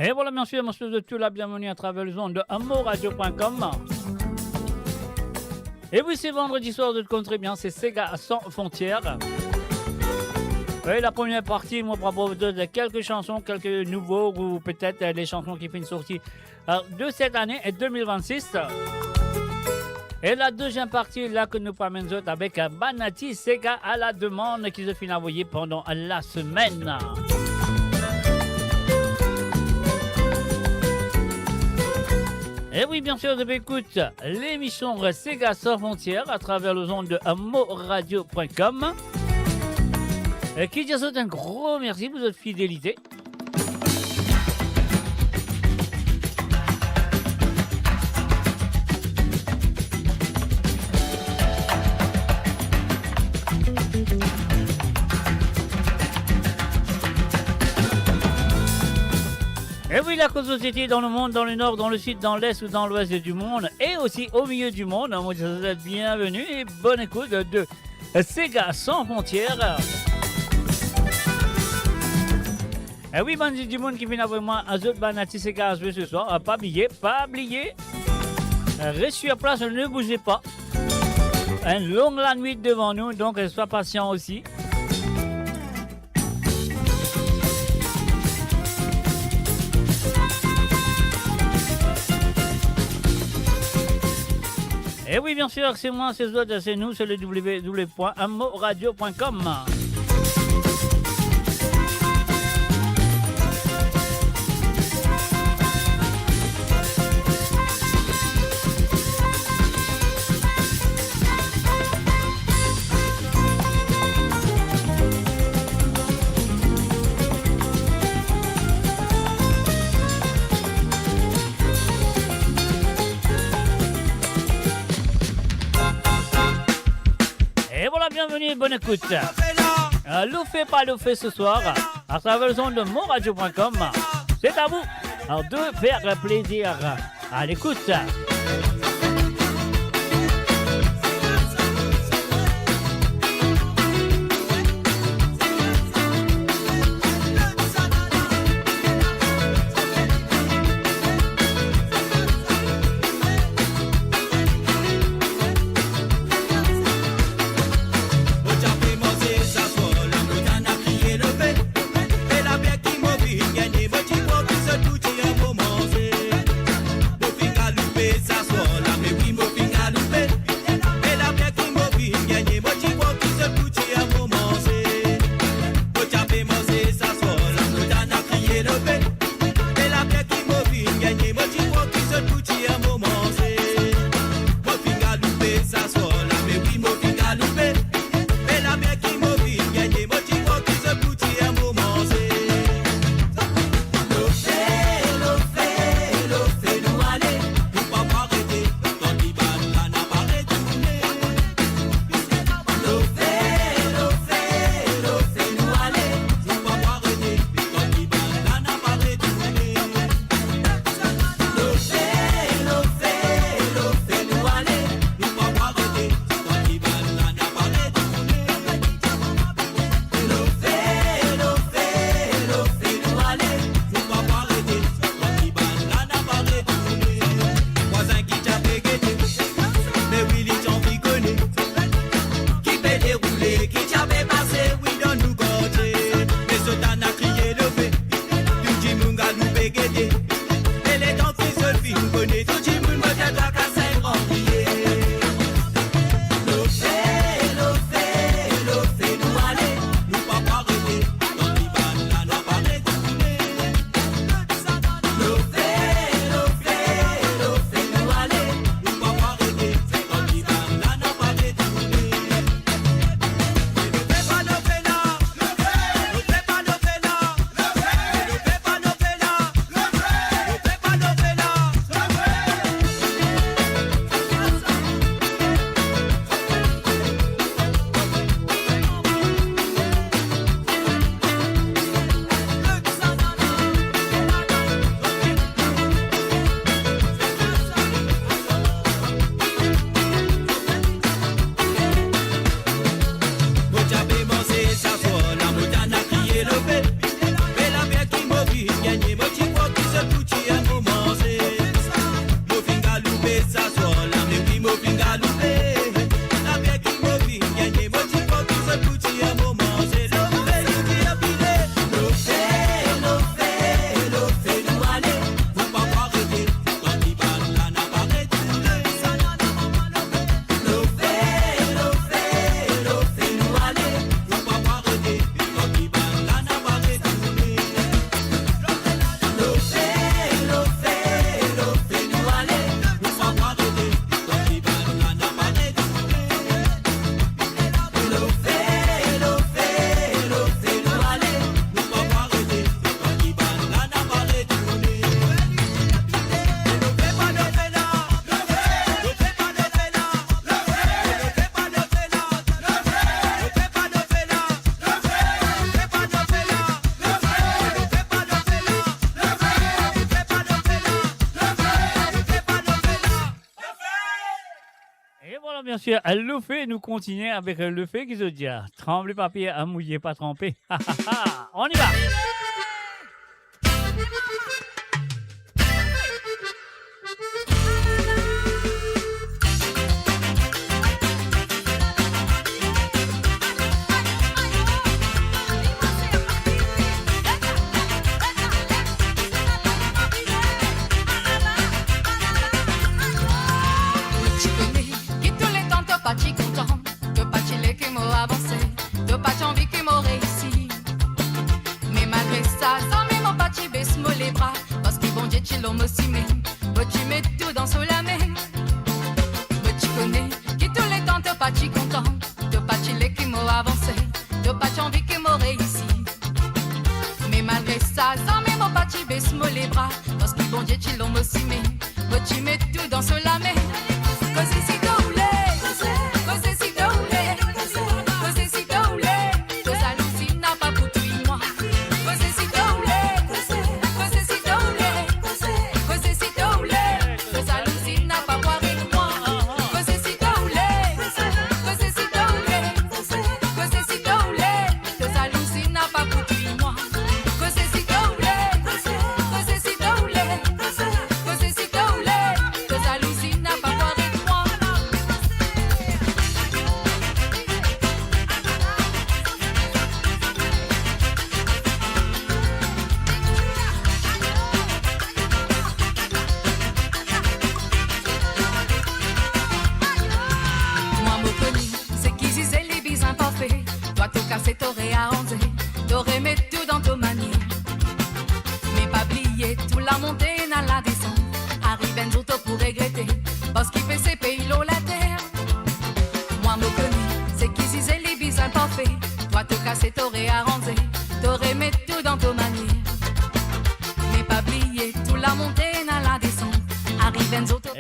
Et voilà, bien sûr, monsieur de tout la bienvenue à travers les ondes de amoradio.com. Et oui, c'est vendredi soir, de très bien, c'est Sega sans frontières. Oui, la première partie, moi, propose de quelques chansons, quelques nouveaux, ou peut-être des chansons qui finissent sortie de cette année, 2026. Et la deuxième partie, là, que nous promènons avec Banati Sega à la demande qui se finit envoyée pendant la semaine. Et oui, bien sûr, je écoute l'émission Sega sans frontières à travers les ondes de amoradio.com. Qui dit un gros merci pour votre fidélité. Et oui, la société dans le monde, dans le nord, dans le sud, dans l'est ou dans l'ouest du monde, et aussi au milieu du monde. Moi, je vous souhaite bienvenue et bonne écoute de Sega sans frontières. Et oui, bandit du monde qui vient avec moi, un autre Banati Sega ce soir. Pas oublier, pas oublier. Restez sur place, ne bougez pas. Une longue la nuit devant nous, donc sois patient aussi. Et oui, bien sûr, c'est moi, c'est autres, c'est nous, c'est le www.amoradio.com. Bienvenue, bonne écoute. L'oufé pas l'oufé ce soir à travers le son de monradio.com. C'est à vous de faire plaisir à l'écoute. That's what bien sûr, le fait nous continuer avec le fait qu'ils ont dit tremblez papier, mouillé, pas trempé. On y va. Pas content, de pas chiller qui m'a avancé, de pas envie qui m'a réussi. Mais malgré ça, ça m'est mon pas baisse moi les bras, parce que bon Dieu tu l'as aussi mais, tu mets tout dans sous la main. Mais tu connais, qui tous les temps de pas content, de pas chiller qui m'a avancé, de pas envie qui m'a réussi. Mais malgré ça, ça m'est mon pas baisse moi les bras, parce que bon Dieu tu l'as aussi mais, tu mets tout dans sous la main. Cause ici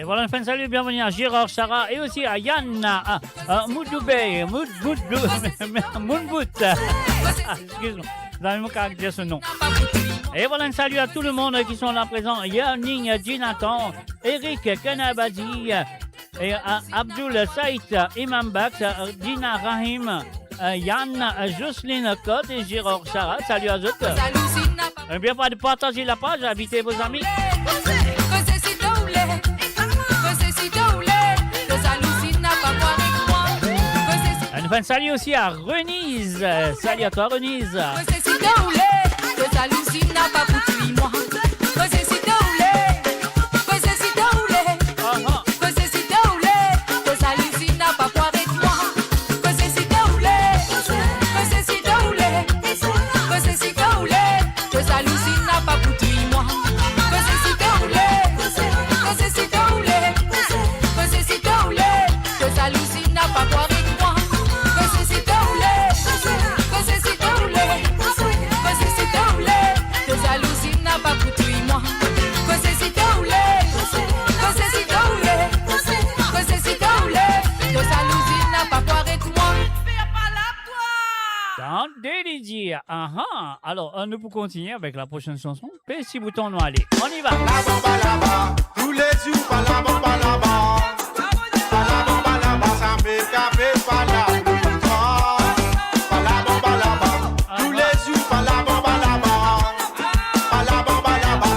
Et voilà, enfin, salut, bienvenue à Gérard, Sarah et aussi à Yann Moudoube, Mounbout. Excuse-moi, vous avez mon caractère ce nom. Et voilà, un salut à tout le monde qui sont là présents. Yanning, Jonathan, Eric Kanabadi, et Abdul Saïd, Imam Bax, Dina Rahim, Yann, Jocelyne Cotte et Gérard Sarah. Salut à eux. N'oubliez pas de partager la page, invitez vos amis. Enfin, salut aussi à Renise. Salut à toi, Renise. Alors, nous pouvons continuer avec la prochaine chanson. Petit bouton noir, allez, on y va. Tous les jours, balaba, ça me capte pas là. Tous les jours, balaba,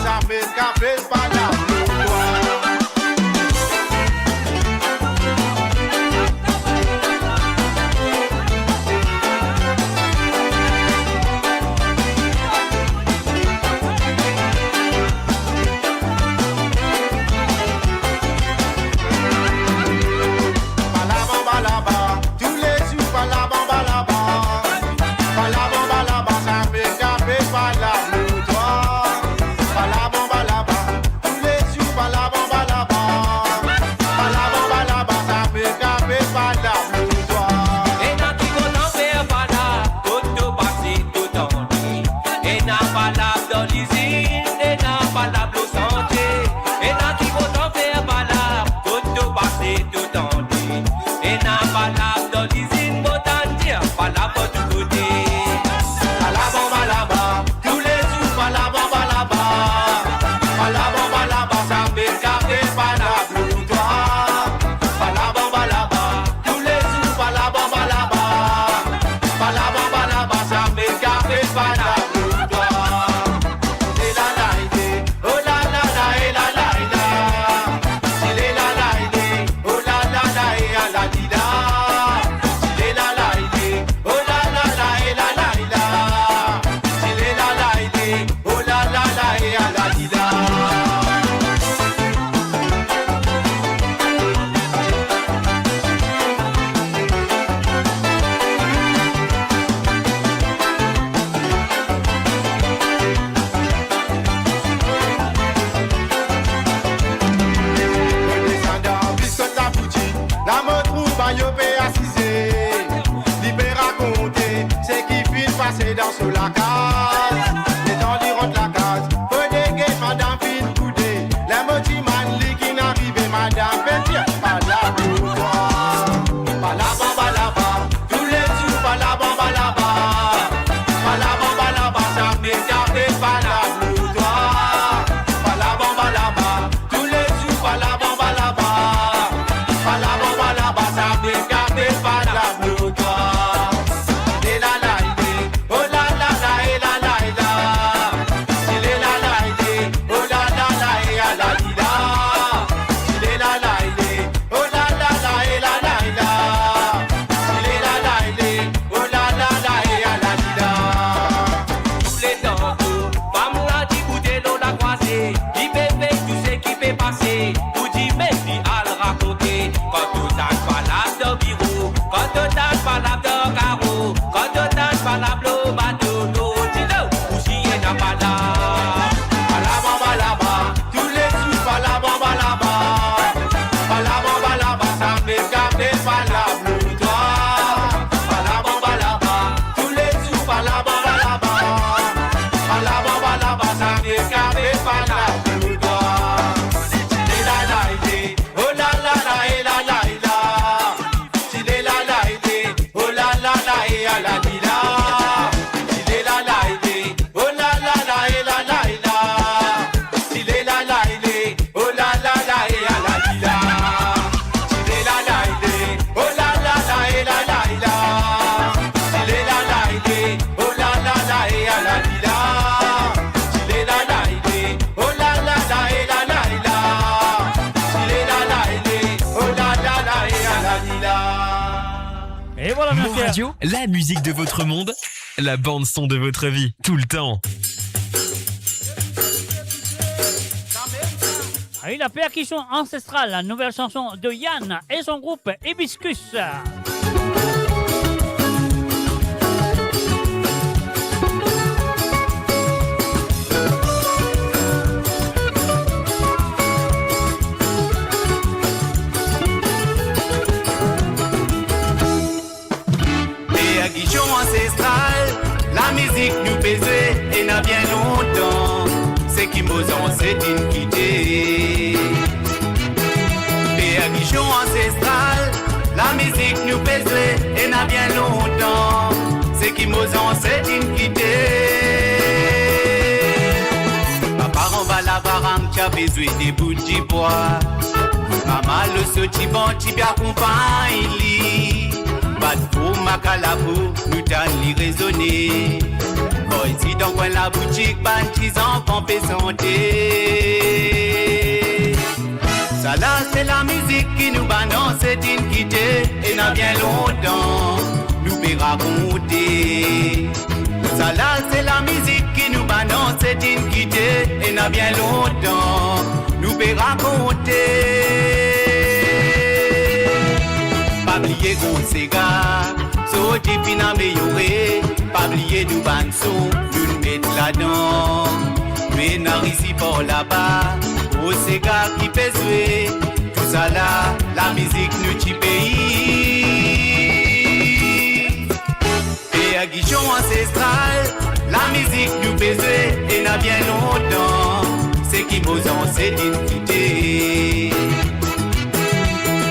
ça me capte pas là. passer dans sous la case. Les gens diront la case. Faut déguer, madame fine coudée. Les motis man li qui n'arrivent, madame Pétier. Pas la pour toi. Pas la bamba là-bas. Tous les jours, pas la bamba là-bas. Pas la bamba là-bas, ça m'échappe, pas la pour toi. Pas la bamba là-bas. Tous les jours, pas la bamba là-bas. Pas la bamba là-bas, ça m'échappe, pas la pour toi. Et la la, oh la la la, et la la la. Il est la la, oh la la la, et la la la. Il est la la, oh la la la, et la la la. Il est la la, oh la la la, et la la. Tous les tantôt, femme là dit goûter l'eau la croisée. Qui fait faire, tu sais qui fait passer. Ou dit mais si à le raconter. Quand tu t'as pas la de bureau, quand tu t'as pas la de carreau, quand tu t'as pas la de bateau, dis donc, ou si y n'a pas là. Pas la bamba là-bas, tous les jours, pas la bamba là-bas. Pas la bamba là-bas, ça me garder pas la pour toi. Pas la bamba là-bas, tous les jours, pas la bamba là-bas. Pas la bamba là-bas, ça me garder pas la pour toi. Et la la, oh la la la, et la la la. Si les la la, oh la la la, et la la la. Si les la la, oh la la la, et la la la. Si les la la, oh la la la, et la la la. Si les la la, oh la la la, et la la la. Si les la la, oh la la la, et la la la. Si les la la, oh la la la, et la la la. Si les la la, oh la la la, et la la la. Et voilà, Mon monsieur. Radio, la musique de votre monde, la bande son de votre vie, tout le temps. Avec la percussion ancestrale, la nouvelle chanson de Yann et son groupe Hibiscus. Et à Guichon ancestral, la musique nous baisait et n'a bien longtemps. C'est qui m'osant c'est une quitté. Et à Guichon ancestral, la musique nous baisait et n'a bien longtemps. C'est qui m'osant c'est une quitté. Papa on va la barang, tu as besoin des bouts de bois. Maman le sauti bon, tu bien accompagne. Pas de fou, ma calabou, nous t'en li raisonner. Bon, ici dans coin la boutique, ban petits enfants fait santé. Ça là, c'est la musique qui nous balance, c'est une quittée. Et n'a bien longtemps, nous peut raconter. Ça là, c'est la musique qui nous balance, c'est une quittée. Et n'a bien longtemps, nous peut raconter. Pas oublier gros cigare, sauter fin amélioré. Pas oublier nous banson, nous le mettre là-dedans. Mais n'a ici pour là-bas, gros cigare qui fait jouer. Tout ça là, la musique nous t'y pays. Et à Guichon ancestral, la musique nous fait jouer. Et n'a bien longtemps, c'est qui m'osant c'est d'identité.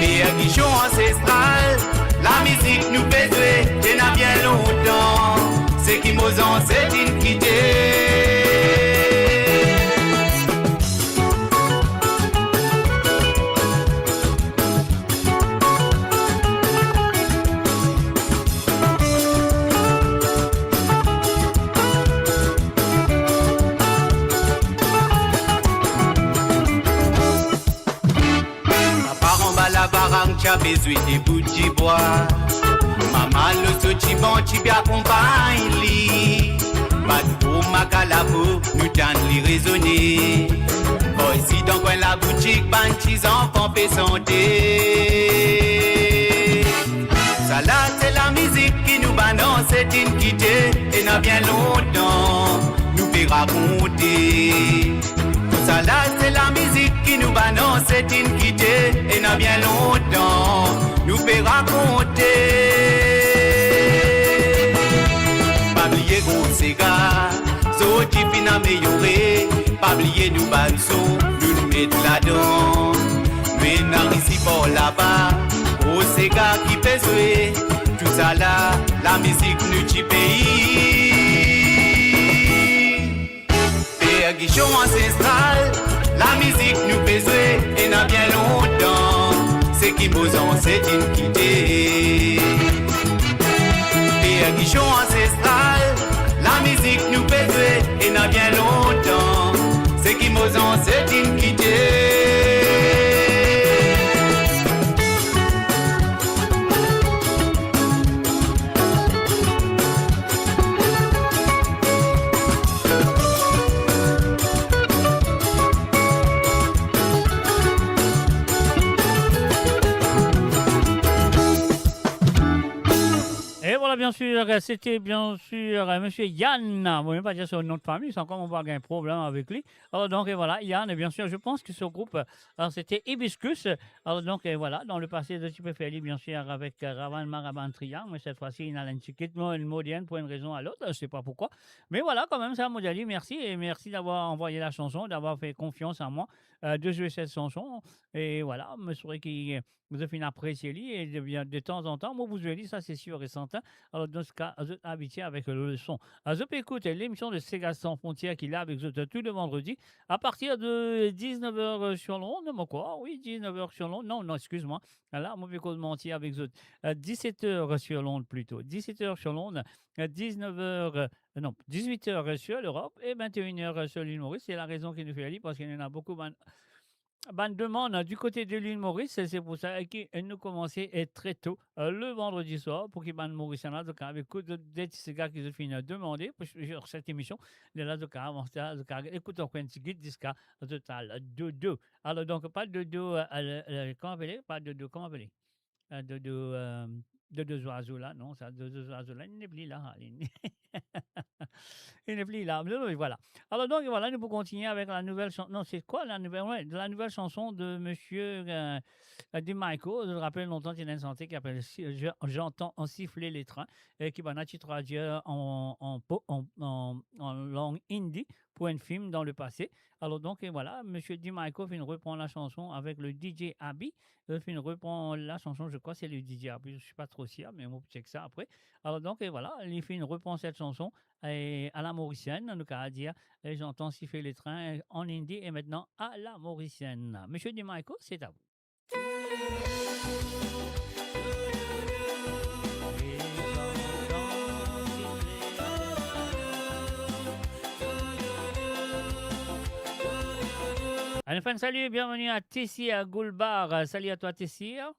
Et à Guichon ancestral, la musique nous fait jouer, et n'a bien longtemps, c'est qui m'osant c'est une quittée. Tu as besoin des bouts de bois. Maman le sauti bon, tu bien accompagne. Pas de pour ma calabou, nous t'en li raisonner. Bon, ici dans coin la boutique, ban petits enfants fait santé. Ça là, c'est la musique qui nous balance, c'est une quittée. Et n'a bien longtemps, nous peut raconter. Ça là, c'est la musique qui nous balance, c'est une quittée. Et n'a bien longtemps, nous peut raconter. Pas oublier côté fin amélioré. Pas oublier nous ban son, nous mettre là-dedans. Mais n'a ici pour là-bas, oh c'est gars qui pèse. Tout ça là, la musique nous du pays. Perguichon ancestral, la musique nous pèse et n'a bien longtemps. C'est qui nous ont c'est une quitté. Perguichon ancestral, la musique nous pèse et n'a bien longtemps. C'est qui nous ont c'est une quitté. Bien sûr, c'était bien sûr Monsieur Yann. On ne va pas dire son nom de famille, c'est encore on va avoir un problème avec lui. Alors donc et voilà, Yann, et bien sûr, je pense que ce groupe, c'était Hibiscus. Alors donc et voilà, dans le passé de Type Feli, bien sûr, avec Ravan Maraban Triang, mais cette fois-ci, il a une petite modienne pour une raison à l'autre, je ne sais pas pourquoi. Mais voilà, quand même, ça, Modali, merci. Et merci d'avoir envoyé la chanson, d'avoir fait confiance en moi de jouer cette chanson. Et voilà, je souhaite que vous avez apprécié et de temps en temps, moi, vous avez dit, ça c'est sûr et certain. Alors, dans ce cas, vous êtes habitué avec le son. Vous pouvez écouter l'émission de Sega Sans Frontières qui est là avec vous tous les vendredis à partir de 19h sur l'onde. Quoi? Oui, 19h sur l'onde. Non, excuse-moi. Là, moi, je vais mentir avec vous. 17h sur l'onde plutôt. 17h sur l'onde. 18h sur l'Europe et 21h sur l'île Maurice. C'est la raison qui nous fait aller parce qu'il y en a beaucoup. Bonne demande du côté de l'île Maurice, c'est pour ça qu'elle nous commençait très tôt le vendredi soir pour qu'il y ait Maurice là, donc avec des petits gars qui se finissent demander pour cette émission de là, donc avant ça, écoute on un petit guide disca total de deux. Alors donc pas de deux, comment appeler, pas de deux, comment appeler, de deux oiseaux là, non, ça de deux oiseaux là, il n'est plus là, il n'est plus là, mais voilà. Alors donc voilà, nous pouvons continuer avec la nouvelle chanson. Non, c'est quoi la nouvelle? Ouais, la nouvelle chanson de Monsieur Di Michael. Je me rappelle longtemps qu'il y a une santé qui appelle J'entends en siffler les trains, qui va traduire en langue hindi pour un film dans le passé. Alors donc et voilà, Monsieur Di Michael fait une reprend la chanson avec le DJ Abby. Il fait une reprend la chanson, je crois que c'est le DJ Abby, je ne suis pas trop sûr, mais on check ça après. Alors donc et voilà, il fait une reprend cette chanson à la mauricienne, nous à dire j'entends siffler les trains en hindi et maintenant à la mauricienne. Monsieur Di Michael, c'est à vous. Allez, fan, salut, bienvenue à Tessir Goulbar. Salut à toi, Tessir.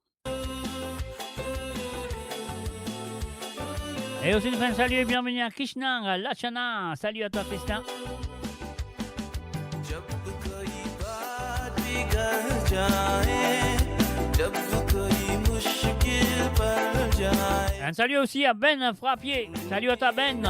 Et aussi, une fan, salut et bienvenue à Krishnang, Lachana. Salut à toi, Krishna. Un salut aussi à Ben Frappier. Salut à toi, Ben.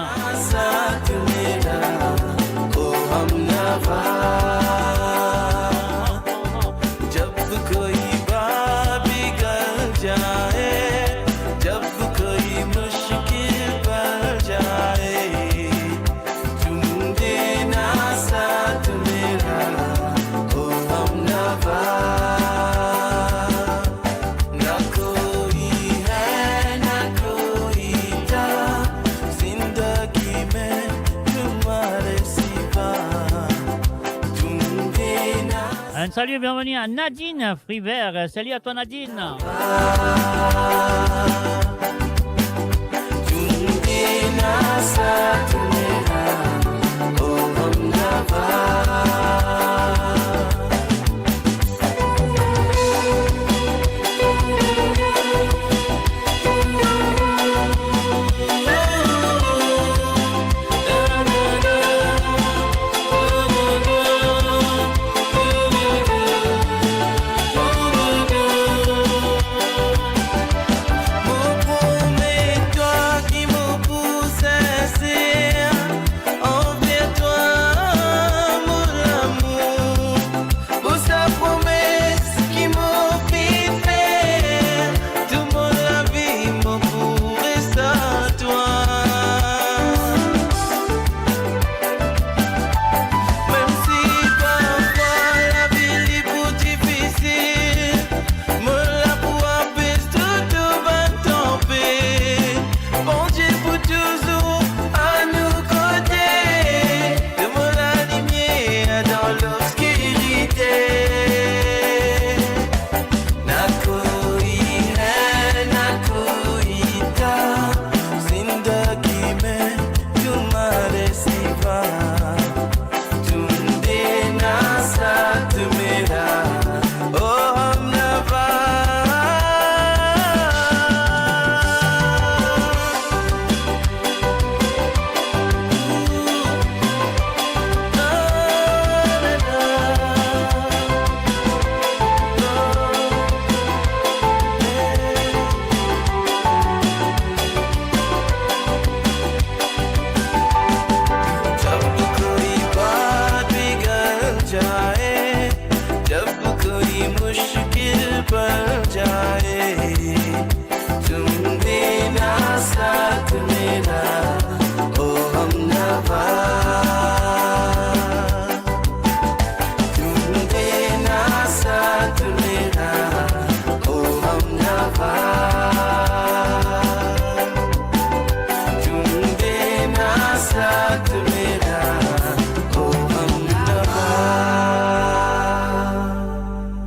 Un salut et bienvenue à Nadine Frivert. Salut à toi, Nadine.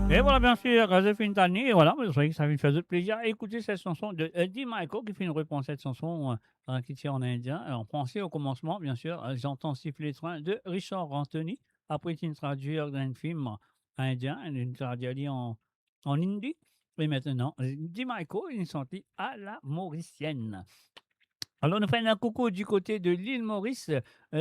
Et voilà, bien sûr, Joséphine Tani, et voilà, vous savez que ça me fait plaisir d'écouter cette chanson de Eddie Michael qui fait une reprise de cette chanson qui tient en indien. En français, au commencement, bien sûr, j'entends siffler les trains de Richard Anthony. Après, il traduit dans un film indien, il traduit en hindi. Et maintenant, Eddie Michael, il est sorti à la Mauricienne. Alors, nous faisons un coucou du côté de l'île Maurice.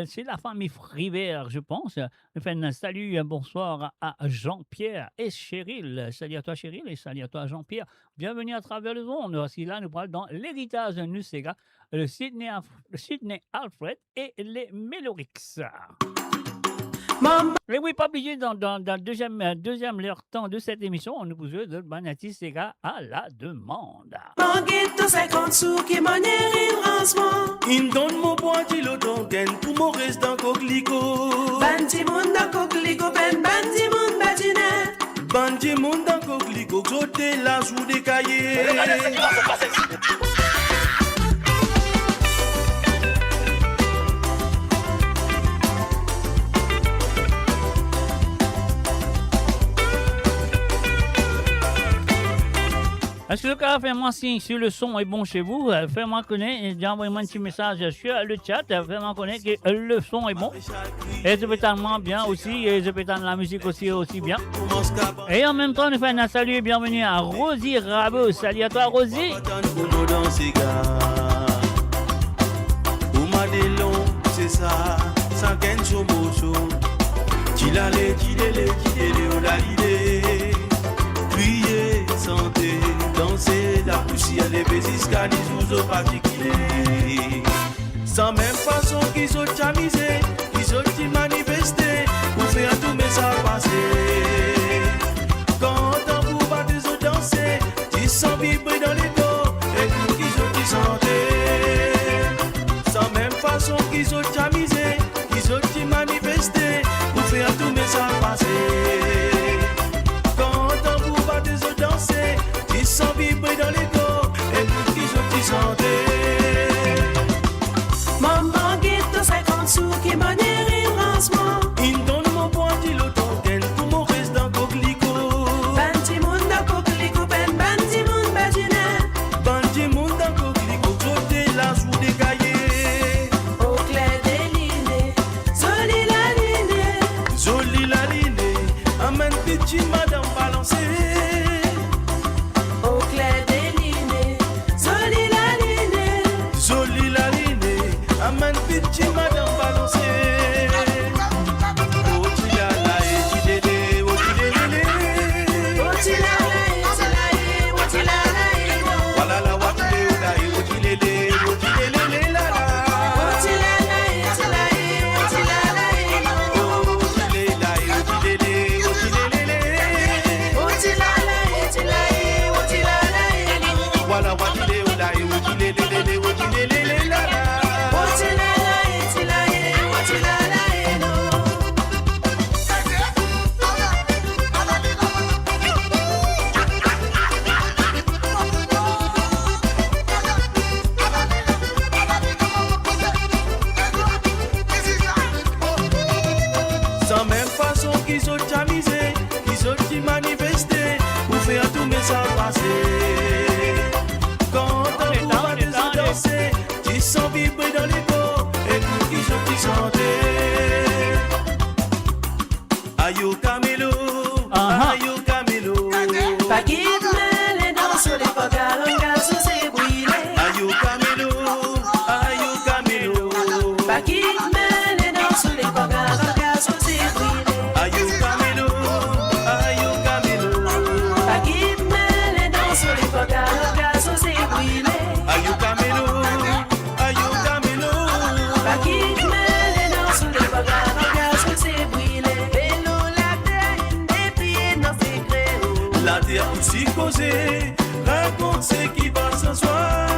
C'est la famille Frivert, je pense. Nous faisons un salut, un bonsoir à Jean-Pierre et Cheryl. Salut à toi, Cheryl, et salut à toi, Jean-Pierre. Bienvenue à travers le monde. Voici là, nous parlons dans l'héritage de Nusega, le Sydney Alfred et les Melorix. Et oui, pas oublier, dans le deuxième leur temps de cette émission, on nous pose de Banati Sega à la demande. Manguito 50 sous qui manière rancement. Il donne mon boîtier l'automne pour mon reste dans coquelicot. Bandi moun dans coquelicot, bandi moun badinet. Bandi moun dans coquelicot, j'ôte la joue des cahiers. Est-ce que le cas fais-moi signe si le son est bon chez vous? Fais-moi connaître et envoyez-moi un petit message sur le chat. Fais-moi connaître que le son est bon. Et je peux tellement bien aussi. Et je peux la musique aussi bien. Et en même temps, nous faisons un salut et bienvenue à Rosie Rabot. Salut à toi, Rosie. C'est ça, ça gagne son beau show. Tilale, crier, santé, danser, la poussière, les bêtises, les oiseaux particuliers. Sans même façon qu'ils sont chamisés, qu'ils ont manifesté, pour faire tout mais ça passer. Quand on vous bat des autres danser, ils sont vibrer dans les corps, et tout qu'ils ont qui santé. Sans même façon qu'ils sont chamisés, qu'ils ont manifesté, pour faire tout mais ça passer. Ils sont vibrés dans les corps et pour qui je t'y sentais. Maman guette 50 sous qui manière rancement. Il donne mon boîtier l'automne pour mon reste dans coquelicot. Bandi moun dans coquelicot, bandi moun badinet. Bandi moun dans coquelicot, j'ôte la joue des cahiers. Au clair des lignes, joli la ligne, amène petit madame balancée. Petit madame balancée. Raconte ce qui va s'asseoir.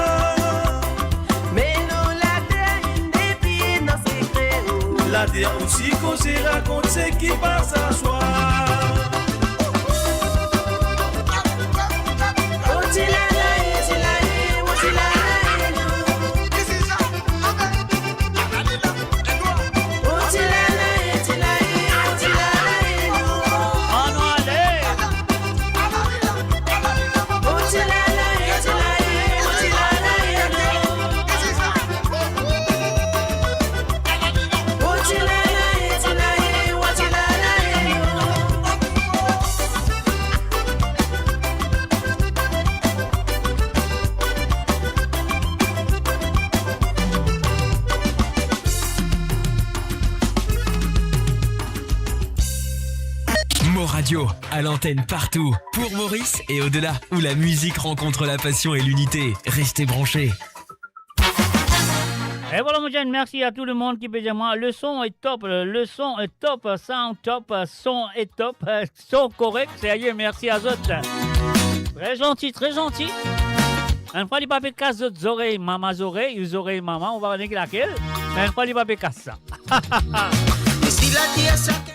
Mais non, la terre, une des pieds dans ses créneaux. La terre aussi causée, raconte ce qui va s'asseoir. Radio, à l'antenne partout, pour Maurice et au-delà, où la musique rencontre la passion et l'unité. Restez branchés. Et voilà mon jeune, merci à tout le monde qui peut dire moi. Le son est top, sound top, son est top, son correct, ça y est, merci à autres. Très gentil, très gentil. Une fois, il pas casse d'autres oreilles, mamas oreilles, les oreilles maman, on va regarder laquelle. Mais une fois, il pas casse ça.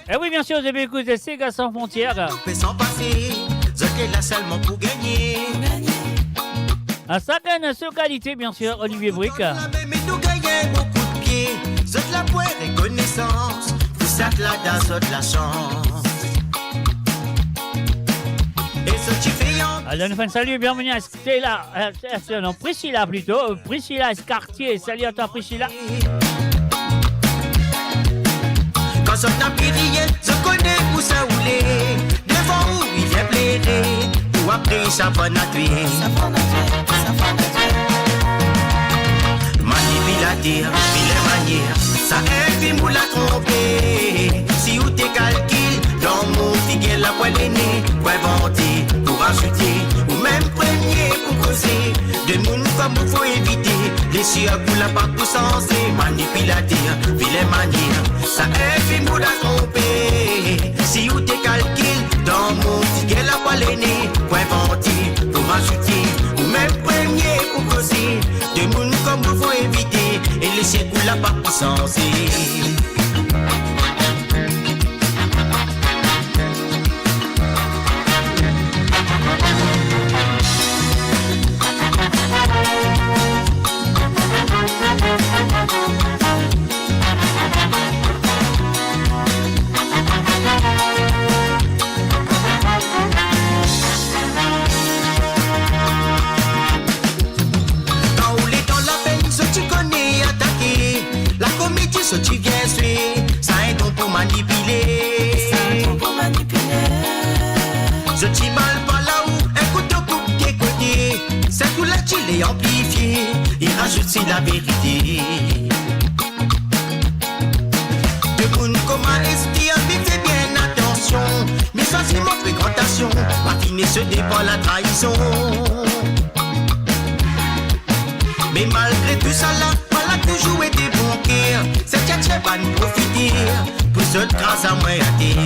Et oui, bien sûr, vous avez écouté Sega sans frontières. Sans passer, je t'ai là seulement pour gagner. À certaines sur qualité, bien sûr, Olivier Brick. Mais nous gagnons beaucoup de pieds. Je te la poire et connaissance. Vous savez là, dans la chance. Et ce qui fait en. Alors, nous faisons salut, bienvenue à Stella. Non, Priscilla plutôt. Priscilla Escartier. Salut à toi, Priscilla. Quand je t'en pirier, je connais où ça roulait. Devant où il vient plaider. Ou après, ça va natuer. Manipulateur, vilain manière. Ça aide, nous la tromper. Si ou t'es calcul, dans mon figuier, la poêle est née. Pour inventer, pour ajouter. Ou même premier pour causer. De monde comme il faut éviter. Les chiens pour la part pour sensé. Manipulateur, vilain manière. Ça aide, nous la tromper. Si ou t'es calcul, dans mon figuier, la poêle est née. Pour inventer, pour ajouter. Ou même premier pour causer. De monde comme il faut éviter. Et les chiens pour la part pour sensé. Ce tu viens suivre, ça est donc pour manipuler. Je t'y mal pas là où un couteau coupe des côtés. C'est tout là tu l'es amplifié. Il rajoute si la vérité. De monde comment est-ce a fait bien attention. Mais ça c'est mon fréquentation. Ma fine se dépend la trahison. Mais malgré tout ça là, voilà toujours été bon cœur. C'est que tu vas nous profiter pour cette grâce à moi à terre.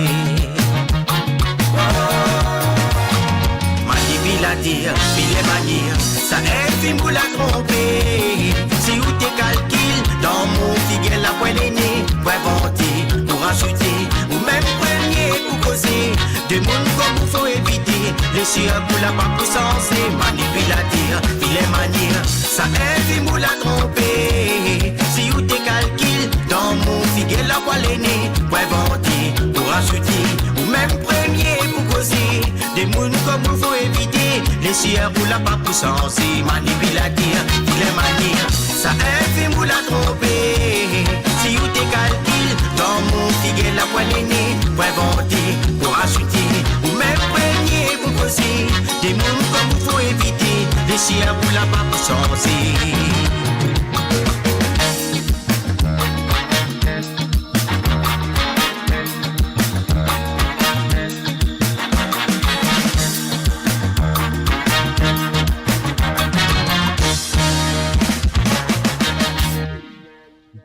Manipulateur, les manières, ça aide pour la tromper. Si où t'es calcul, dans mon figuier la poêle est née. Pour inventer, pour ajouter, ou même premier pour causer. De monde comme il faut éviter. Les chiens pour la part pour sensé. Manipulateur, les manières, ça aide pour la tromper. Si où t'es calcul, dans mon figuier la poêle est née. Pour inventer, pour ajouter, ou même premier pour causer. Des monde comme il faut éviter. Les chiens pour la part pour sensé. Manipulateur, les manières, ça aide pour la tromper. Si où t'es calcul, dans mon figuier la poêle est née. Pour inventer, pour ajouter, ou même premier pour causer. Des monde comme il faut éviter. Les chiens pour la part pour sensé.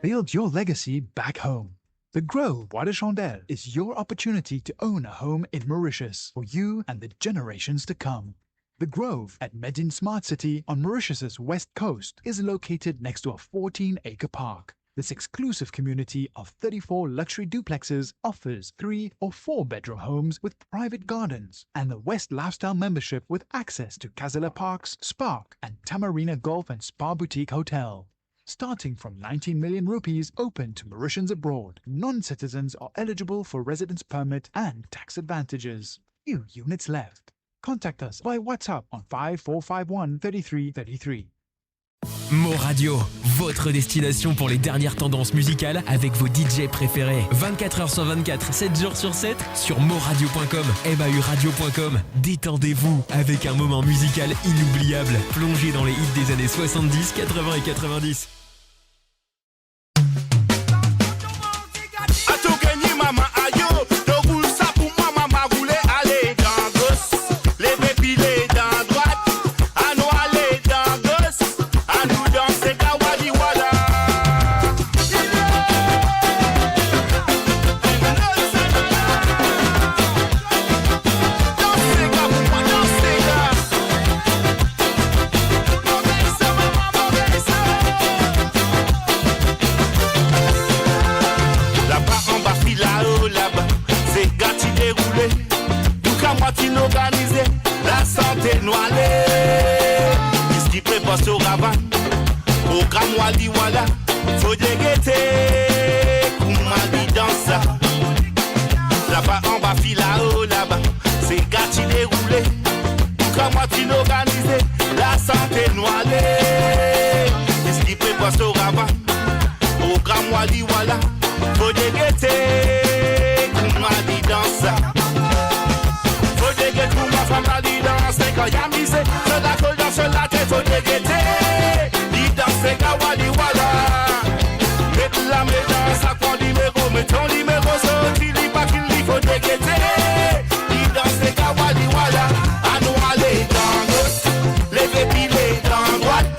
Build your legacy back home. The Grove Bois de Chandelle is your opportunity to own a home in Mauritius for you and the generations to come. The Grove at Medin Smart City on Mauritius's west coast is located next to a 14-acre park. This exclusive community of 34 luxury duplexes offers 3 or 4 bedroom homes with private gardens and the West Lifestyle membership with access to Casella Parks, Spark and Tamarina Golf and Spa Boutique Hotel. Starting from 19 million rupees open to Mauritians abroad, non-citizens are eligible for residence permit and tax advantages. Few units left. Contact us by WhatsApp on 5451 3333. Mo Radio, votre destination pour les dernières tendances musicales avec vos DJ préférés. 24h sur 24, 7 jours sur 7 sur moradio.com, mauradio.com. Détendez-vous avec un moment musical inoubliable, plongé dans les hits des années 70, 80 et 90. Ayo, de roule ça pour moi, maman roule. tu organisé, la santé noirée. Qu'est-ce qui prépare au rabat? Au Kamwali Wala, faut dégueter, Koumali dans ça. Là-bas en bas, fil là-haut, là-bas, c'est gâti déroulé. Comment tu organisé, la santé noirée. Qu'est-ce qui prépare au rabat? Au Kamwali Wala, faut dégueter, Koumali dans ça. Faut dégueter, Koumali dans ça. Quand y'a misé, c'est la colle dans ce lac, faut dégueter. C'est Kawali Wala. Mets la médaille, ça prend numéro. Mets ton numéro, sorti, li pas qu'il li faut dégueter. Il danse c'est Kawali Wala. À nous aller dans gauche, les dépilés dans droite.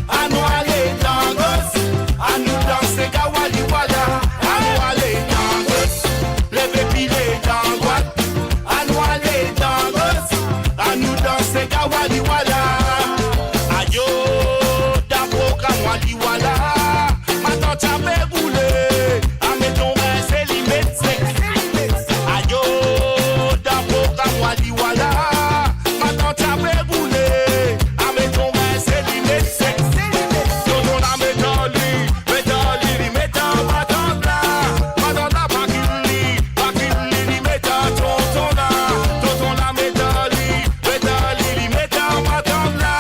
À nous aller dans gauche, à nous danser Kawali Wala. À nous aller dans gauche, les dépilés dans droite. À nous aller dans gauche, à nous danser Kawali Wala. Ayo. Wali Wala, maintenant t'as fait rouler, à mettre ton main c'est limite sexe. Ayo, d'abord comme Wali Wala, maintenant t'as fait rouler, à mettre ton main c'est limite sexe. Tonton la métali, mettant patente là, patente là, pas qu'il mettant tonton la métali, mettant patente là,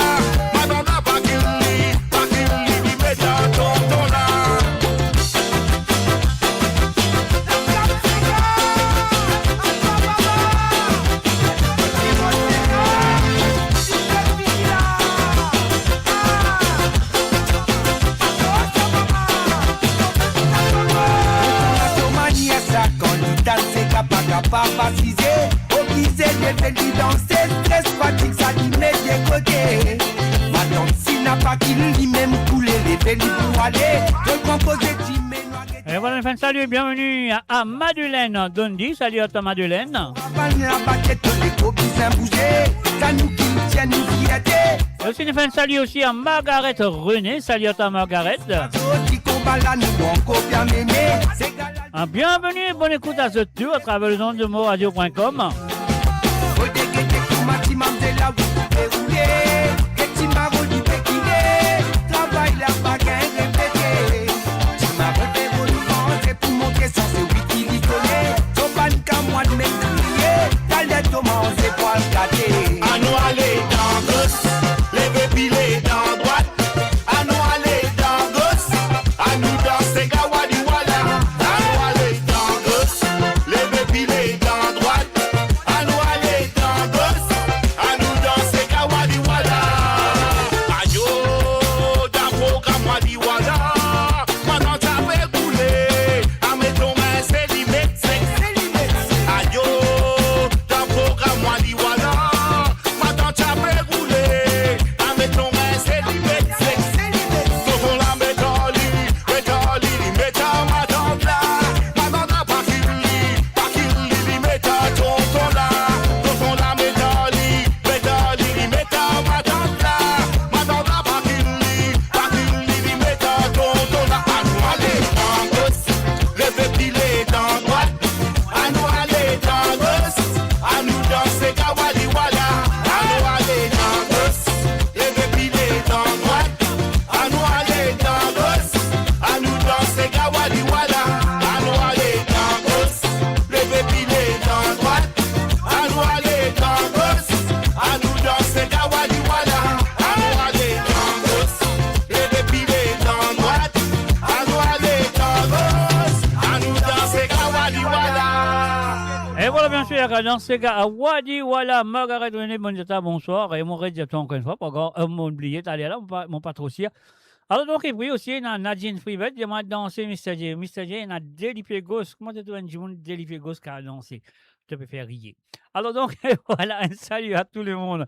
patente là, pas qu'il pas baptisé, obligé de venir danser, stress, fatigue, ça lui met des côtés. Madame, s'il n'a pas qu'il lui même couler les bénis pour aller, de composer, et voilà, enfin, salut et bienvenue à Madeleine Dondi. Salut à toi, Madeleine. Aussi, une fin de salut aussi à Margaret René. Salut à toi, Margaret. Bienvenue et bonne écoute à ce tour à travers le nom de moradio.com. À nous aller dans gauche, les dépilés dans droite. À nous aller dans gauche, à nous danser Kawali Wala. À nous aller dans gauche, les dépilés dans droite. À nous aller dans gauche, à nous danser Kawali Wala. Ayo, d'un programme Wali Wala. Maintenant t'as fait rouler, à mettre ton main c'est limite, c'est limite. Ayo, d'un programme Wali Wala. Dans ce cas, à Wadi Wala, Margaret René, bonsoir. Et mon rédacteur encore une fois, pas encore, oublié, t'allais là, mon patrocien. Alors donc, et puis aussi, il y a Nadine Frivet, il y a dansé Mr. J. Mr. J, il y a Delipier Ghost. Comment tu as dit Delipier Ghost qui a dansé? Je peux faire rire. Alors donc, voilà, un salut à tout le monde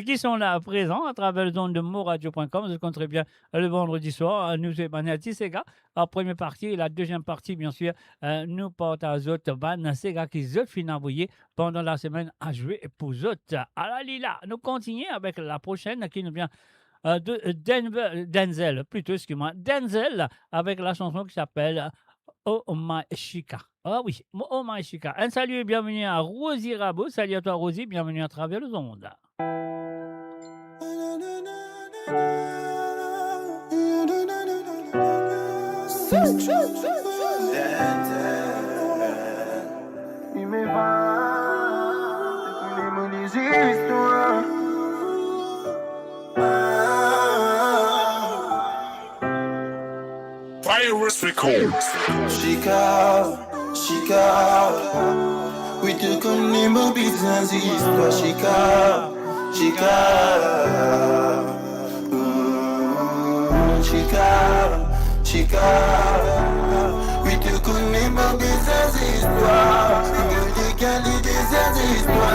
qui sont là présents à travers le don de moradio.com. Vous comptez bien le vendredi soir. Nous sommes à Sega. La première partie et la deuxième partie, bien sûr, nous portons à autres bandes Sega qui sont envoyés pendant la semaine à jouer pour autres. Alors là, nous continuons avec la prochaine qui nous vient de Denzel, plutôt, excuse-moi, Denzel, avec la chanson qui s'appelle Oh my Chica. Ah oui, Oh my Chica. Un salut et bienvenue à Rosie Rabot. Salut à toi Rosie, bienvenue à travers le monde. Il me va, c'est les histoires. Virus Records. Chica, Chica, oui tu connais mon business, histoire Chica, Chica, Chica, Chica, oui tu connais mon business, histoire, je décale des histoires.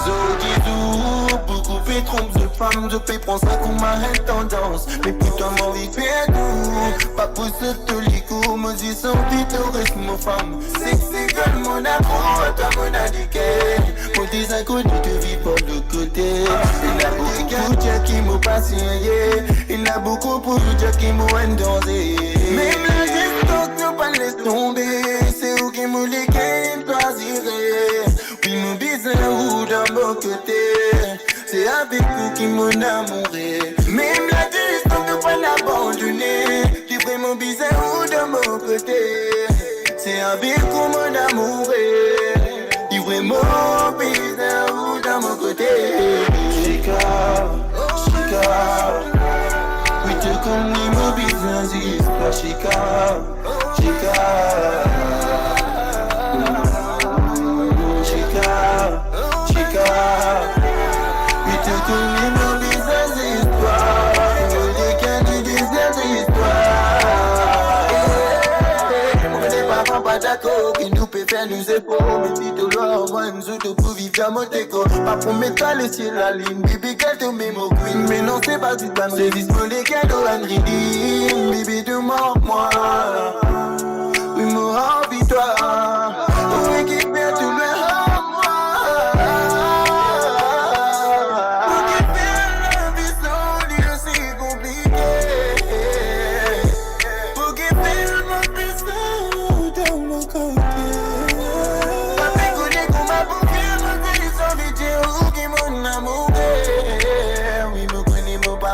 Zodizou, beaucoup fait trompe de femmes, je fais prendre ça comme ma tendance. Mais putain, mon vie fait tout. Pas pour ce toliko, me dis sans pittoresque, mon femme. Sexy girl, mon amour, toi, mon indiqué. Mon des inconnus te vit pour le côté. Il y a beaucoup de gens qui m'ont passionné. Il y a beaucoup de gens qui m'ont dansé. Même la distance, ne pas laisse tomber. C'est où qui m'ont les gains, choisirait. Oui, mon baiser ou d'un bon côté. C'est avec vous qui m'en amouré. Même la distance ne pas l'abandonner. Livrez mon baiser ou d'un bon côté. C'est avec vous m'en amouré. Livrez mon baiser ou d'un bon côté. Chica, Chica, oui tu connais mon baiser, c'est pas Chica, Chica. Chica, oui tu connais mon business histoire. Je décale des histoires. On n'est pas pas d'accord, qui nous peut faire nous épaules. Mais si tu dois avoir une zone pour vivre dans mon déco. Pas pour mettre le ciel la ligne, baby girl te mets mon queen. Mais non c'est pas du ban, c'est disponible cadeau and redeem. Baby de moi, oui mon envie toi. Oui qui fait tout le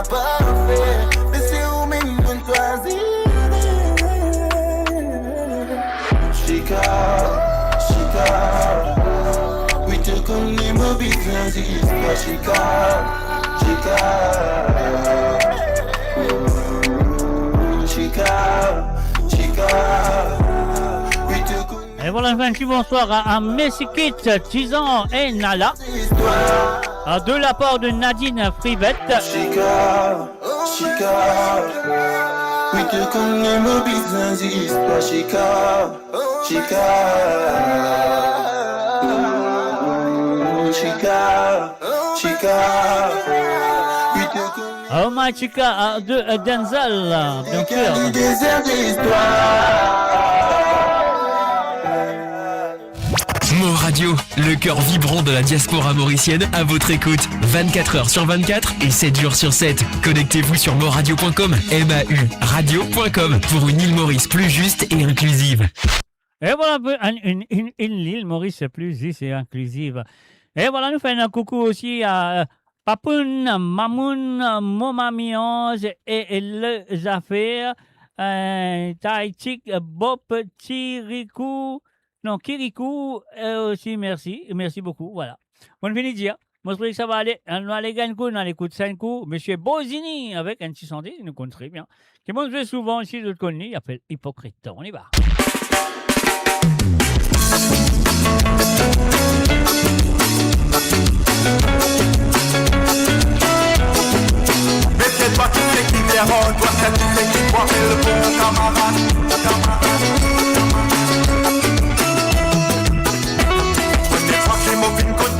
parfait, mais c'est où même mon choisir. Chica, Chica, oui tu connais mon business, histoire Chica, Chica, Chica, Chica, oui tu connais. Et voilà un petit bonsoir à Messikit, Tizan et Nala. De la part de Nadine Fribette. Chica, Chica, oui tu connais mon business, histoire Chica, Chica, Chica, Chica, oui tu connais. Oh my Chica de Denzel, bien sûr. Désert d'histoire. Mo Radio, le cœur vibrant de la diaspora mauricienne, à votre écoute 24h sur 24 et 7 jours sur 7. Connectez-vous sur moradio.com, MAU radio.com pour une île Maurice plus juste et inclusive. Et voilà une île Maurice plus juste et inclusive. Et voilà, nous faisons un coucou aussi à Papoun, Mamoun, Momamiange et les affaires, Taïtik, Bob, Tirikou. Non, Kirikou, aussi merci beaucoup, voilà. On finit de dire, moi je que ça va aller, on va aller gagner on l'écoute 5 coups, Monsieur Bozini avec un 610, il nous compte très bien. Qui moi je vais souvent ici de connu, il appelle Hypocrite, on y va. Mettez pas toutes les qui verront, toi c'est toutes les qui croient le bon camarade.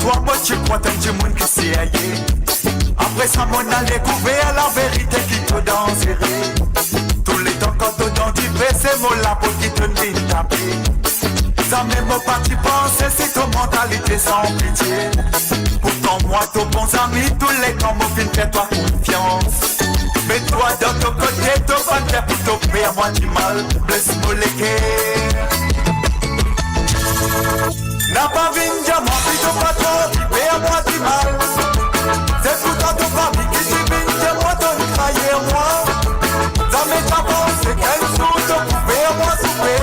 Toi, moi, tu crois tant du monde qui s'est aillé. Après ça, mon a découvert la vérité qui te danserait. Tous les temps, quand tu dans du c'est mon la peau qui te dit taper. Ça même pas tu penses, c'est ton mentalité sans pitié. Pourtant, moi, tous bons amis, tous les temps, mon film, fais-toi confiance. Mais toi, dans ton côté, tu vas faire pour te payer. à moi du mal, blesse-moi les cœurs. N'a pas vu moi, plutôt pas trop, occupé à moi du mal. C'est pourtant ton famille qui t'y vient, moi ton craillé à moi. Ça m'est pas bon, c'est qu'elle sous ton coupé à moi souper.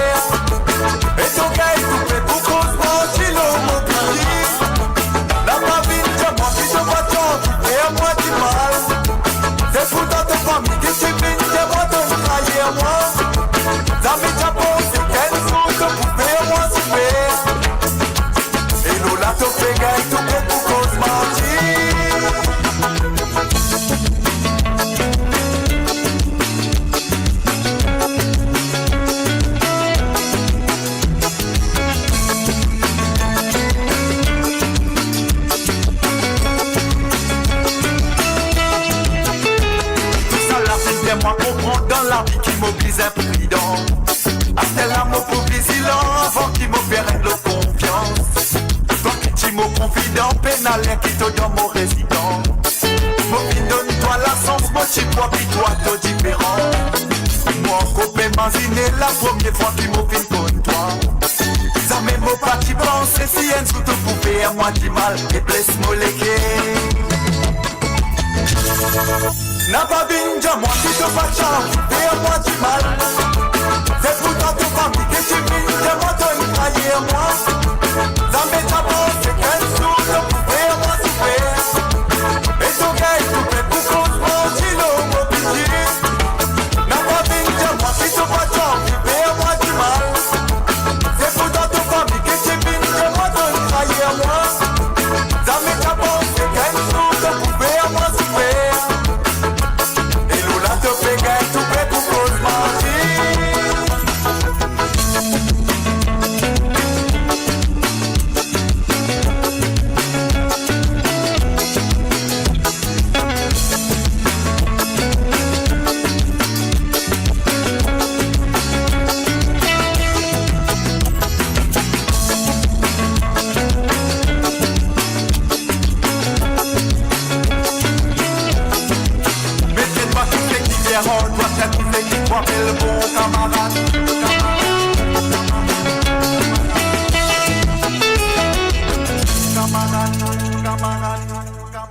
Et ton gars est coupé pour qu'on se mange, il a mon petit. N'a pas vu moi, plutôt pas trop, occupé à moi du mal. C'est pourtant ton famille qui t'y vient, moi ton craillé à moi. Ça m'est pas bon, c'est qu'elle sous ton coupé à moi souper. La to pega y tu que tu cosmati. Tout ça la fin de moi comprendre dans la vie qui m'oblige imprudent. Après la mot pour vigilant avant qu'il me perde le confiance. Mon confident pénal qui te donne mon résident. Mon vie donne-toi la sens, mon chip, moi puis toi te différent. Moi copain imaginer la première fois qu'il m'a fait contre toi. Ça même mon pas qui pense, si un sous te poupée à moi du mal et blesse-moi les cœurs. N'a pas binja, moi qui te pas chance, et à moi du mal. C'est pourtant ton famille que tu binja, moi te trahir à moi. Ça m'est pas bon, c'est qu'elle sous le poupée à moi souper. Et ton gars est coupé pour qu'on se mange, il a mon petit. N'a pas binja, moi qui te pas chance, et à moi du mal. C'est pourtant ton famille que tu binja, moi te trahir à moi. Ça m'est pas bon, c'est qu'elle sous le poupée à moi souper.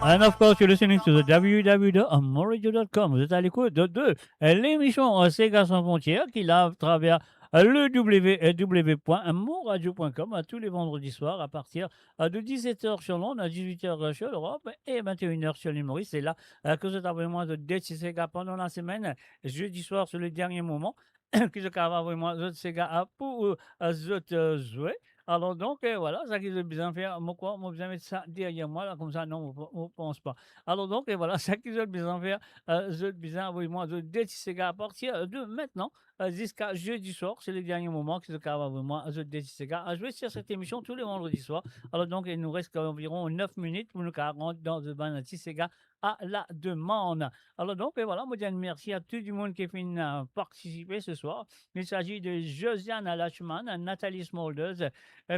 And of course, you're listening to the www.moradio.com. Vous êtes à l'écoute de l'émission Sega sans frontières qui là à travers le www.moradio.com tous les vendredis soirs à partir de 17h sur Londres, à 18h sur l'Europe et 21h sur l'île Maurice. C'est là que vous êtes vraiment de Dirty Sega pendant la semaine. Jeudi soir, c'est le dernier moment que je vais vraiment de Sega pour jouer. Alors donc, voilà, ça qu'ils ont besoin de faire, moi besoin de mettre ça derrière moi, là, comme ça, non, on ne pense pas. Alors donc, voilà, ça qu'ils ont besoin de faire, j'ai besoin vraiment de Dirty Sega à partir de maintenant jusqu'à jeudi soir, c'est le dernier moment que je vais vraiment de Dirty Sega à jouer sur cette émission tous les vendredis soirs. Alors donc, il nous reste environ 9 minutes pour nous rentrer dans le ban Dirty Sega à la demande. Alors donc, voilà, moi je dis merci à tout le monde qui a fait participer ce soir. Il s'agit de Josiane Lachman, Nathalie Smolders,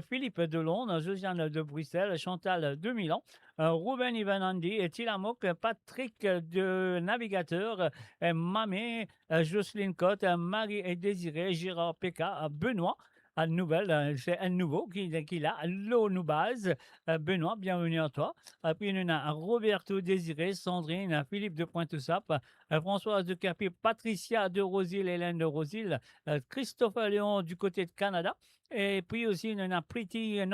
Philippe de Londres, Josiane de Bruxelles, Chantal de Milan, Ruben Ivanandi, Tilamok, Patrick de Navigateur, Mamé, Jocelyne Cotte, Marie et Désiré, Gérard Péka, Benoît. À nouvelle, c'est un nouveau qui a l'eau nous base. Benoît, bienvenue à toi. Puis nous avons Roberto Désiré, Sandrine, Philippe de Pointe-Sap, Françoise de Capet, Patricia de Rosille, Hélène de Rosille, Christophe Léon du côté de Canada. Et puis aussi, nous avons Pretty, il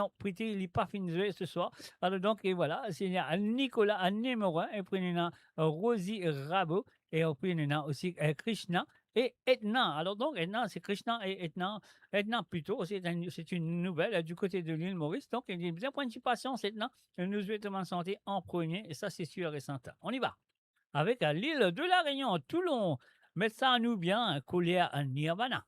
n'est pas fini ce soir. Alors donc, et voilà, c'est Nicolas Némerin, et puis nous avons Rosie Rabot, et puis nous avons aussi Krishna. Et Etna, alors donc Etna, c'est Krishna et Etna. Etna plutôt, c'est une nouvelle du côté de l'île Maurice. Donc il y a bien point de patience, Etna. Nous souhaitons santé en premier, et ça c'est sûr et certain. On y va. Avec l'île de la Réunion, Toulon. Mettez ça à nous bien, collé à Nirvana.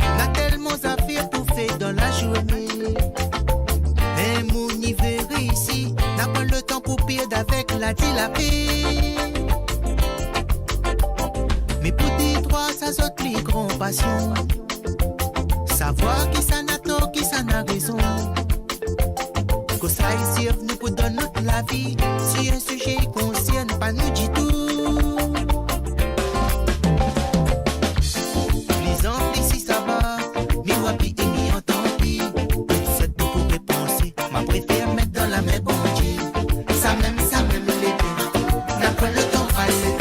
N'a tellement affaire pour faire dans la journée. Mais mon hiver ici n'a pas le temps pour perdre avec la dilapée. Mais pour tes trois, ça saute les grands passions. Savoir qui ça n'a tort, qui ça n'a raison. Que ça ici, nous pour donner notre la vie. Si un sujet concerne pas nous du tout. Les enfants ici ça va, mais wapi et mi en tant pis. C'est tout pour penser, ma préfère mettre dans la main bon Dieu. Ça même les deux. N'a pas le temps à aller,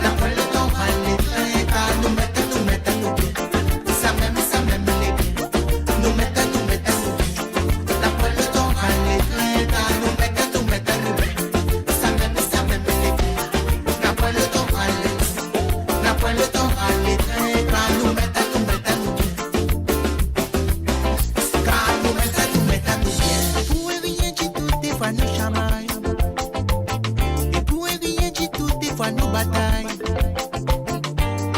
n'a pas le temps à aller. Car nous mettons nous bien. Ça même les deux. Nous mettons nous bien. N'a pas le temps à aller, car nous mettons nous bien. Ça même les deux. N'a pas le temps à aller, n'a pas le temps à aller. Car nous mettons nous bien. Car nous mettons nous bien. Pour rien du tout, des fois nous chamaillons. Et pour rien du tout, des fois nous bataillons.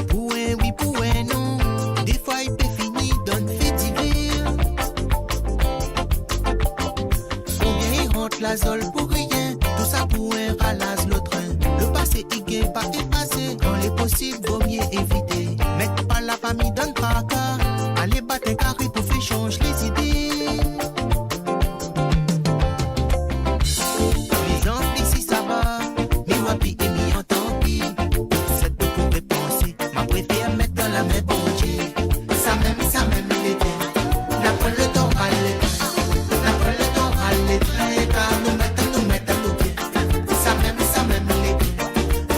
Pour un oui, pour un non, des fois il peut finir dans une fête d'hiver. Combien il rentre la zole pour rien, tout ça pour un ralasse le train. Le passé il gagne pas effacé, quand les possibles vaut mieux éviter. Mettre pas la famille dans le tracas, aller battre un carré pour faire changer les idées. Les enfants ici ça va, mais wapi et mi en tant pis. C'est tout pour penser, ma préfère mettre dans la main bon Dieu. Ça même les deux. N'a pas le temps à aller, n'a pas le temps à aller. Car nous mettons nous bien. Ça même les deux.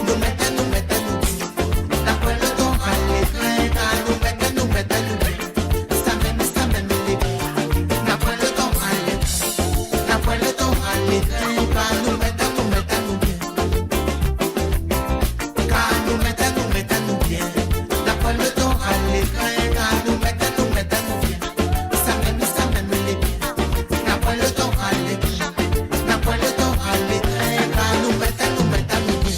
Nous mettons nous bien. N'a pas le temps à aller, car nous mettons nous bien. Ça même les deux. N'a pas le temps à aller, n'a pas le temps à aller. Car nous mettons nous bien. Car nous mettons nous bien. N'a pas le temps à aller, car nous mettons nous bien. Ça même les deux. N'a pas le temps à aller, n'a pas le temps à aller. Car nous mettons nous bien.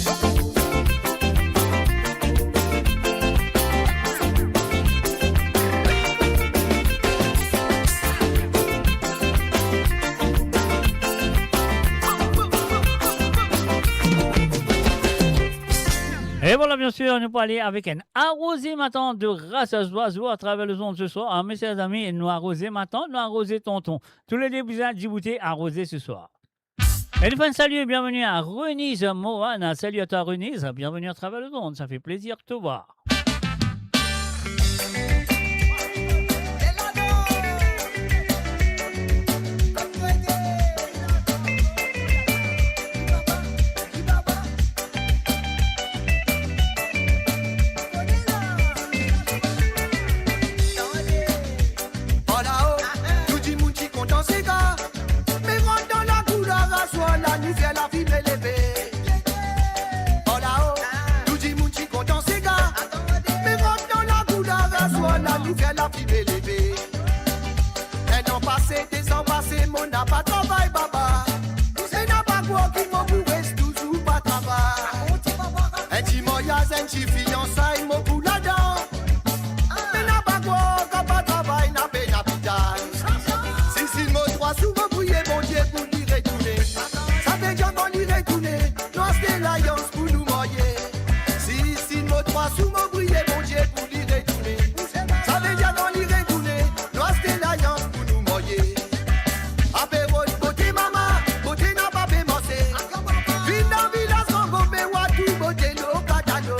Et voilà, bien sûr, nous allons aller avec un arrosé matin de race à oiseaux à travers le zone ce soir. Ah, mes chers amis, nous arroser matin, nous arroser tonton. Tous les débuts à Djibouti arrosés ce soir. Et enfin, salut et bienvenue à Renise Moana. Salut à toi, Renise. Bienvenue à travers le monde. Ça fait plaisir de te voir. Oh là-haut, tout dit moun qui content c'est gars. Mais rentre dans la couleur à soi, la nuit vient la vie m'élever. Oh là-haut, tout dit moun qui content c'est gars. Mais rentre dans la couleur à soi, la nuit vient la vie m'élever. Un an passé, 2 ans passés, mon n'a pas travail, baba. C'est n'a pas quoi qui m'en reste toujours pas travail. Un petit mariage, un petit fiançailles, mon bout là-dedans. Mais n'a pas quoi, quand pas travail, n'a pas d'habitat. Si mot 3 souvent brouillé, mon Dieu, pour lui retourner. Ça fait déjà qu'on lui retourner. Noir de l'alliance pour nous moyer. Si mot 3 souvent brouillé, mon Dieu, pour lui retourner. Ça fait déjà qu'on lui retourner. Noir de l'alliance pour nous moyer. Apéro de beauté, maman, beauté n'a pas bémancé. Ville dans village, on va faire tout beauté, l'eau catano.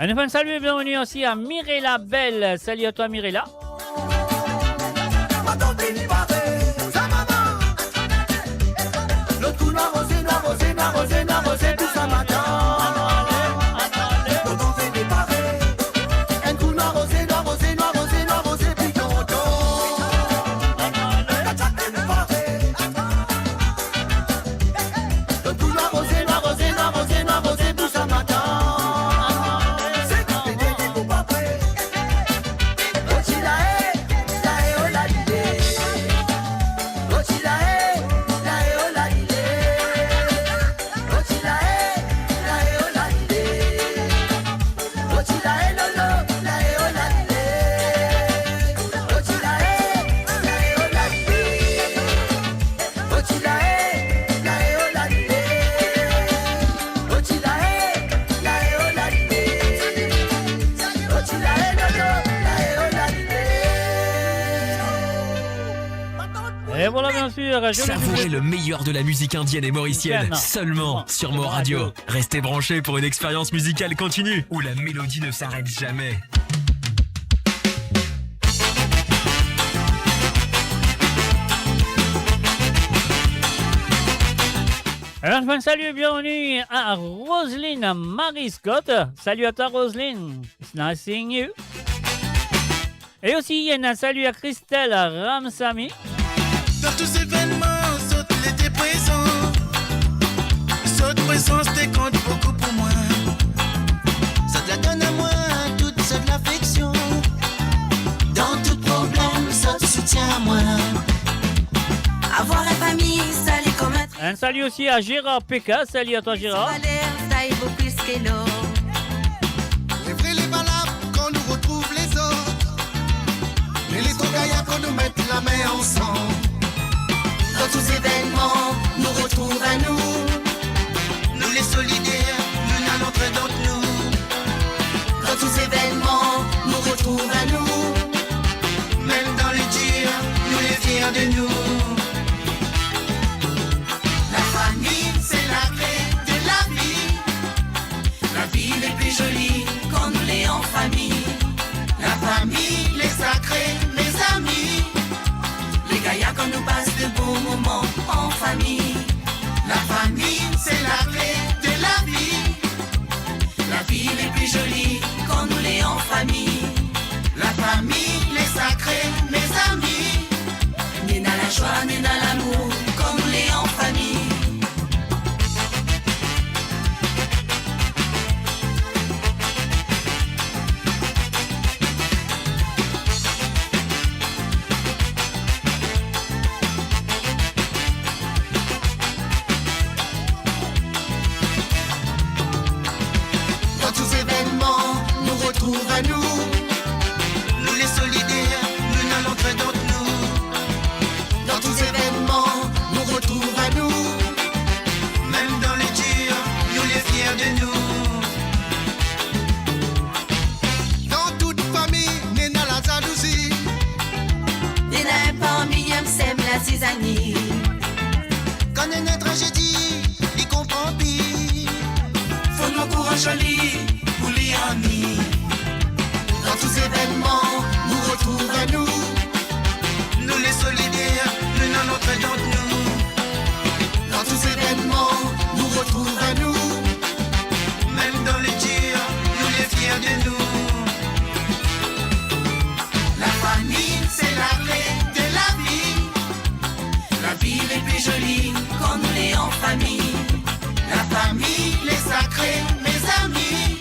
Un enfin salut et bienvenue aussi à Mirella Belle. Salut à toi Mirella. Et voilà bien sûr, savourez le meilleur de la musique indienne et mauricienne seulement sur Mo Radio. Restez branchés pour une expérience musicale continue où la mélodie ne s'arrête jamais. Alors, salut et bienvenue à Roselyne Marie Scott. Salut à toi Roselyne, it's nice seeing you. Et aussi un salut à Christelle Ramsamy. Dans tous ces événements, saute l'été présent. Saute présence, t'es compte beaucoup pour moi. Ça te la donne à moi, toute cette l'affection. Dans tout problème, ça te soutient à moi. Avoir la famille, ça les commettre. Un salut aussi à Gérard Péka. Salut à toi Gérard. Ça y vaut plus que l'or. Les vrais, les valables, quand nous retrouve les autres. Mais les trop gaillards, quand nous mettent la main ensemble. Dans tous ces événements, nous retrouvent à nous. Nous les solidaires, nous n'allons très d'entre nous. Dans tous ces événements, nous retrouvent à nous. Même dans les durs, nous les fiers de nous. La famille, c'est la clé de la vie. La vie est plus jolie quand nous l'est en famille. La famille, les sacrés, mes amis. Les gaillards quand nous passent de bons moments en famille. La famille, c'est la clé de la vie. La vie est plus jolie quand nous l'est en famille. La famille, les sacrés, mes amis. Ni dans la joie, ni dans l'amour, quand nous l'est en famille. Dans tous ces événements, nous retrouvent à nous. Nous les solidaires, nous n'allons très d'entre nous. Dans tous ces événements, nous retrouvent à nous. Même dans les durs, nous les fiers de nous. Dans toute famille, n'est dans la jalousie. Des nains parmi eux sème la cisanie. Quand il y a une tragédie, il comprend pire. Faut nos courage jolis pour les amis. Dans tous ces événements, nous retrouvent à nous. Nous les solidaires, nous n'allons très d'entre nous. Dans tous ces événements, nous retrouvent à nous. Même dans les durs, nous les fiers de nous. La famille, c'est la clé de la vie. La vie est plus jolie quand nous l'est en famille. La famille, les sacrés, mes amis.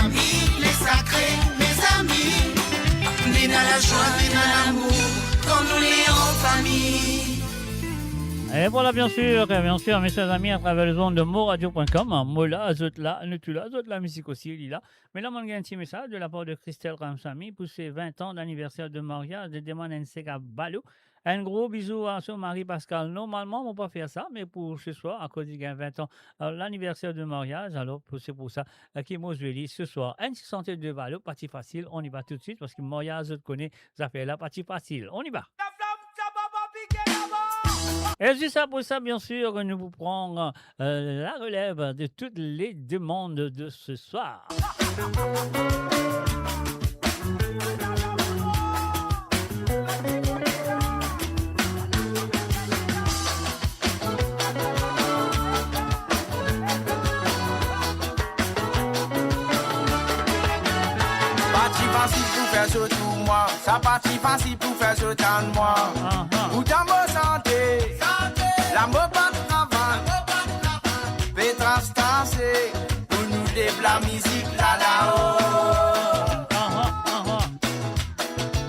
famille, les sacrés, mes amis. Nés dans la joie, nés dans l'amour, comme nous les en famille. Et voilà, bien sûr, mes chers amis, à travers les ondes de moradio.com, Mola, Zotla, Nutula, Zotla, musique aussi, il est là. Mais là, on a un petit message de la part de Christelle Ramsamy pour ses 20 ans d'anniversaire de mariage de Demande Nseka Balou. Un gros bisou à son mari Pascal. Normalement, on ne va pas faire ça, mais pour ce soir, à cause qu'il y a 20 ans, l'anniversaire de mariage, alors c'est pour ça qu'il m'a dit ce soir. Un santé de Balou, partie facile, on y va tout de suite parce que mariage, je connais, ça fait la partie facile. On y va. Et juste ça pour ça, bien sûr, nous vous prenons la relève de toutes les demandes de ce soir. Parti facile pour faire ce tout moi, ça parti facile pour faire ce temps de moi. Ou dans mon santé, la mot pas de travail, Petra Stansé, pour nous lève la musique là-haut.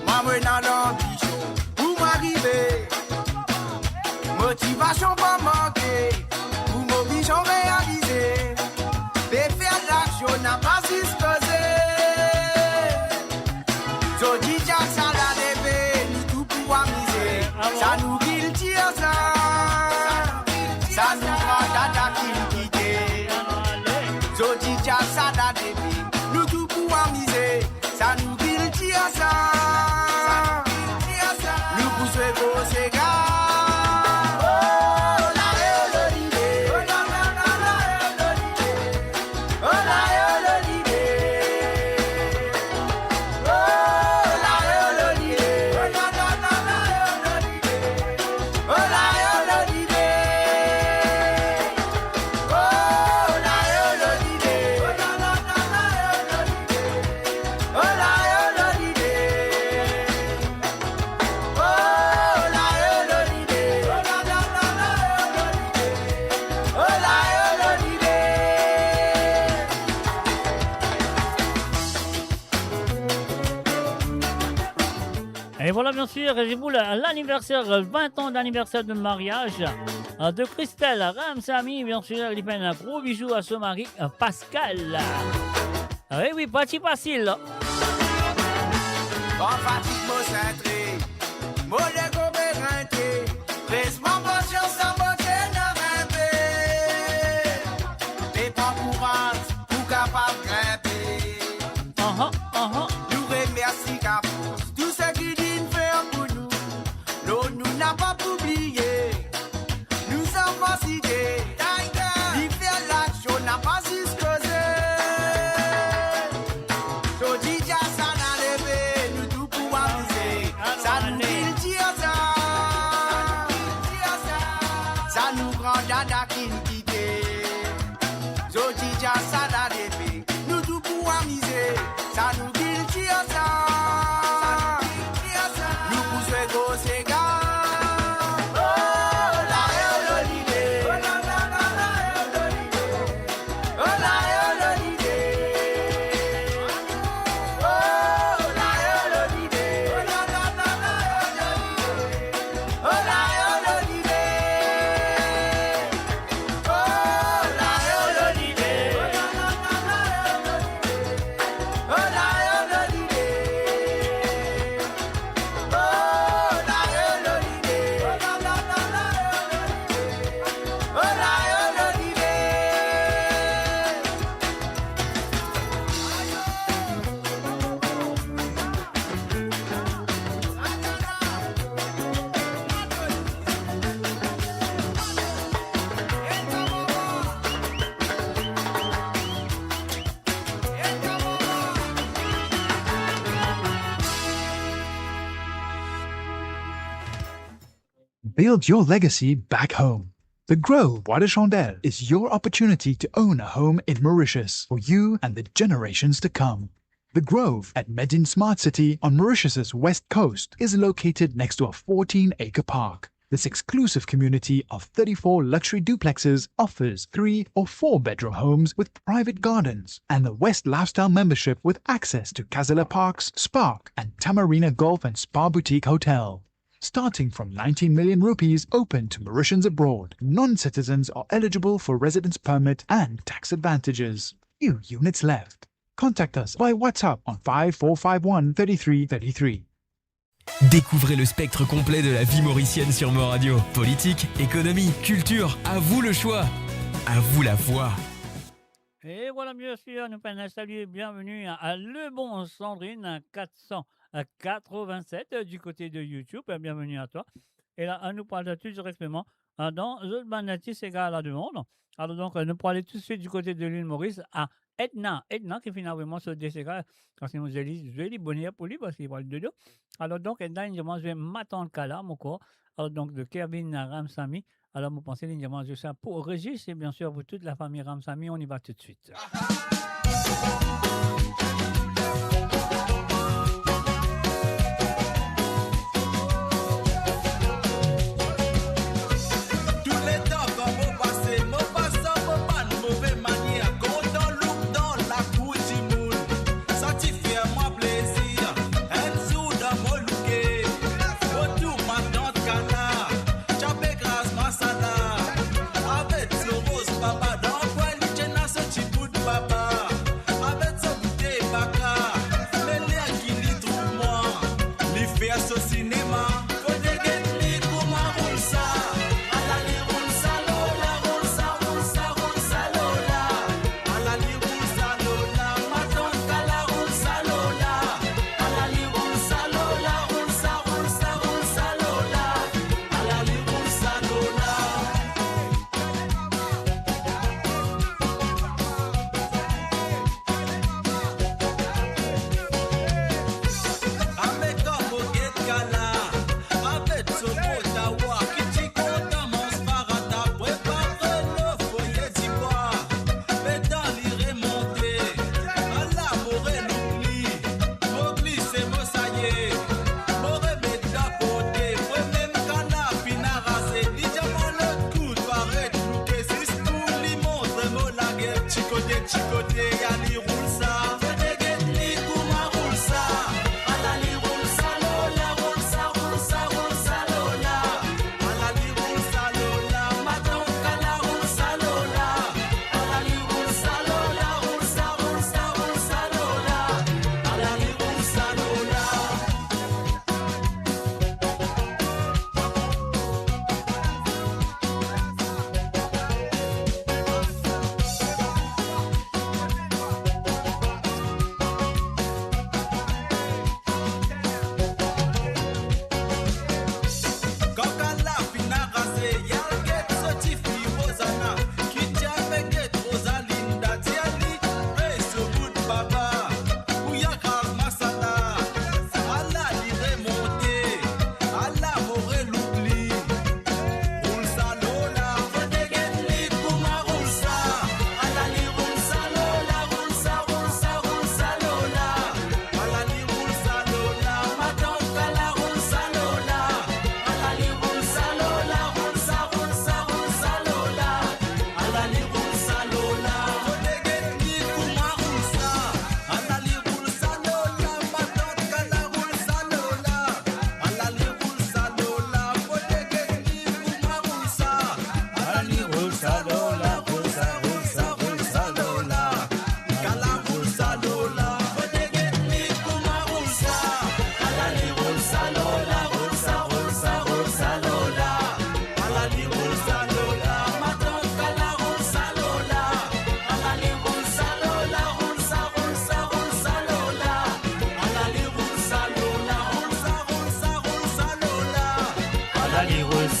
Maman dans l'ambition, pour m'arriver, motivation pas manquer, pour mon vision réaliser, et faire l'action n'a pas si causé. So DJ ça la débé, nous tout pouvoir miser, ça nous guilty ça, ça nous rend dada qui quitter. So DJ ça la débé, nous tout pouvoir miser, ça nous guilty ça, nous poussons gros ségas. Et voilà, bien sûr, j'ai voulu l'anniversaire, 20 ans d'anniversaire de mariage de Christelle Ramsamy, bien sûr, il fait un gros bisou à son mari Pascal. Oui, oui, pas si facile. Bon fatigue, mon cintré, mon légo béreinté, laisse ma voiture sans beauté n'a rimpé. Et pas courage, pour capable grimper. Nous remercie Capos, tout ce qui dit faire pour nous. Nous n'a pas oublié, nous sommes fatigués. Il fait l'action, n'a pas si causé. So DJ ça n'a levé, nous tout pour amuser. Ça nous dit dire ça, ça nous rend dada qui nous quitte. So DJ ça n'a levé, nous tout pour amuser. Ça nous dit dire ça, nous poussons gros ségas. Build your legacy back home. The Grove Bois de Chandelle is your opportunity to own a home in Mauritius for you and the generations to come. The Grove at Medin Smart City on Mauritius's west coast is located next to a 14-acre park. This exclusive community of 34 luxury duplexes offers 3 or 4 bedroom homes with private gardens, and the West Lifestyle membership with access to Casella Parks, Spark, and Tamarina Golf and Spa Boutique Hotel. Starting from 19 million rupees, open to Mauritians abroad. Non-citizens are eligible for residence permit and tax advantages. Few units left. Contact us by WhatsApp on 5451 3333. Découvrez le spectre complet de la vie mauricienne sur Mo Radio. Politique, économie, culture, à vous le choix. À vous la voix. Et voilà, bien sûr, nous pouvons saluer, bienvenue à Le Bon Sandrine 487 du côté de YouTube. Bienvenue à toi. Et là, on nous parle tout directement dans le Banatis égal à la demande. Alors donc, nous pourrons aller tout de suite du côté de l'île Maurice à Edna qui finalement se décède quand c'est une jolie bonheur pour lui parce qu'il parle de deux. Alors donc, Edna, je vais m'attendre qu'à là, mon corps. Alors donc, de Kevin Ramsamy. Alors, vous pensez, je ça pour Régis et bien sûr pour toute la famille Ramsamy. On y va tout de suite.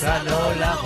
Salola,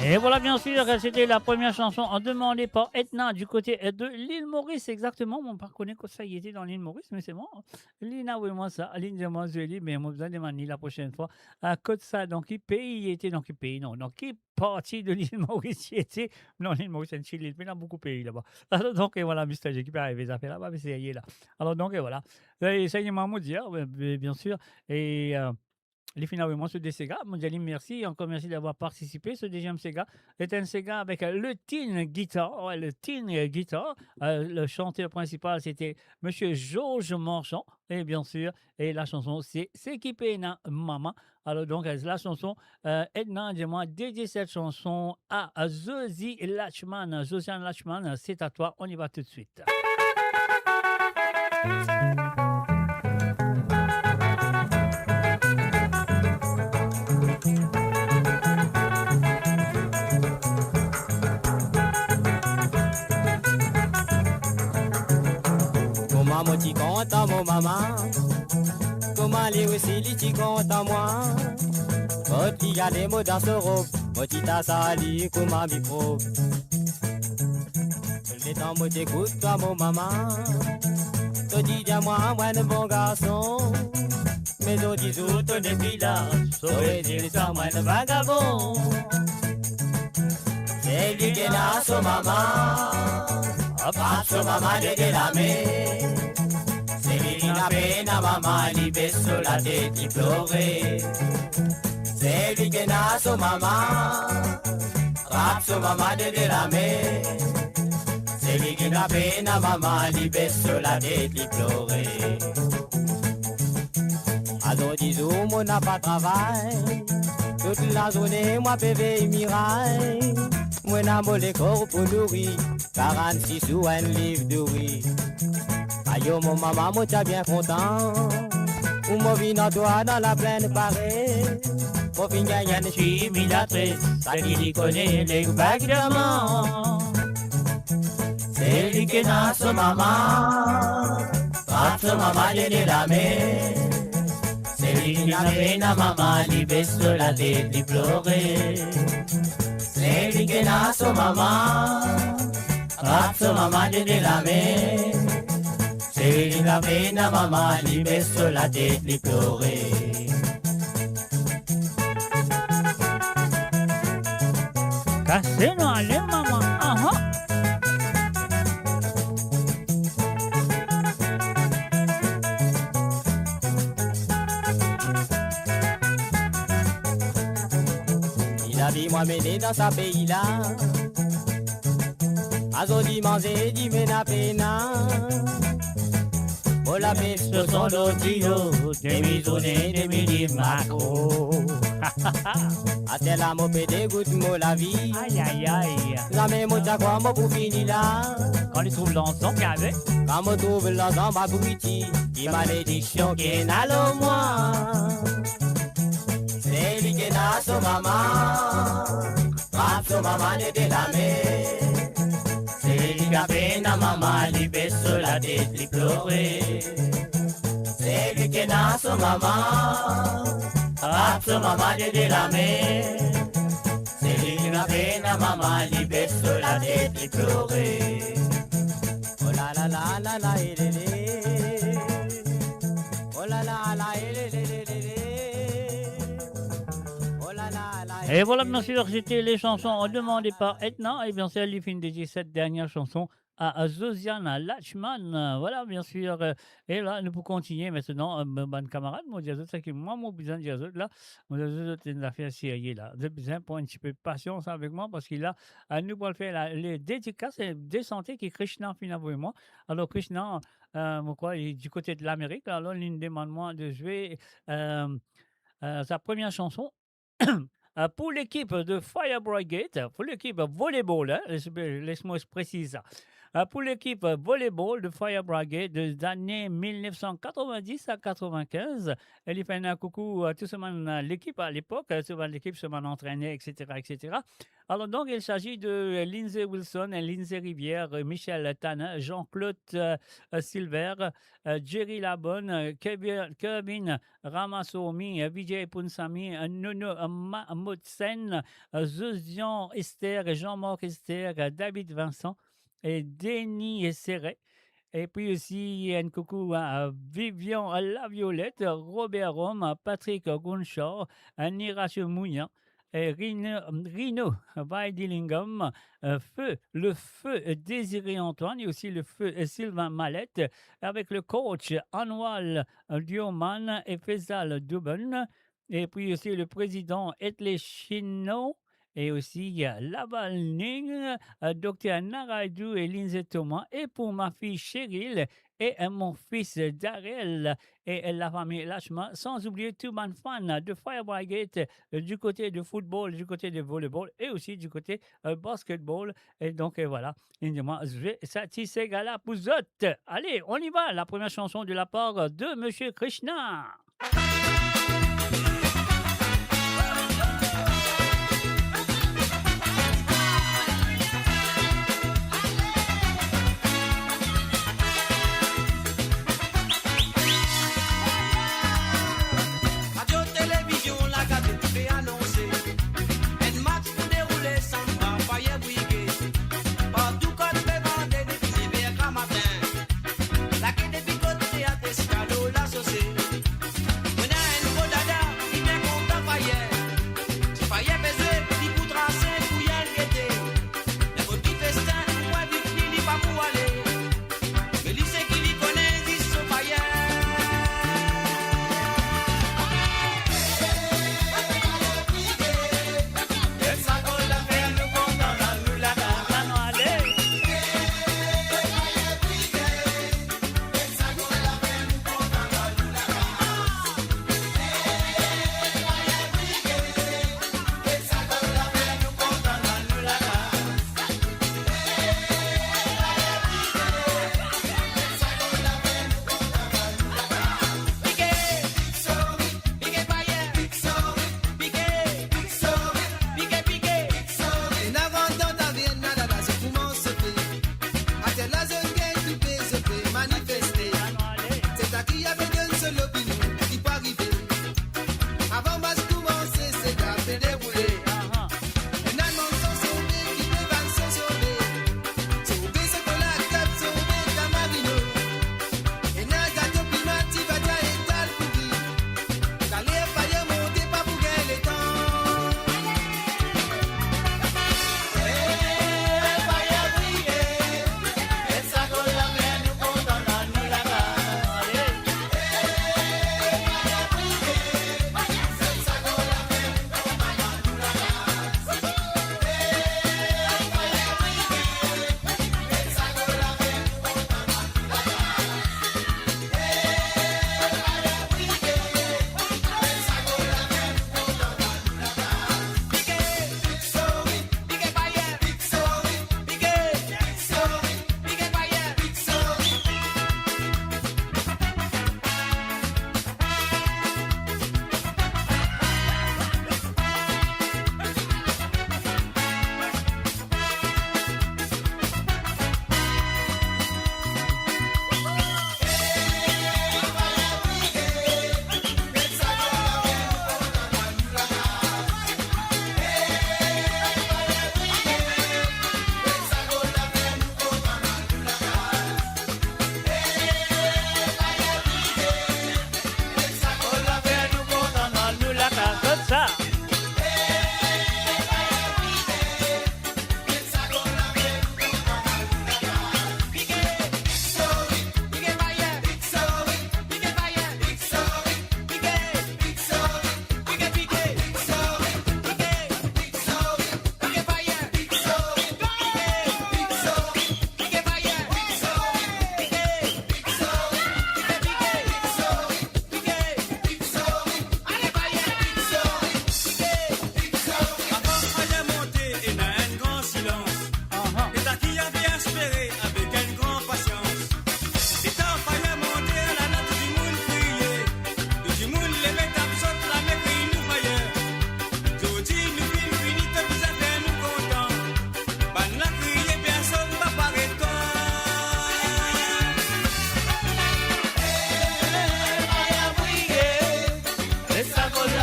Et voilà, bien sûr, c'était la première chanson demandée par Etna du côté de l'île Maurice, exactement. Mon père connaît que ça y était dans l'île Maurice, mais c'est bon. Lina, oui, moi, ça. L'île de moi, je dis, mais moi, besoin de demander la prochaine fois. À côté de ça, donc, qui pays il était, donc, qui pays, non, donc, qui partie de l'île Maurice il était. Non, l'île Maurice, c'est une Chili, mais il y a beaucoup de pays là-bas. Alors, donc, et voilà, Mr. J qui peut arriver, ça fait là-bas, mais c'est là. Alors, donc, et voilà. Et ça y est, Mahmoud, dire, bien sûr. Et. Les finales, oui, moi, ce des Sega. Mondialim, merci. Encore merci d'avoir participé. Ce deuxième Sega est un Sega avec le Teen Guitar. Ouais, le Teen Guitar. Le chanteur principal, c'était Monsieur Georges Marchand. Et bien sûr, et la chanson, c'est qui na Mama. Alors, donc, la chanson, Edna, dis-moi, dédié cette chanson à Zosie Lachman. Josiane Lachman, c'est à toi. On y va tout de suite. Maman, tu comptes à mon maman. Comment les aussi, tu comptes à moi. Quand il y a des mots dans ce robe, moi, tu t'as sali comme un micro. Les temps, moi, t'écoute à mon maman. Tu dis à moi, moi, un bon garçon. Mais tu dis, autres des pilas. Sauver dire ça, moi, un vagabond. C'est lui qui n'a son maman. Pas son maman de la mer. C'est lui qui n'a peine à maman, il baisse sur la tête, il pleurait. C'est lui qui n'a son maman. Rap son maman de la mer. C'est lui qui n'a peine à maman, il baisse sur la tête, il pleurait. Alors disons, moi n'a pas de travail. Toute la journée, moi bébé miraille. Moi n'a pas le corps pour nourrir. 46 sous un livre de riz. Aïe, mon maman, moi t'as bien content. Ou mon vin toi dans la plaine parée. Mon fin gagne une chimilatrice. Ça qui connaît les bagues d'amant. C'est lui qui n'a son maman. Pas son maman de la mer. C'est lui qui n'a peine à maman. Il baisse la tête, il pleurait. C'est lui qui n'a son maman. Rap son maman de la mer. C'est lui qui n'a peine à maman. Il baisse la tête, il pleurait. Cassez-nous, allez, maman. Il a dit moi mener dans sa pays là. Azodi manger di mena pena. Pour la pêche sur son lotio, des misonnés, des midi macro. A tel la mopé dégoûte moi la vie. Aïe aïe aïe. La même mota quoi moi pour finir là. Quand ils trouvent l'ensemble, avec. Quand moi trouve l'ensemble à bruiti, qui malédiction qui n'a le moi. C'est lui qui n'a son maman. Rap son maman de la mer. C'est lui qui a peine à maman, il baisse la tête, il pleurait. C'est lui qui n'a son maman. Rap son maman de la mer. C'est lui qui a peine à maman, il baisse la tête, il pleurait. Oh la la la la la, oh la la la, Et voilà, bien sûr, c'était les chansons demandées par Etna. Et bien sûr, il finit dédié cette dernière chanson à Josiane Lachman. Voilà, bien sûr. Et là, nous pouvons continuer maintenant. Mon camarade, moi, c'est que moi, mon besoin de là, moi, c'est une affaire sérieuse là. J'ai besoin pour un petit peu de patience avec moi parce qu'il a, nous pour le faire, les dédicaces et des santé qui Krishna finalement et moi. Alors, Krishna, quoi, il est du côté de l'Amérique. Alors, il me demande moi de jouer sa première chanson. Pour l'équipe de Fire Brigade, pour l'équipe volleyball, hein, laisse-moi préciser ça. pour l'équipe volleyball de Fire Brigade des années 1990 à 95. Elle y fait un coucou à tout ce monde, l'équipe à l'époque, l'équipe se entraînait, etc., etc. Alors donc, il s'agit de Lindsay Wilson, Lindsay Rivière, Michel Tanner, Jean-Claude Silver, Jerry Labonne, Kevin Ramasomi, Vijay Punsami, Nuno Motsen, Zuzian Esther, Jean-Marc Esther, David Vincent et Denis Serret. Et puis aussi, un coucou à Vivian Laviolette, Robert Rome, Patrick Gunchor, Nirache Mouillan, et Rino Weidilingam, le feu Désiré Antoine et aussi le feu Sylvain Mallette, avec le coach Anwal Dioman et Faisal Dubon, et puis aussi le président Etle Chino, et aussi Laval Ning, Dr Naraidou et Lindsay Thomas, et pour ma fille Cheryl et mon fils Darrell et la famille Lachman, sans oublier tout man fan de Fire Brigade du côté de football, du côté de volleyball et aussi du côté basketball. Et donc voilà, moi je vais satisfaire gala pour autres. Allez, on y va, la première chanson de la part de Monsieur Krishna. La que te picote a pescado la sauce.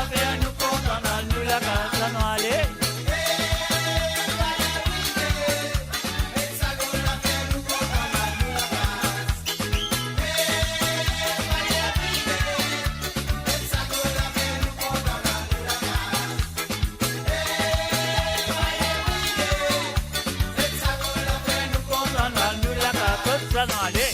la faire nous contents, nous la casse, ça nous aller. Ça nous aller.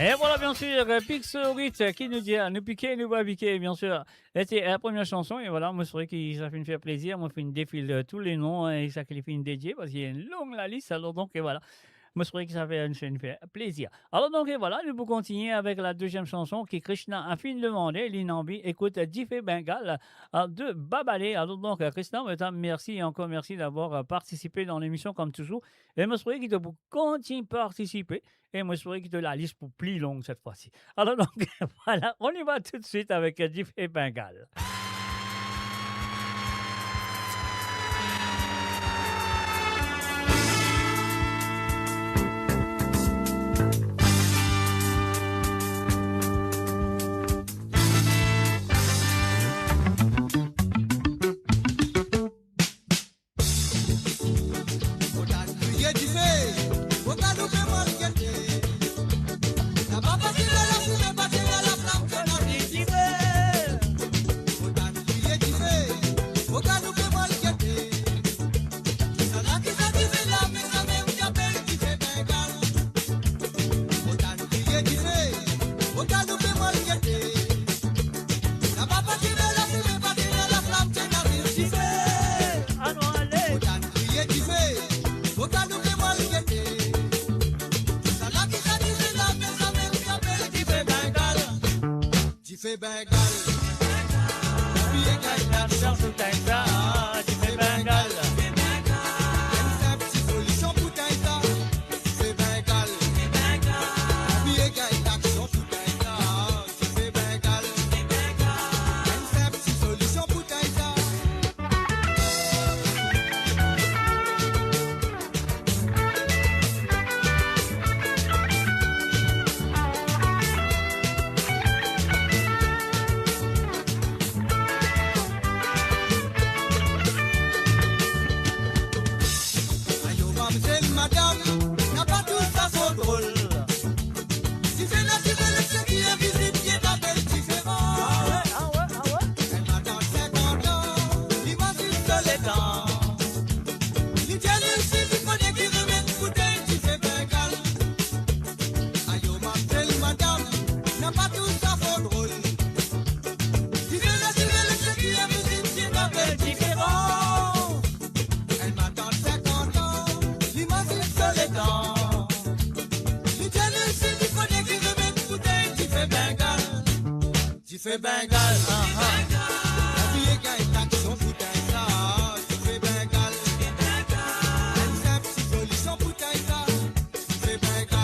Et voilà, bien sûr, Pixorit qui nous dit nous piquer, nous va piquer, bien sûr. C'était la première chanson, et voilà, moi, c'est vrai que ça fait me faire plaisir. Moi, je fais une défile tous les noms, et ça qualifie une dédiée, parce qu'il y a une longue la liste, alors donc, et voilà. Moi, c'est vrai que ça fait me fait plaisir. Alors donc, et voilà, nous pouvons continuer avec la deuxième chanson qui Krishna a fini de demander. Linambi écoute Diffé Bengal de Babalé. Alors donc, Krishna, merci et encore merci d'avoir participé dans l'émission comme toujours. Et moi, c'est vrai qu'il doit continuer à participer. Et moi, je souhaite que la liste pour plus longue cette fois-ci. Alors donc, voilà, on y va tout de suite avec Diffé Bengal. Diffé Bengal, oubliez qu'il y a une action pour ça. Diffé Bengal, une simple solution pour ça. Diffé Bengal,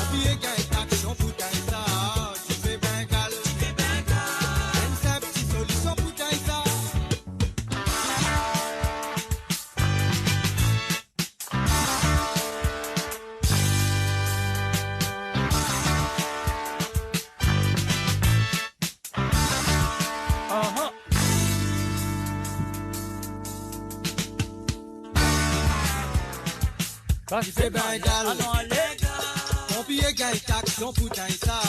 oubliez qu'il y a une action pour ça. Diffé Bengal, une simple solution pour ça. Tu fais Bengal. Ah non, allez. Pompier gagne taxon putain ça.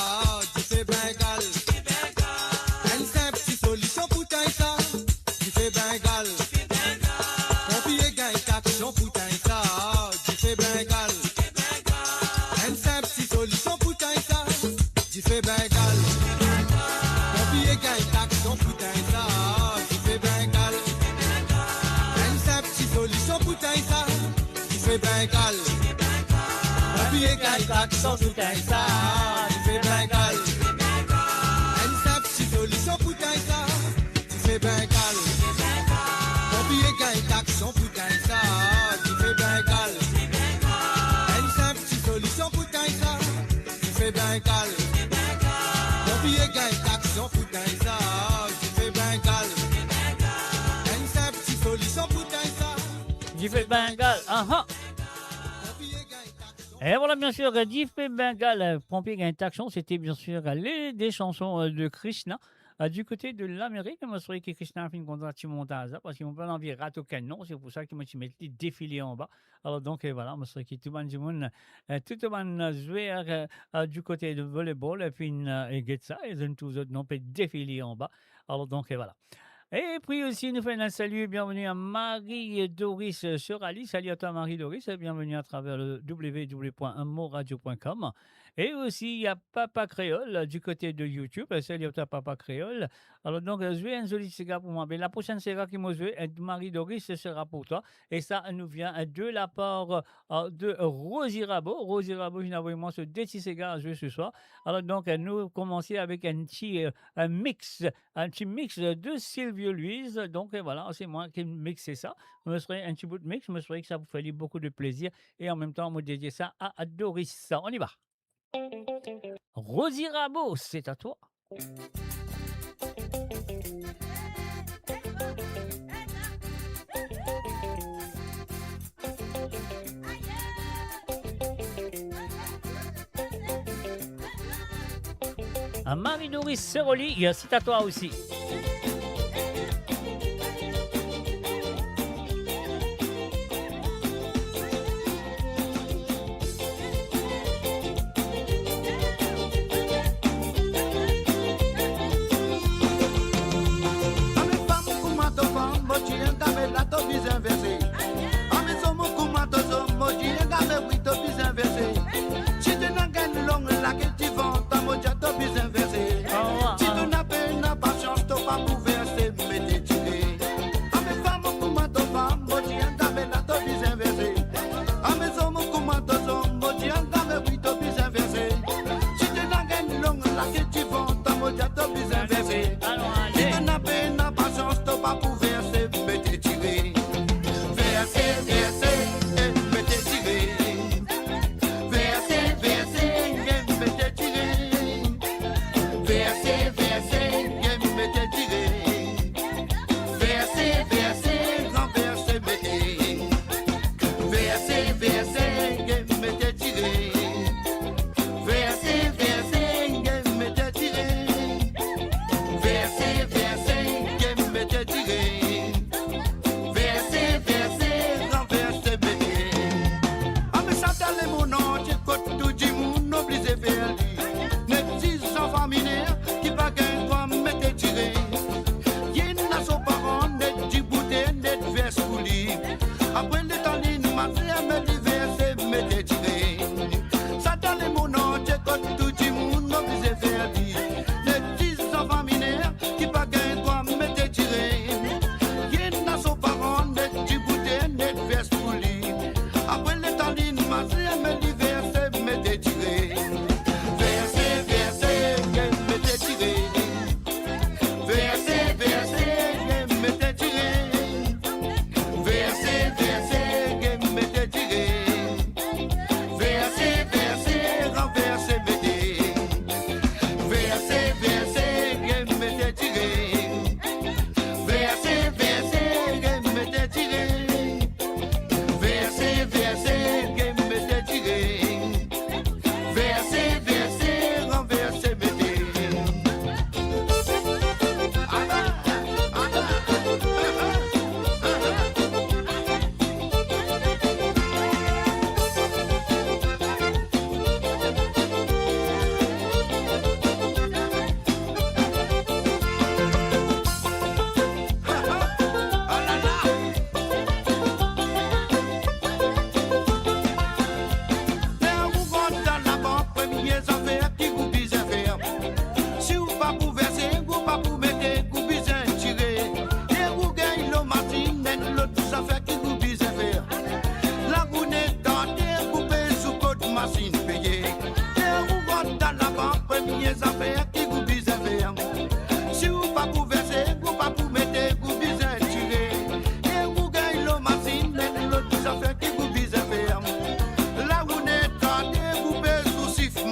Tu fais Bengal. Une simple solution putain ça. Tu fais Bengal. Pompier gagne taxon putain ça. Tu fais Bengal. Une simple solution putain ça. Tu fais Bengal. Pompier gagne taxon putain ça. Tu fais Bengal. Une simple solution putain ça. Tu fais Bengal. Pompier gagne taxon putain ça. Tu fais Bengal. Une simple solution putain ça. Tu fais Bengal. Pompier gagne taxon putain ça. Tu fais Bengal. Une simple solution putain ça. Tu fais Bengal. Pompier gagne taxon putain ça. Tu fais Bengal. Une simple solution putain ça. Tu fais Bengal. Ah ah. Et voilà, bien sûr, Diffé Bengal, Pompier gagne taxon, c'était bien sûr des chansons de Krishna. Du côté de l'Amérique, je me souviens que Krishna a fait une contrat montage parce qu'ils m'ont pas envie de rater au canon, c'est pour ça qu'ils m'ont mis des défilés en bas. Alors donc voilà, je me souviens que tout le monde, tout le monde jouait du côté de volleyball et puis et ça, ils ont tous autres non pas défilés en bas. Alors donc voilà. Et puis aussi, nous faisons un salut, bienvenue à Marie-Doris sur Ali. Salut à toi Marie-Doris, bienvenue à travers le www.moradio.com. Et aussi, il y a Papa Créole du côté de YouTube. Salut à toi Papa Créole. Alors donc, je vais un joli cigare pour moi. Mais la prochaine cigare qui m'a joué, Marie-Doris, ce sera pour toi. Et ça nous vient de la part de Rosie Rabot. Rosie Rabot, je n'avais moi ce petit cigare à jouer ce soir. Alors donc, nous commençons avec un petit mix de Sylvio Louise. Donc voilà, c'est moi qui mixais ça. Je me serais un petit bout de mix. Je me serais que ça vous ferait beaucoup de plaisir. Et en même temps, on me dédier ça à Doris. On y va. Rosie Rabot, c'est à toi. À Marie-Doris Seroli, c'est à toi aussi.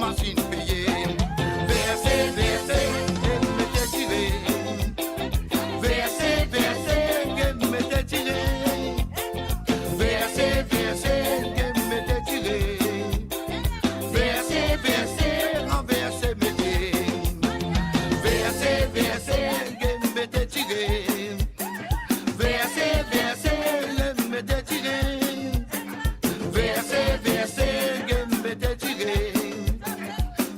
machine payée. Versez, versez, et mettez tiré. Versez, versez, et mettez tiré. Versez, versez, et mettez tiré. Versez, versez, renversez, mettez. Versez, versez, et mettez tiré. Versez, versez, et mettez tiré. Versez, versez, et mettez tiré.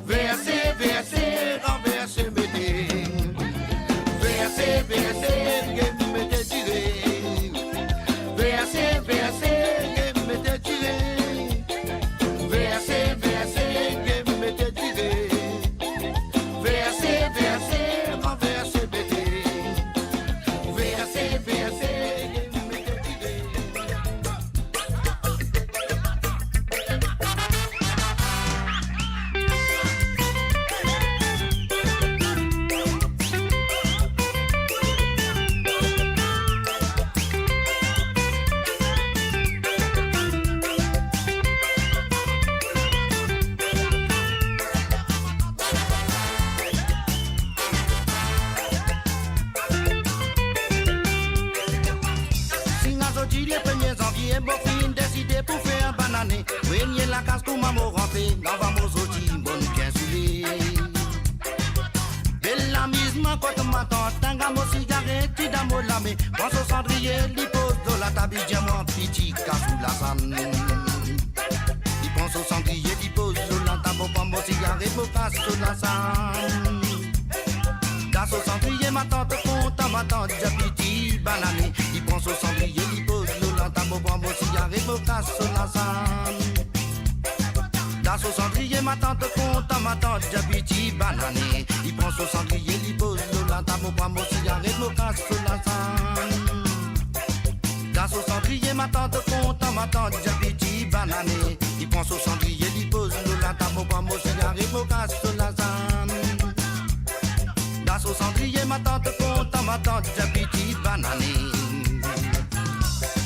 Versez, versez, renversez, mettez. Versez, versez, et mettez tiré. Versez, versez, et mettez tiré. Versez, versez, et mettez tiré. Versez, versez, renversez, mettez. Versez, versez, et mettez tiré. Si aujourd'hui les 1er janvier, bon fin décidé pour faire un banané. Venez la casse pour maman rentrer, dans vamos aujourd'hui, bonne bien soulé. De la mise, ma côte ma tante, tanga mon cigarette, tu damo lamé. Pense au cendrier, li pose de la table, diamant, petit, casse la sanne. Il pense au cendrier, li pose de la table, pas mon cigarette, mon casse la sanne. Dans au cendrier, ma tante compte, ma tante, déjà petit banané. Il prend son cendrier, il pose le lantamo, prend mon cigarette, me casse la sanne. Dans au cendrier, ma tante compte, ma tante, déjà petit banané. Il prend son cendrier, il pose le lantamo, prend mon cigarette, me casse la sanne. Dans au cendrier, ma tante compte, ma tante, déjà petit banané. Il prend son cendrier, il pose le lantamo, prend mon cigarette, me casse la sanne. Dans au cendrier, ma tante compte, ma tante, déjà petit banané.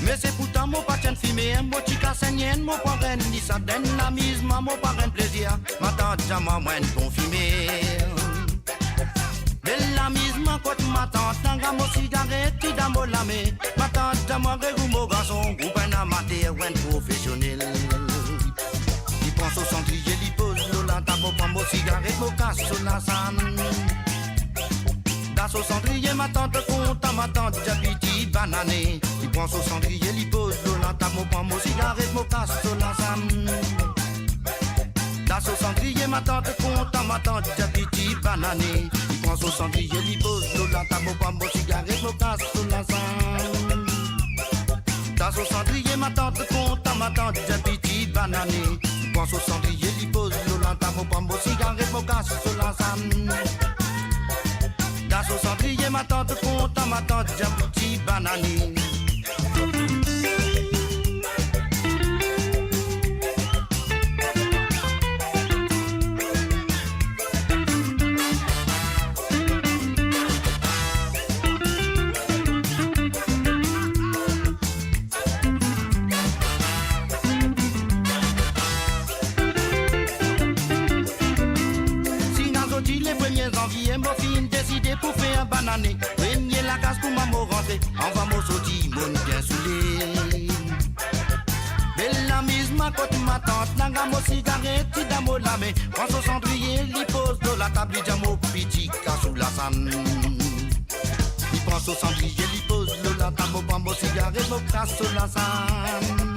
Mais c'est pourtant mon patien fumé, mon chica saignien, mon parrain, ni ça donne la mise, mon parrain plaisir. Ma tante, déjà moi, moins bon fumé. De la mise, ma côte, ma tante, tanga mon cigarette, tu dame la main. Ma tante, déjà moi, régou mon garçon, ou ben amateur, ou un professionnel. Il prend son cendrier, il pose le lantamo, prend mon cigarette, mon casse sur la sanne. Dans son cendrier, ma tante compte, ma tante, déjà petit banané. Il prend son cendrier, il pose le lantamo, prend mon cigarette, mon casse sur la sanne. Dans son cendrier, ma tante compte, ma tante, déjà petit banané. Il prend son cendrier, il pose le lantamo, prend mon cigarette, mon casse sur la sanne. Dans son cendrier, ma tante compte, ma tante, déjà petit banané. Il prend son cendrier, il pose le lantamo, prend mon cigarette, mon casse sur la sanne. Dans son cendrier, ma tante compte, ma tante, déjà petit banané. Les 1er janvier, mon fin décidé pour faire un banané. Venez la casse pour maman rentrer, on va m'en sortir, mon bien soulé. Belle mise, ma côte, ma tante, nanga mon cigarette, tu damo la main. Prends son cendrier, il pose de la table, diamo, petit, casse sous la sanne. Il prend son cendrier, il pose de la table, prend mon cigarette, mon casse sous la sanne.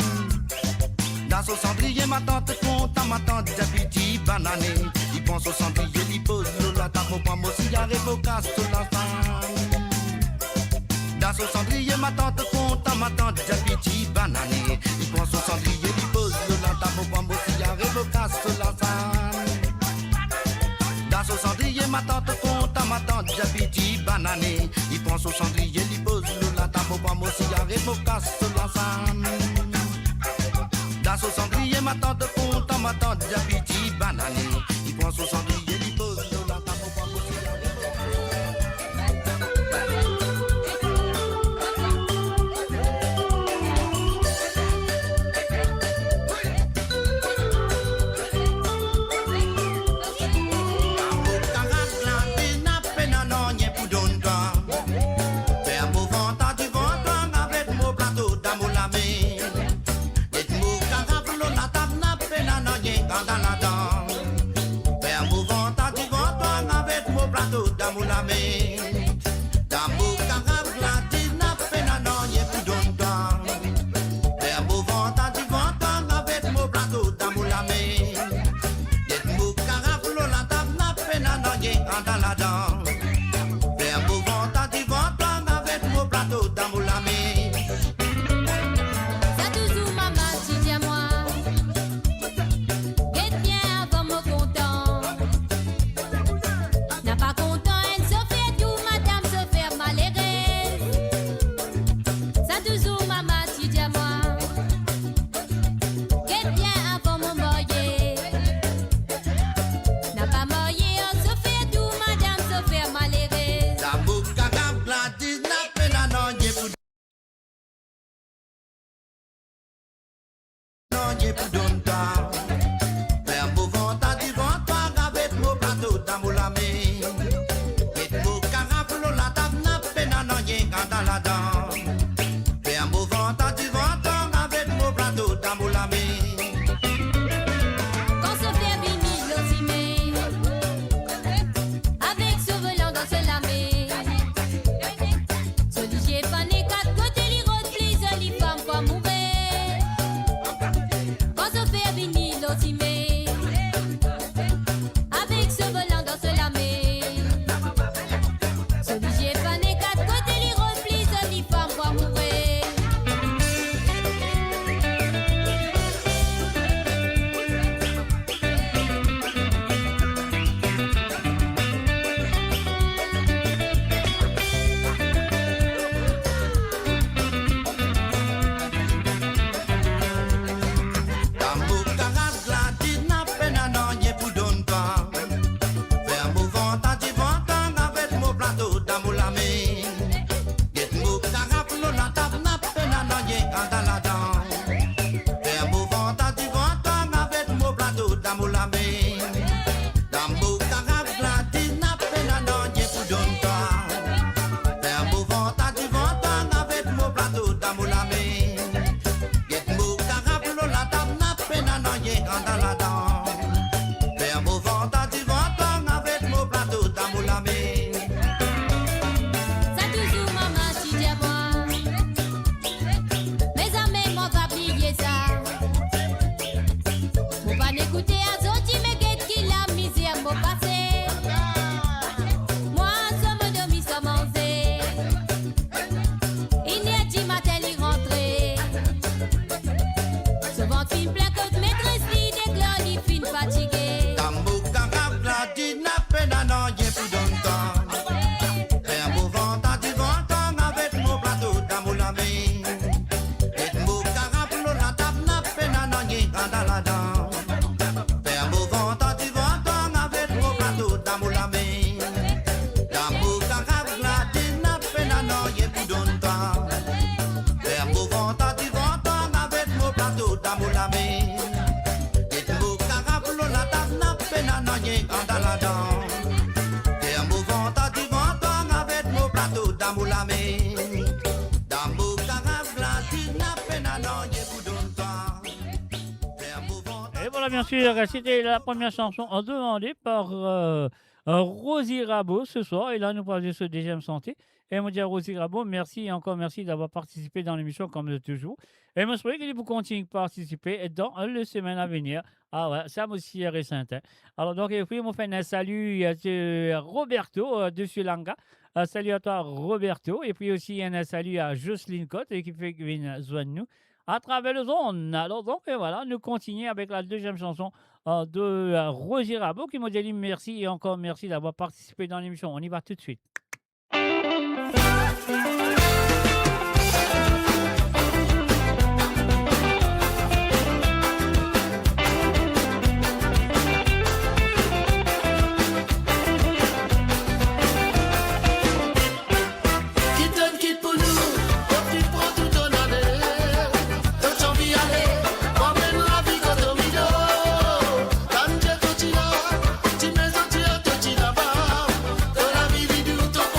Dans son cendrier, ma tante compte, ma tante, déjà petit banané. Il prend son cendrier, il pose le lantamo, prend mon cigarette, mon casse sur la sanne. Dans son cendrier, ma tante compte, ma tante, déjà petit banané. Il prend son cendrier, il pose le lantamo, prend mon cigarette, mon casse sur la sanne. Dans son cendrier, ma tante compte, ma tante, déjà petit banané. Il prend son cendrier, il pose le lantamo, prend mon cigarette, mon casse sur la sanne. Dans son cendrier, ma tante compte, ma tante, déjà petit banané. Il prend son cendrier, il pose le lantamo, prend mon cigarette. plateau d'amoulame. D'amour carafe, la dina pena non y'a plus d'ontan. Faire beau vent, du vent, avec mon plateau d'amoulame. D'être mou carafe, la table n'a pena non y'a dans la dent. Faire beau vent, du vent, avec mon plateau d'amoulame. Ça toujours maman, tu dis à moi. Get bien avant mon content. N'a pas content, elle se fait tout, madame se fait malheureuse. Ça toujours maman, tu dis à moi. Get bien avant mon moyen. N'a pas moyen, on se fait tout, madame se fait malheureuse. La boucle carafe, la dina pena non y'a plus non y'a plus d'ontan. Faire beau vent, du vent, avec mon plateau d'amoulame. Et mon carafe, la table n'a pena non y'a dans la dent. Faire beau vent, du vent, avec mon plateau d'amoulame. Quand se fait vinyle l'osimé, avec ce volant dans ce lamé. Celui j'ai fané quatre côtés, les rôdes, les jolies femmes pas mourir. Quand se fait vinyle l'osimé, avec ce volant dans ce lamé. Celui j'ai fané quatre côtés, les rôdes, les jolies femmes pas mourir. D'amour carafe, la dina pena non y'a plus d'ontan. Faire beau vent, du vent, avec mon plateau d'amoulame. Get mon carafe, la table n'a pena non y'a dans la dent. Faire beau vent, du vent, avec mon plateau d'amoulame. D'amour carafe, la dina pena non y'a plus d'ontan. Faire beau vent, du vent, avec mon plateau d'amoulame. Get mon carafe, la table n'a pena non y'a dans la dent. Faire beau vent, du vent, avec mon plateau d'amoulame. Ça toujours maman, tu dis à moi. Mes amis m'ont pas oublié ça. Mon pas n'écouter à Zoti, mais qu'est-ce qu'il a misère mon passé. Moi, ça me demi ça manger. Il n'y a dit matin il rentrer. Ce ventre film plein que de maîtresse, il déclare, il fin fatigué. D'amour carafe, la dina pena non y'a plus d'ontan. Faire beau vent, du vent, avec mon plateau d'amoulame. Et mon carafe, la table n'a pena non y'a dans la dent. Faire beau vent, du vent, avec mon plateau d'amoulame. D'amour carafe, la dina pena non y'a plus d'ontan. Faire beau vent, du vent, avec mon plateau d'amoulame. Et mon carafe, la table n'a pena non y'a dans la dent. Faire beau vent, du vent, avec mon plateau d'amoulame. D'amour carafe, la dina pena non y'a plus d'ontan. Faire beau vent. Et voilà, bien sûr, c'était la première chanson demandée par Rosie Rabot ce soir. Et là, nous parlons de ce deuxième santé. Et moi, dire Rosie Rabot, merci et encore merci d'avoir participé dans l'émission comme toujours. Et moi, je souhaite que vous continuez de participer dans les semaines à venir. Ah ouais, ça aussi est récent. Alors, donc, et puis, on fait un salut à Roberto de Sulanga. Salut à toi, Roberto. Et puis aussi, un salut à Jocelyne Cotte qui fait que vient joindre nous à travers le zone. Alors, donc, et voilà, nous continuons avec la deuxième chanson de Rosie Rabot qui m'a dit merci et encore merci d'avoir participé dans l'émission. On y va tout de suite. Quitte pour nous, au plus prend tout ton année. Donc j'ai envie d'aller, moi même la vie quand on m'y donne. Quand j'ai tout tiré, tu mets un tir, tout tiré là-bas. Dans la vie du tout.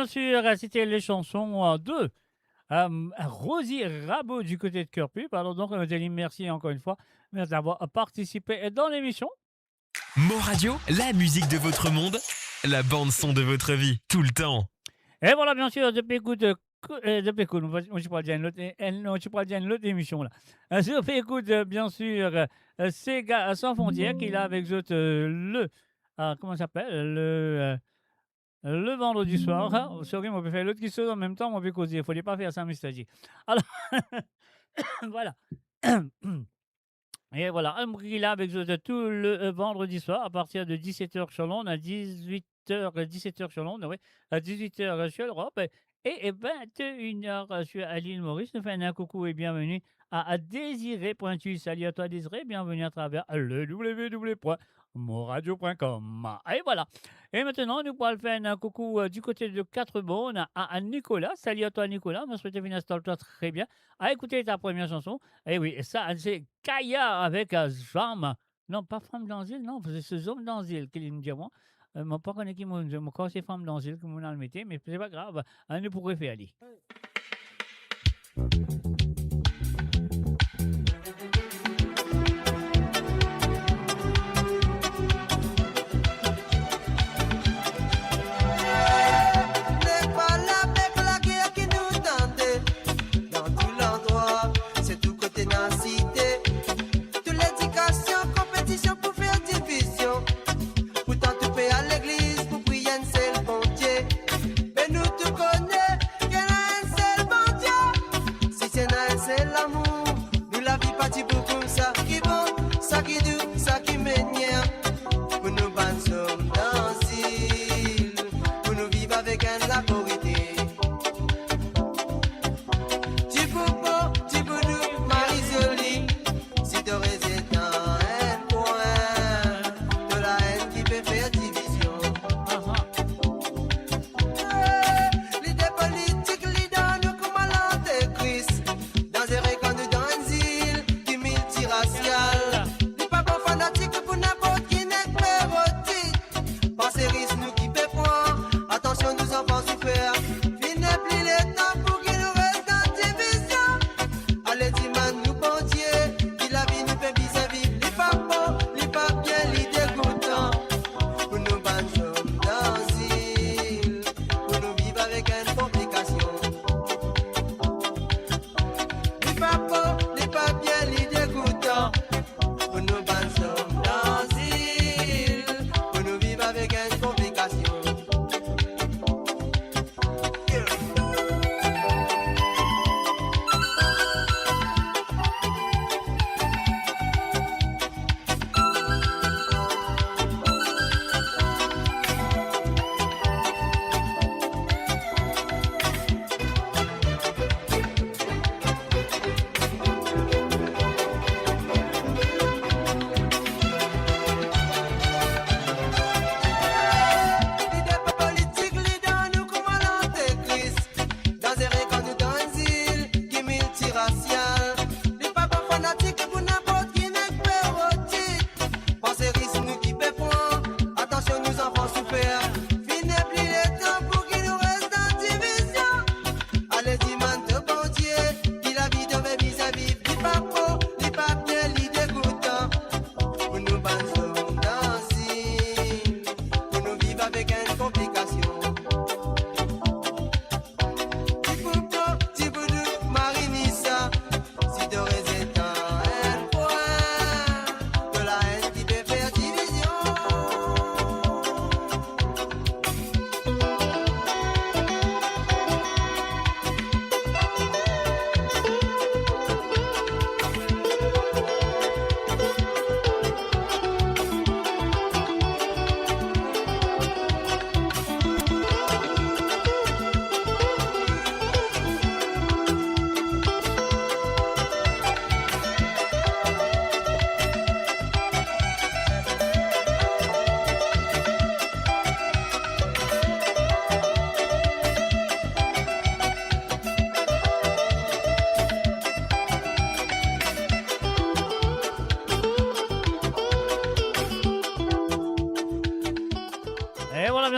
sûr, c'était les chansons de Rosie Rabot du côté de Cœur Pub. Alors donc, Deline, merci encore une fois d'avoir participé dans l'émission. Mo Radio, la musique de votre monde, la bande son de votre vie, tout le temps. Et voilà, bien sûr, depuis écoute, je pourrais dire une autre émission là. Depuis écoute, bien sûr, Sega sans frontières qui est là avec eux comment ça s'appelle le vendredi soir. Sorry, on peut faire l'autre qui se en même temps, on peut causer. Il ne fallait pas faire ça, Mr. J. Alors, voilà. Et voilà, un bruit là avec tout le vendredi soir à partir de 17h sur Londres, à 17h sur Londres, oui, à 18h sur l'Europe et 21h sur l'île Maurice. Nous faisons un coucou et bienvenue à Désiré Pointu. Salut à toi Désiré, bienvenue à travers le www.moradio.com. Et voilà. Et maintenant, nous pourrons faire un coucou du côté de Quatre-Beaunes à Nicolas. Salut à toi Nicolas, on souhaite une installe-toi très bien. À écouter ta première chanson. Et oui, ça, c'est Kaya avec Femme. Non, pas Femme d'Anzil, non, c'est ce Zoom d'Anzil qu'il me dit moi. Je ne sais pas qui me quand c'est Femme d'Anzil que vous le mettez, mais c'est pas grave. On ne pourrait faire aller. Si c'est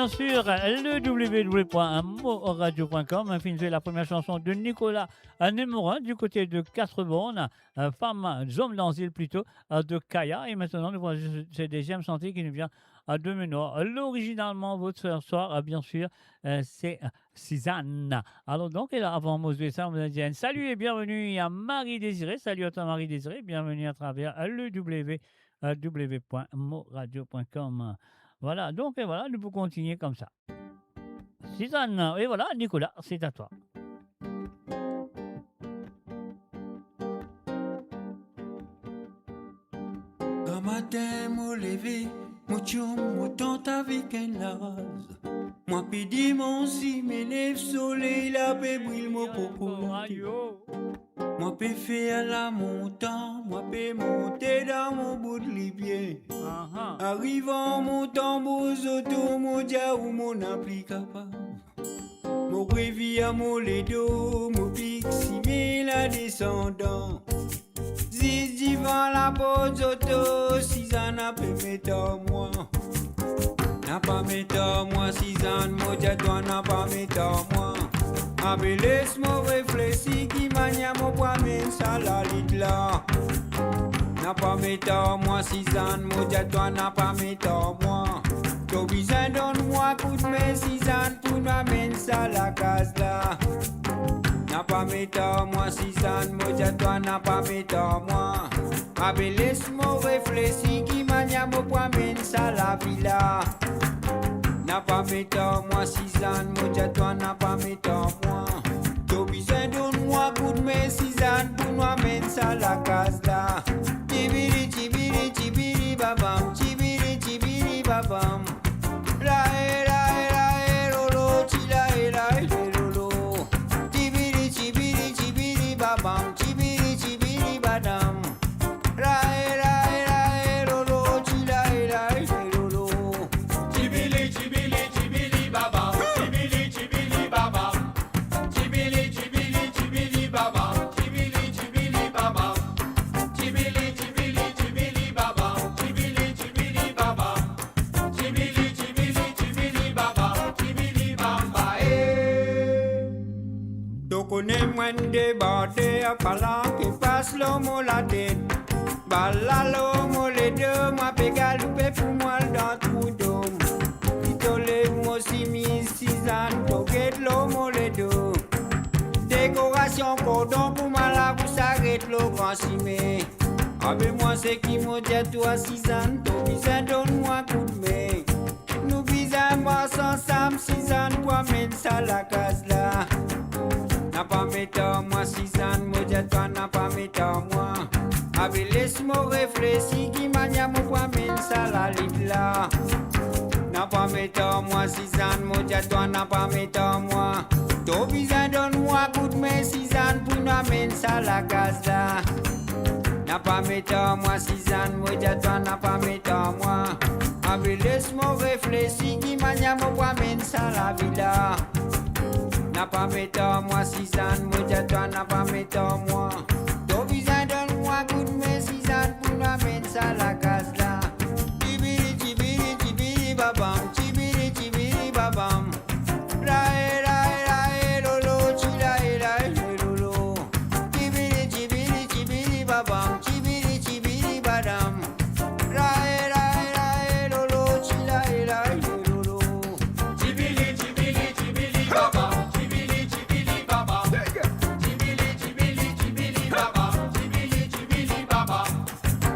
bien sûr, le www.moradio.com. Finissez la première chanson de Nicolas Némorin du côté de Quatre-Bornes, femme, homme d'asile plutôt, de Kaya. Et maintenant, nous voici ce deuxième chantier qui nous vient de Ménor. L'originalement, votre soir, bien sûr, c'est Suzanne. Alors donc, et là, avant Mosé, ça, on vous a dit salut et bienvenue à Marie-Désirée. Salut à toi Marie-Désirée, bienvenue à travers le www.moradio.com. Voilà, donc et voilà, nous pouvons continuer comme ça. Suzanne, et voilà, Nicolas, c'est à toi. Un matin, moi levé, moi tchon, moi tente avec un laz. Moi pidi mon si, me lève soleil, la paix brille, moi populaire. Moi peux faire la montagne, moi peux monter dans mon bout de libier. Arrivant mon tambour, auto, mon dia ou mon appli capable. Mon réveil mon ledo, mon pixime la descendant. Si divan la pose auto, si ça n'a pas mettre moi. N'a pas mettre moi, si ça mon dia toi n'a pas mettre moi. Abe laisse-moi réfléchir qui mania mon poids mais ça la lit là. N'a pas mettre moi Suzanne, mon dia toi n'a pas mettre moi. T'as besoin donne-moi coup de main Suzanne pour m'amener ça la case là. N'a pas mettre moi Suzanne, mon dia toi n'a pas mettre moi. Abe laisse-moi réfléchir qui mania mon poids mais ça la villa. N'a pas mettre moi Suzanne, mon dia toi n'a pas mettre moi. T'as besoin donne-moi coup de main Suzanne pour nous amener ça la case là. Tibiri tibiri tibiri babam, tibiri tibiri babam. La lolo, tila lolo. Tibiri tibiri tibiri babam, tibiri tibiri badam. La lolo, tila lolo. Tibili tibili tibili babam, tibili tibili babam. Tibili tibili tibili babam, tibili tibili babam. Tibili tibili tibili babam, tibili tibili babam. Tibili tibili tibili babam, tibili bamba Donc on est moins débordé à parler qui passe l'homme la tête. Bala l'homme les deux, moi pégal pour moi dans tout d'homme. Titolé moi si mis 6 ans, toquette l'homme les deux. Décoration cordon pour moi là vous s'arrête le grand cimé. Avec moi c'est qui m'a dit à toi 6 ans, toi besoin donne-moi coup de main. Nous besoin moi ensemble 6 ans pour amener ça la case là. N'a pas mettre moi 6 ans, moi dit à toi n'a pas mettre moi. Avec laisse-moi réfléchir qui mania mon pour amener ça la lit là. N'a pas mettre moi 6 ans, moi dit à toi n'a pas mettre moi. T'as besoin donne-moi coup de main 6 ans pour nous amener ça la case là. N'a pas mettre moi 6 ans, moi dit à toi n'a pas mettre moi. Avec laisse-moi réfléchir qui mania mon pour amener ça la villa. N'a pas mettre moi 6 ans, moi dit à toi n'a pas mettre moi. T'as besoin donne-moi coup de main 6 ans pour nous amener ça la case là. Tibiri tibiri tibiri babam, tibiri tibiri babam. La lolo, tila lolo. Tibiri tibiri tibiri babam, tibiri tibiri badam. La lolo, tila lolo. Tibiri tibiri tibiri babam, tibiri tibiri babam. Tibiri tibiri tibiri babam, tibiri tibiri babam.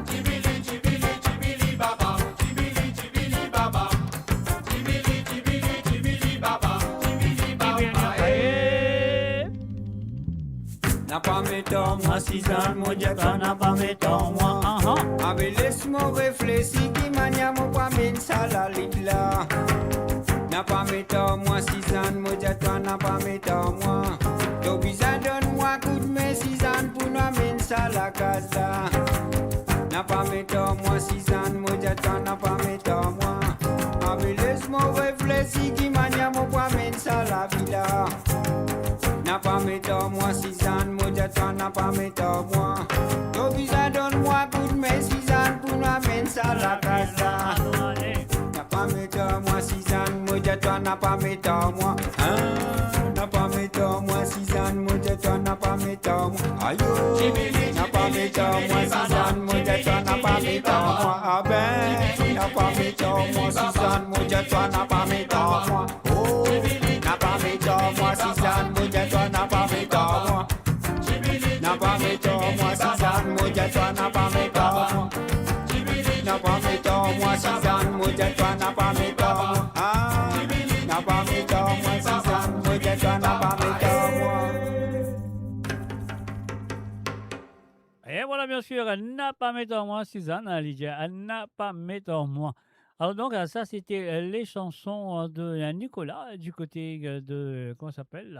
Tibiri tibiri tibiri babam, tibiri tibiri babam. Tibiri tibiri tibiri babam, tibiri babam. N'a pas mettre moi 6 ans, mon dieu, n'a pas mettre moi. Avec laisse-moi réfléchir qui mania mon pas mène ça la lit là. N'a pas mettre moi 6 ans, mon dieu, n'a pas mettre moi. T'as besoin donne-moi coup de main 6 ans pour nous amener ça la case là. N'a pas mettre moi 6 ans, mon dieu, n'a pas mettre moi. Avec laisse-moi réfléchir qui mania mon pas mène ça la villa. N'a pas mettre moi 6 ans, mon dieu, n'a pas mettre moi. T'as besoin donne-moi coup de main 6 ans pour nous amener ça la case là. N'a pas mettre moi 6 ans, mon dieu, toi n'a pas mis en moi. N'a pas mis en moi, Suzanne, mon Dieu, toi n'a pas mis en moi. Aïe, n'a pas mis en moi, Suzanne, mon Dieu, toi n'a pas mis en moi. Ah ben, n'a pas mis en moi, Suzanne, mon Dieu, toi n'a pas mis en moi. Oh, n'a pas mis en moi, Suzanne, mon Dieu, toi n'a pas mis en moi. N'a pas mis en moi, Suzanne, mon Dieu, toi n'a pas mis en moi. N'a pas mis en moi, Suzanne, mon Dieu, toi n'a pas mis en moi. Ah, n'a pas mis en moi, Suzanne, mon Dieu, toi n'a pas mis en moi. Et voilà, bien sûr, n'a pas mis en moi, Suzanne, Lydia, n'a pas mis en moi. Alors donc, ça, c'était les chansons de Nicolas, du côté de, comment ça s'appelle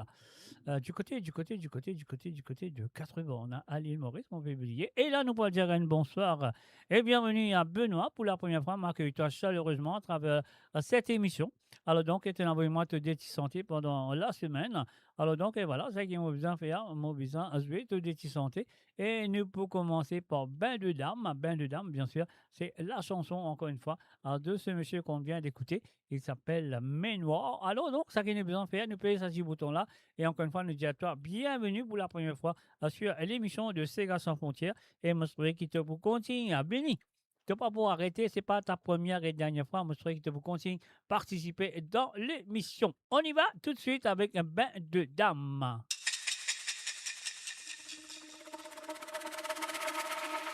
là, du côté de Quatre-Bornes, à l'île Maurice, on peut oublier. Et là, nous pourrons dire un bonsoir et bienvenue à Benoît. Pour la première fois, m'accueille-toi chaleureusement à travers cette émission. Alors donc, tu envoyé-moi te détissanter pendant la semaine. Alors donc, et voilà, c'est ce qu'on a besoin de faire, on a besoin de jouer, te détissanter. Et nous pouvons commencer par Bain de Dame, bien sûr. C'est la chanson, encore une fois, de ce monsieur qu'on vient d'écouter. Il s'appelle Ménoir. Alors donc, ça qu'on a besoin de faire, nous payer ce petit bouton-là. Et encore une fois, nous disons à toi, bienvenue pour la première fois sur l'émission de Sega Sans Frontières. Et je souhaite qu'il te continue à bénir. Tu ne peux pas pour arrêter, ce n'est pas ta première et dernière fois. Je souhaite que tu continues à participer dans l'émission. On y va tout de suite avec un Bain de Dame.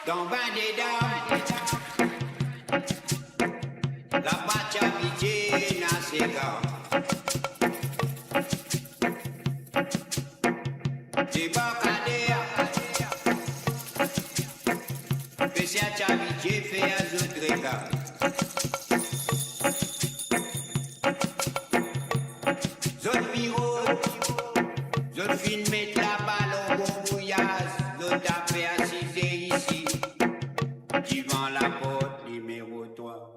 Dans Bain des Dames, la bacha vite na Sega. Débarcadère, Pessia Chavitier fait un autre regard. Zone bureau, zone film mettre la balle au bon bouillage, zone tapé assisé ici, devant la porte numéro 3.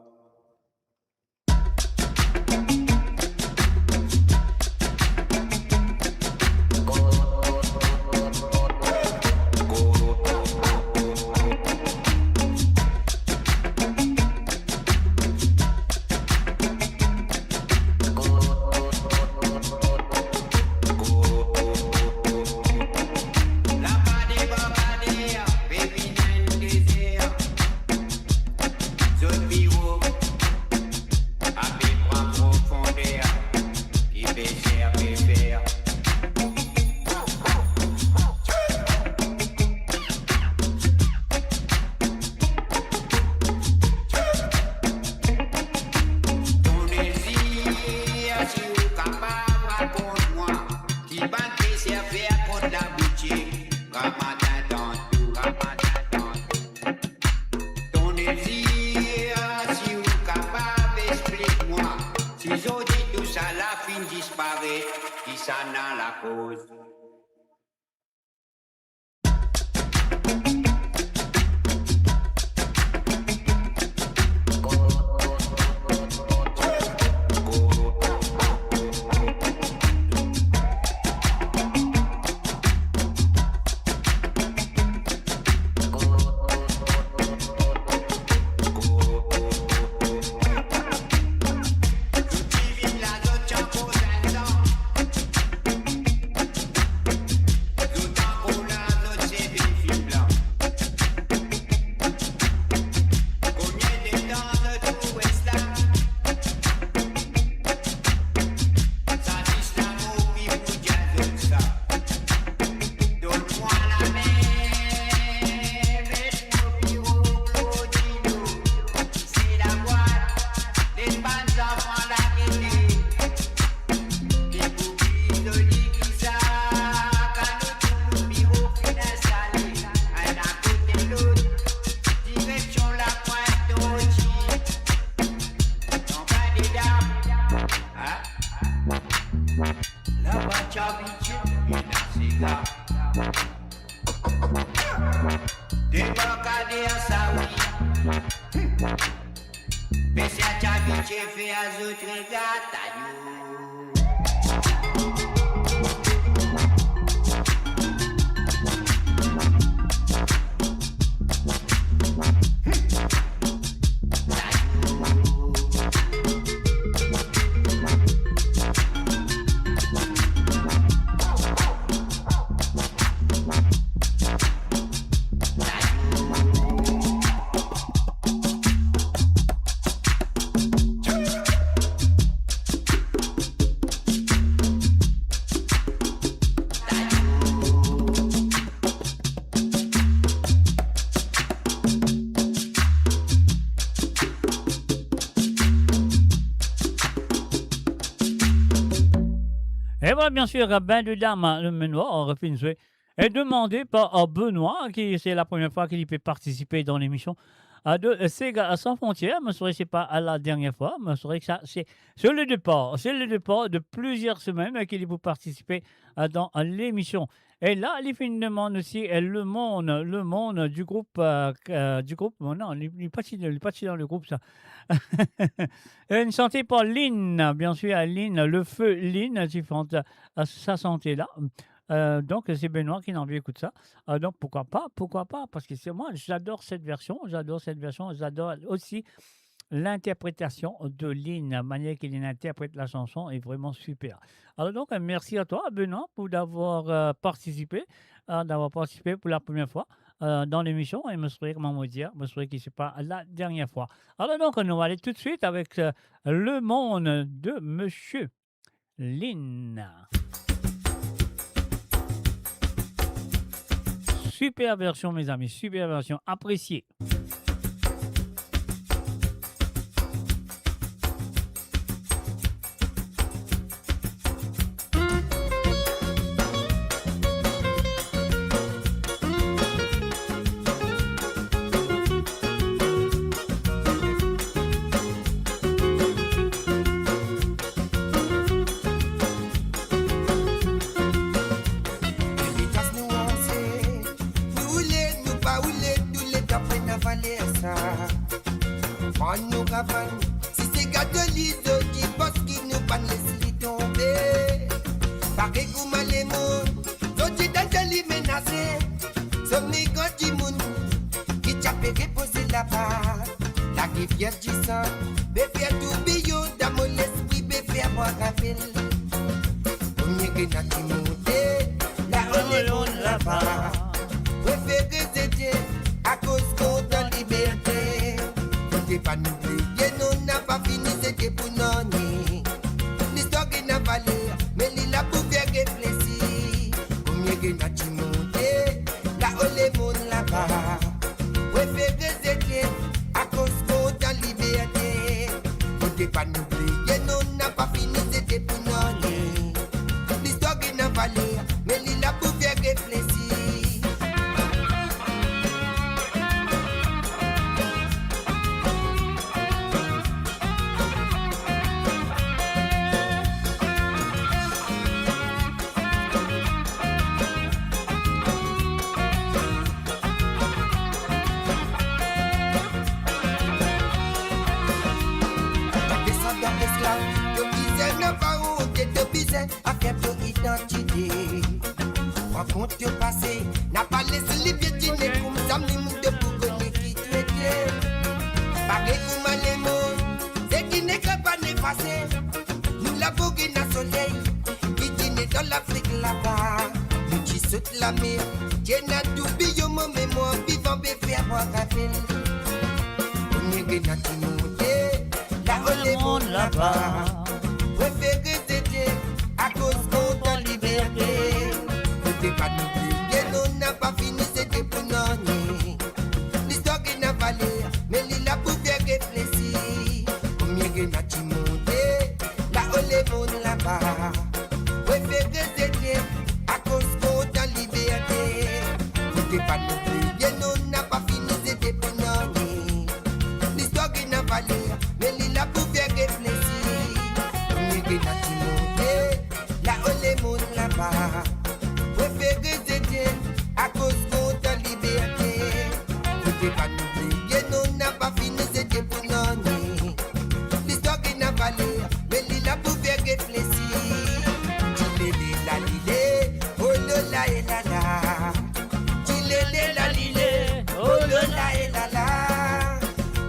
Et voilà, bien sûr, Ben de Dame, le menoir, refine souhait, est demandé par Benoît, qui c'est la première fois qu'il peut participer dans l'émission de Sega sans frontières. Mais c'est c'est pas à la dernière fois, mais c'est que ça, c'est le départ. C'est le départ de plusieurs semaines qu'il peut participer dans l'émission. Et là, il fait une demande aussi, le monde du groupe, non, il n'est pas dans le groupe, ça. Une santé pour Lynn, bien sûr, Lynn, le feu Lynn, qui chante sa santé là. Donc, c'est Benoît qui n'a envie d'écouter ça. Donc, pourquoi pas, parce que c'est moi, j'adore cette version, j'adore aussi l'interprétation de Lynn, la manière qu'il interprète la chanson est vraiment super. Alors donc, merci à toi, Benoît, pour d'avoir participé pour la première fois dans l'émission. Et me souhaite, comment vous dire, me souhaite que ce n'est pas la dernière fois. Alors donc, on va aller tout de suite avec le monde de Monsieur Lynn. Super version, mes amis, super version, appréciée. Si c'est Gatoliso qui pense qu'il nous pas laisser tomber. Pareil comme les mots, l'autre d'Angeli menacé. Somni Goti Moun, qui t'a fait reposer là-bas. La rivière du sang, bébé tout bio, dans mon esprit, bébé à boire à ville. On y est dans qui monter, là on est là-bas. Préféré c'était à cause qu'on t'a liberté. On pas n'oublier, nous n'a pas fini, c'était pour nous. L'histoire qui n'a pas l'air, mais il a pouvait réfléchir. Combien qu'il n'a tu monté, là où les mondes là-bas. Préféré c'était à cause qu'on t'a liberté. On pas n'oublier, nous n'a pas fini, c'était pour nous. L'histoire qui n'a pas l'air, mais il a pouvait réfléchir. À faible identité. Raconte le passé, n'a pas laissé les piétiner comme ça, même de Bourgogne qui traitait. Pareil comme les mots, c'est qui n'est pas n'effacé. Nous la Bourgogne à soleil, qui dîne dans l'Afrique là-bas. Nous qui saute la mer, qui n'a tout bio, mon mémoire, vivant, bébé à boire à ville. On est dans qui monter, là où les mondes là-bas. Préféré c'était à cause qu'on t'a liberté. N'était pas n'oublier, nous n'a pas fini, c'était pour nous. L'histoire qui n'a pas l'air, mais il a pouvait réfléchir. Combien qu'il n'a tu monté, là où les mondes là-bas. Préféré c'était à cause qu'on t'a liberté. N'était pas n'oublier, nous n'a pas fini, c'était pour nous. L'histoire qui n'a pas l'air, mais il a pouvait réfléchir. Là où les mondes là-bas. Préféré c'était à cause qu'on t'a liberté. N'était pas n'oublier, nous n'a pas fini, c'était pour nous. L'histoire qui n'a pas l'air, mais il a pouvait réfléchir. Tilélé la lilé, oh le la et la la. Tilélé la lilé, oh le la et la la.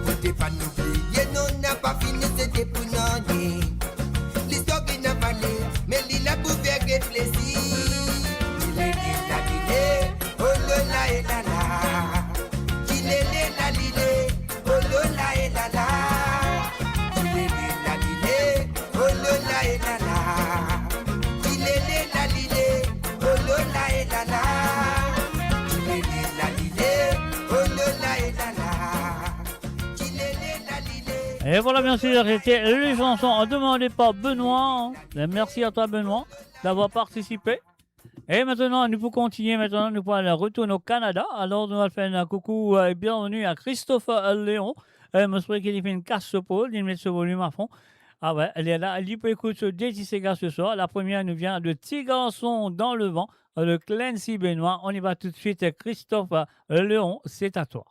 N'était pas n'oublier, nous n'a pas fini, c'était pour nous. L'histoire qui n'a pas l'air, mais il a pouvait réfléchir. Il est la lilé, oh le la et la la. Il est la lilé, oh le la et la la. Il est la lilé, oh le la et la la. Il est la lilé, oh le la et la la. Il est la lilé, oh le la et la la. Il est la lilé. Et voilà, bien sûr, c'était les chansons demandées par Benoît. Merci à toi, Benoît. d'avoir participé. Et maintenant, nous pouvons continuer. Maintenant, nous pouvons retourner au Canada. Alors, nous allons faire un coucou et bienvenue à Christopher Léon. Je souhaite qu'il fait une casse au pôle, il met ce volume à fond. Ah ouais, elle est là. Elle peut écouter des Sega ce soir. La première nous vient de Petit garçon dans le vent, de Clancy Benoît. On y va tout de suite. Christopher Léon, c'est à toi.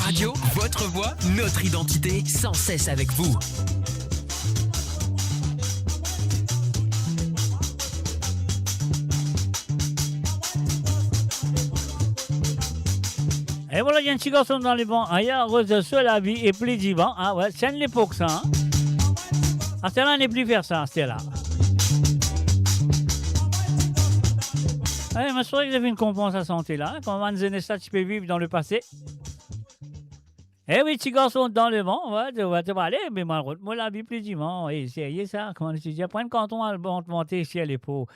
Radio, votre voix, notre identité, sans cesse avec vous. Et voilà, il y a un petit garçon dans les bancs. Ah, il y a Rose sur la vie et plus d'Ivan. Ah ouais, c'est l'époque ça. Hein? Ah, c'est là, on n'est plus faire ça, c'est là. Ouais, mais c'est vrai que vous avez une compensation santé là. Hein? Comment Zenesta, tu peux vivre dans le passé. Eh oui, petit garçon dans le vent, ouais, tu vas aller, mais moi, la vie plus dimanche. Et c'est ça, comment tu dis, point de canton à le monter ici à l'épaule.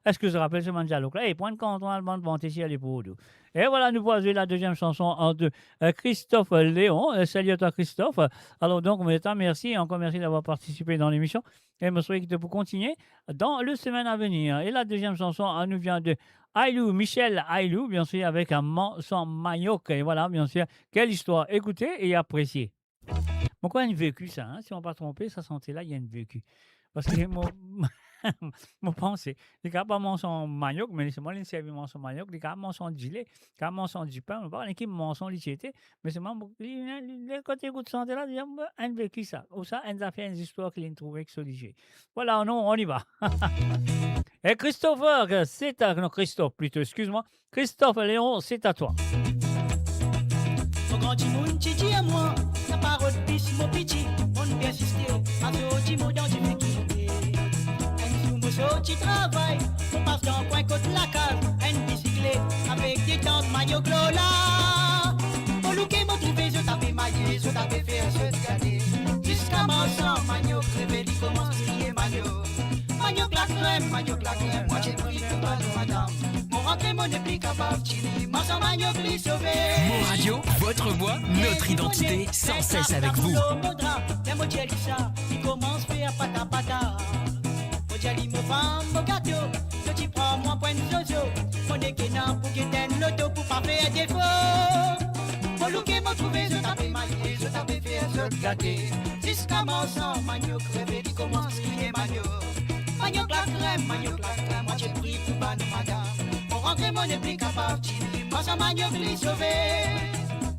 Est-ce que je rappelle ce manjalouk là? Et point de canton à le monter ici à l'épaule. Et voilà, nous voici la deuxième chanson de Christophe Léon. Salut à toi, Christophe. Alors, donc, on est merci et encore merci d'avoir participé dans l'émission. Et je me souhaite que vous continuer dans le semaine à venir. Et la deuxième chanson, elle nous vient de Ailou, Michel Ailou, bien sûr, avec un son manioc. Et voilà, bien sûr, quelle histoire. Écoutez et appréciez. Bon, quoi, il y a une vécu, ça, hein? Si on ne va pas tromper, ça sentait là, il y a une vécu. Parce que mon pensée, les gars, pas mon son manioc, mais c'est moi qui ai servi mon son manioc, les gars, mon son gilet, les mon son du pain, pas l'équipe mon son lichité, mais c'est moi, quand tu écoutes santé là, il y a un vécu ça. Ou ça, on a fait une histoire qu'il a trouvé que ce liché. Voilà, non, on y va. Et Christopher, c'est à... Non, Christophe, plutôt, excuse-moi. Christophe Léon, c'est à toi. Mon grand Timoun, Titi à moi, la parole pisse, mon petit, on peut insister, à ce Timo dans du futur. Un sous-mousseau, tu travailles, on passe dans le coin côté la cave, une bicyclette avec des tantes manioc là. Pour looker, mon trouvé, je t'avais maillé, je t'avais fait un jeu de gâté. Jusqu'à mon sang, manioc, réveillé, commence à crier manioc. Manioc la crème, moi j'ai pris le bas de madame. Mon rentré, mon n'est plus capable, chili, mon sang manioc l'est sauvé. Mon radio, votre voix, notre identité, sans cesse avec vous. Les mots ça, il commence à faire pata pata. Mon jali, mon femme, mon gâteau, je t'y prends mon point de zozo. Mon équénan pour qu'il t'aime l'auto pour pas faire défaut. Mon looké, mon trouvé, je t'avais maillé, je t'avais fait un seul gâté. Jusqu'à mon sang, manioc réveillé, il commence à crier manioc. Manioc la crème, moi j'ai pris pour ban madame. Mon rentré, mon n'est plus capable, chili, moi ça manioc l'est sauvé.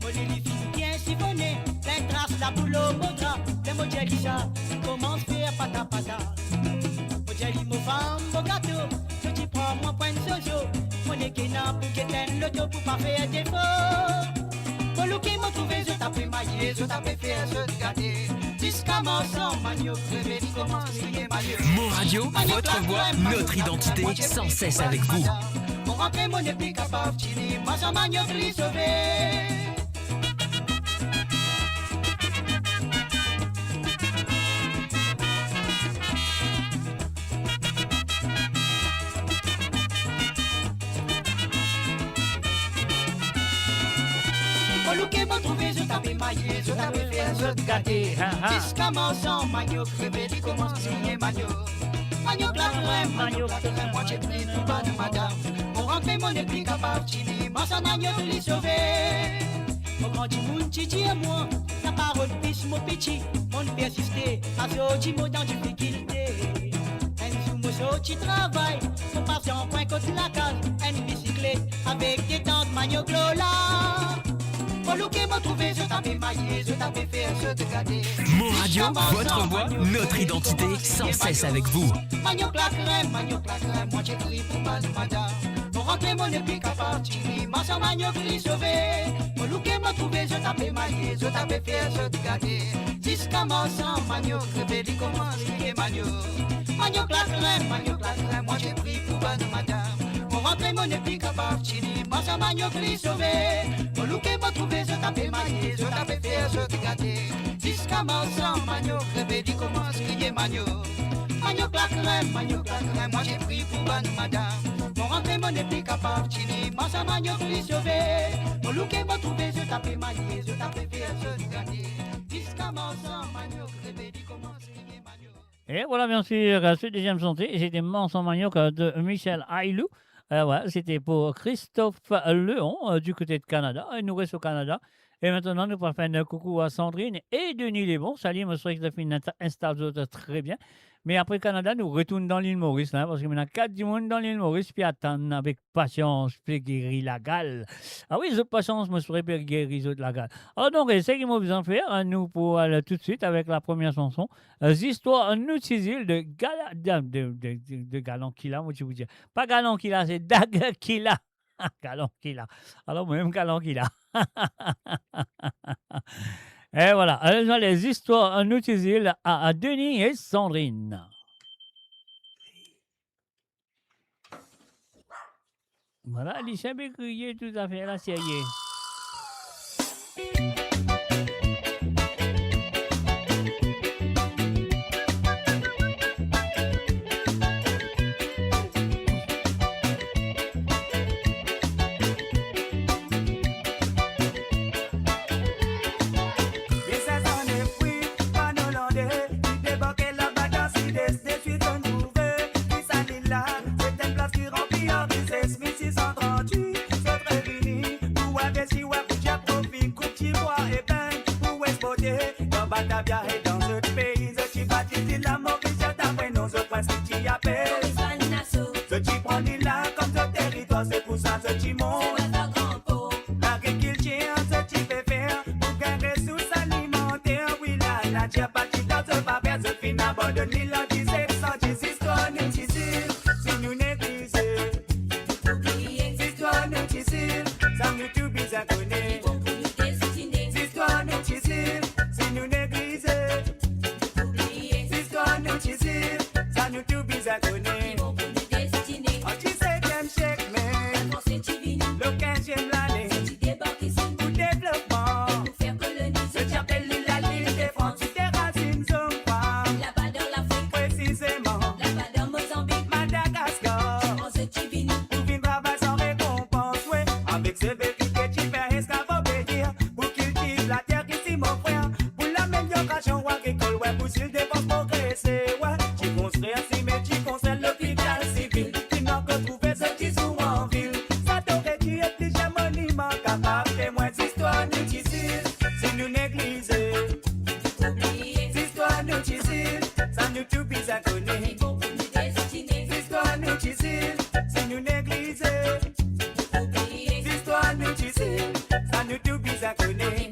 Mon lili fille bien siphonné, plein trace la boule au drap. Les mots j'ai ça, commence à faire pata pata. Mon jali, mon femme, mon gâteau, je t'y prends mon point de sojo. Mon équénan l'auto pour pas faire défaut. Pour le qui m'a trouvé, je t'ai maillé, je t'ai fait se gâter. Jusqu'à mon sang, manio, crevé, comment crier manio. Mon radio, votre voix, notre identité, sans cesse avec vous. Mon rentré, mon épique capable, chini, moi ça manio, gris sauvé. Qui m'a trouvé, je t'avais maillé, je t'avais fait, je te gâté. Jusqu'à mon sang, manio, crevé, tu commences à signer manio. Manio, claquerai, moi j'ai pris tout bas de madame. Mon rentré, mon épique capable, chini, moi ça manio, tu l'y sauvé. Mon grand timoun, titi et moi, la parole pisse, mon petit, mon persisté, à ce petit mot dans difficulté. Un sous-mousseau, tu travailles, mon patient, point contre la case, une bicyclette, avec des tentes, manio, glola. Pour qui m'a trouvé, je t'avais maillé, je t'avais fait, je te gâté. Mon radio, votre voix, notre identité, sans cesse avec vous. Manio claquerai, moi j'écris pour ma madame. Mon rentré, mon épique à partir, moi ça manio gris sauvé. Pour qui m'a trouvé, je t'avais maillé, je t'avais fait, je te gâté. Jusqu'à mon sang, manio crevé, il commence à crier manio. Manio claquerai, moi j'ai pris pour ma madame. Mon rentré, mon épique à partir, moi ça manio gris sauvé. Pour qui m'a trouvé, je t'avais maillé, je t'avais fait, je te gâté. Jusqu'à mon sang, manio crevé, il commence à crier manio. Manio claquerai, moi j'ai pris pour bonne madame. Mon rentré, mon épique à partir, moi ça manio gris sauvé. Pour qui m'a trouvé, je t'avais maillé, je t'avais fait, je te gâté. Jusqu'à mon sang, manio crevé, il commence à crier manio. Et voilà, bien sûr, ce deuxième santé, c'était Manson Manioc de Michel Ailou. Ouais, c'était pour Christophe Leon du côté de Canada. Il nous reste au Canada. Et maintenant, nous allons faire un coucou à Sandrine et Denis Lesbon. Salut, monsieur Joséphine installe très bien. Mais après Canada, nous retournons dans l'île Maurice, là, parce qu'il y a 4 du monde dans l'île Maurice, puis attendent avec patience, puis guérir la gale. Ah oui, j'ai patience, je serais bien guérir la gale. Alors donc, c'est ce qu'il m'a besoin de faire, nous, pour aller tout de suite avec la première chanson. Histoires Nutizil de Galant Kila, moi, je vous dis. Pas Galant Kila, c'est Dag Kila. Galant Kila. Alors, même Galant Kila. Et voilà, alors les histoires Nutizil à Denis et Sandrine. Voilà, il s'est crié tout à fait, là, ça y est. Batavia et dans ce pays, je t'y bâtis la Maurice, d'après nos autres points, ce qui appelle. Je t'y prends là comme ce territoire, c'est pour ça que t'y monte. L'agriculture, ce t'y fait faire pour gagner ressources alimentaires. Oui, là, la tire partie dans ce papier, je finis abandonné l'an 1700, histoires Nutizil, si nous négliger. Histoires Nutizil, ça nous tout bizarre connaît. Histoires Nutizil, si nous négliger. Histoires Nutizil, ça nous tout bizarre connaît. On dit c'est qu'un chèque, mais le 15e l'année, pour développement, ce qui appelle la ligne des frontières, des racines sont quoi? Là-bas dans l'Afrique, précisément, là-bas dans Mozambique, Madagascar, pour vivre travail sans récompense, ouais, avec ce vécu que tu fais escavoyer, pour cultiver la terre ici, mon frère, pour l'amélioration agricole, ouais, pour s'il dépense progresser, ouais, tu construis un cimetière, tu construis l'hôpital civil, tu n'as que trouvé ce qui sont en ville, ça t'aurait dû être déjà monument capable, témoin d'histoire Nutizil, si nous négliger. Histoire Nutizil, ça nous tout bizarre connaît. Histoire Nutizil, si nous négliger. Histoire Nutizil, ça nous tout bizarre connaît.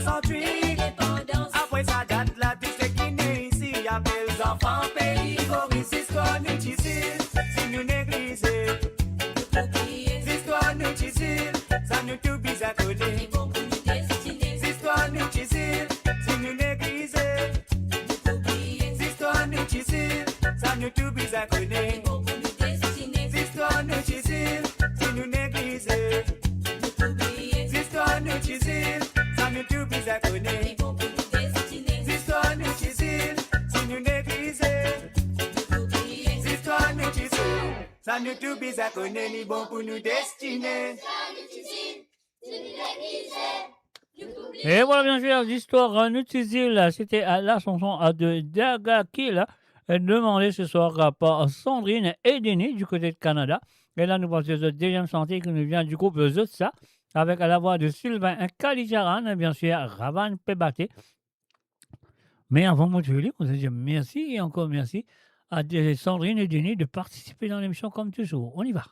68. Après ça date là, tout ce qui naît ici, appelle les enfants pays. Boris, histoire nous difficile, si nous négliger. Histoire nous difficile, ça nous tout bizarre coller. Histoire nous difficile, si nous négliger. Histoire nous difficile, ça nous tout bizarre coller. Histoire nous difficile, si nous négliger. Histoire nous difficile, ça nous tout bizarre coller. Histoire nous difficile, si nous négliger. Histoire nous difficile, ça nous tout bizarre coller, ni bon pour nous destiner. Et voilà, bien sûr, l'histoire Nutizil, c'était la chanson de Dagaki, là, demandée ce soir par Sandrine et Denis du côté de Canada. Et là, nous passons au deuxième chantier qui nous vient du groupe Zotsa, avec la voix de Sylvain Kalijaran, bien sûr, Ravan Pebate. Mais avant de vous dire, on va dire merci et encore merci à Sandrine et Denis de participer dans l'émission comme toujours. On y va.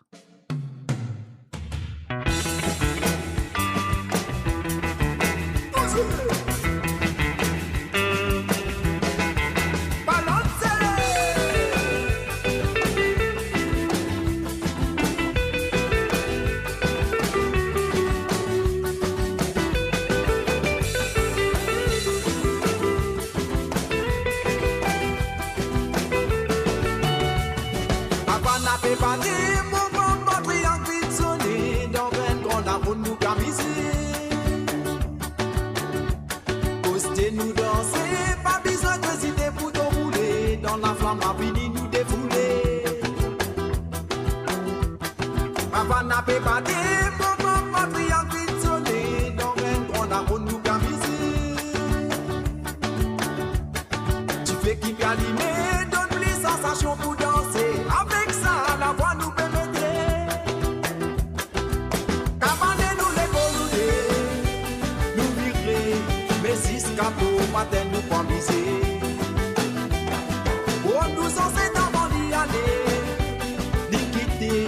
Nous danser, pas besoin de citer pour te rouler. Dans la flamme, à fini nous défouler. Avant n'a pas battu, mon triangle sonné. Dans un grand arbre, nous camiser. Tu fais qui peut animer, donne-lui sensation pour danser. Avec ça, la voix nous peut m'aider. Cabane nous les golouder, nous virer. Mais si ce capot matin nous prend viser. Oh, nous sommes avant d'y aller. D'y quitter,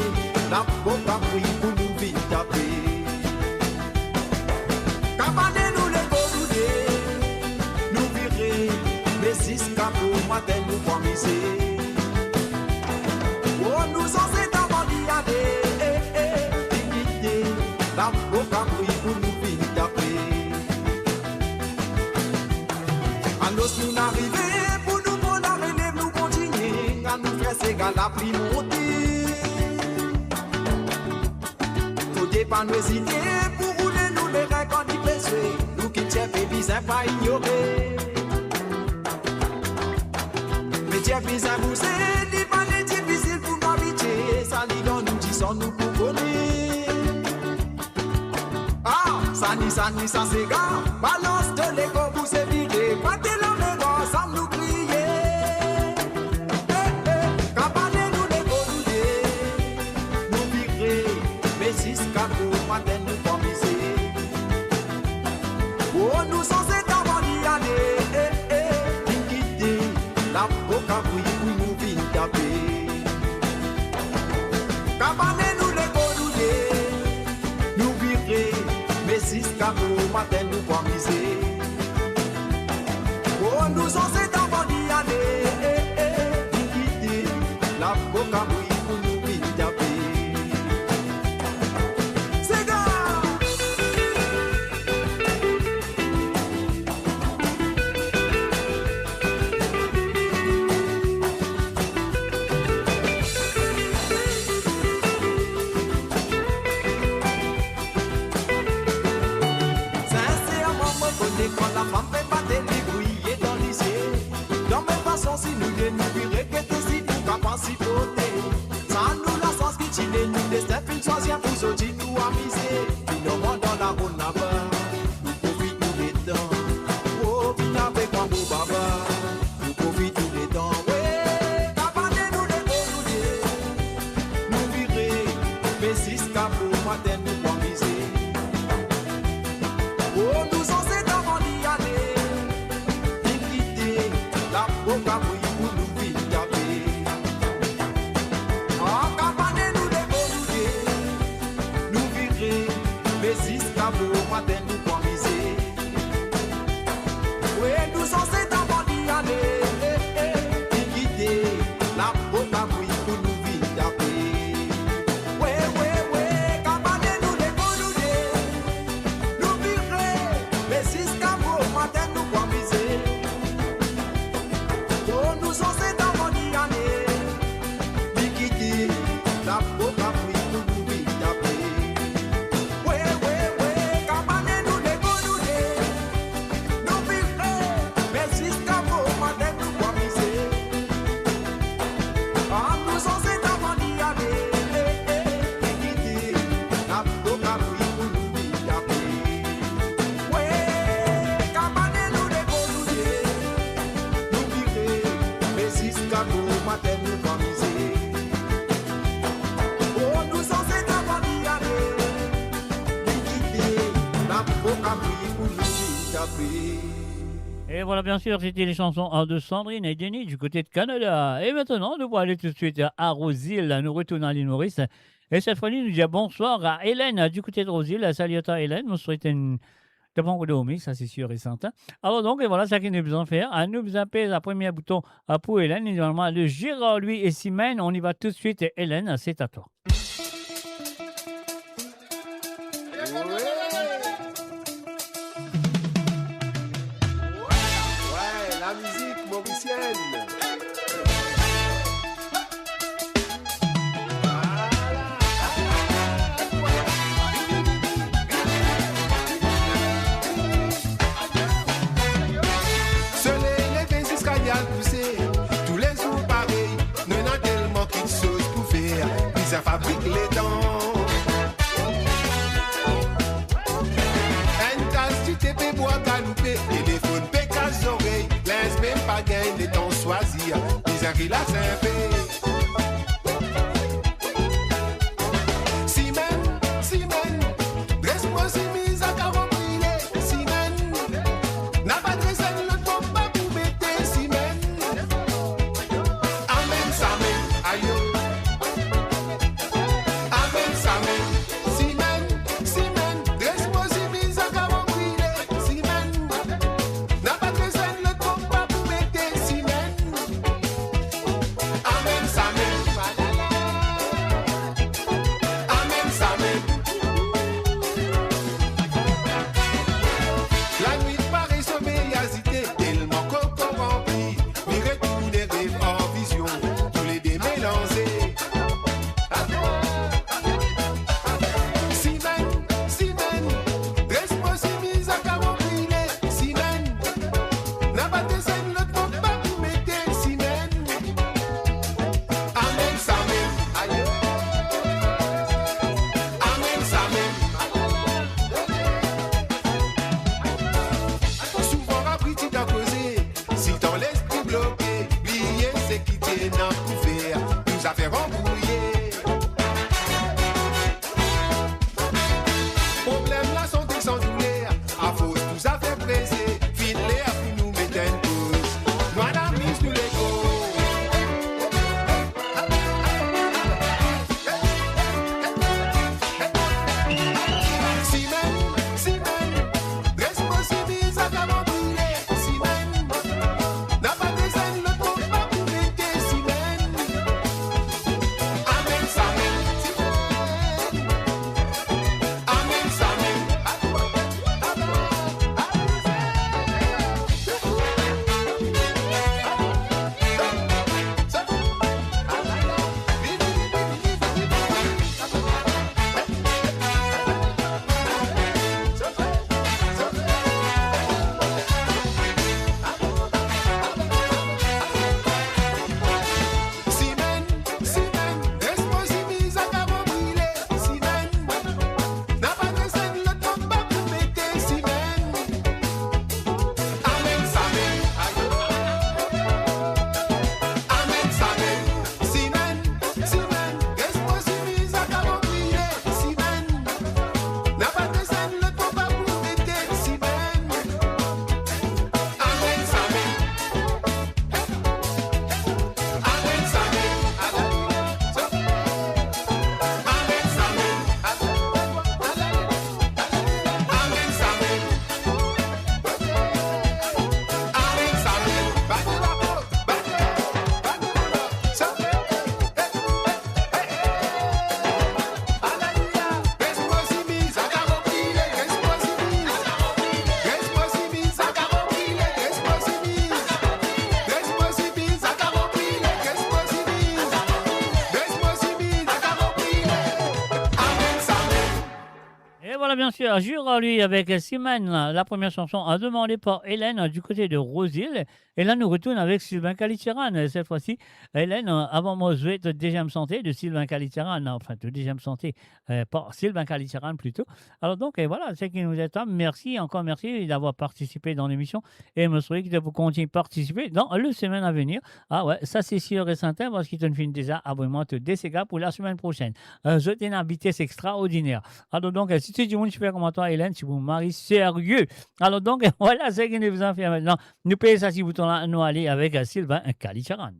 la boca pris pour nous vite taper. Cabane nous les golouder, nous virer. Mais si ce capot matin nous prend viser. Oh, nous sommes avant d'y aller. D'y quitter, la boca pris pour nous vite taper. Nous n'arriver pour nous prendre la relève, nous continuer à nous faire ces gars la prix monter. Tout dépend de nos idées pour rouler nous les règles quand il fait. Nous qui tiens baby, c'est pas ignorer. Mais tiens bizarre vous c'est, dit pas les difficile pour m'habituer. Ça dit dans nous disons nous pour connaître. Ah, ça ni ça c'est gars, balance de l'égo pour se vider. Partez là. Ensemble nous crier, cabane nous les golouder, nous virer, mais si ce capot matin nous promiser. Oh, nous sommes avant d'y aller, nous quitter, la boca brille pour nous vite taper. Cabane nous les golouder, nous virer, mais si ce capot matin nous promiser. Oh, nous sommes avant d'y aller, nous quitter, la boca brille pour nous vite taper. C'est gars! Sincèrement, me connais quand la femme fait pas des débrouiller dans l'lycée. Dans mes façons, si nous les nous virer que t'es si pour capacité. appris. Et voilà, bien sûr, c'était les chansons de Sandrine et Denis du côté de Canada. Et maintenant, nous allons aller tout de suite à Roseville. Nous retournons à l'île Maurice. Et cette fois-ci, nous disons bonsoir à Hélène du côté de Roseville. Salut à toi, Hélène. Nous souhaitons une de bon coup de ça c'est sûr et certain. Alors donc, et voilà, ça qu'il nous a besoin de faire. Nous besoin de la première bouton pour Hélène. Et normalement, le Gérard, lui et Simène, on y va tout de suite. Hélène, c'est à toi. Ouais, la musique mauricienne. Tous les jours pareil, nous n'avons tellement qu'il chose pour faire, puis ça fabrique les dents. Un tasse du TP bois canopé, téléphone pécasse oreille, laisse même pas gagner les temps choisir, puis ça qui la simple. Simène, dresse-moi si mise à carreau brûlé, Simène, n'a pas de scène le pompe pas pour mettre Simène. Bien sûr, Jura, lui, avec Simène, la première chanson demandée par Hélène du côté de Roseville. Et là, nous retournons avec Sylvain Calithéran. Cette fois-ci, Hélène, avant moi, je vais de deuxième santé de Sylvain Calithéran. Enfin, de deuxième santé, par Sylvain Calithéran plutôt. Alors donc, et voilà, c'est qui nous est là. Merci, encore merci d'avoir participé dans l'émission. Et je me souhaite que vous continuez à participer dans le semaine à venir. Ah ouais, ça c'est sûr et certain parce qu'il te fait déjà abonnement de DCK pour la semaine prochaine. Je t'ai une invité extraordinaire. Alors donc, si tu dis une je fais comme toi, Hélène, si vous mariez sérieux. Alors donc, voilà ce que nous faisons faire maintenant. Nous payons ça, si vous là, nous aller avec Sylvain Kalicharan.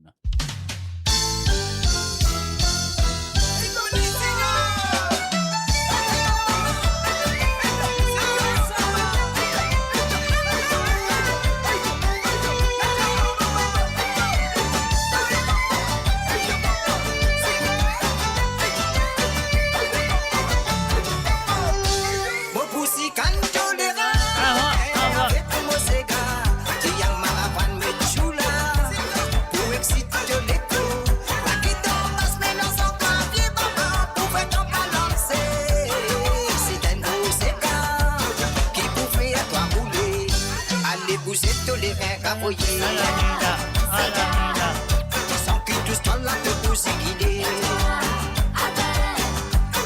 Sans que tout soit là te pousser guider.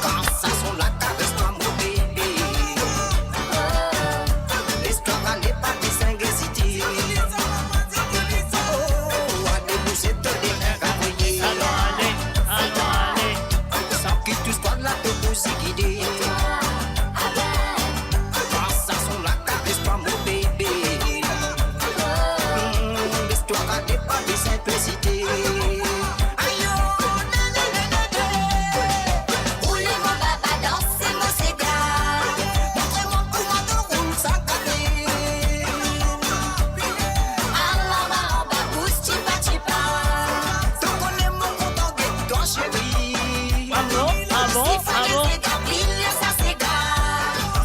Quand ça sont là, caresse-toi mon bébé. L'histoire n'est pas des cinq cités. Oh, allez, vous êtes les reins cavoyés. Sans que tout soit là te pousser guider. Quand ça sont là, caresse-toi mon bébé. L'histoire n'est pas des simplicité. Roulez-moi baba, dansez-moi ces gars. Montrez-moi comment on roule sans café. Allah va en bas, pousse, chipa, chipa. T'en connais mon compte en guette, toi chérie. Ah bon? C'est gars, pile, ça c'est gars.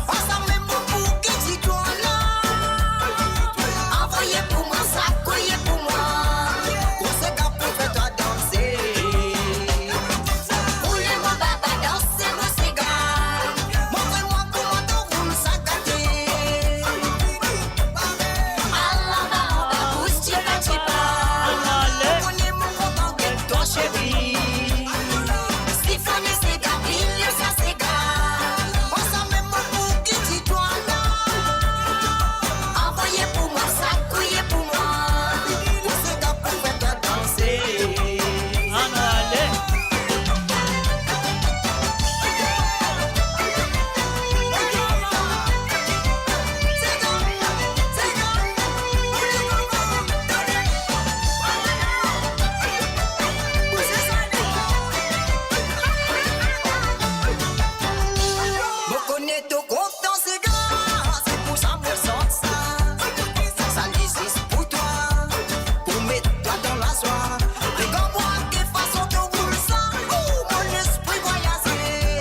On s'en met mon bouquet, si toi là. Envoyez pour moi ça, couillez pour moi. Roulez-moi baba, dansez-moi ces gars. Montrez-moi comment on roule sans café. Allah va en bas, pousse, chipa, chipa. T'en connais mon compte en guette, toi chérie. Siphonnez ces gars, pile, ça c'est gars. On s'en met mon bouquet, si toi là. Envoyez pour moi ça, couillez pour moi. On se tape pour faire toi danser. Me connais tout compte dans ces gars, c'est pour ça me sens ça. Ça l'existe pour toi, pour mettre toi dans la soie. Regarde-moi quelle façon te roule ça, oh mon esprit voyager.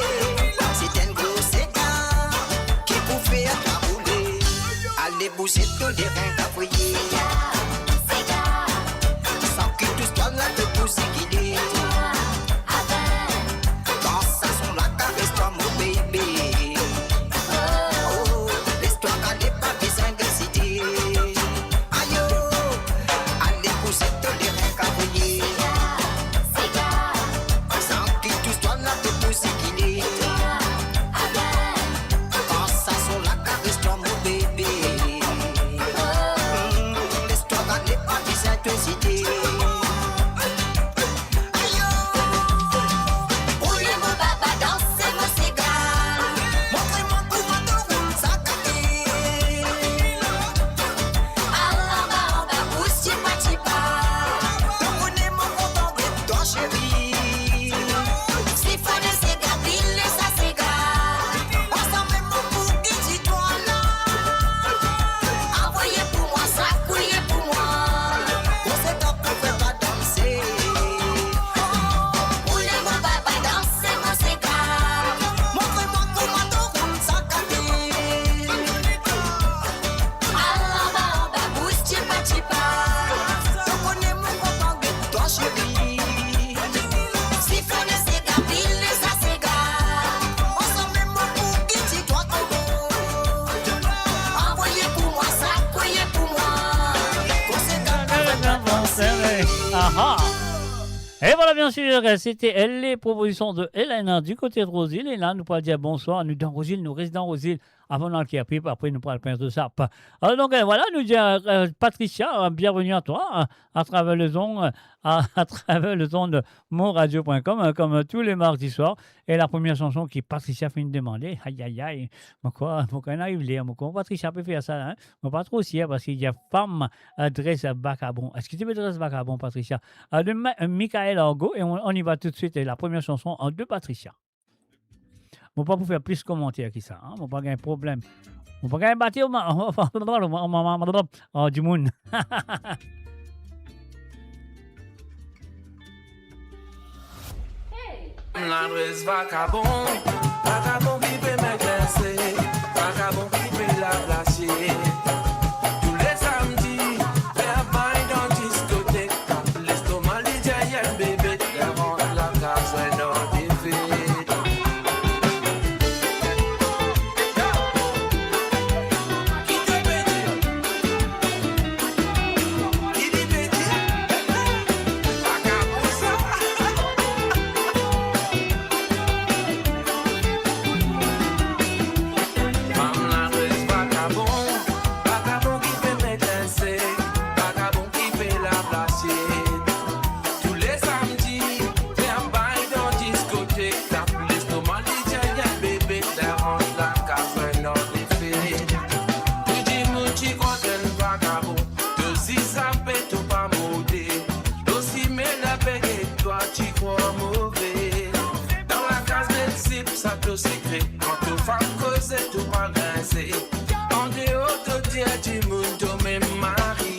C'est un gros cigare qui pour faire ta rouler. Allez bouger tous les reins cafouillés. Sans que tout soit là te pousser guider. Quand ça sont là, caresse-toi mon bébé. Oh, l'histoire n'est pas besoin de citer. Aïe, allez pousser tous les reins cavaliers. Sans que tout soit là te pousser guider. Quand ça sont là, caresse-toi mon bébé. L'histoire n'est pas besoin de citer. Roulez-moi baba, dansez-moi ces gars. Montrez-moi comment on roule sans café. Allah va en bas, pousse, chipa, chipa. T'en connais mon compte en guette, toi chérie. Siphonnez ces gars, pile, ça c'est gars. On s'en met mon bouquet, si toi là. Envoyez pour moi ça, couillez pour moi. On se tape pour faire toi danser. Roulez-moi baba, dansez-moi ces gars. Montrez-moi comment on roule sans café. Allah va en bas, pousse, chipa, chipa. T'en connais mon compte en guette, toi chérie. Siphonnez ces gars, pile, ça c'est gars. On s'en met mon bouquet, si toi Togo. Envoyez pour moi ça, couillez pour moi. On se tape pour faire toi danser. Ah. Et voilà, bien sûr, c'était les propositions de Hélène du côté de Rosile. Et là, nous pourrons dire bonsoir. Nous, dans Rosile, nous restons dans Rosile. avant dans le Kerpip, après nous pourrons le pince de sap. Alors donc voilà, nous dit Patricia, bienvenue à toi à travers le son, à travers le son de monradio.com, comme tous les mardis soirs. Et la première chanson qui Patricia fait une demander, aïe, mais quoi, on arrive là, Patricia peut faire ça, hein, mais pas trop aussi, parce qu'il y a femme adresse Bacabon. Est-ce que tu peux adresser Bacabon, Patricia? De Michael Argo, et on y va tout de suite. Et la première chanson de Patricia. Bon, pas pour faire plus de commentaires que ça, hein, bon, pas un problème. On va pas bâtir du monde. L'adresse vagabond, vagabond qui peut m'agresser, vagabond qui peut la placer. Tous les samedis, faire bail dans discothèque, l'estomac les giants bébé, les rentre la case et non des fêtes. Qui te peut dire? Qui dit peut dire? Vagabond ça. Vagabond qui fait m'éclater, vagabond qui fait la placer. Tous les samedis, viens bail dans discothèque, tape l'estomac, les giants bébé, les rentre la case, non les fêtes. Tu dis mon petit content vagabond, te si ça peut tout pas modé. Aussi mais la paix et toi tu crois mauvais. Dans la case del zip, ça te secret, quand tu fais cause tout pas grincer. En dehors de dire du monde, même mari.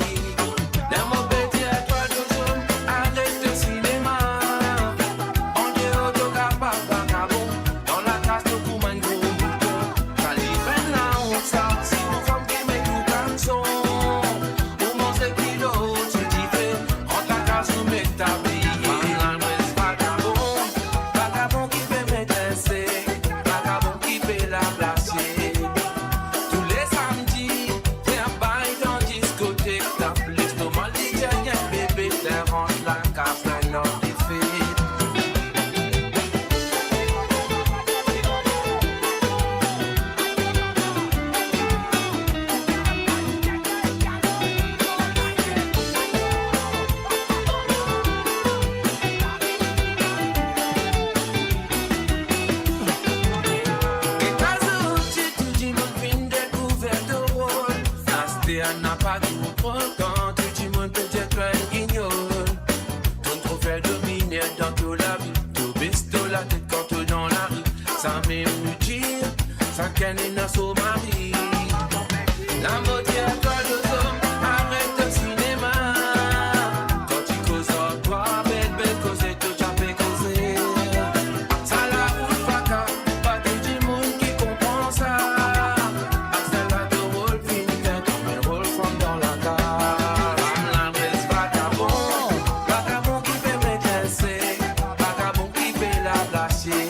D'un mauvais dire, toi, deux hommes, arrête le cinéma. En dehors de vagabond, dans la classe de pour un gros bouton. Quand il peine là, on sort, si vous femmes qui mettent tout comme son. Pour manger kilo, tu dis fait, rentre la classe, nous mettons ta bille. Vagabond qui fait m'étincer, vagabond qui fait la placer. Tous les samedis, viens bail dans discothèque, tape l'estomac, les giants bébé, les rentre la case, les non des fêtes. Tu dis mon fin découvert de rôle. Nasté à n'a pas tout quand tu dis mon peut-être un guignol. Ton trophée dominé dans toute la vie. Tout bisto la tête quand tu dans la rue. Ça m'émue dire, ça qu'elle est dans son mari. La moitié à toi deux hommes, arrête le cinéma. Quand tu causes en toi, belle cause tout tu peux causer. Ça la roule pas tout du monde qui comprend ça. Accélère de rôle, fini comme un rôle femme dans la case. L'adresse vagabond qui fait m'étincer, vagabond qui fait la placer.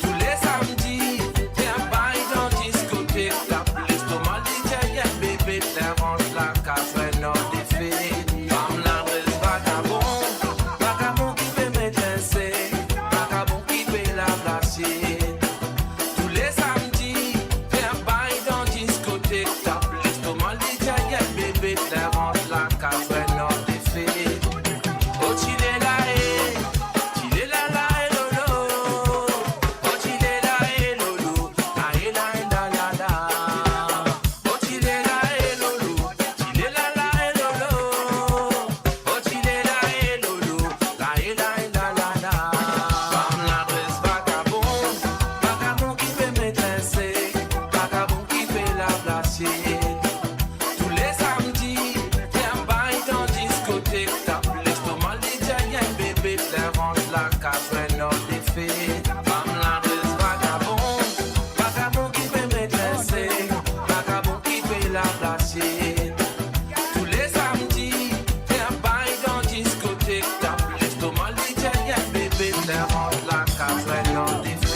Tous les samedis, viens bail dans discothèque, tape l'estomac, les giants bébé, les rentre la case, non des fêtes. L'adresse vagabond qui fait m'étincer, vagabond qui fait la placer. Tous les samedis, viens bail dans discothèque, tape l'estomac, les giants bébé, les rentre la case, non des fêtes. Oh, chile la lolo. Oh, chile la lolo. La la la. Oh, chile la lolo. Chile la lolo. Oh, chile la lolo. La la. Femme l'adresse vagabond qui fait m'étincer, vagabond qui fait la placer. Tous les samedis, viens bail dans discothèque, tape l'estomac, les giants bébé, les rentre la case, non des fêtes. Femme l'adresse vagabond qui fait m'étincer, vagabond qui fait la placer. Tous les samedis, viens bail dans discothèque, tape l'estomac, les giants bébé, les rentre la case, non des fêtes.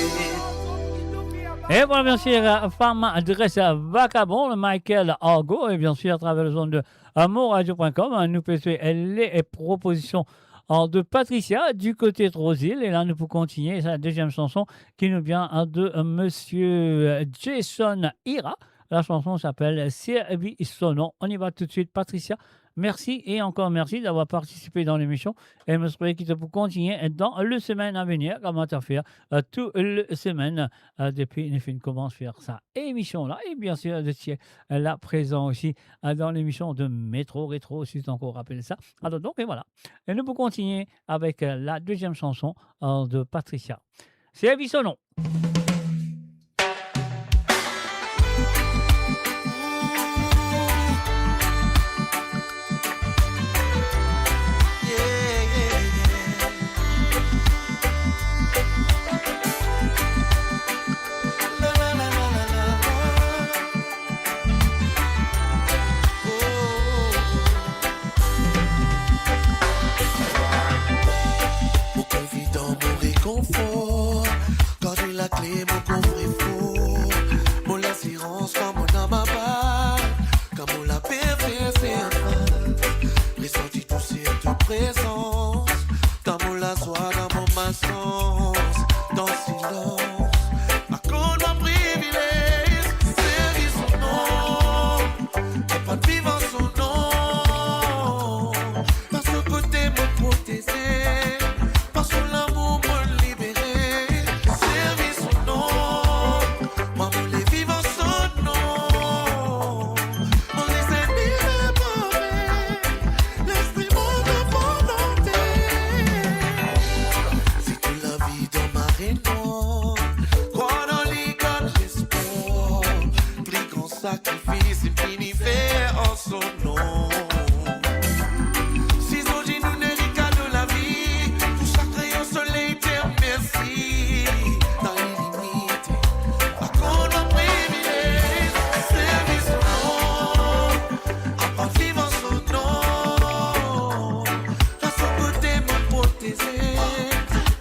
Et voilà, bien sûr, femme adresse Vagabond, Michael Argo, et bien sûr, à travers le zone de amourradio.com, nous faisons les propositions de Patricia du côté de Rosil. Et là, nous pouvons continuer. C'est la deuxième chanson qui nous vient de monsieur Jason Ira. La chanson s'appelle Servi Sono. On y va tout de suite, Patricia. Merci et encore merci d'avoir participé dans l'émission. Et je souhaite qu'il peut continuer dans le semaine à venir, comme tu as fait toute la semaine depuis qu'on commence à faire sa émission-là. Et bien sûr, de là présent aussi dans l'émission de Métro Rétro, si tu encore rappelles ça. Alors, donc, et voilà. Et nous pouvons continuer avec la deuxième chanson de Patricia. Servi Sono. Confort, garder la clé, mon coffre est faux. Mon assurance, comme mon âme à part, comme mon la perfection, c'est un fan. Ressenti tout cette présence, comme mon la joie dans mon massence, dans le silence. Ma compte, ma privilège, servir son nom, et pas de vivre son nom. Par ce côté, me protéger. Sacrifice infini fait en son nom. Si aujourd'hui nous n'est qu'à de la vie, tout chaque rayon soleil terre merci. Dans les limites, à qu'on a privilège, servir son nom, apprendre à vivre en son nom. À son côté me protéger,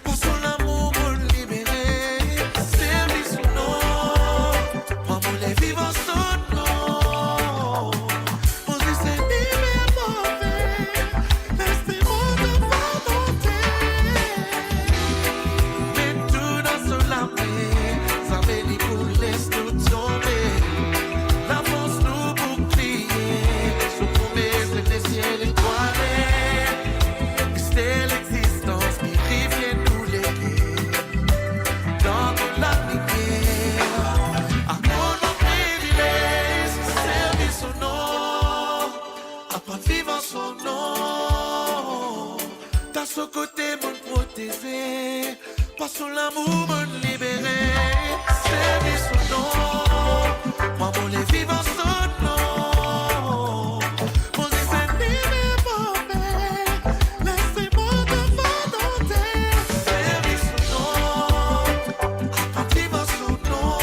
par son amour me libérer, servir son nom, moi me les vivre en son nom. Ce côté me protéger, pas son l'amour me libérer, servir son nom, moi mon les vivre en son nom, mon ennemi mes mauvais, laissez-moi de volonté, servir son nom, apprendre vivre en son nom,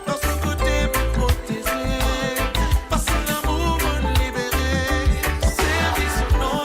dans ce côté me protéger, pas son l'amour me libérer, servir son nom.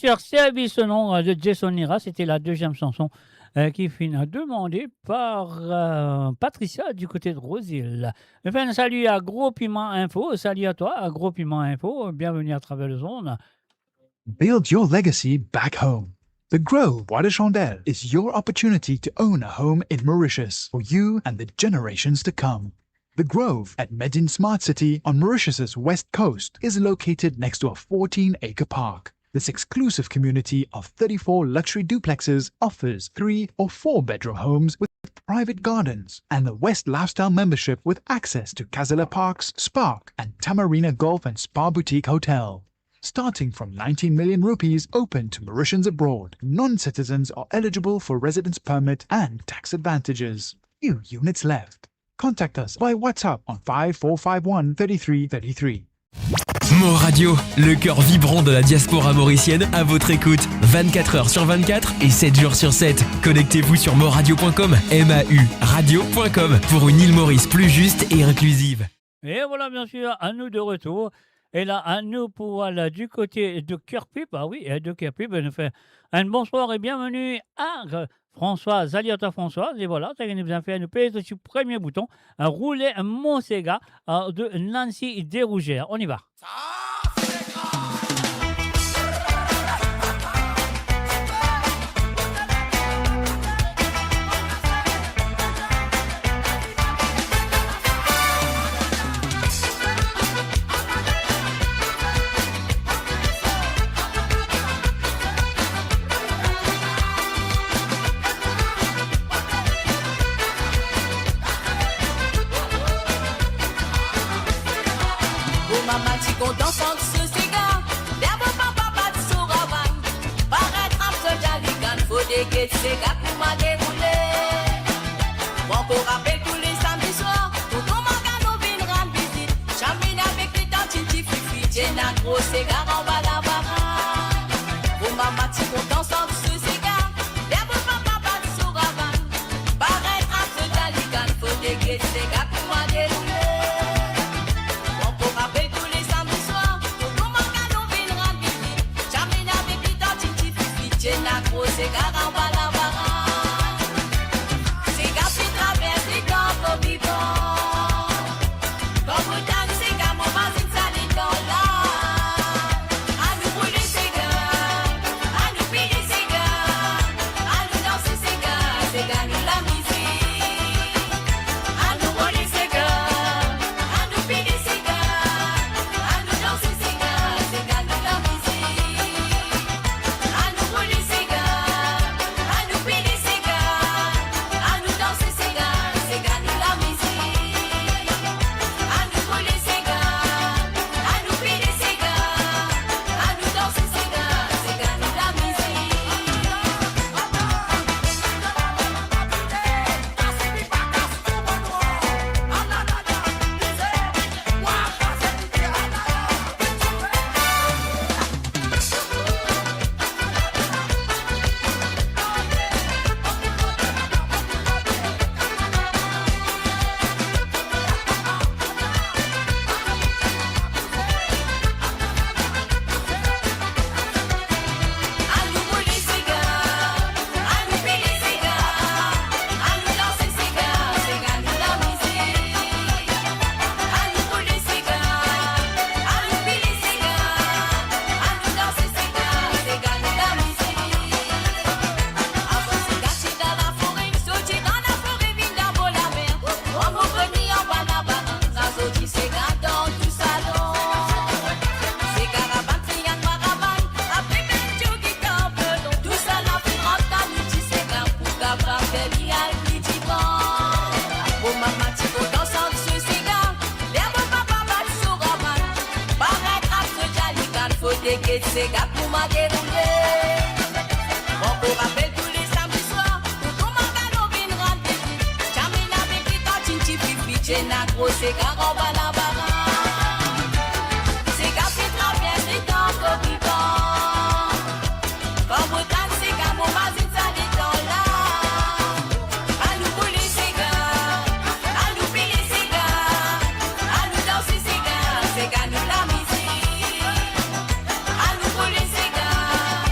cher service sonore de Jason Nira, c'était la deuxième chanson qui fut demandée par Patricia du côté de Rosil. Enfin, salut à Gros Piment Info, salut à toi, à Gros Piment Info, bienvenue à travers le zone. Build your legacy back home. The Grove Bois de Chandelle is your opportunity to own a home in Mauritius for you and the generations to come. The Grove at Medin Smart City on Mauritius's west coast is located next to a 14-acre park. This exclusive community of 34 luxury duplexes offers 3 or 4-bedroom homes with private gardens and the West Lifestyle membership with access to Kazala Parks, Spark and Tamarina Golf and Spa Boutique Hotel. Starting from 19 million rupees open to Mauritians abroad, non-citizens are eligible for residence permit and tax advantages. Few units left. Contact us by WhatsApp on 5451 3333. Mo Radio, le cœur vibrant de la diaspora mauricienne, à votre écoute 24 heures sur 24 et 7 jours sur 7. Connectez-vous sur moradio.com, MAU radio.com pour une île Maurice plus juste et inclusive. Et voilà, bien sûr, à nous de retour. Et là, à nous pour aller du côté de Kerpip. Ah oui, de Kerpip, nous fait un bonsoir et bienvenue à Françoise, Aliota Françoise. Et voilà, ça nous a fait nous payer sur le premier bouton, rouler mon Sega de Nancy Desrougères. On y va. Content sans ce cigare, d'abord papa pas de souravaille. Paraître un peu jaligan, faut des guettes, c'est gars pour m'a déroulé. Bon, pour rappeler tous les samedis soirs, tout ton magasin vient rendre visite. Chamine avec les dents, titi fifi, j'ai un gros cigare en bas la baraque. Pour maman, tu content sans ce cigare, d'abord papa pas de souravaille. Paraître un peu jaligan, faut des guettes, c'est gars pour m'a déroulé. C'est caramba la baraque. C'est gars qui traverse les camps vivants. Comme vous dansez, gars, mon voisin, ça les dans là. À nous brûler ces gars, à nous piller ces gars, à nous danser ces gars, nous la musique. À nous brûler ces gars, à nous piller ces gars, à nous danser ces gars, nous la musique. À nous brûler ces gars. C'est gars pour m'a déroulé. Bon, pour rappel tous les samedis soirs, tout ton magasin vient rendre visite. Chamine avec les dents, tinti pipi, j'ai un gros cigare en bas la baraque. C'est gars qui traverse les temps vivants. Comme vous dansez, gars, mon voisin, ça les dans là. À nous brûler ces gars, à nous piller ces gars, à nous danser ces gars, nous la musique. À nous brûler ces gars,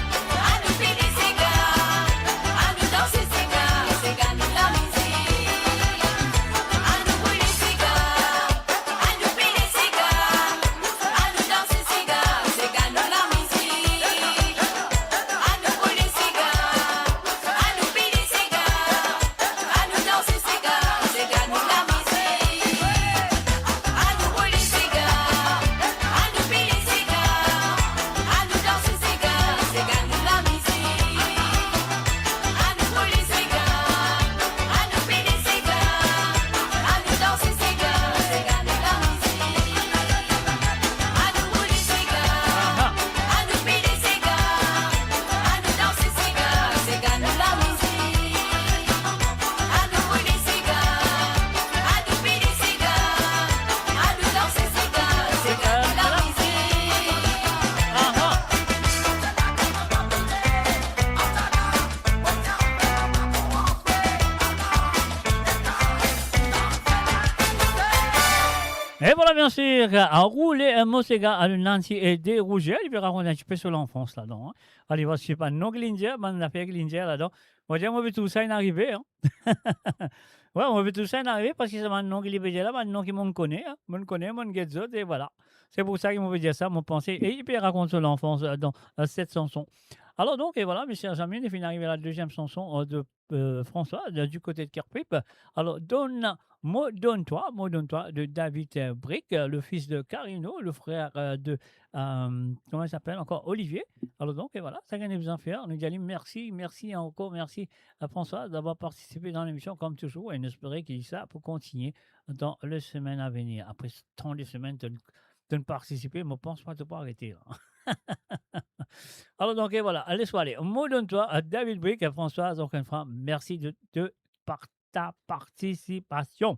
Et voilà, bien sûr, à rouler un mot, c'est gars, à le Nancy et des rougeurs. Il peut raconter un petit peu sur l'enfance là-dedans. Hein. Allez, voir si pas non Glinger, man, la fait Glinger là-dedans. Moi, j'ai envie tout ça en arriver. Hein. Ouais, on veut tout ça en arriver parce que c'est maintenant qu'il est là, maintenant qu'il me connaît. Hein. Me connaît, me get zot, et voilà. C'est pour ça qu'il m'a dire ça, mon pensée. Et il peut raconter sur l'enfance dans cette chanson. Alors donc, et voilà, mes chers amis, on est fini d'arriver à la deuxième chanson de François, du côté de Kerpip. Alors, Donne-toi de David Brick, le fils de Carino, le frère de, comment il s'appelle encore, Olivier. Alors donc, et voilà, ça gagne vous en faire. On nous dit merci encore, merci à François d'avoir participé dans l'émission comme toujours. Et on espère qu'il ça pour continuer dans les semaines à venir. Après tant de semaines de ne participer, je ne pense pas de pas arrêter. Là. Alors donc, et voilà, allez, soit allez. Mot donne-toi à David Brick et Françoise, encore une fois, merci de ta participation.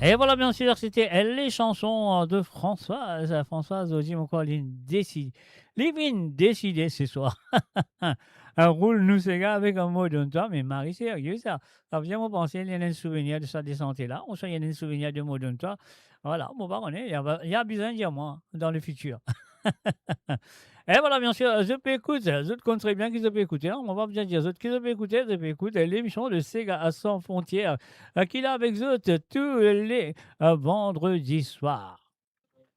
Et voilà, bien sûr, c'était les chansons de Françoise. Françoise aussi, mon corps, décidé ce soir. Un roule nous ces gars avec un mot de toi, mais Marie, sérieux, ça vient me penser, il y a un souvenir de sa descente là. On sait, il y a un souvenir de mot de toi. Voilà, bon, bah, on est, il y a besoin de dire moi dans le futur. Et voilà, bien sûr, je peux écouter, je compterai bien qu'ils peuvent écouter. Hein, on va bien dire, qu'ils peuvent écouter, je peux écouter l'émission de Sega à sans frontières, qu'il a avec eux tous les vendredis soirs.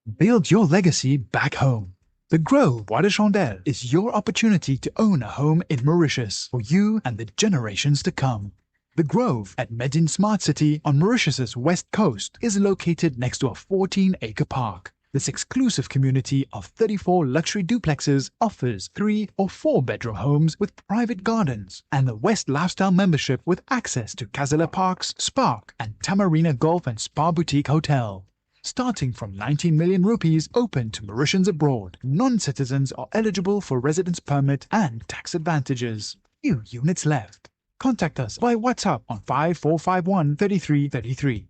Build your legacy back home. The Grove Bois de Chandelle is your opportunity to own a home in Mauritius for you and the generations to come. The Grove at Medin Smart City on Mauritius's west coast is located next to a 14-acre park. This exclusive community of 34 luxury duplexes offers 3 or 4 bedroom homes with private gardens and the West Lifestyle membership with access to Kazala Parks, Spark and Tamarina Golf and Spa Boutique Hotel. Starting from 19 million rupees open to Mauritians abroad, non-citizens are eligible for residence permit and tax advantages. Few units left. Contact us by WhatsApp on 5451 3333.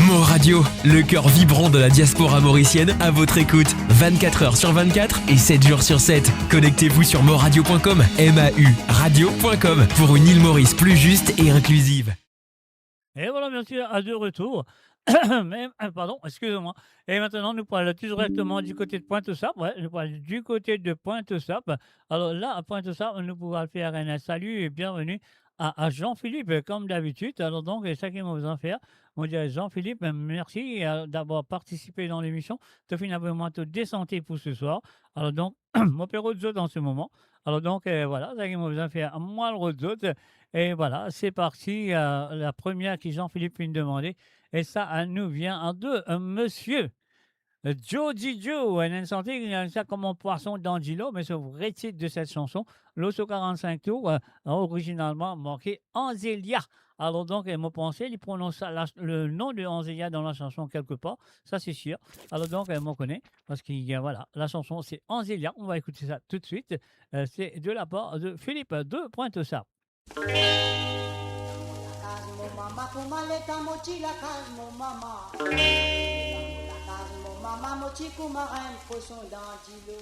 Mo Radio, le cœur vibrant de la diaspora mauricienne à votre écoute, 24 heures sur 24 et 7 jours sur 7. Connectez-vous sur moradio.com, MAU radio.com pour une île Maurice plus juste et inclusive. Et voilà, bien sûr, à de retour. Mais, pardon, excusez-moi. Et maintenant, nous parlons tout directement du côté de Pointe-aux-Sables. Ouais, nous parlons du côté de Pointe-aux-Sables. Alors là, à Pointe-aux-Sables, nous pouvons faire un salut et bienvenue à Jean-Philippe, comme d'habitude. Alors donc, c'est ça qu'il va vous en faire. On dirait Jean-Philippe, merci d'avoir participé dans l'émission. Tu as finalement te désanté pour ce soir. Alors donc, mon père Rodzot dans ce moment. Alors donc, voilà, ça qu'il va vous en faire. Moi, le Rodzot. Et voilà, c'est parti. La première qui Jean-Philippe vient de demander. Et ça, elle nous vient de monsieur Joe Joe. Elle a senti ça comme un poisson d'Angelo, mais c'est le vrai titre de cette chanson. L'Osso 45 tours, originalement marqué Anzelia. Alors donc, elle m'a pensé, il prononce le nom de Anzelia dans la chanson quelque part, ça c'est sûr. Alors donc, elle m'en connaît, parce que voilà, la chanson c'est Anzelia. On va écouter ça tout de suite. C'est de la part de Philippe de Pointe-aux-Sables. Mama kumaleta mochi la calme mama. La calme mama mochi kumarin poisson d'Angelo.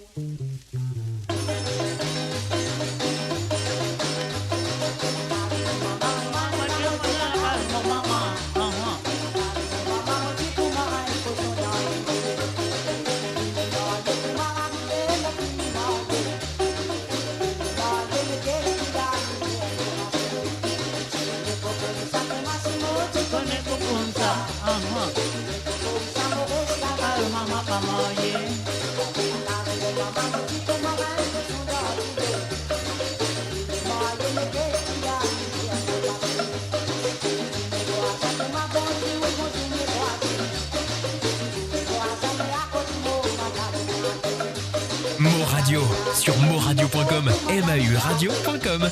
Mo Radio sur moradio.com, MAU radio.com.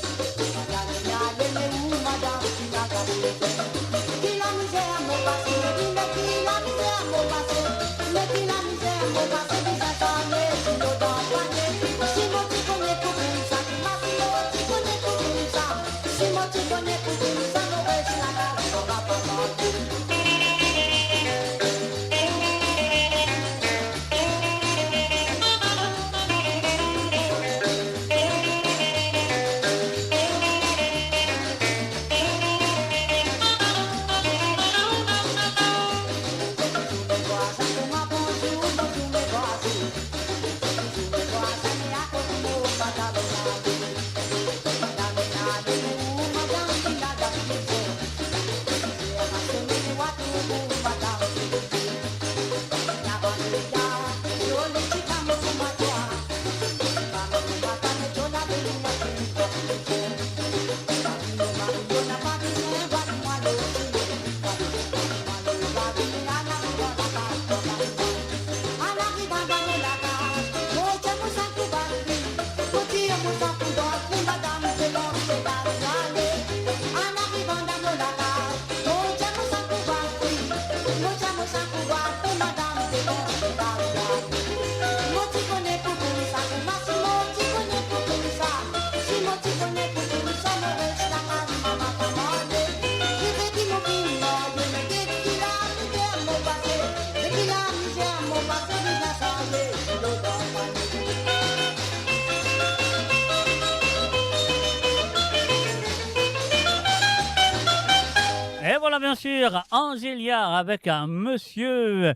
Bien sûr, Angélia avec un monsieur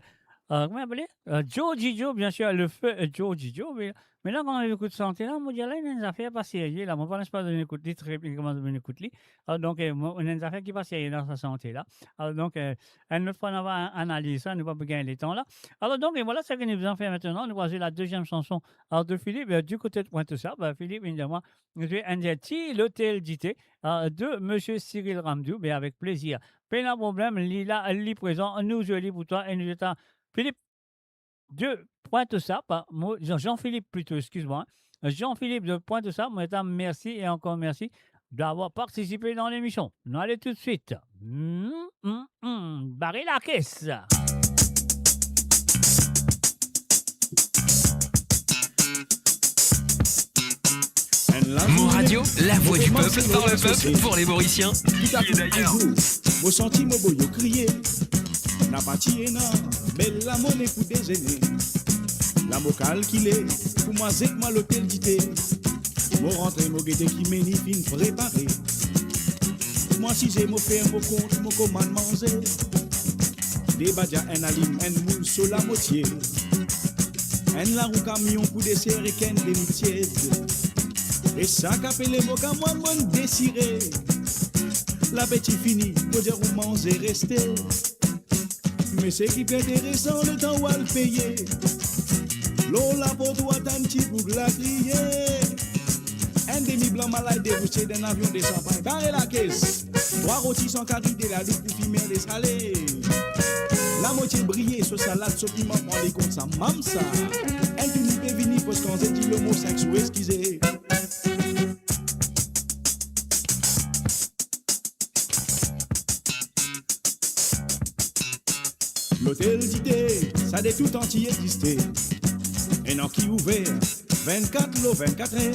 comment appelé Joe Gijo, bien sûr, le feu Joe Gijo. Mais là, quand on écoute santé, là, on dit là, il y a une affaire pas sérieuse. Là, on ne pas donner écoute, très bien comment donner écoute. Donc, on a une affaire qui pas sérieuse dans sa santé, là. Alors, donc, une autre fois, on va analyser ça, on ne va pas gagner les temps, là. Alors, donc, et voilà ce que nous allons faire maintenant. Nous voici la deuxième chanson de Philippe, du côté de Pointe-Sable. Philippe, évidemment, je vais indiquer l'hôtel d'ité de M. Cyril Ramdou, mais avec plaisir. Pas de problème, Lila, elle présent, nous, je lis pour toi, et nous étions Philippe de Pointe-Sable, Jean-Philippe plutôt, excuse-moi. Jean-Philippe de Pointe-Sable, merci et encore merci d'avoir participé dans l'émission. Nous allons tout de suite. Barrer la caisse. Mo Radio, la voix du peuple, par le peuple, pour les Mauriciens. Et d'ailleurs, mon senti mon boyo crier. N'a pas tié non, mais la monnaie pour déjeuner. La mocale qu'il est, pour moi c'est que moi l'hôtel d'ité. Mon rentrée, mon guetté qui m'énifine préparé. Moi si j'ai mon faire mon compte, mon commande manger. Des badja en alim, en moule sur la moitié. En la roue camion pour dessert et qu'en des et ça qu'appelle mon camouin mon désiré. La petite fini, pour dire où manger rester. Mais c'est qui peut intéressant le temps où elle payer. L'eau la pour toi d'un petit bout la crier. Un demi-blanc malade débouché d'un avion de champagne. Barrez la caisse. 3 rôtis sans carré de la lutte pour fumer des salés. La moitié brillée sur salade, sur piment, prend les comptes, ça mam ça. Un demi peut venir parce qu'on s'est dit le mot 5 sous excusez. L'hôtel d'idée, ça de tout entier existé. Un an qui ouvert, 24 lots, 24 heures.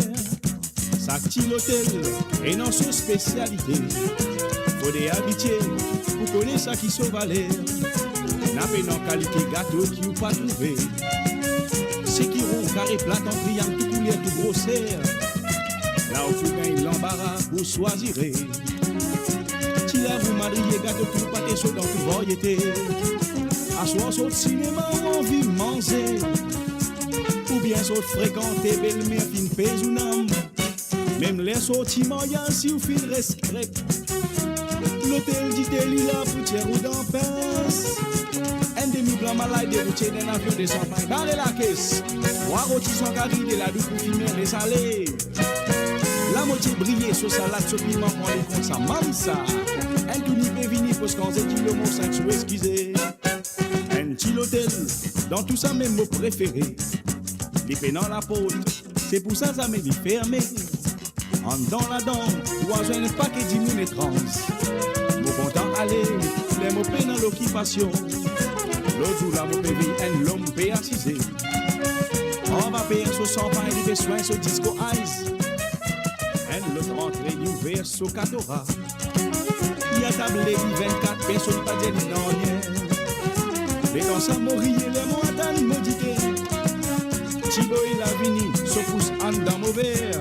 Ça qui l'hôtel, et non son spécialité. Faut des habitués, pour connaître ça qui sauve à l'air. N'a pas non qualité gâteau qui ou pas trouvé. C'est qui rond, carré, plat, en triangle, tout couleur, tout grossière. Là où vous gagnez l'embarras, vous choisirez. Si là vous mariez, gâteau, tout pâté, chaud dans tout variété. À soir, saut cinéma, on vit manger. Ou bien saut fréquenter, belle-mère, fin pèse ou non. Même les sorties moyens, si vous fin respect. L'hôtel dit là, poutière ou dans pince. Un demi-blanc malade, dérouté d'un avion de champagne. Barrez la caisse. 3 rôtis sans carré de la douce pour fumer les salés. La moitié brillée sur salade, sur piment, prend les comptes, ça mam ça. Un tout n'y peut venir, parce qu'on s'est dit le mot 5 sous excusez. Un petit hôtel, dans tout ça même mot préféré. L'épée dans la pote, c'est pour ça m'est dit fermé. En dans la dent, voisin un paquet d'immunes et trans. Mon content aller, les mots paix dans l'occupation. L'autre jour là, mon bébé, un l'homme paye assisé. On va payer sur 100 pains et des soins sur disco ice. Un l'autre rentrée, ouvert sur Catora. Il y a tablé 24 personnes, pas de non rien. Mais dans ça, mourir, les mots attendent maudité. Chibo il a vini, se pousse en dans mauvais.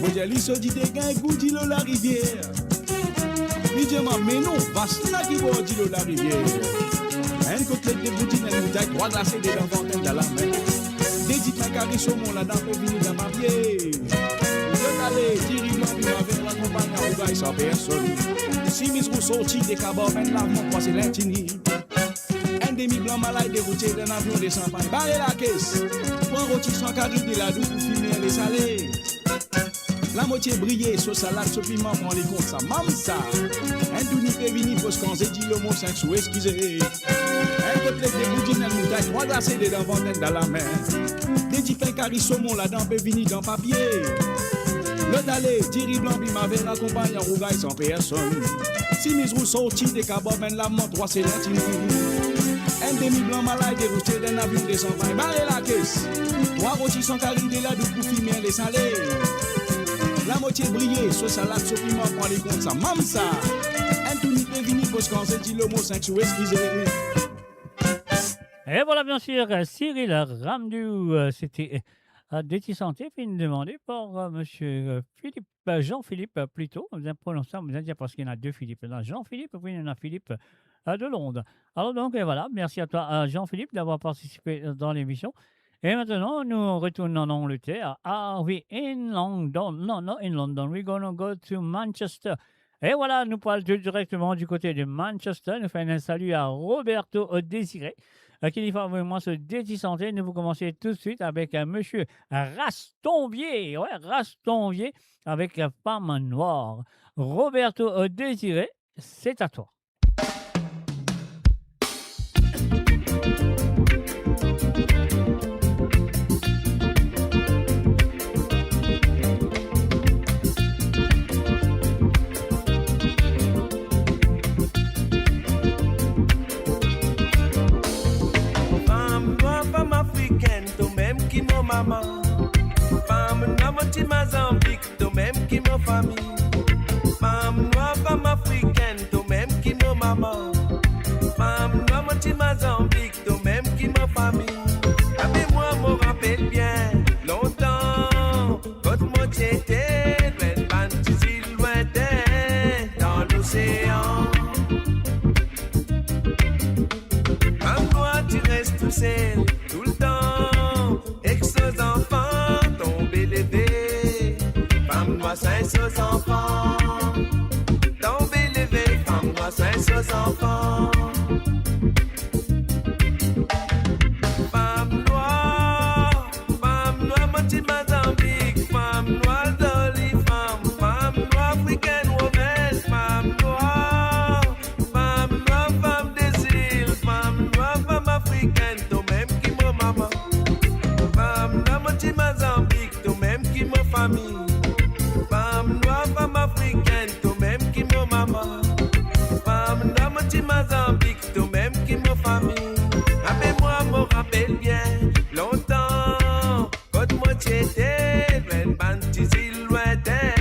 Mojali se dit des gars, goût d'îlot la rivière. Il dit, mais non, vache là qui boit d'îlot la rivière. Un côtelette de boutine, un bouteille, 3 glacés de l'enfantin dans la main. Des dits ma carré saumon là-dedans pour venir dans ma pied. Je t'allais, Thierry Blanc, il m'avait la compagne à Rougaille sans personne. Si mis roux sorti des cabos, ben lavement, passer l'intini. Un demi-blanc malade dérouté d'un avion de champagne. Barrez la caisse. 3 rôtis sans carré de la douce pour fumer les salés. La moitié brillée, sur salade, sur piment, prend les comptes, ça mam ça. Un tout n'y peut venir, parce qu'on s'est dit le mot 5 sous excusez. Un côtelette de boudine, un moutaille, 3 glacés de l'enfantin dans la main. Des petits pains carré saumon là-dedans, peut venir dans papier. Le d'aller, Thierry Blanc, il m'avait l'accompagne en Rougaille sans personne. Si mes roues sortis des cabos, ben l'amant 3 c'est l'intime. Un demi-blanc malade dérouté d'un avion de champagne. Barrez la caisse. 3 rôtis sans carré de la douce pour fumer les salés. La moitié brillée, sur salade, sur piment, prend les comptes, ça mam ça. Un tout n'y peut venir, parce qu'on s'est dit le mot 5 sous excusez. Et voilà, bien sûr, Cyril Ramdou, c'était Déti Santé, puis demandé par monsieur Philippe, Jean-Philippe plutôt. Vous avez prononcé, vous avez dit parce qu'il y en a 2 Philippe. Jean-Philippe, puis il y en a Philippe de Londres. Alors donc, et voilà, merci à toi, Jean-Philippe, d'avoir participé dans l'émission. Et maintenant, nous retournons en Angleterre. Are we in London? No, not in London. We're going to go to Manchester. Et voilà, nous parlons directement du côté de Manchester. Nous faisons un salut à Roberto Désiré, qui dit moi se détissanter. Nous vous commencer tout de suite avec monsieur Rastonvier. Ouais, Rastonvier avec Femme Noire. Roberto Désiré, c'est à toi. Maman, femme noire, moitié Mozambique, toi même qui ma famille. Femme noire, femme africaine, toi même qui ma maman. Femme noire, moitié Mozambique, toi même qui ma famille. Avec moi, me rappelle bien, longtemps, votre moitié était belle, fantasy lointain, dans l'océan. Femme noire, tu restes tout seul, tout le temps. Ex-aux enfants, tombez levé. Femme noire, c'est aux enfants. Tombez levé, femme noire, c'est aux enfants. Femme noire, moitié Mozambique. Femme noire, Dolly, femme noire, africaine woman. Femme noire, femme des îles. Femme noire, femme africaine, toi même qui me maman. Femme noire, moitié Mozambique, toi même qui me famille. Femme noire, femme africaine, toi même qui me maman. Femme noire, moitié Mozambique, toi même qui me famille. Avec moi, me rappelle bien, longtemps, votre moitié était pleine bantis lointain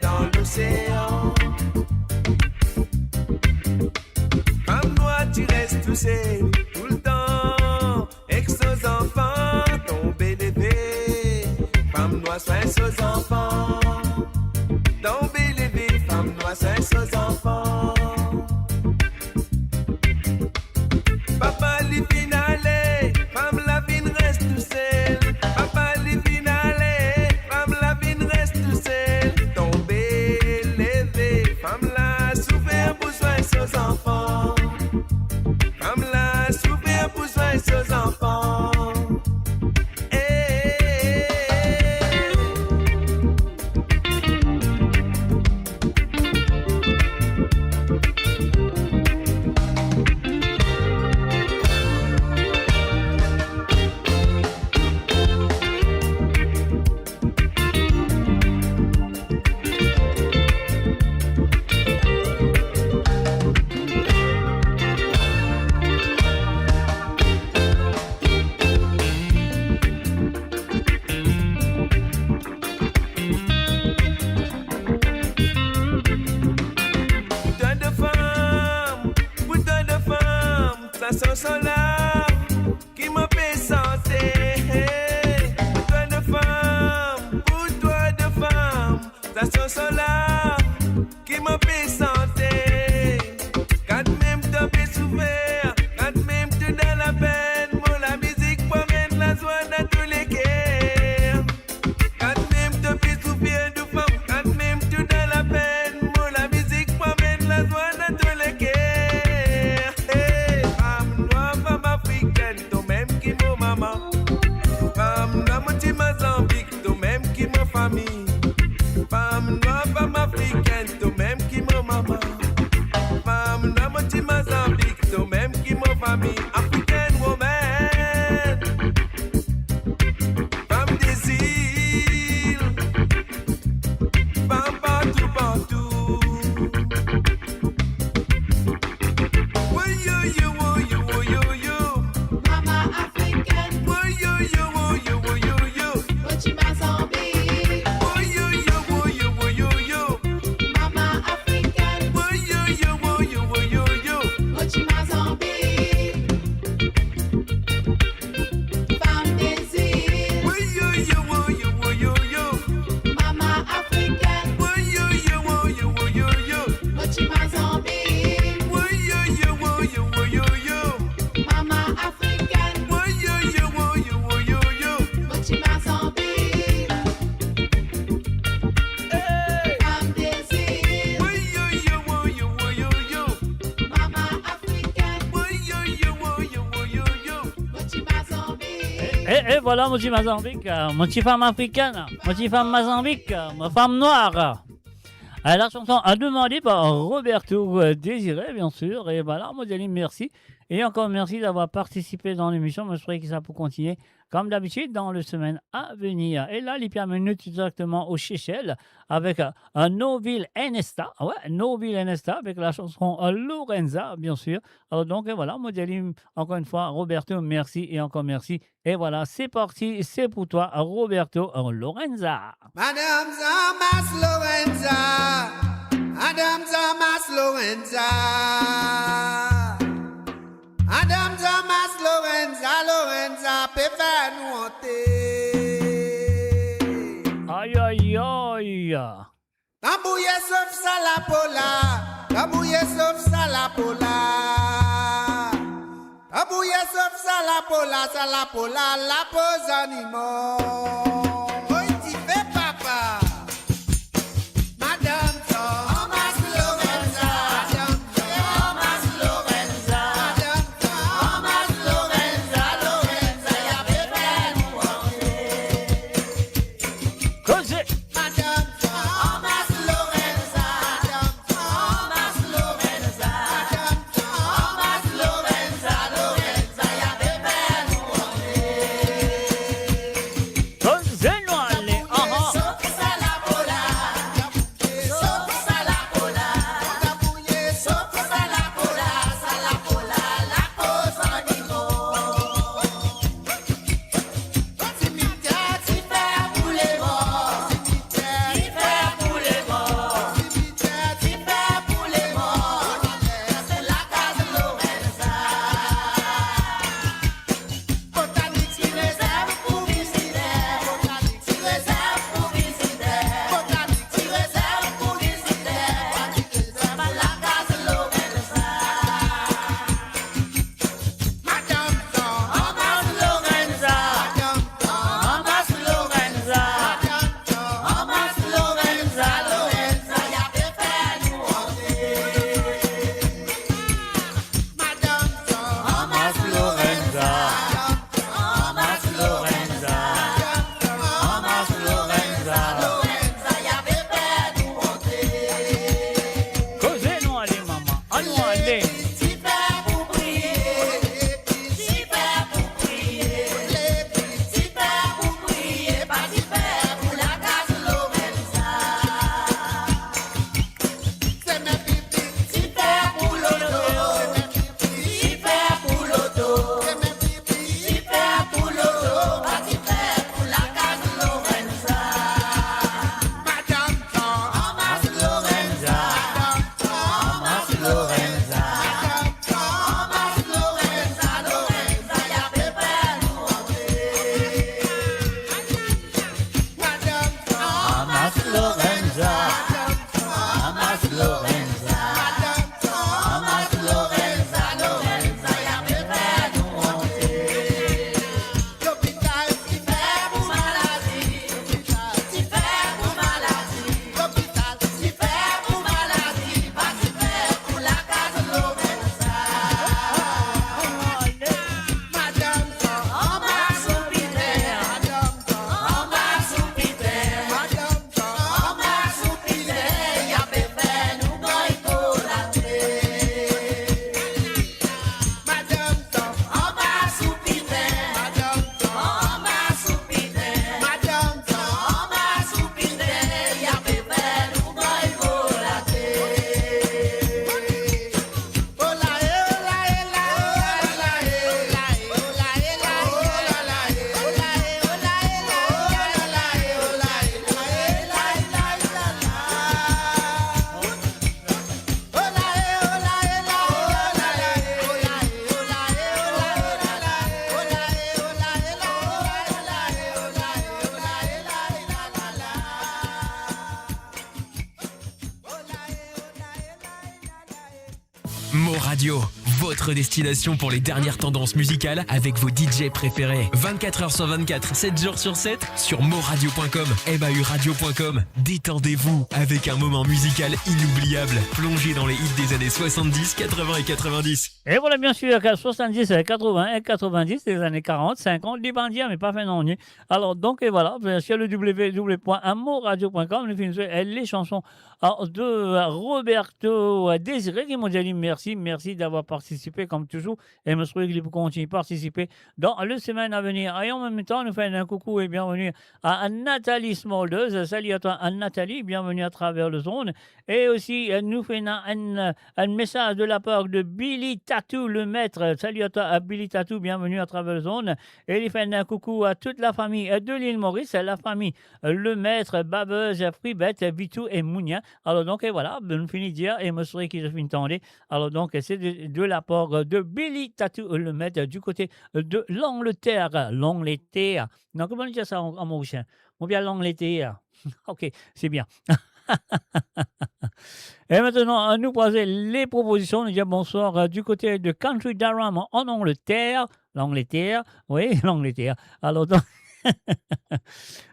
dans l'océan. Femme noire, tu restes tout seul, tout le temps, ex aux enfants, tombez levé. Femme noire, soin aux enfants, tombez levé. Femme noire, soin aux enfants. Papa, li finale, femme la Et voilà, mon petit Mozambique, mon petit femme africaine, mon petit femme Mozambique, ma femme noire. La chanson a demandé par Roberto Désiré, bien sûr. Et voilà, moi, je dis merci. Et encore merci d'avoir participé dans l'émission. Je souhaite que ça peut continuer, comme d'habitude, dans les semaines à venir. Et là, il y a une minute exactement au Seychelles avec un Noville Enesta. Ouais, Noville Enesta avec la chanson Lorenza, bien sûr. Alors, donc, et voilà, moi, je dis encore une fois, Roberto, merci et encore merci. Et voilà, c'est parti, c'est pour toi, Roberto Lorenza. Madame Zamas Lorenza, Madame Zamas Lorenza, Madame Zamas Lorenza, Lorenza, peut faire nous hanter. Aïe, aïe, aïe. Tambouye sauf Salapola, Tambouye sauf Salapola, Tambouye sauf Salapola, Salapola, la pose animaux. Mo Radio, votre destination pour les dernières tendances musicales avec vos DJ préférés. 24h sur 24, 7 jours sur 7 sur moradio.com, mahuradio.com. Détendez-vous avec un moment musical inoubliable. Plongez dans les hits des années 70, 80 et 90. Et voilà, bien sûr, 70, 80 et 90, les années 40, 50, les bandits, mais pas fait non. Alors, donc, et voilà, sur le www.moradio.com, les chansons de Roberto Désiré qui m'ont dit merci d'avoir participé comme toujours. Et je souhaite qu'il continue à participer dans les semaines à venir. Et en même temps, nous faisons un coucou et bienvenue à Nathalie Smoldeuse. Salut à toi, Nathalie, bienvenue à travers le zone. Et aussi, nous faisons un message de la part de Billy Tatou, le maître. Salut à toi, à Billy Tatou, bienvenue à travers le zone. Et il fait un coucou à toute la famille de l'île Maurice, la famille le maître, Babeuse, Fribette, Vitou et Mounia. Alors donc, et voilà, nous finissons de dire, et je souhaite qu'il finisse d'entendre. Alors donc, c'est de la part de Billy Tatou, le maître, du côté de l'Angleterre. L'Angleterre. Non, comment on dit ça en mauricien? On vient l'Angleterre. Ok, c'est bien. Et maintenant, nous poser les propositions. Nous disons bonsoir du côté de Country Durham en Angleterre. L'Angleterre, oui, l'Angleterre. Alors donc...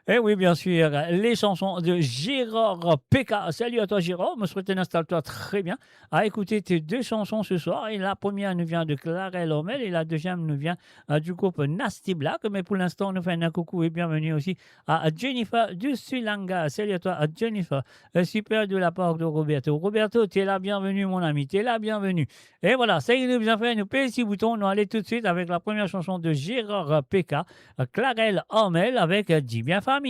Et oui, bien sûr, les chansons de Gérard Peka. Salut à toi, Gérard. Je souhaite installe-toi très bien à écouter tes deux chansons ce soir. Et la première nous vient de Clarel Hormel et la deuxième nous vient du groupe Nasty Black. Mais pour l'instant, nous faisons un coucou et bienvenue aussi à Jennifer du Sulanga. Salut à toi, Jennifer. Super de la part de Roberto. Roberto, tu es la bienvenue, mon ami. Tu es la bienvenue. Et voilà, ça y est, nous bien fait. Nous payons 6 boutons. Nous allons tout de suite avec la première chanson de Gérard Peka, Clarel Hormel avec Dis bien famille.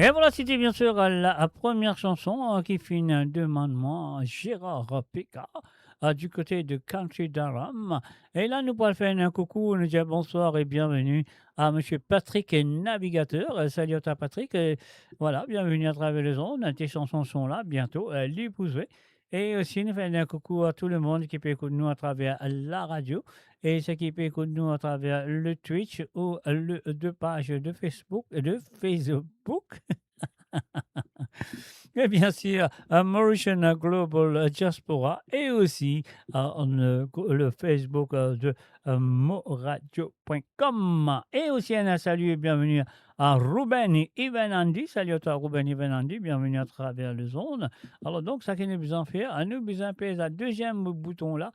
Et voilà, c'était bien sûr la première chanson qui fait une demandement à Gérard Pika du côté de Country Durham. Et là, nous pourrons faire un coucou, nous dire bonsoir et bienvenue à M. Patrick Navigateur. Salut à toi, Patrick. Et voilà, bienvenue à travers les ondes. Tes chansons sont là bientôt, l'épousée. Et aussi, nous faisons un coucou à tout le monde qui peut écouter nous à travers la radio et ceux qui peut écouter nous à travers le Twitch ou le deux pages de Facebook. Et bien sûr, Mauritian Global Diaspora et aussi le Facebook de moradio.com. Et aussi un salut et bienvenue à Ruben Ivenandi. Salut à toi, Ruben Ivenandi. Bienvenue à travers les ondes. Alors, donc, ça qui nous besoin faire, nous besoin faire le deuxième bouton là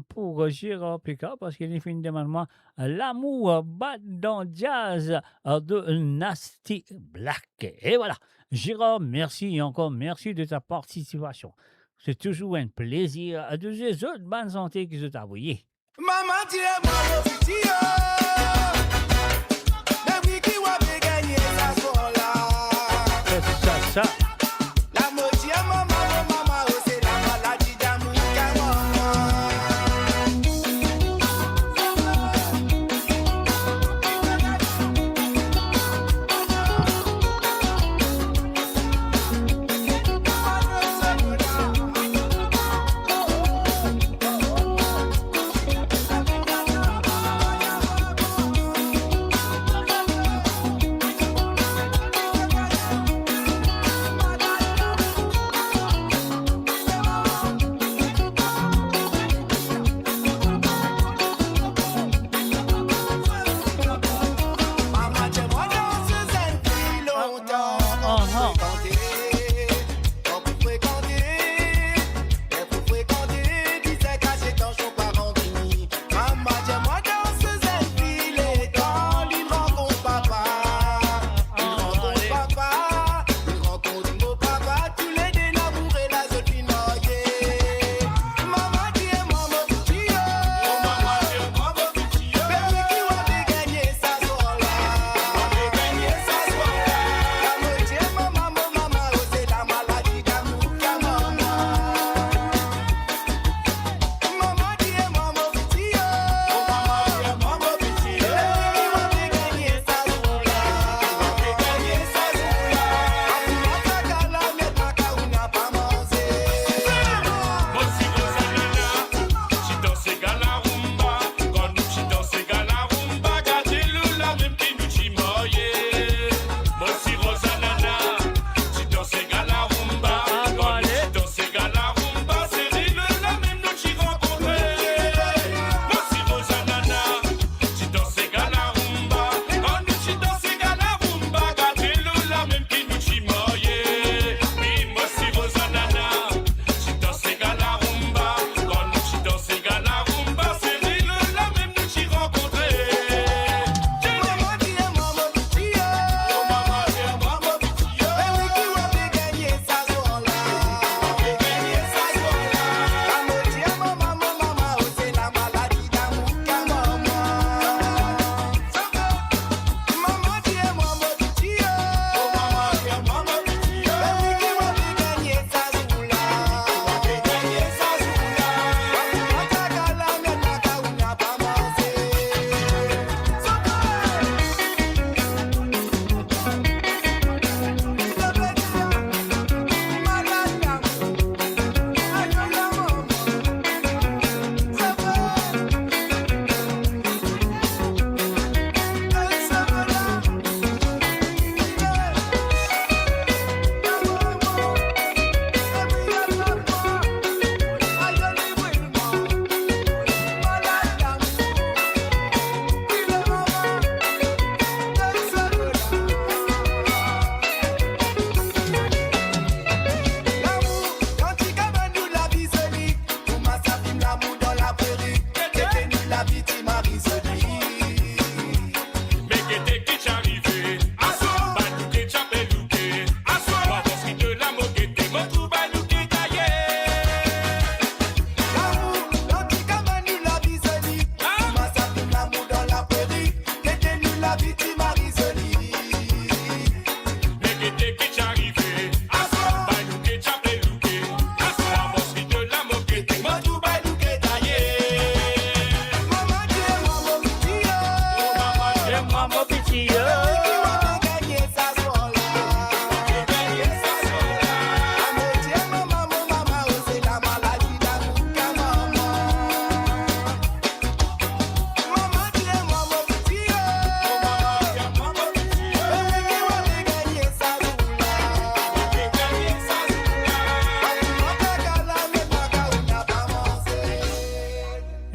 pour Gérard Pika parce qu'il est fait une demande l'amour bat dans jazz de Nasty Black. Et voilà. Gérard, merci et encore merci de ta participation. C'est toujours un plaisir de ces autres bonnes santé qui sont envoyées. Maman, tu es moi, depuis qui va gagner ça soit là. C'est ça. La moitié, maman, c'est la maladie d'amour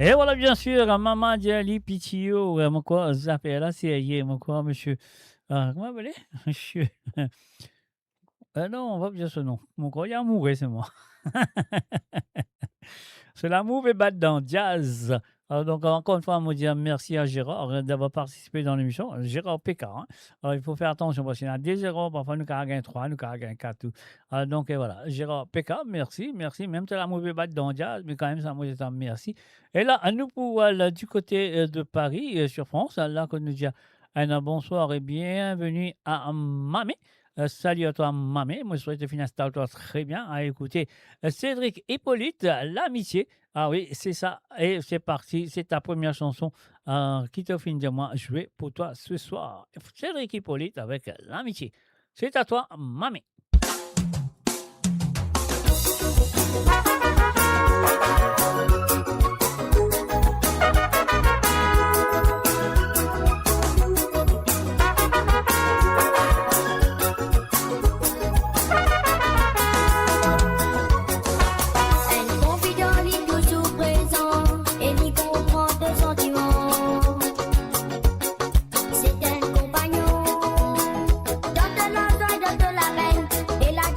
Et voilà, bien sûr, Maman Diali Pitio, mon quoi, Zappé, là, c'est hier, mon quoi, monsieur. Comment vous appelez Monsieur. Non, on va bien ce nom. Mon quoi, il y a amoureux, c'est moi. C'est l'amour et battre dans jazz. Alors, donc, encore une fois, on me dit merci à Gérard d'avoir participé dans l'émission. Gérard PK. Hein. Alors, il faut faire attention parce qu'il y en a des zéros, parfois nous avons 3, nous avons 4. Tout. Alors, donc, et voilà. Gérard PK, merci, merci. Même si l'amour et battre dans jazz, mais quand même, ça moi, je merci. Et là, à nous pour du côté de Paris, sur France, là, qu'on nous dit un bonsoir et bienvenue à Mamé. Salut à toi, Mamé. Moi, je souhaite que tu finisses toi très bien à écouter Cédric Hippolyte, l'amitié. Ah oui, c'est ça. Et c'est parti. C'est ta première chanson qui te finit de moi jouer pour toi ce soir. Cédric Hippolyte avec l'amitié. C'est à toi, Mamé. C'est un compagnon dans de la joie, dans de la peine et la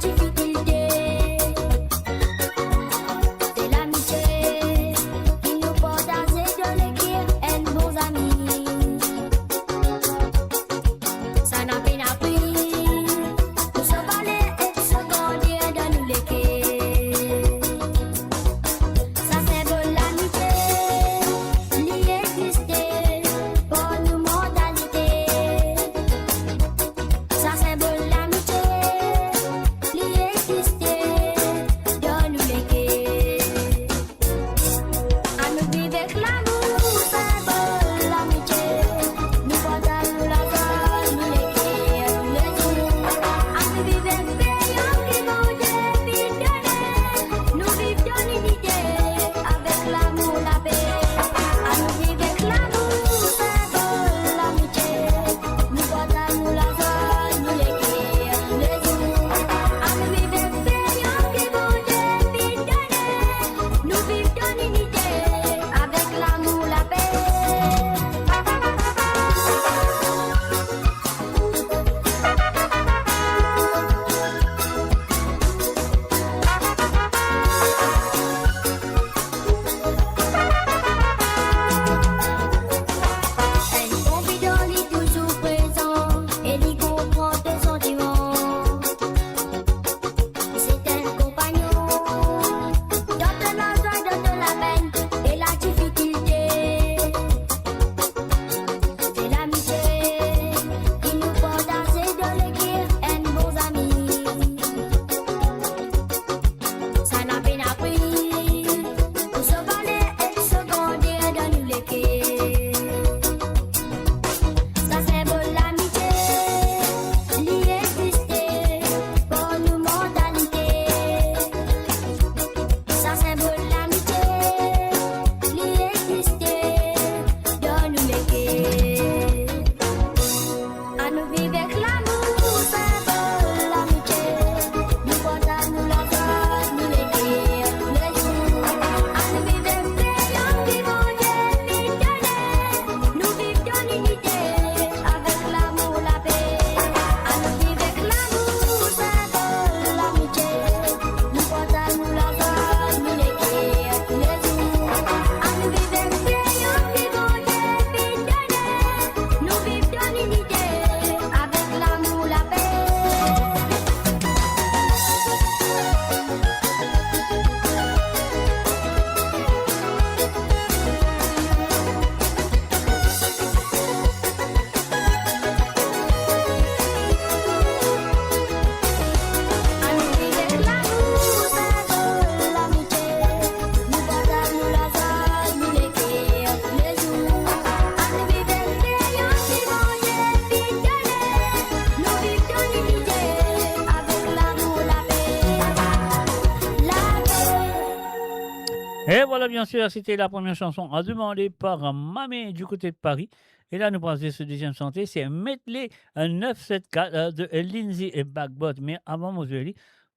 Et voilà, bien sûr, c'était la première chanson à demander par Mamé du côté de Paris. Et là, nous passons ce deuxième chantier, c'est Medley 974 de Lindsay et Backbot. Mais avant, mon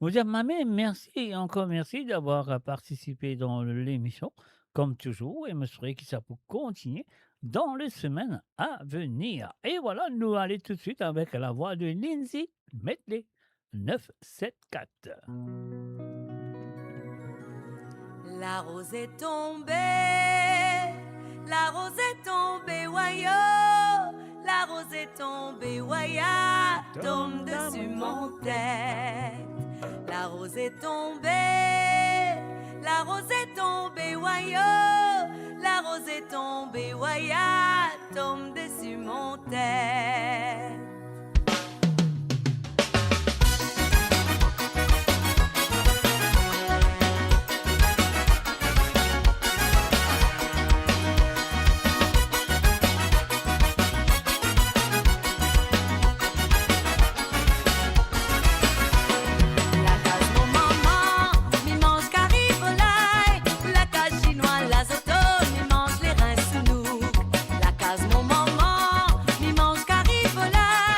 vous dire, Mamé, merci, encore merci d'avoir participé dans l'émission. comme toujours, et me serait qui ça pour continuer dans les semaines à venir. Et voilà, nous allons tout de suite avec la voix de Lindsay Medley 974. La rose est tombée, la rose est tombée, wayo. La rose est tombée, waya, tombe dessus mon tête. La rose est tombée, la rose est tombée, wayo. La rose est tombée, waya, tombe dessus mon tête. La case mon maman, mi mange carré volaille.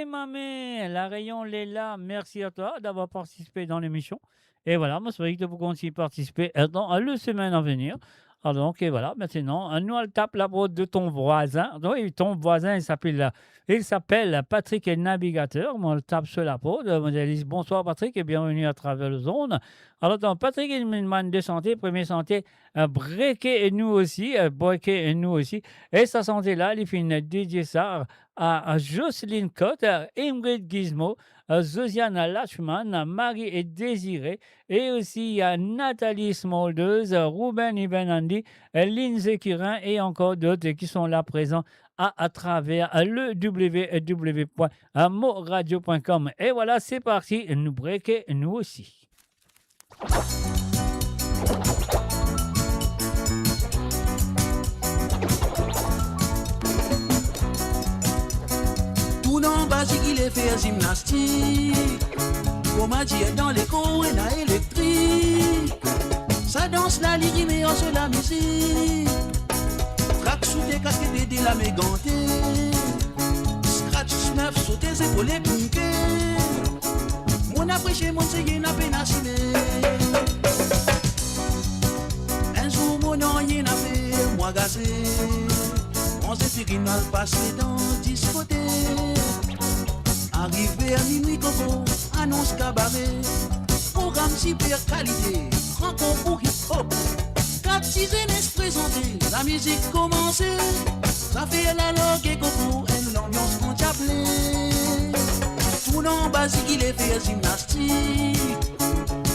Mamé, la rayon Léla, merci à toi d'avoir participé dans l'émission. Et voilà, moi, c'est vrai que vous continuez à participer dans la semaine à venir. Alors, donc, et voilà, maintenant, nous, on tape la brode de ton voisin. Donc, et ton voisin, il s'appelle Patrick le Navigateur. Moi, on le tape sur la brode. Moi, je dis bonsoir, Patrick, et bienvenue à travers le zone. Alors, donc, Patrick, il me demande de santé, première santé, breaker nous aussi, breaker nous aussi. Et sa santé-là, il fait dédier ça à Jocelyne Cotte, Ingrid Gizmo, Josiane Lachman, Marie et Désiré, et aussi à Nathalie Smoldeuse, Ruben Ibenandi, Lindsay Kirin et encore d'autres qui sont là présents à travers le www.moradio.com. Et voilà, c'est parti, nous breaker nous aussi. Tout dans basique, il est fait gymnastique. Comme a dit dans les cours et la électrique. Ça danse la ligue, mais on se la musique. Traque sous tes casquettes de la mégantée. Scratch, snuff, sauter ses épaules piquées. Mon après-chez mon ségué n'a peine à chiner. Un jour, mon nom, y'en a fait, moi gazé. On s'est fait qu'il n'a passé dans 10 côtés. Arrivé à minuit, Coco, annonce cabaret. Programme super qualité, rencontre pour hip-hop. 4-6 aînés présentés, la musique commençait. Ça fait la loque et Coco, et l'ambiance qu'on t'appelait. Tout en basique, il est fait gymnastique.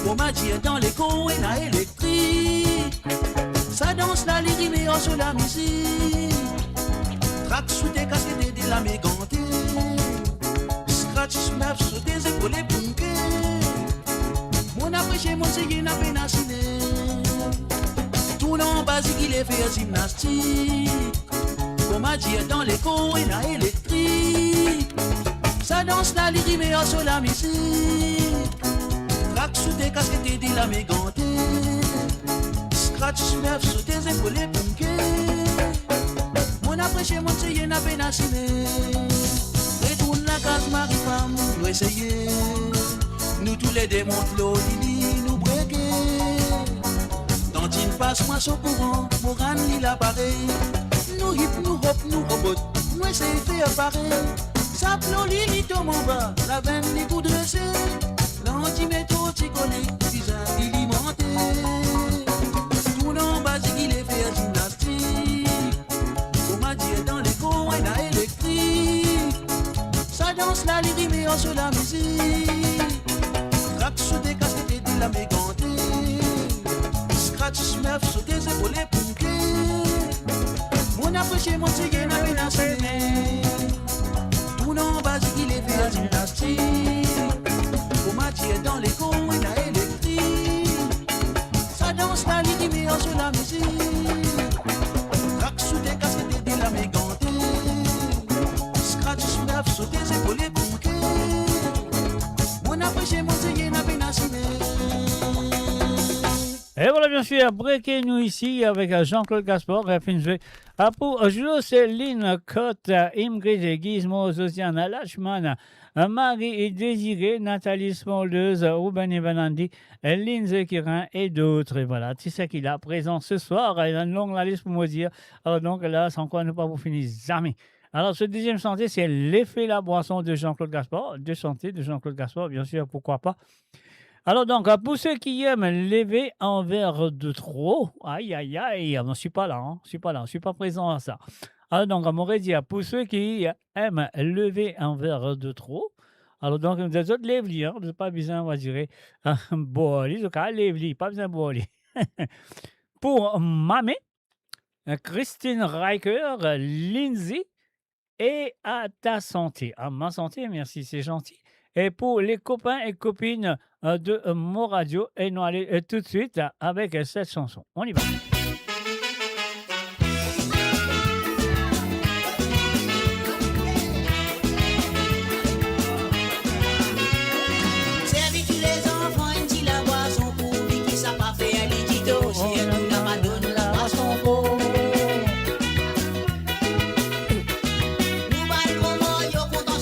Comme a dit dans les cours et la électrique. Ça danse la lyrique, mais on se la musique. Traque sous tes casquettes de la mégantée. Scratch, snuff, sous tes épaules piquées. Mon après-chez mon ségué n'a peine à chiner. Tout en basique, il est fait gymnastique. Comme a dit dans les cours et la électrique. Ça danse la lyrique, mais on se la musique. Traque sous tes casquettes de la mégantée. Scratch, snuff, sous tes épaules piquées. Mon après-chez mon ségué n'a peine à chiner. Retourne la case Marie-Femme, nous essayer. Nous tous les démontes l'eau, Lili, nous breaker. Tantine passe-moi au courant, Moran il appareil. Nous hip, nous hop, nous robot, nous essayer faire pareil. Ça plot Lili tombe en bas, la veine les coups dressés. L'antimétro t'y collé, visage alimenté. Tout en basique il est fait gymnastique. On m'a dit dans les cours et la électrique. Ça danse la lyrique mais on se la musique. Traque sous tes casquettes de la mégantée. Scratch, snuff, sous tes épaules piquées. Mon après-chez mon ségué n'a peine à chiner. Tout en basique il est fait gymnastique. Au matière dans les cours et la électrique. Ça danse la lyrique mais on se la musique. Traque sous tes casquettes de la mégantée. Scratch, snuff, sous tes épaules piquées. Mon après-chez mon ségué n'a peine à chiner. Et voilà, bien sûr, breaker nous ici avec Jean-Claude Gaspard, pour Jocelyne Cotte, Ingrid Gizmo, Josiane Lachman, Marie et Désiré, Nathalie Smoldeuse, Ruben Ivanandi, Lindsay Kirin et d'autres. Et voilà, tu sais qu'il est présent ce soir. Il a une longue la liste pour me dire. Alors donc là, sans quoi ne pas vous finir jamais. Alors, ce deuxième santé, c'est l'effet la boisson de Jean-Claude Gaspard. De santé de Jean-Claude Gaspard, bien sûr, pourquoi pas. Alors donc, pour ceux qui aiment lever un verre de trop, aïe, aïe, aïe, je ne suis pas là, je ne suis pas présent à ça. Alors donc, on m'aurait dit, pour ceux qui aiment lever un verre de trop, alors donc, des autres lève-li, vous n'avez pas besoin, on va dire, boire, donc, lève-li, pas besoin de boire. Pour Mamé, Christine Riker, Lindsay, et à ta santé. À ma santé, merci, c'est gentil. Et pour les copains et copines de Moradio, et nous allons tout de suite avec cette chanson. On y va. Servi tous les enfants, une petite la boisson pour lui qui ça pas fait un liquito. Si elle nous n'a pas donné la boisson pour. Nous baillons comment yo content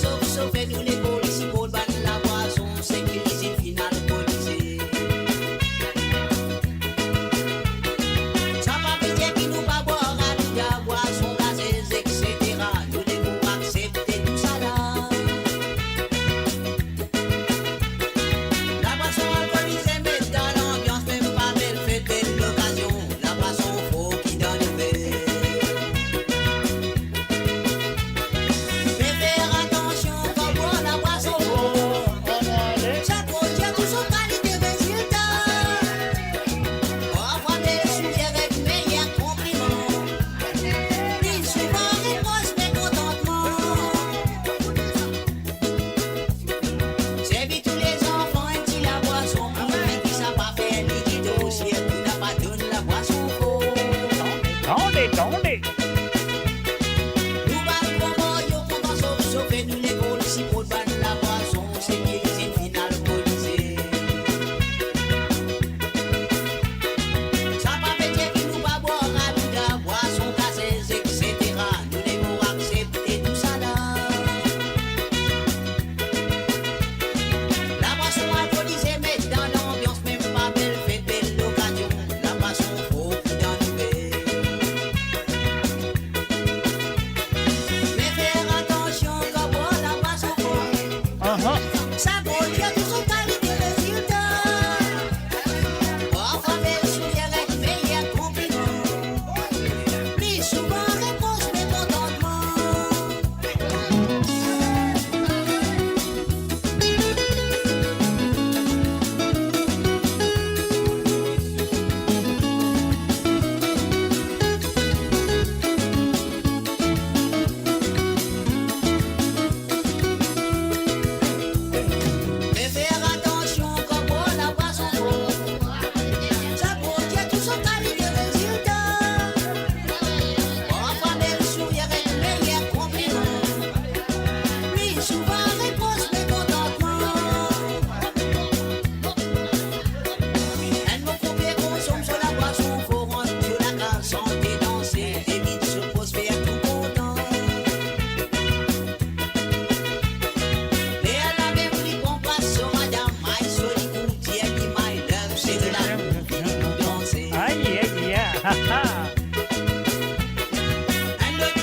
autre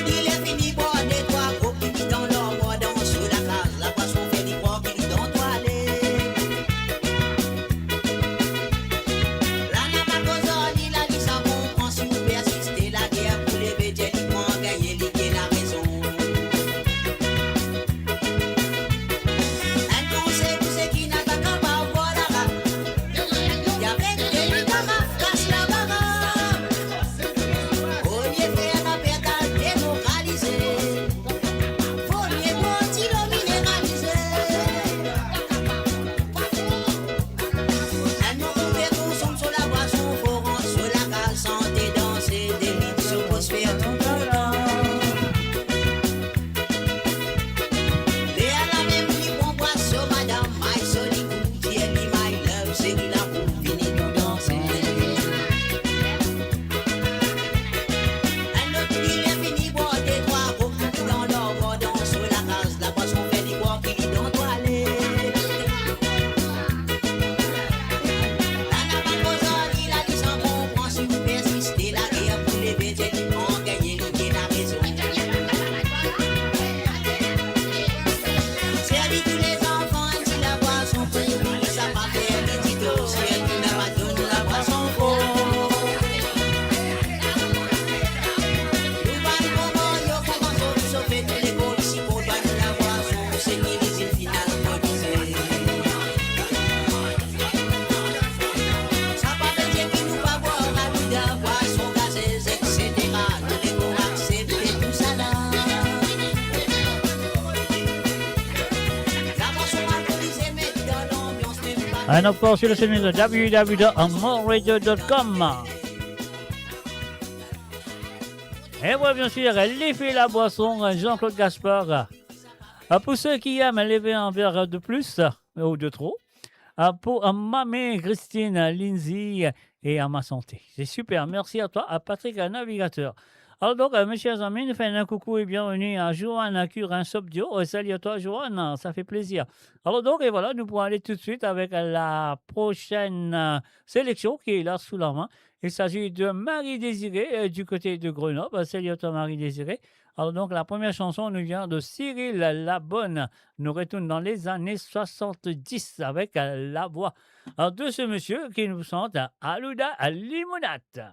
il est fini boire des trois gros qui dans leur bois dans sous la case. La boisson fait des croix qui dans toilette. La namakosoli la dit ça comprend si vous persistez la guerre pour les bédiers qui prend gagner l'idée la raison. Un conseil pour ceux qui n'attaquent pas voir la rate. Y avait des médicaments, casse la baraque. Au lieu de faire la pétale démoralisée, faut mieux boire si l'eau minéralisée. Un nom ouvert consomme sur la boisson, faut rendre sur la case, santé, danser, des mythes sur vos sphères tout le temps. Et à la même vie, on boit sur madame, my soli goût, my love, c'est qui la pour finir tout danser. Un autre il est fini boire des trois gros coups dans leur bois dans sur la case. La boisson fait des bois qui dans toilette. La namakosoli la dit sans comprend si vous persistez la guerre pour les bédiers qui vont gagner l'idée la raison. Servi tous les enfants, si la boisson peut nous, ça va faire des titos. Si elle nous n'a pas donné la boisson faux. Nous parlons comment, yo, comment on nous sauve tous les gros ici pour donner la boisson. C'est qui les îles finales monisées. Ça va veut dire qu'il nous va boire la vie de boisson gazeuse, etc. Nous les gros accepter tout ça là. La boisson alcoolisée met dans l'ambiance même pas. And of course, you're listening to www.moreradio.com. Et voilà, bien sûr, l'effet la boisson, Jean-Claude Gaspard. Pour ceux qui aiment lever un verre de plus ou de trop, pour ma mère Christine, Lindsay et à ma santé. C'est super. Merci à toi, à Patrick, à Navigateur. Alors donc, mes chers amis, nous faisons un coucou et bienvenue à Joanne Curin Sobdio. Salut à toi, Joanne, ça fait plaisir. Alors donc, et voilà, nous pourrons aller tout de suite avec la prochaine sélection qui est là sous la main. Il s'agit de Marie-Désirée du côté de Grenoble. Salut à toi, Marie-Désirée. Alors donc, la première chanson nous vient de Cyril Labonne. Nous retournons dans les années 70 avec la voix de ce monsieur qui nous chante Alouda à Limonade.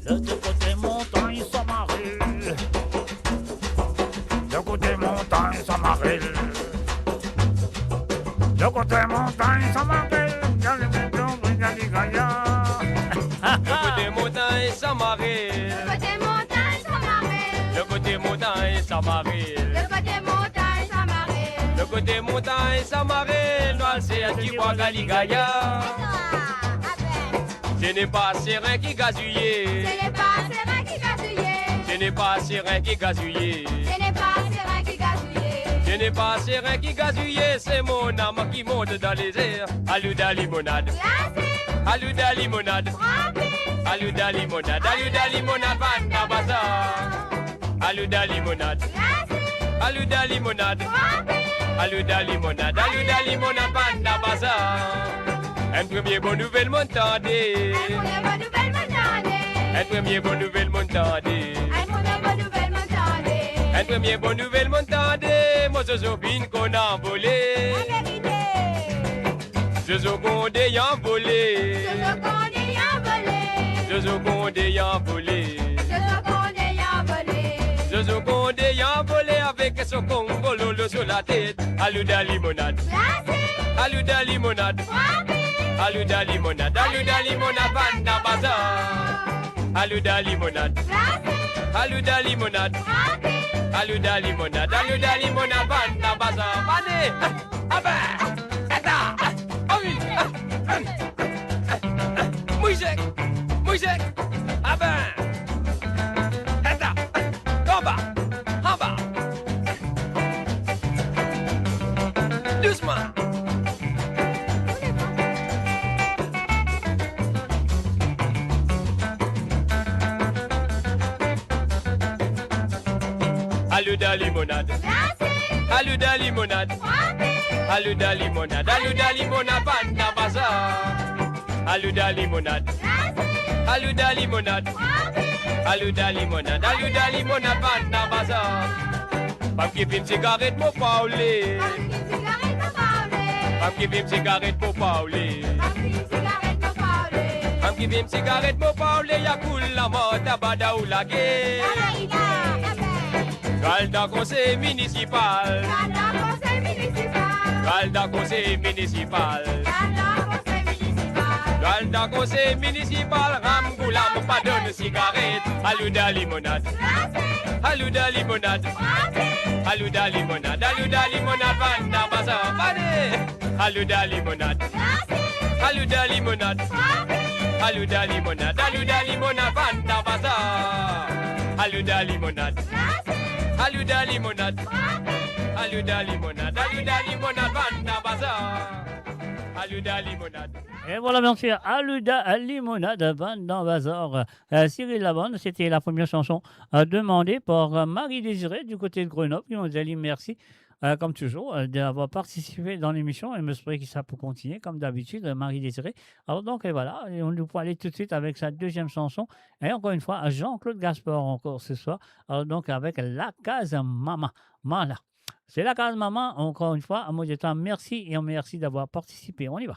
Le côté montagne s'amarille. Le côté montagne s'amarille. Le côté montagne s'amarille. Il y a les métons, il y a les gaillards. Le côté montagne s'amarille. Le côté montagne s'amarille. Le côté montagne s'amarille. Le côté montagne s'amarille. Le côté montagne s'amarille. Noir c'est un qui boit galigaya. Ce n'est pas serein qui gazouillé. Ce n'est pas serein qui gazouillé. Ce n'est pas serein qui gazouillé. Ce n'est pas serein qui gazouillé. Ce n'est pas serein qui gazouillé. C'est mon âme qui monte dans les airs. Alouda limonade. Alouda limonade. Alouda limonade. Alouda limonade. Banda bazar. Alouda limonade. Alouda limonade. Alouda limonade. Alouda limonade. Banda bazar. Un premier bonne nouvelle m'entendez. Un premier bonne nouvelle m'entendez. Un premier bonne nouvelle m'entendez. Moi Zozo bin qu'on a volé. Zozo condé y'en volé. Zozo condé y'en volé. Zozo condé y'en volé avec son congololo sur la tête. Alouda limonade. Alouda limonade. Alouda limonade, Alouda limonade, banda bazar. Alouda limonade, Alouda limonade, Alouda limonade, Alouda limonade, banda bazar. Allez, ah ben, attends, ah oui, musique, ah ben, attends, en bas, doucement. Alouda limonade. Alouda limonade. Alouda limonade. Alouda limonade. Banda bazar. Aluda limonade. Aluda limonade. Aluda limonade. Aluda limonade. Vanna bazar. Femme qui fume cigarette pour Paulé. Femme qui fume cigarette pour Paulé. Femme qui fume cigarette pour Paulé. Y'a cool la mort tabada ou la guerre. Galda conseil municipal. Galda conseil municipal. Galda conseil municipal. Ramgoulam pas donne cigarette. Aluda limonade. Aluda limonade. Aluda limonade. Aluda limonade. Vanda bazar. Aluda limonade. Aluda limonade. Aluda limonade. Aluda limonade. Vanda bazar. Aluda limonade. Aluda limonade. Aluda limonade. Aluda limonade. Vanda bazar. Aluda limonade. Et voilà, bien sûr, Aluda limonade, Vanda bazar. Cyril Labonne, c'était la première chanson demandée par Marie Désirée du côté de Grenoble. Ils nous a dit merci, comme toujours, d'avoir participé dans l'émission. Et me semble que ça peut continuer, comme d'habitude, Marie Désirée. Alors donc, et voilà, et on nous peut aller tout de suite avec sa deuxième chanson. Et encore une fois, Jean-Claude Gaspard encore ce soir. Alors donc, avec La Case Maman. Voilà. C'est La Case Maman, encore une fois, à mot de temps, merci et merci d'avoir participé. On y va.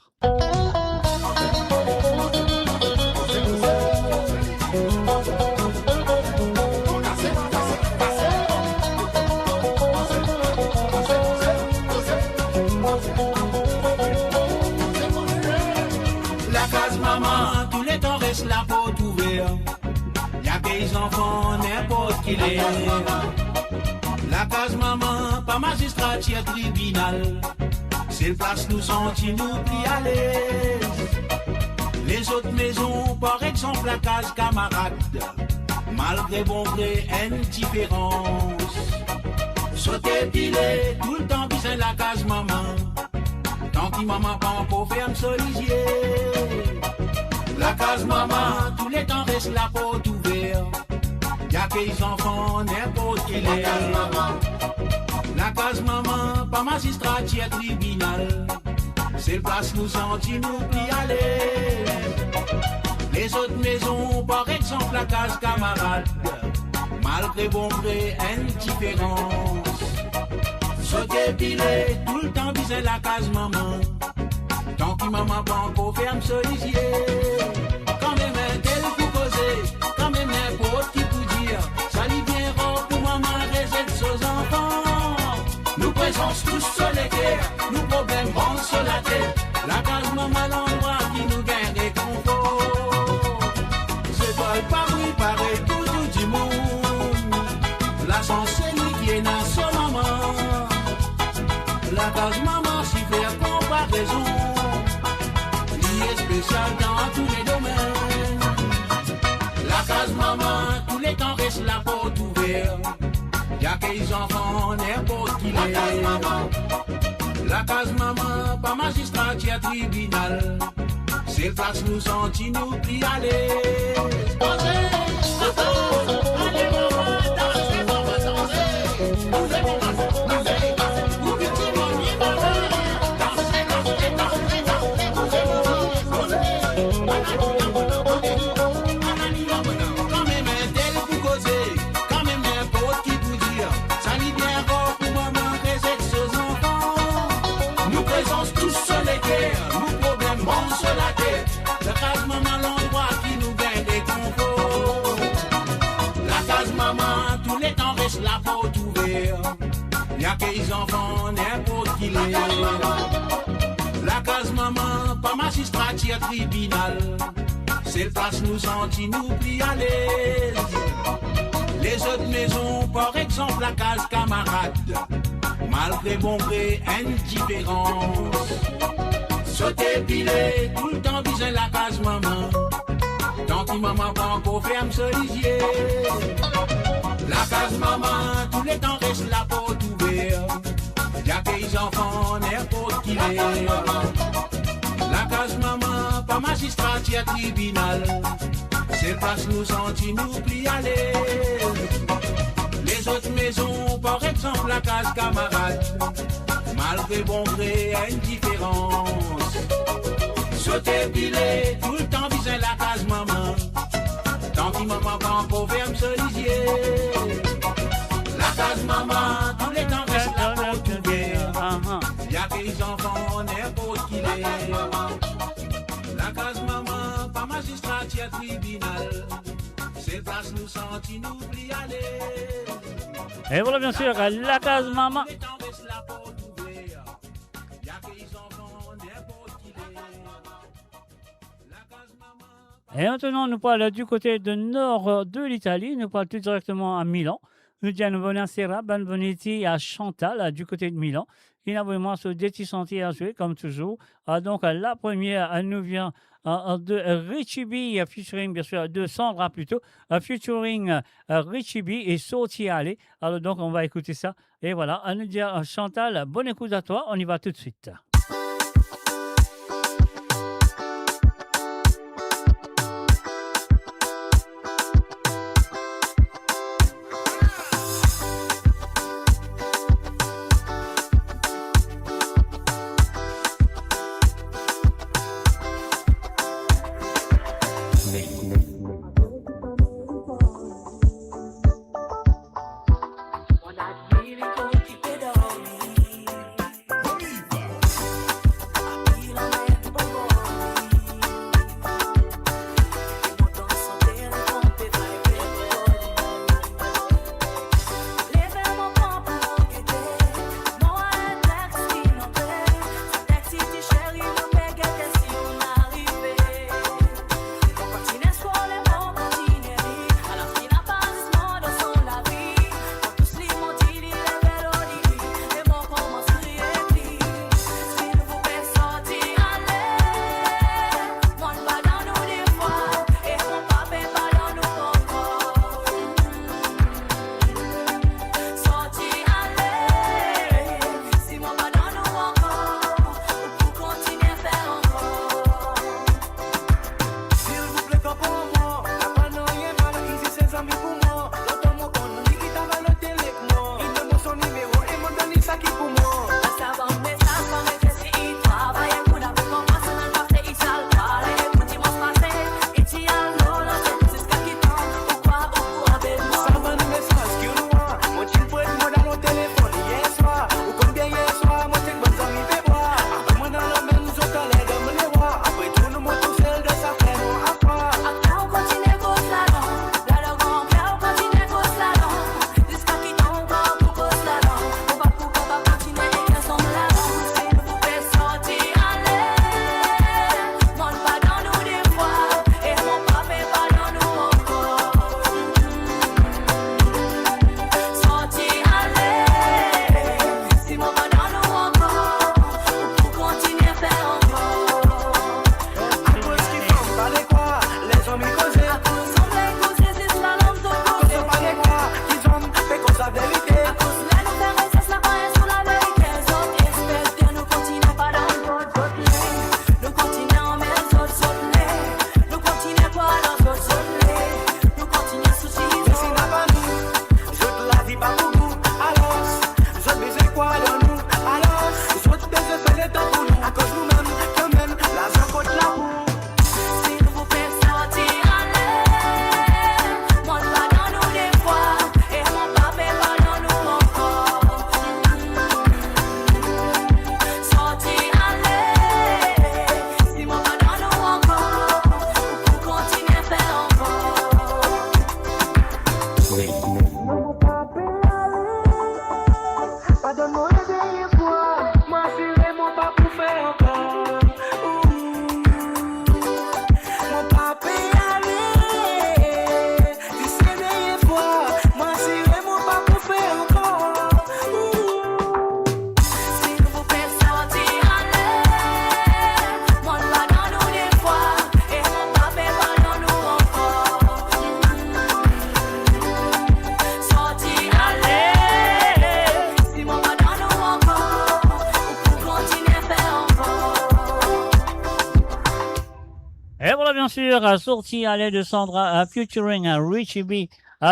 La case maman, tous les temps reste la porte ouverte. Y'a des enfants, n'importe qui les. La case maman, pas magistrat, tiers tribunal. C'est le place nous sentis nous pris à l'aise. Les autres maisons, par exemple la case camarade. Malgré bon gré, indifférence. Sauter pilé, tout le temps bisé la case maman. Tant que maman pas pour faire me solisier. La case maman, tous les temps reste la porte ouverte. Y'a que les enfants, n'importe qui les. La case maman, pas magistrat, tiers tribunal. C'est le place nous sentis nous pris à l'aise. Les autres maisons, par exemple la case camarade. Malgré bon gré, indifférence. Sauter pilé, tout le temps bisé la case maman. Tant que maman pas encore ferme solicier. Quand même un tel pour causer, quand même n'importe qui pour dire. Ça lui bien rend pour maman réserve aux enfants. Nous présence tous sur les guerres, nous problèmes vont sur la tête. La case maman l'endroit qui nous gagne réconfort. C'est pas oui, pareil, tout du monde. La chance c'est lui qui est dans son maman. La case maman si faire comparaison. Spécial dans tous les domaines. La case maman, tous les temps reste la porte ouverte. Y'a que les enfants, n'importe qui les. La case maman, pas magistrat, tiers tribunal. C'est le place nous sentis nous pris à l'aise. Allez maman, dansez, maman, dansez. Vous êtes mon maman, vous êtes mon maman. Vous petit mon maman. Quand même un tel pour causer, quand même n'importe qui pour dire. Ça lui bien rare pour maman réserve aux enfants. Nous présence tous sur les guerres, nous problèmes vont sur la tête. La case maman l'endroit qui nous gagne des conforts. La case maman, tous les temps reste la porte ouverte. Y'a que les enfants, n'importe qui les. La case maman, pas magistrat, tiers tribunal. C'est le place nous sentis nous pris à l'aise. Les autres maisons, par exemple la case camarade. Malgré bon gré, indifférence. Sauter pilé, tout le temps bisé la case maman. Tant que maman pas encore ferme solicier. La case maman, tous les temps reste la porte ouverte. Y'a que les enfants, n'importe qui les. La case maman, pas magistrat, tiers tribunal. C'est le place nous sentis nous pris à l'aise. Les autres maisons, par exemple la case camarade. Malgré bon gré, indifférence. sauter pilé, tout le temps visant la case maman. Tant qu'il maman pas en proverbe solisier. La case maman, tous les temps reste la porte ouverte. Y'a que les enfants, n'importe qui les. La case maman, pas magistrat, y'a tribunal. C'est place nous sentis, nous pli aller. Et voilà bien sûr la case maman. Et maintenant, nous parlons du côté de nord de l'Italie. Nous parlons tout directement à Milan. Nous disons buonasera, benvenuti à Chantal, du côté de Milan. Qui n'a vraiment ce des senti à jouer, comme toujours. Donc, la première, elle nous vient de Richie B, featuring, bien sûr, de Sandra plutôt, featuring Richie B et Sorti Ale. Alors, donc, on va écouter ça. Et voilà, elle nous dit Chantal, bonne écoute à toi. On y va tout de suite. Et voilà bien sûr, sortie à l'aide de Sandra, featuring Richie B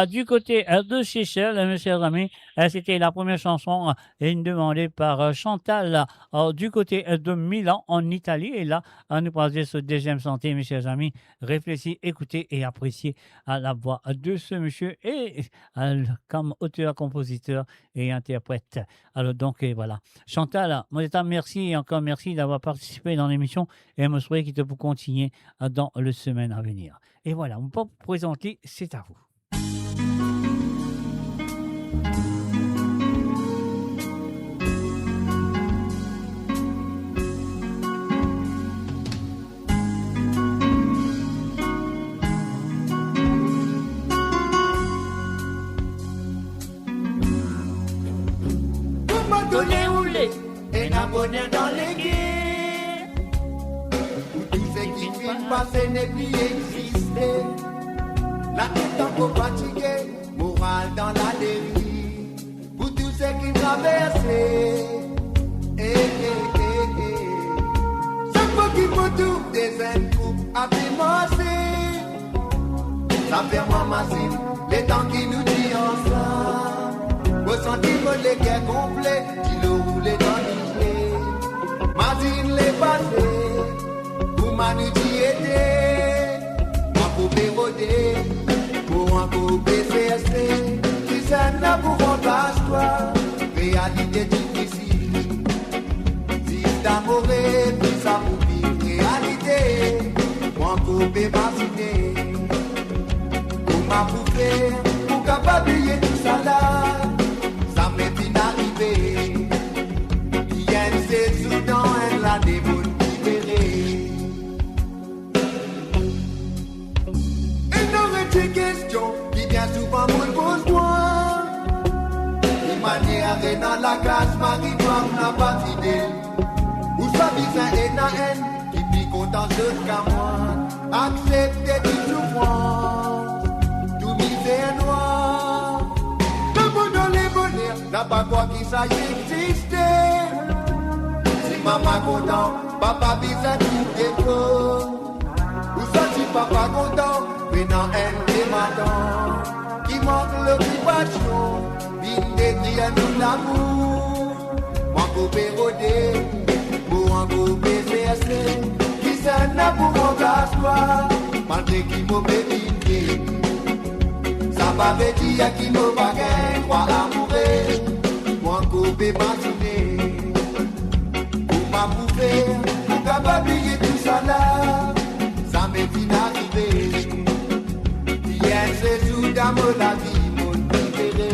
Du côté de Seychelles, mes chers amis, c'était la première chanson demandée par Chantal du côté de Milan, en Italie. Et là, nous passons ce deuxième santé, mes chers amis. Réfléchissez, écoutez et appréciez la voix de ce monsieur et comme auteur, compositeur et interprète. Alors donc, voilà. Chantal, moi, merci et encore merci d'avoir participé dans l'émission et je me souhaite qu'il te pour continuer dans les semaines à venir. Et voilà, on peut vous présenter, c'est à vous. Donner roulé et n'abonner dans les guerres. Tout ce qui finit passer n'est plus existé. La tête encore fatiguée, morale dans la dérive. Pour tous ceux qui traversent, chaque fois qu'il faut tout des coups à financer. Ça fait moins massif, les temps qui nous disent ensemble. Ressentiment les guerres complets, qui le roulent dans l'idée. Martine les passés, pour manudiété. Moi pour péroder, pour un coup PCST. Si ça n'a pour remplacer toi, réalité difficile. Si t'amoré, puis ça pour vivre réalité. Moi pour vacciner, pour ma pour faire, pour capable payer tout ça là. C'est Soudan, elle a des bouts libérés. Et dans une question qui vient souvent me pose moi. Une manière est dans la classe, Marie-Femme n'a pas d'idée. Où ça vise un et la haine qui vit contentieuse qu'à moi. Accepter toute souffrance, tout misère noir. Le bonheur, les bonheurs, n'a pas quoi qui ça y existait. Maman content, papa bizarre tout défaut. Où sorti papa content, venant elle et madame. Qui manque l'occupation, vite détruire nous l'amour. Moi coupé rodé, pour un coup PCST. Qui s'en a pour mon toi, malgré qui m'a bébé. Ça va dire qui m'a baguette, croix amoureux. Moi coupé bâtonné. Pour faire, pour capable payer tout ça là, ça m'est fin arrivé. Hier c'est tout dans la vie, mon préféré.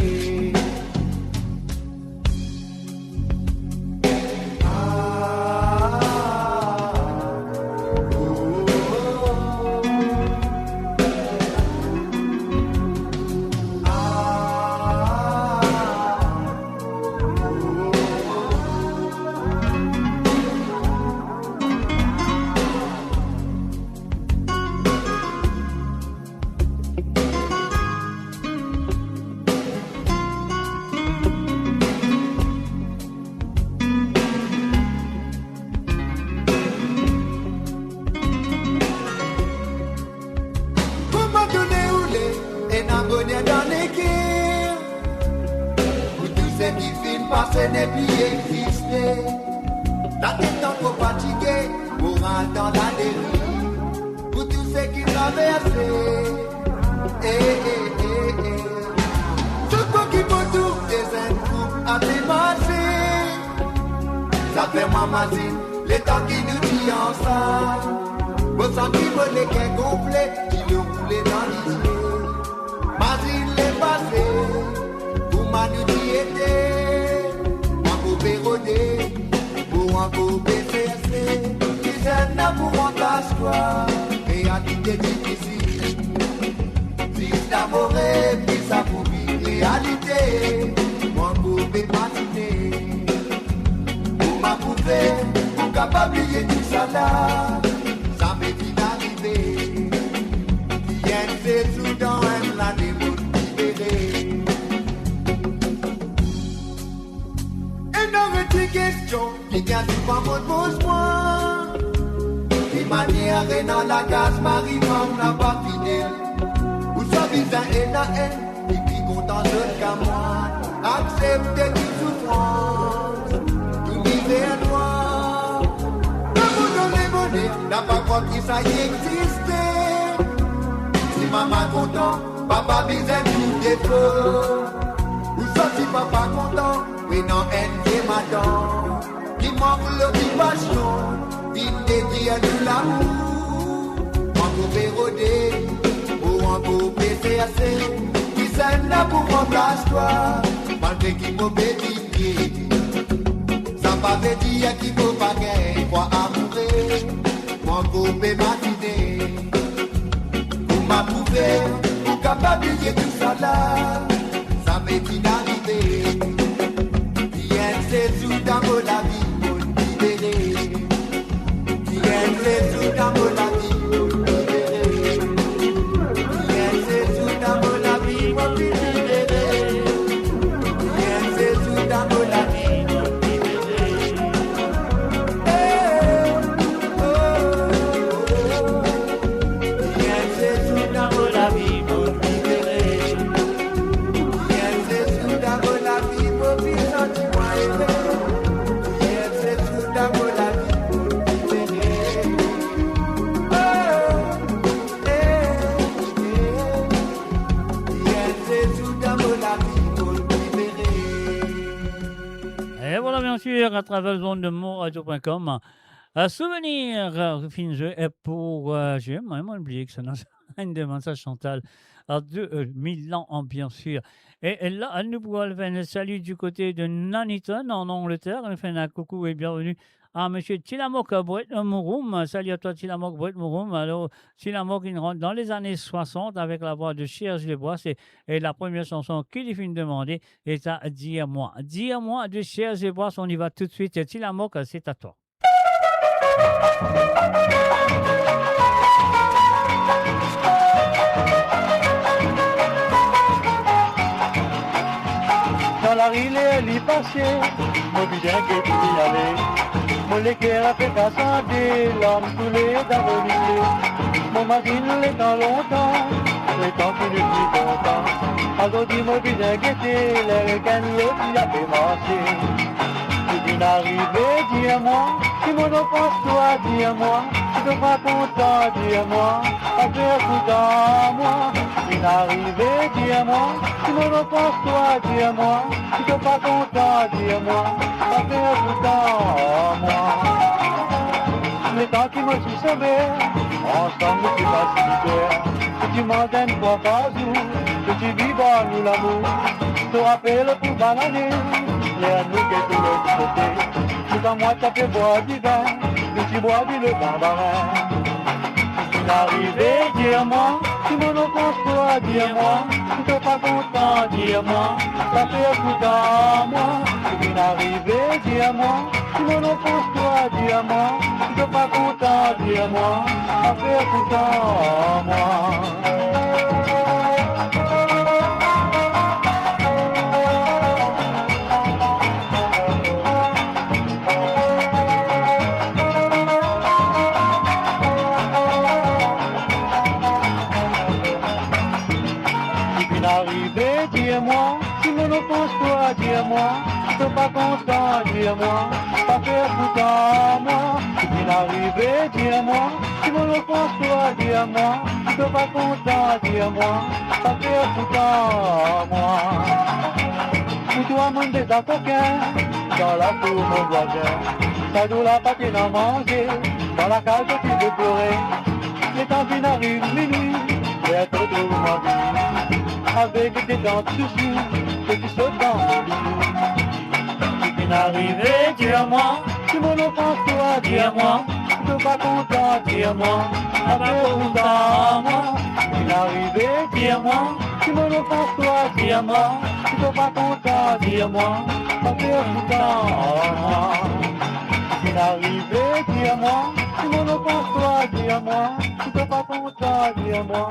Ce n'est plus existé. La tête encore fatiguée, moral dans la dérive. Pour tous ceux qui traversent, ce quoi qui peut tout des coups à démasser. Ça fait moi Mazine, les temps qui nous dit ensemble. Vos sentiments les gains complets, qui le roulent dans l'idée. Mazine les passés, pour ma nous dit était. Pérodé, pour un coup PCST, qui s'en a pour remplacer toi, réalité difficile. Si t'amoré, puis ça pour vivre réalité, moi pour patiner, pour ma poupée, pour capable payer tout ça là, ça m'est vite arrivé. Bien c'est Soudan, elle l'a des mots libérés. Question qui vient souvent me pose moi. Une manière est dans la case, Marie-Femme n'a pas fidèle. Où ça vise besoin et la haine, et puis content qu'à moi. Accepter toute souffrance, tout vivre noir. Le monde de bonheur n'a pas compris ça y existait. Si maman content, papa besoin tout défaut. Ou sorti papa content, oui non haine qui m'attend. Qui manque le petit passion, il dédie à de l'amour. En coupé rodé, ou en coupé CAC, qui s'aime là pour remplacer toi. Malgré qui m'obéit, ça va veut dire qu'il faut pas gagner, quoi amourer, mon coupé matinée. Pour m'approuver, pour capable de tout ça là, ça m'est inarrivé. Bien c'est tout dans mon vie. C'est tout dans mon vie, mon libéré. C'est tout dans mon vie, mon libéré. C'est tout dans mon vie, mon libéré. C'est tout dans mon vie, mon libéré. C'est tout dans mon vie, mon sentiment élevé. C'est tout dans mon vie. Et voilà, bien sûr, à travers le zone de moradio.com, un souvenir, fin jeu, et pour, j'ai même oublié que ça n'a une demande, ça Chantal, à 2000 ans, bien sûr. Et là, à nous pouvons faire un salut du côté de Nuneaton, en Angleterre. On fait un coucou et bienvenue à M. Tilamok Brett Mouroum. Salut à toi, Tilamok Brett Mouroum. Alors, Tilamok, il rentre dans les années 60 avec la voix de Serge Lebois. Et la première chanson qu'il est venu demander est à Dis-moi. Dis-moi de Serge Lebois. On y va tout de suite. Tilamok, c'est à toi. Dans la rue, elle est passée, mon bidin qui est y aller. Mon léguer a fait cassader, l'homme coulé d'avenir. Mon machine l'étant longtemps, l'étant qu'il est plus content. Alors dis mon bidin qui était, les requins l'autre y a fait marcher. Tu viens d'arriver, dis-moi, si mon enfant toi, dis-moi, si tu pas content, dis-moi, après content, moi. Tu viens d'arriver, dis-moi, si mon enfant toi, dis-moi, si tu pas content, dis-moi, après content, moi. Le temps qui me suis sauvé, ensemble nous sommes facilitaires, que tu m'en donnes quoi par jour, que tu vivras nous l'amour, te rappelle pour bananer. Les nous qui est de l'autre côté, tout à moi ça fait boire du vin, que tu bois du le barbarin. Tu n'arrivais, dis-moi, si mon enfance toi, dis-moi, si t'es pas content, dis-moi, ça fait content, moi. Tu n'arrivais, dis-moi, si mon enfance toi, dis-moi, si t'es pas content, dis-moi, ça fait content, moi. Dis-moi, si mon offense toi, dis-moi, si t'es pas content, dis-moi, pas faire content, moi. Si tu n'arrivais, dis-moi, si mon offense toi, dis-moi, si t'es pas content, dis-moi, pas faire content, moi. Si tu as demandé ta coquin, dans la cour mon voisin, ça doit la patine à manger, dans la cage tu veux pleurer, les temps qui n'arrivent minuit, et être tout ma vie. Avec des dents de soucis, que tu sautes dans le lit. Si tu n'arrivais, dis-moi, si mon enfance toi, dis-moi, si t'es pas content, dis-moi, avec content, moi. Si tu n'arrivais, dis-moi, si mon enfance toi, dis-moi, si t'es pas content, dis-moi, avec content, moi. Si tu n'arrivais, dis-moi, si mon enfance toi, dis-moi, si t'es pas content, dis-moi,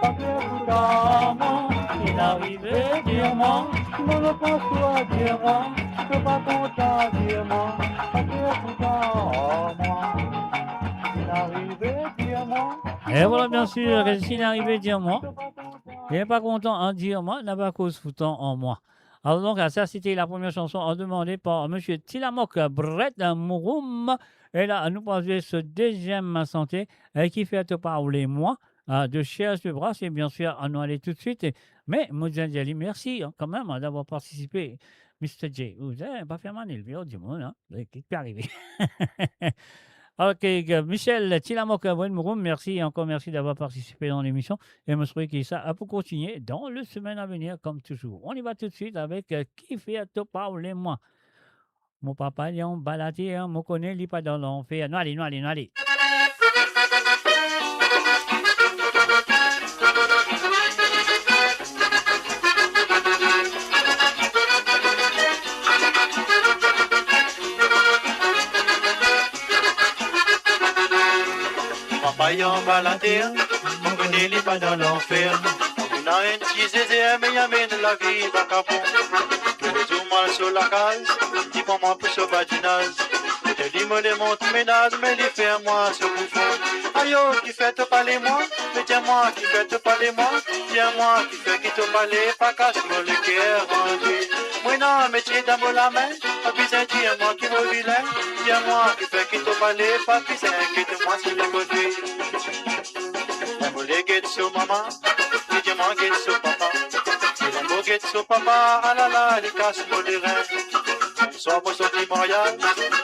avec content, moi. Il arrivait, dis-moi, si mon enfance toi, dis-moi, si t'es pas content, dis-moi, pas que content, moi. Il arrivait, dis-moi. Et voilà, bien sûr, s'il arrivait, dis-moi. Il n'est pas content en dire moi, n'a pas cause foutant en moi. Alors donc, ça, c'était la première chanson demandée par M. Tilamok Brett Mouroum. Et là, nous passons ce deuxième santé qui fait te parler moi de Cher de Bras. Et bien sûr, on va aller tout de suite. Mais, Moudjan Diali, merci quand même d'avoir participé. Mr. J, vous n'avez pas fait mal le vidéo du monde, hein? Qu'est-ce qui est arrivé? Ok, Michel Tilamok Mouroum, merci encore merci d'avoir participé dans l'émission. Et je me souhaite que ça peut continuer dans les semaines à venir, comme toujours. On y va tout de suite avec Qui fait te parler moi. Mon papa, il est en baladé, mon connaît, il n'est pas dans l'enfer. Non, allez, non, allez, non, allez. Papa y en bas la terre, on connaît les pas dans l'enfer. On a un petit zézé, mais y amène la vie, pas capon. Tous les jours mal sur la case, dis pour moi plus au patinage. Je dis me démonte ménage, mais les faire moi ce bouffon. Aïe, qui fait te parler moi, mais tiens-moi qui fait te parler moi. Tiens-moi qui fait qui te parler, pas cache-moi le cœur rendu. Moi non, métier d'amour la main, pas besoin de dire moi qui me vilain. Tiens-moi qui fait qui te parler, pas besoin inquiète-moi sur le côté. L'amour les guettes sur maman, et dis-moi guette sur papa. Et l'amour guette sur papa, ah là là, les casse-moi les reins. Sois moi sorti Montréal,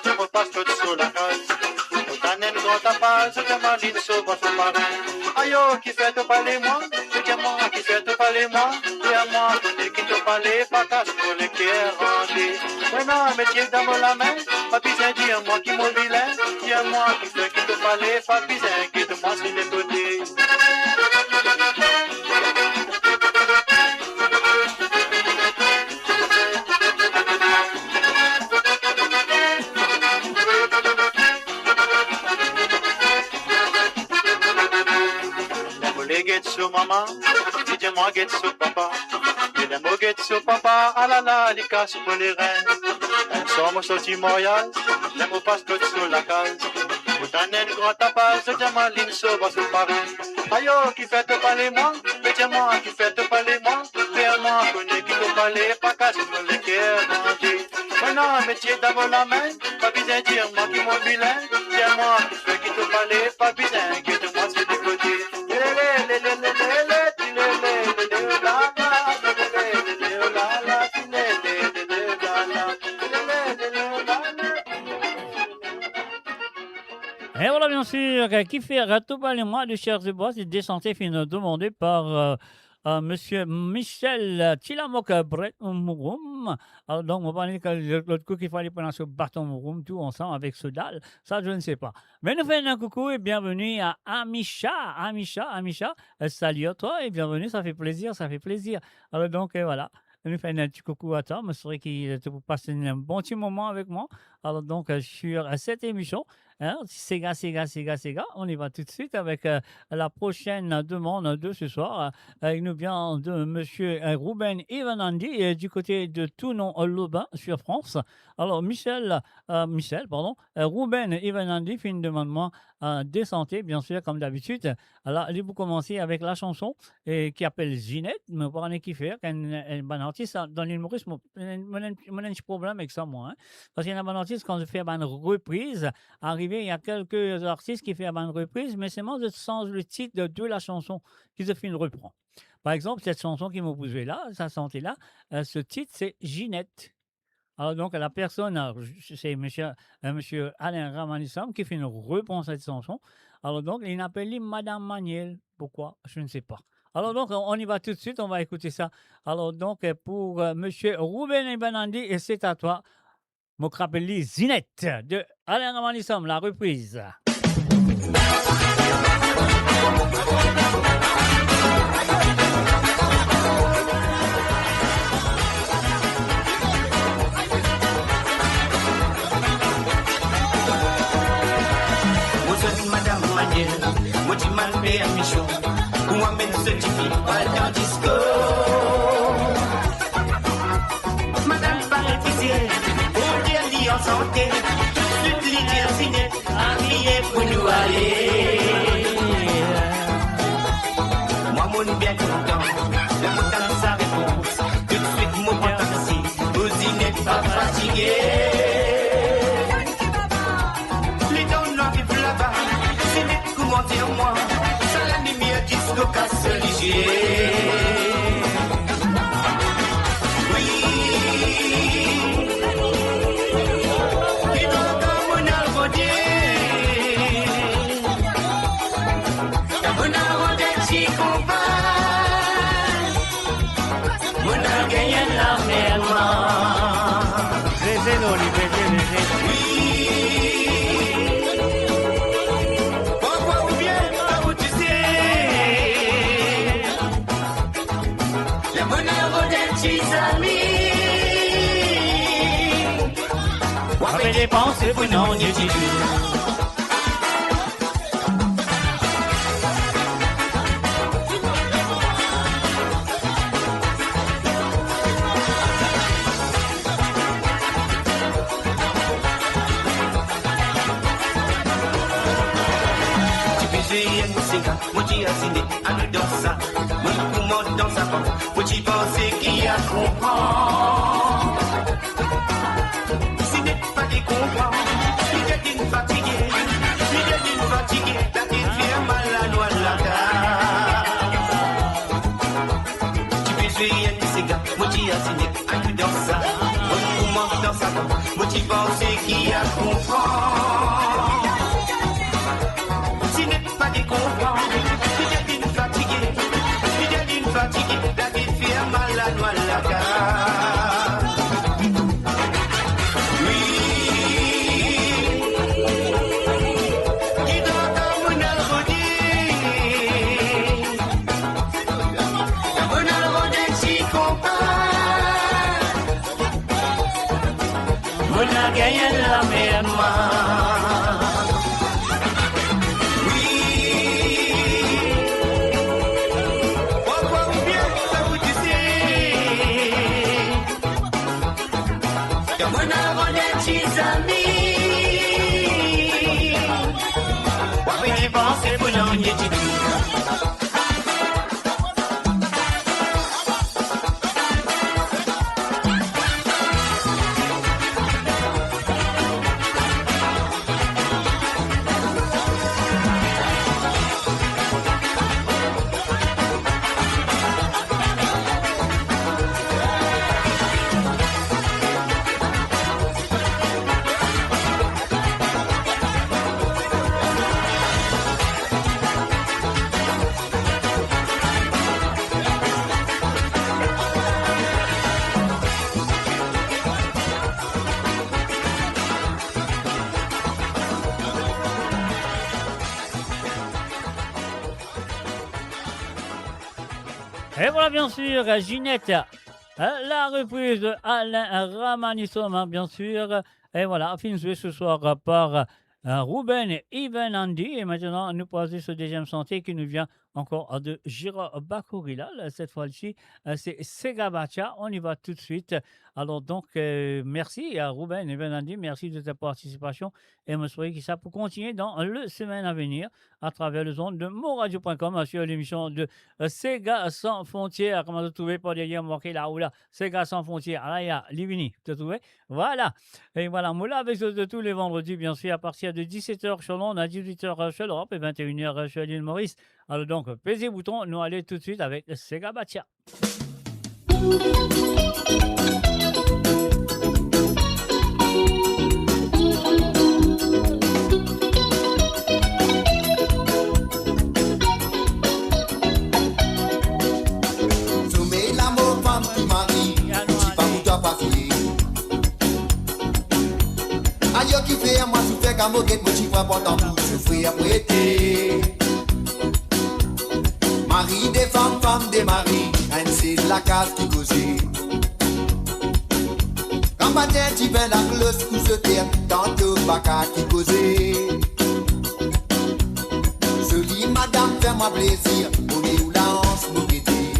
je me passe tout sur la case. Au tanen grand tapage, je te maline sur votre parrain. Aïe, qui fait te parler moi, dis-moi qui fait te parler moi. Dis-moi qui te parler, pas cache pour le cœur rendu. Maintenant, métier d'amour la main, pas besoin de dire moi qui m'en vilain. Dis-moi qui fait qui te parler, pas besoin quitte-moi sur les côtés. Get sur maman, dis-moi get sur papa. Et les mots get sur papa, ah là là, les casse pour les reins. Un somme sorti Montréal, les mots passent tout sur la case. Vous donnez une grande tapage, dis-moi l'île sur votre parrain. Aïe, qui fait te parler moi, mais dis-moi qui fait te parler moi. Fais-moi connaître qui te parler, pas casse pour les cœurs rendus. Maintenant, métier d'avoir la main, pas besoin de dire moi qui m'en vilain. Dis-moi qui fait qui te parler, pas besoin inquiète-moi sur les côtés. Et voilà, bien sûr, qui fait tout parler moi de Cher de Bois, c'est descendu fin demandé par Monsieur Michel Tilamok Brett Mouroum. Alors donc, on va parler de l'autre coup qu'il fallait prendre ce bâton Mouroum tout ensemble avec ce dalle. Ça, je ne sais pas. Mais nous faisons un coucou et bienvenue à Amisha. Amisha, salut à toi et bienvenue, ça fait plaisir, ça fait plaisir. Alors donc, voilà. Nous faisons un petit coucou à toi. Je souhaite qu'il te passe un bon petit moment avec moi. Alors donc, sur cette émission, hein, Sega, on y va tout de suite avec la prochaine demande de ce soir. Il nous vient de M. Ruben Ivanandi du côté de Tounon-Lobin sur France. Alors, Ruben Ivanandi fait une demande de santé, bien sûr, comme d'habitude. Alors, allez vous commencer avec la chanson qui appelle Ginette. Mais vous parlez qui fait, un bon artiste dans l'humorisme. J'ai un problème avec ça, moi. Hein, parce qu'il y a un bon artiste, quand je fais une reprise, arrivé, il y a quelques artistes qui font une reprise, mais c'est moi de changer le titre de la chanson qui se fait une reprend. Par exemple, cette chanson qui m'a posé là, sa santé là, ce titre, c'est Ginette. Alors donc, la personne, c'est monsieur Alain Ramanissam qui fait une reprend cette chanson. Alors donc, il appelle Madame Maniel. Pourquoi? Je ne sais pas. Alors donc, on y va tout de suite, on va écouter ça. Alors donc, pour monsieur Ruben Ibanandi, et c'est à toi, mon rappelle Zinette de Alain Ramanissam, la reprise. Madame Maniel, moi tu m'as fait un mission. Moi même ce type pas dans disco. Madame paraît pitié, pour dire lui en santé. Tout de suite lui dire Zinette, arrière pour nous aller. Moi mon bien content. fatigué. Les dents noires qui pleuvent là-bas, c'est les commenter en moi. Ça la lumière disco casse léger. Oui. Et donc on a rodé. On a rodé si combat. On a gagné la mer. Avec des pensées pour non y est. Moi qui assigné à nous dans ça, moi comment dans sa porte, moi qui pensais qu'il y a comprend. Ce n'est pas des comprends, il est d'une fatiguée, la tête fait mal à la loi de la gare. Tu peux jouer un cigare, moi qui assigné à nous dans ça, moi comment dans sa porte, moi qui pensais qu'il y a comprend. Ce n'est pas des comprends. Fatigué, la vie fait mal à noix la gare. Oui. Qui doit comme un rodé. Comme un rodé si compas. On a gagné la même main. Et voilà, bien sûr, Ginette, la reprise de Alain Ramanisson, bien sûr. Et voilà, film joué ce soir par Ruben Even Andy. Et maintenant, nous passons ce deuxième chantier qui nous vient encore de Gira Bakourila. Cette fois-ci, c'est Segabacha. On y va tout de suite. Alors donc, merci à Ruben Even Andy. Merci de ta participation. Et me souhaite que ça pour continuer dans le semaine à venir à travers le zone de moradio.com sur l'émission de Sega sans frontières. Comment te trouver pour derrière marqué là ou là Sega sans frontières. Là, il y a Livini. Tu trouvé? Voilà. Et voilà, moi là avec de tous les vendredis, bien sûr, à partir de 17h sur Londres, à 18h sur l'Europe et 21h sur l'île Maurice. Alors donc, pesez bouton, nous allons tout de suite avec Sega Bacha. Soumets l'amour, femme qui marie, petit pas pour toi pas filer. Aïe qui fait à moi souffrir qu'à moquette, moi tu vois pas tant pour souffrir prêter. Mari des femmes, femme des maris, c'est de la case qui causait. Quand matin tu viens la cloche pour se taire, tantôt baka qui causait. Jolie madame, fais-moi plaisir, on est où la hanse, mon guetter.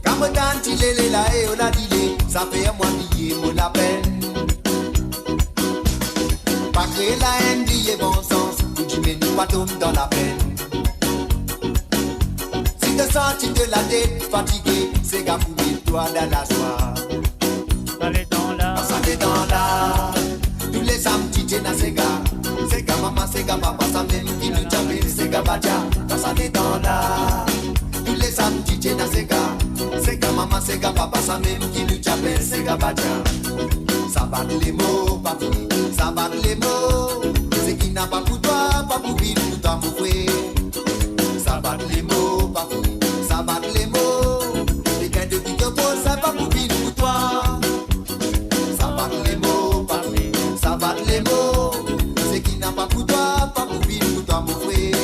Quand me tante il est là et on a dit ça fait moi billet, mon la peine. Pas créer la haine, lier bon sens, pour tu mets nous pas tombe dans la peine. Si te sens, tu te la tête fatiguée, c'est gars pour toi dans la soie. na sega. Sega maman, sega papa, ça même qui nous chapelle, sega bacha, dans sa détenda. Tous les samedis, DJ na sega. Sega maman, sega papa, ça même qui nous chapelle, sega bacha. Ça bat les mots, papi, ça bat les mots. C'est qui n'a pas pour toi, pas pour vivre, pour toi, mon frère. Ça bat les mots, papi, ça bat les mots. Les gains de pique pose, ça va pour vivre, pour toi. Ça bat les mots, papi, ça bat les mots. C'est qui n'a pas pour toi, pas pour vivre, pour toi, mon frère.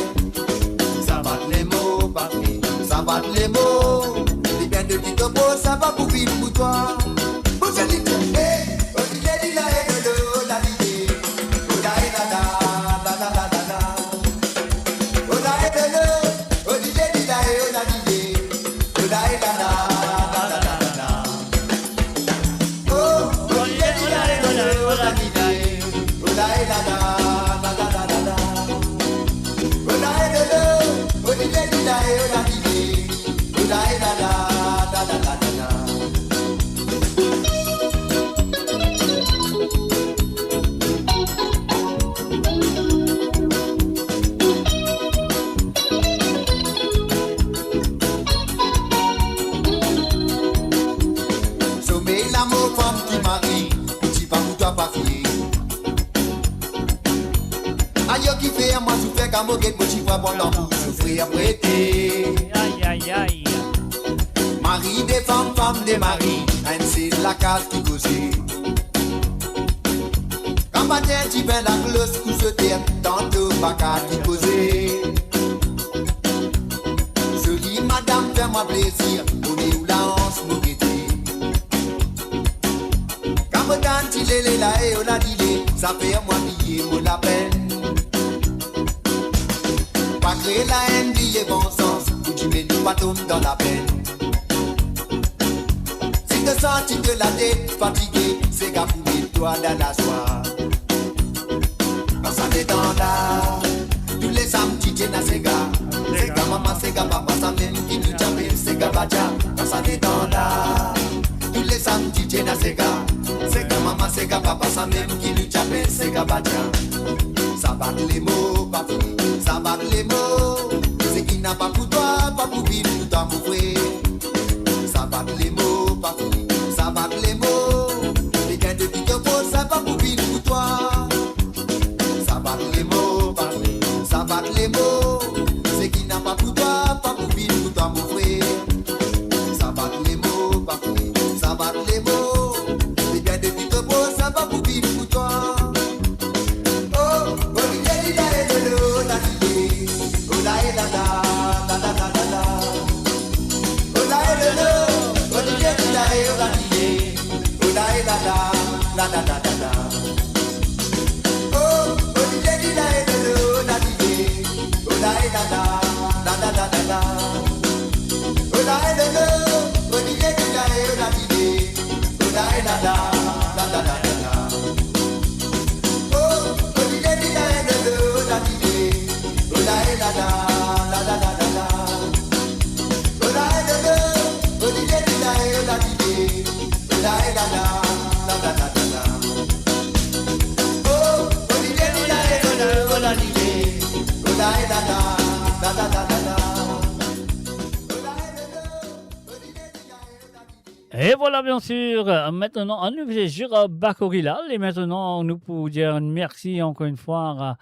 Ça bat les mots, papi, ça bat les mots. Les gains de pique pose, ça va pour vivre, pour toi. Aïe, aïe, aïe. Marie des femmes, femmes des maris, c'est la case qui causait. Quand matin tu viens la cloche pour se taire, tantôt pas qu'à qui causait. Jolie madame, fais-moi plaisir, on est où la hanse nous guetter. Quand me tante il est là et on a dit ça fait moi billet, moi la peine. Pas créer la haine, billet bon sens, ou tu mets nous pas tomber dans la peine. Si te sens de la tête fatiguée, c'est qu'à fouiller toi dans la soie. Quand ça détend là, tous les samedis j'ai na sega. Sega maman, sega papa, ça même qui nous chapelle, sega bacha. Quand ça détend là, tous les samedis j'ai na sega. Sega maman, sega papa, ça même qui nous chapelle, sega bacha. Ça bat les mots, papi, ça bat les mots. C'est qui n'a pas pour toi, pas pour vivre, pour toi, mon frère. Ça bat les mots, papi, ça bat les mots. Les gains de pique pose, ça va pour vivre, pour toi. Ça bat les mots, papi, ça bat les mots. C'est qui n'a pas pour toi, pas pour vivre, pour toi, mon frère. Ça bat les mots, papi, ça bat les mots. Les gains de pique pose, ça va pour vivre, pour toi. La da da da da. Oh, Olivier dit la et de l'eau, la dit. Oh la et da da, da da da da da. Oh la et de l'eau, Olivier dit la et la dit. Oh la et da da, da da da da da. Oh, Olivier dit la et de l'eau, la dit. Oh la et da da, da da da da da. Oh la et de l'eau, Olivier dit la et la dit. Oh la et da da, da da da da. Et voilà, bien sûr, maintenant, on nous faisait sur Bakorila. Et maintenant, nous pouvons dire merci encore une fois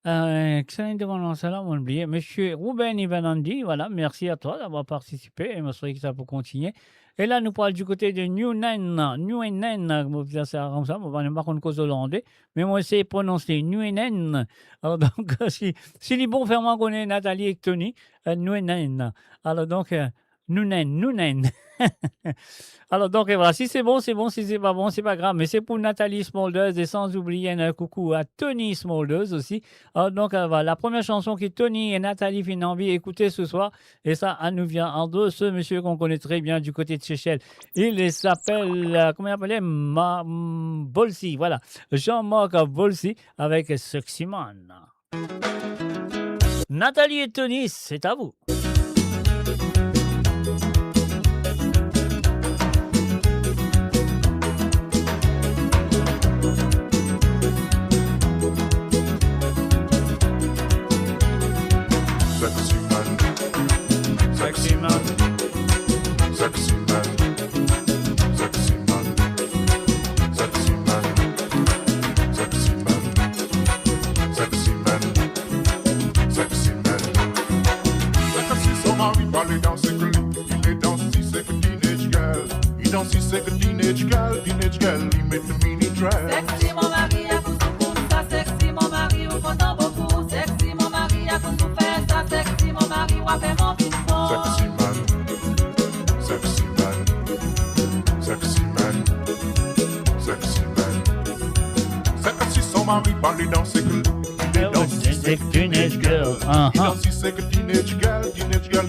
à excellent devant salam, on oublié. Monsieur Ruben Ivanandi, voilà, merci à toi d'avoir participé. Et je souhaite que ça peut continuer. Et là, nous parlons du côté de New Nen, vous dire ça comme ça, on va pas qu'on cause hollandais, mais moi, c'est prononcé New Nen. Alors, donc, si les bons ferments connaissent Nathalie et Tony, New Nen. Alors, donc, Nounen. Alors, donc, voilà, si c'est bon, c'est bon. Si c'est pas bon, c'est pas grave. Mais c'est pour Nathalie Smolders et sans oublier un coucou à Tony Smolders aussi. Alors, donc, voilà, la première chanson que Tony et Nathalie finissent envie d'écouter ce soir. Et ça, elle nous vient en deux. Ce monsieur qu'on connaît très bien du côté de Seychelles. Il s'appelle, comment il appelait? Bolsi. Voilà. Jean-Marc Bolsi avec Suximan. Nathalie et Tony, c'est à vous. girl, il met le mini dress. Sexy mon mari à cause de ça, sexy mon mari ou content beaucoup. Sexy mon mari à cause de faire ça, sexy mon mari ou à faire mon vite fort. Sexy man, sexy man, sexy man, sexy man. Sexy son mari parle dans ses gueules. C'est teenage girl. Il danse c'est que teenage girl, il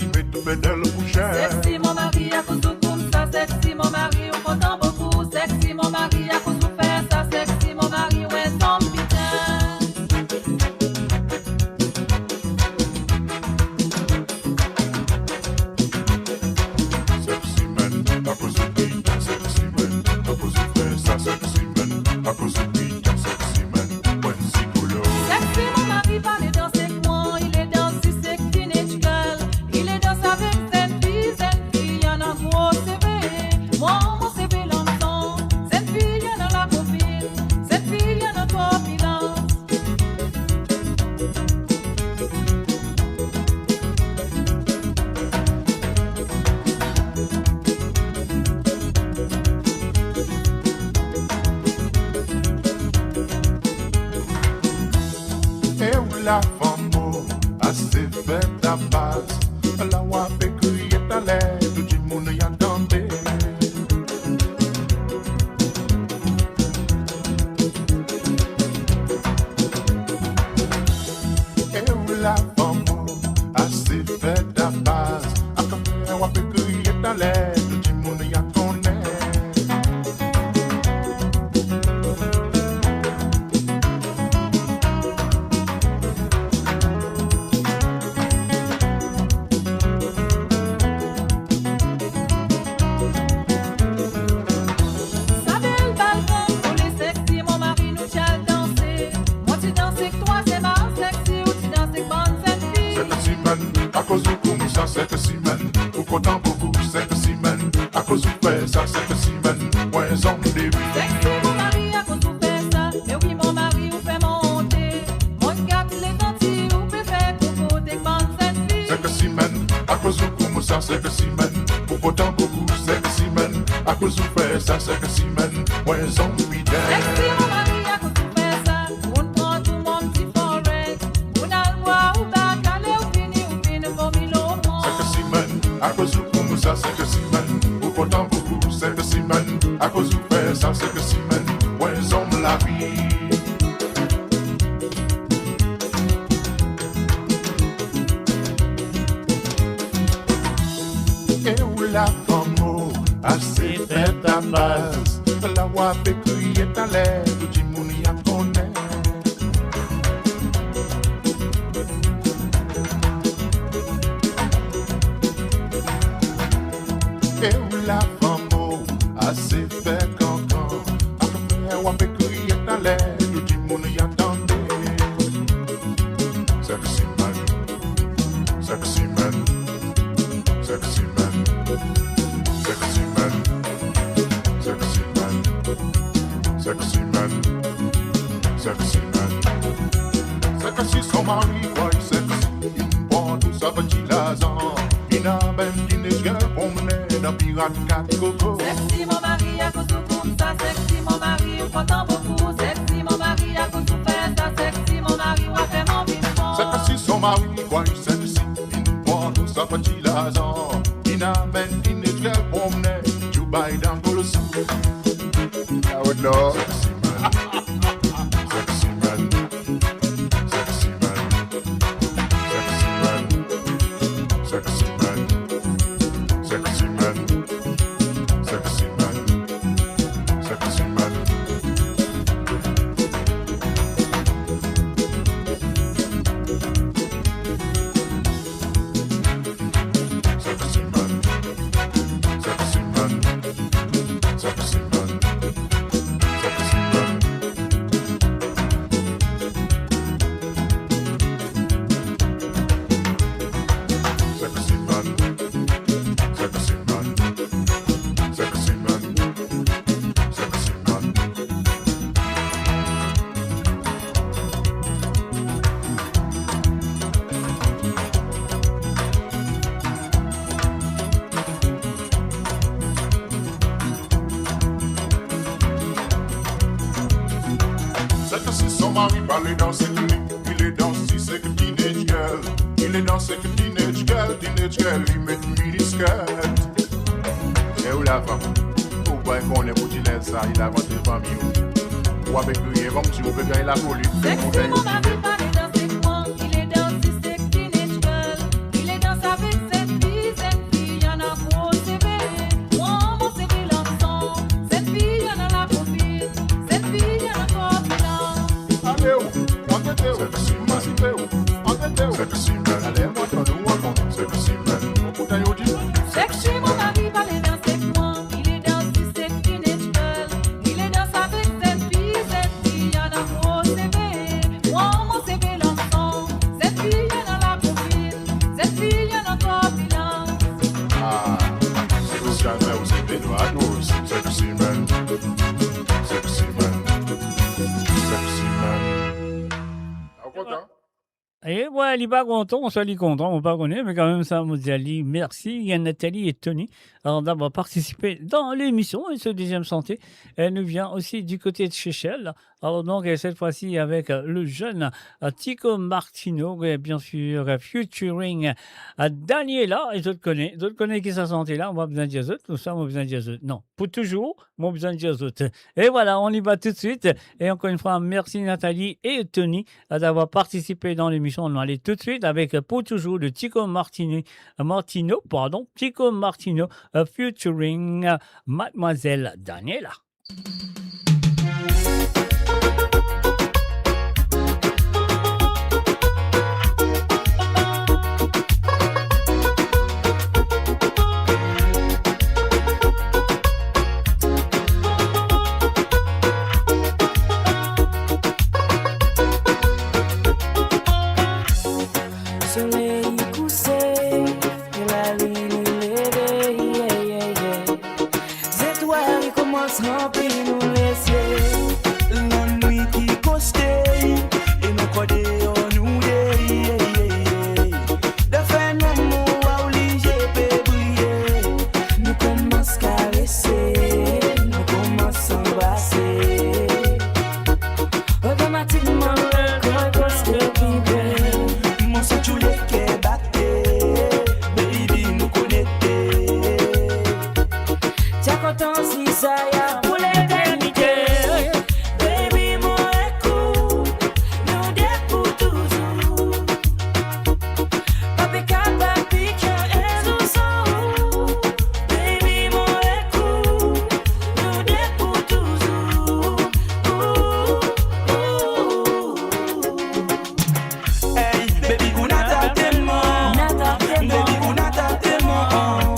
met le pédale pour cher. Sexy mon mari à cause de ça, sexy mon mari ou content beaucoup. Sexy mon mari à cause de faire ça, sexy mon mari ou est son putain. Sexy man, à cause de lui, sexy man, à cause de faire ça, sexy man, à cause de lui, sexy man, ouais c'est cool. Sexy mon mari parle dans ses coins, il est dans si c'est teenage girl. Il est dans sa veine, cette fille, y'en a gros CV. Moi, mon CV l'entend, cette fille, y'en a la copine, cette fille, y'en a confidence. Et où la femme assez faite à base, la wape criée à l'aide, tout le monde y attendait. Et où la femme assez faite à base, la wape criée à l'aide, tout le monde y attendait. Sa belle balcon pour les sexy, mon mari nous tient danser. Moi tu danses avec toi, c'est ma sexy, ou tu danses avec bonne cette fille. Sexy man, à cause du coup, ça sexy man. Ou content beaucoup, sexy man. À cause du fait, ça sexy man. Ouais, zone de début. Sexy mon mari à cause vous fait ça, mais oui mon mari vous fait monter. Mon gars les Antilles vous fait faire coco des bonnes cette fille. Sexy man, à cause du coup, ça sexy man. Ou content beaucoup, sexy man. À cause du fait, ça sexy man. Ouais, zone de début. Sexy mon mari à cause vous fait ça, on prend tout mon petit forêt. On a le bois ou bac, allez ou fini pour mille au monde. Sexy man, à cause du coup, ça sexy man. Ou content beaucoup, sexy man. À cause du fait, ça sexy man. Ouais, zone de la vie. Et où la femme assez faite à base, la wape criée à l'aide, tout le monde y attendait. Et où la femme assez faite cancan, la wape criée à l'aide, tout le monde y attendait. Sexy man, sexy man, sexy man, sexy man, sexy man, sexy man, sexy man. Sexy son mari, ouais, sexy. Il prend tout ça petit lazan. Il a même teenage girl promener dans pirate 4 coco. Sexy mon mari à cause de ça, sexy mon mari ou content beaucoup. Sexy mon mari à cause de faire ça, sexy mon mari ou à faire mon vite fort. Sexy son mari, ouais, sexy. Il prend tout ça petit lazan. Il a même teenage girl promener Dubaï dans Colossou. I would know. Sexy man. Sexy man. Sexy man. Sexy man. Sexy man. Sexy man. Sexy man. Sexy man. Sexy man. Sexy man. Sexy man. Sexy mari parle dans cette nuit. Il est dans si c'est que teenage girl. Il est dans cette teenage girl, il met une mini-skirt. Et où la femme? Ou pas qu'on est pour dire ça, il a vendu le famille. Ou avec lui, comme si on peut gagner la police. Sexy, mon mari parle dans ses coins. Il est dans si c'est que teenage girl. Il est dans sa vie, cette fille, y'en a pour CV. Moi, mon CV l'ensemble. Cette fille, y'en a la profil. Cette fille, y'en a trop blanc. Allez, où? Sexy man, sexy man, allez, moi t'en nous avant. Sexy man, pourtant yo dit. Sexy, mon mari parle dans ses coins. Il est dans si c'est que teenage girl. Il est dans sa vie, cette fille, y'en a trop CV. Moi, mon CV l'ensemble. Cette fille, y'en a la profil. Cette fille, y'en a trop blanc. Ah, c'est aussi un vrai ou c'est des doigts à nous. Sexy man, sexy man, sexy man. Ah, content? Et ouais, il n'est pas content, on soit content, on pas connaît, mais quand même, ça, Mouziali, merci. Il y a Nathalie et Tony d'avoir participé dans l'émission et ce deuxième santé. Elle nous vient aussi du côté de Seychelles. Alors donc, cette fois-ci, avec le jeune Tico Martino, et bien sûr, featuring Daniela, et d'autres connaissent qui ça santé là, on va besoin de dire autres, tout ça, on va besoin de dire autres. Non, pour toujours, on va besoin de dire autres. Et voilà, on y va tout de suite. Et encore une fois, merci Nathalie et Tony d'avoir participé dans l'émission. On va aller tout de suite avec pour toujours de Tico Martino, Tico Martino, featuring Mademoiselle Daniela. Soleil couché, et la lune levée, yeah, yeah, yeah. Les étoiles commencent à remplir nous les cieux. La nuit qui costait, et nos cordées en nous, yeah, yeah, yeah. De faire nos mots à obliger, briller. Nous commençons à caresser, nous commençons à embrasser. Automatiquement, le corps costé vibrer. Si ça y a pour l'éternité, baby, mon écoute, nous deux pour toujours. Papi, papi, qu'un ézo sans baby, mon écoute, nous deux pour toujours. Hey, baby, on attend tellement, baby, on attend tellement.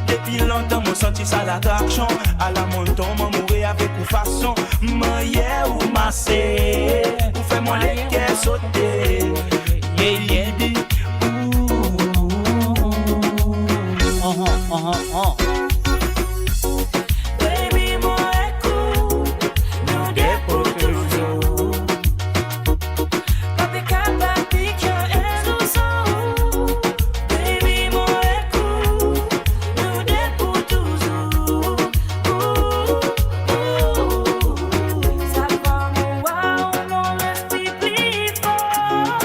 Depuis longtemps, mon senti ça l'attraction. À la montagne, m'en mourir avec une façon. M'aïe ou massé, ou fait mon lait sauter. Yeah, yeah, baby, mon écoute, nous deux pour toujours. Papi, papi, qu'un ézo sans baby, mon écoute, nous deux pour toujours. Ça va mon wow, mon esprit plus fort.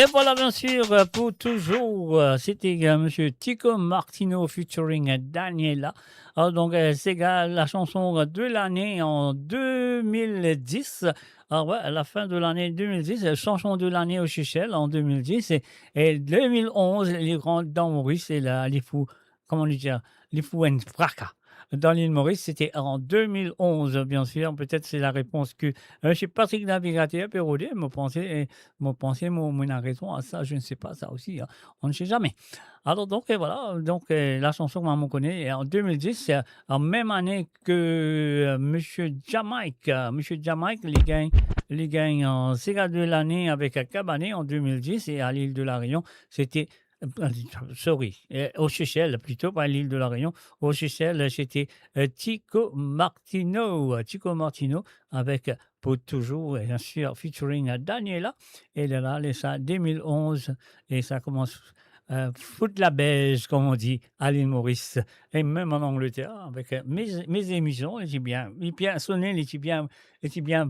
Et voilà, bien sûr, pour toujours, c'était Monsieur Tico Martino featuring Daniela. Donc, c'est la chanson de l'année en 2010. Ouais, à la fin de l'année 2010, chanson de l'année au Seychelles en 2010. Et 2011, les grandes dans Maurice, c'est les fous, comment on dit, les fous en fracas. Dans l'île Maurice, c'était en 2011, bien sûr. Peut-être c'est la réponse que chez Patrick Navigateur, Pérodé, mon a raison à ça, je ne sais pas, ça aussi, hein. On ne sait jamais. Alors, donc, et voilà, donc, la chanson que maman connaît, en 2010, c'est en même année que Monsieur Jamaïque, il gagne en Sega de l'année avec Cabanet en 2010 et à l'île de la Réunion, c'était aux Seychelles, plutôt, pas à l'île de la Réunion. Aux Seychelles, c'était Tico Martino avec pour toujours, et bien sûr, featuring Daniela. Et là, ça, 2011, et ça commence foutre la beige, comme on dit, à l'île Maurice, et même en Angleterre, avec mes émissions, elles étaient bien sonnées, elles étaient bien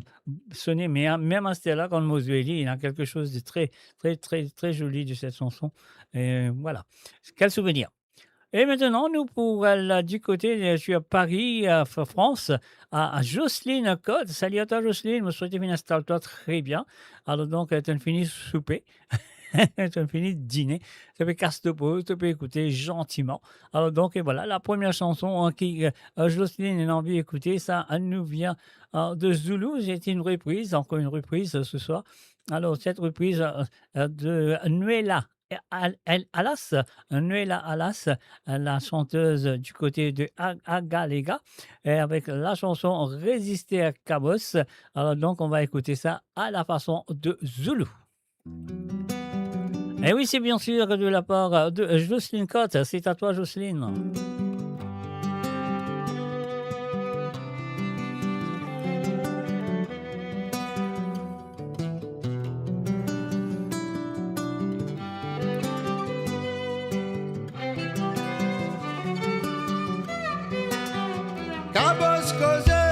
sonnées, mais même à Stella, quand Mosueli, il y a quelque chose de très, très, très, très joli de cette chanson. Et voilà, quel souvenir. Et maintenant, nous pour du côté, je suis à Paris, France, à Jocelyne Code. Salut à toi, Jocelyne, je me souhaite bien installe-toi très bien. Alors donc, tu as fini de souper. Tu as fini de dîner, tu peux casser de pause, tu peux écouter gentiment. Alors donc, et voilà, la première chanson qui Jocelyne a envie d'écouter, ça nous vient de Zulu. J'ai une reprise, encore une reprise ce soir. Alors, cette reprise de Nuela Alas, la chanteuse du côté de Agalega, et avec la chanson Résister à Cabos. Alors donc, on va écouter ça à la façon de Zulu. Et oui, c'est bien sûr de la part de Jocelyne Cotte. C'est à toi, Jocelyne. Cabos causé,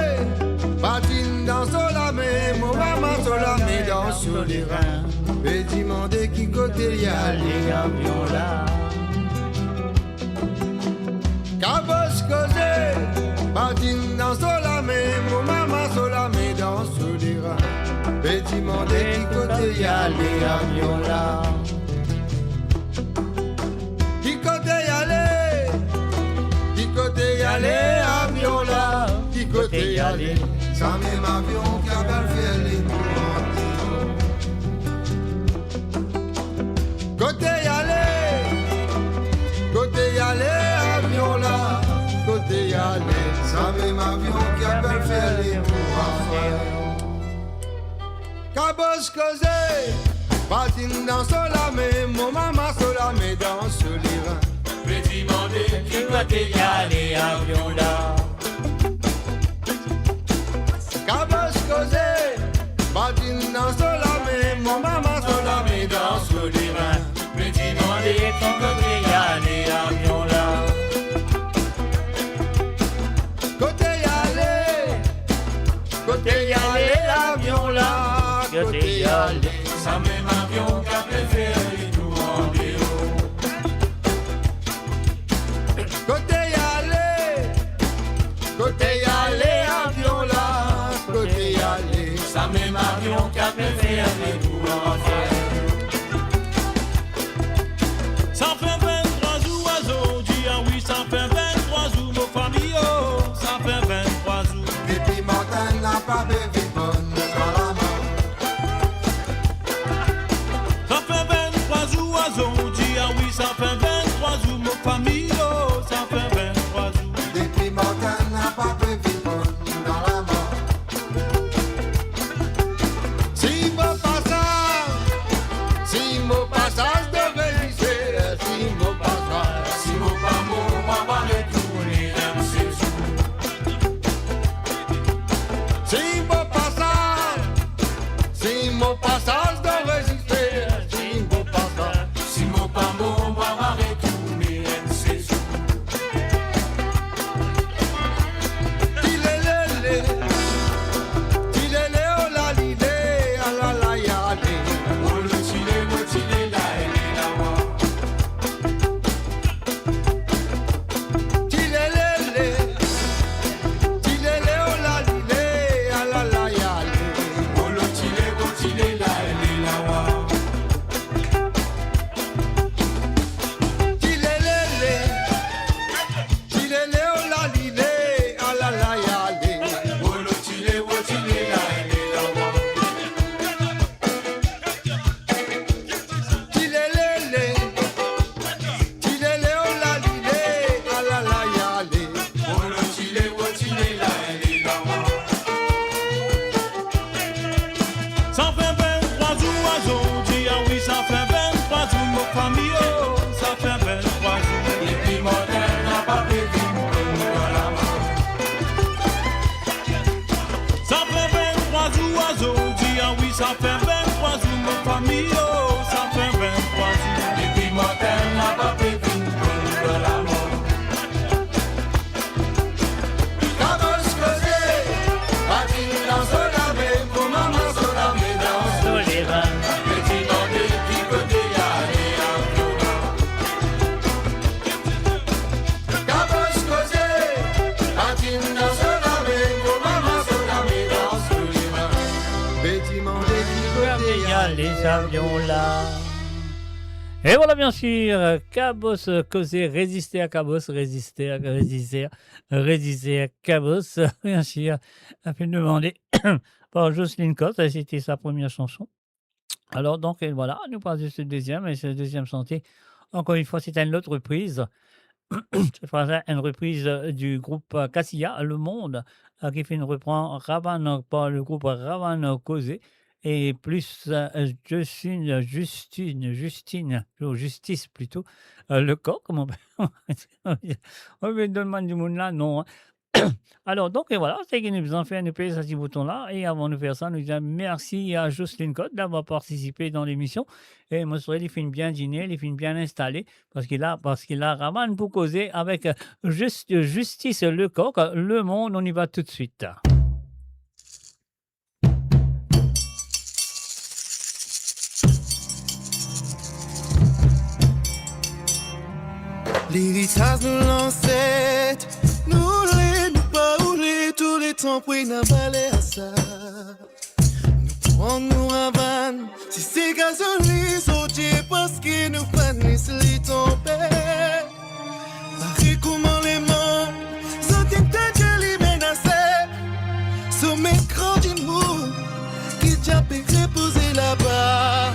patine dans Solamé, mon maman Solamé dans sur les reins. Et demander qui côté y a les avions là. Cabos causé, patine dans Solamé, mon maman Solamé dans sur les reins. Et demander qui côté y a les avions là. Qui côté y aller, qui côté y aller, avion là. Qui côté y aller, ça même avion qui a bien fait les tours. Côté y aller, avion là. Côté y aller, ça même avion qui a bien fait les tours à faire. Cabos causé, patine dans Solamé, mon maman Solamé dans ce lirin. Mais demander qui côté y aller, avion là. Cabos causé, patine dans Solamé, mon maman Solamé dans ce lirin. Mais demander qui côté y aller, avion là. Côté y aller, l'avion là. Côté y aller, ça même avion qu'a préféré nous en déo. Côté y famille, oh, ça fait 23 ans. Depuis mon temps, n'a pas pu vivre de l'amour. Cabos causés, bâtis dans ce lame, pour maman se lamer dans ce les reins. petit bandit qui peut y aller en courant. Cabos causés, bâtis dans ce lame, pour maman se lamer dans ce Petit mandé qui peut Il y a les avions là. Et voilà, bien sûr, Cabos causé, résister à Cabos, résister à Cabos, bien sûr, a fait demander par Jocelyne Cotte, c'était sa première chanson. Alors, donc, et voilà, nous parlons de ce deuxième, et ce deuxième chantier, encore une fois, c'est une autre reprise. Cette fois, une reprise du groupe Cassia, Le Monde, qui fait une reprend Ravan par le groupe Ravan Causé. Et plus Justice plutôt, le corps, comment on va donne-moi du monde là, non. Hein. Alors, donc, et voilà, c'est qu'il nous en fait, nous payer ce petit bouton-là. Et avant de faire ça, nous disons merci à Jocelyne Cotte d'avoir participé dans l'émission. Et moi, il finit bien dîner, il finit bien installé, parce qu'il a Raman pour causer avec Justice Le Coq, Le Monde. On y va tout de suite. L'héritage de l'ancêtre, nous pas rouler tous les temps pour y n'avaler à ça. Nous prenons nous avant, si c'est gasoline, sauter parce que nous panissent les tombés. Marie comment les membres, sont une tête les menacés. Sommet grand du monde, qui déjà peut reposer là-bas.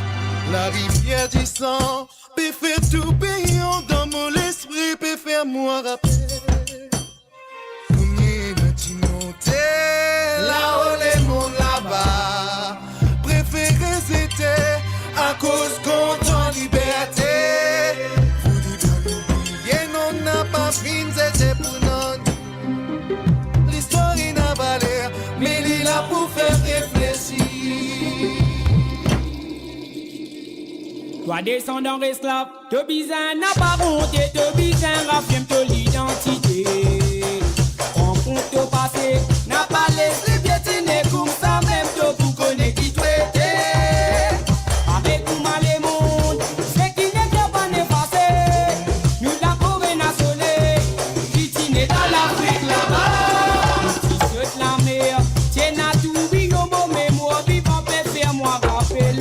La rivière du sang, peut faire tout payant dans mon esprit, peut faire moi rappeler. Combien m'as-tu monté, là-haut les mondes là-bas. Préféré c'était à cause qu'on en liberté. Vous dites à l'oublier, non n'a pas fini, c'était pour non. L'histoire est n'a pas l'air, mais il est là pour faire réfléchir. Toi descendant esclave, te bizarre n'a pas monté, te bizarre affirme te l'identité. En compte au passé, n'a pas laissé piétiner comme ça même te pour connaître qui tu étais. Avec nous mal les mondes, c'est qui n'est pas effacé. Nous d'accord et n'a soleil, qui t'y dans l'Afrique là-bas. Qui saute la mer, tiens à tout bignon mon mémoire, vivant peut faire moi rappeler.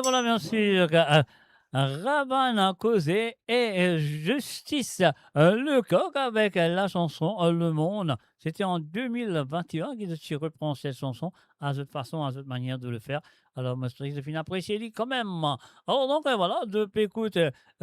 Voilà, bien sûr, Ravan a causé et Justice Le Coq avec la chanson Le Monde. C'était en 2021 qu'il reprend cette chanson à cette façon, à cette manière de le faire. Alors, moi, je suis apprécié quand même. Alors, donc, voilà, depuis écoute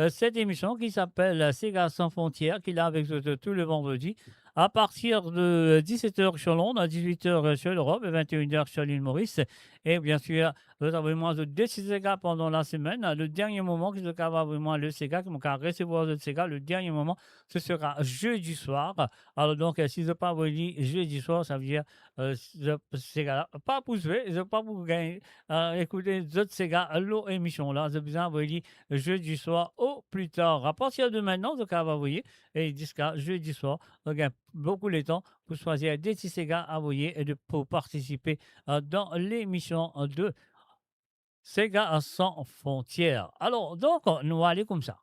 cette émission qui s'appelle Sega sans frontières, qu'il a avec tout le vendredi, à partir de 17h sur Londres, à 18h sur l'Europe et 21h sur l'île Maurice. Et bien sûr, nous avons vraiment de deux Sega pendant la semaine. Le dernier moment que je vais avoir vraiment le Sega, qui va recevoir le Sega, le dernier moment, ce sera jeudi soir. Alors, donc, si je ne pas vous dire jeudi soir, ça veut dire Sega, pas pour jouer, je ne vais pas vous gagner. Écoutez, d'autres Sega, l'eau émission là, j'ai besoin de vous dire jeudi soir au plus tard. À partir de maintenant, donc, vous voyez, et jusqu'à jeudi soir, donc, beaucoup le temps pour choisir des petits Sega à voyer et pour participer dans l'émission de Sega sans frontières. Alors, donc, nous allons aller comme ça.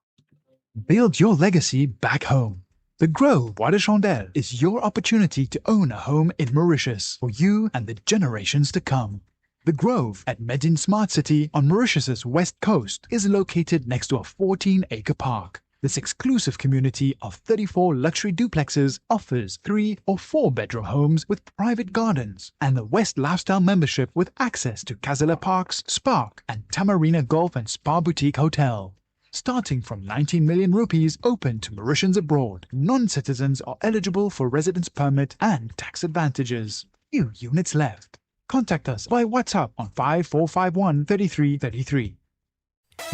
Build your legacy back home. The Grove Bois de Chandelle is your opportunity to own a home in Mauritius for you and the generations to come. The Grove at Medin Smart City on Mauritius's west coast is located next to a 14-acre park. This exclusive community of 34 luxury duplexes offers 3 or 4 bedroom homes with private gardens and the West Lifestyle membership with access to Kazala Parks, Spark and Tamarina Golf and Spa Boutique Hotel. Starting from 19 million rupees open to Mauritians abroad, non-citizens are eligible for residence permit and tax advantages. Few units left. Contact us by WhatsApp on 5451 3333.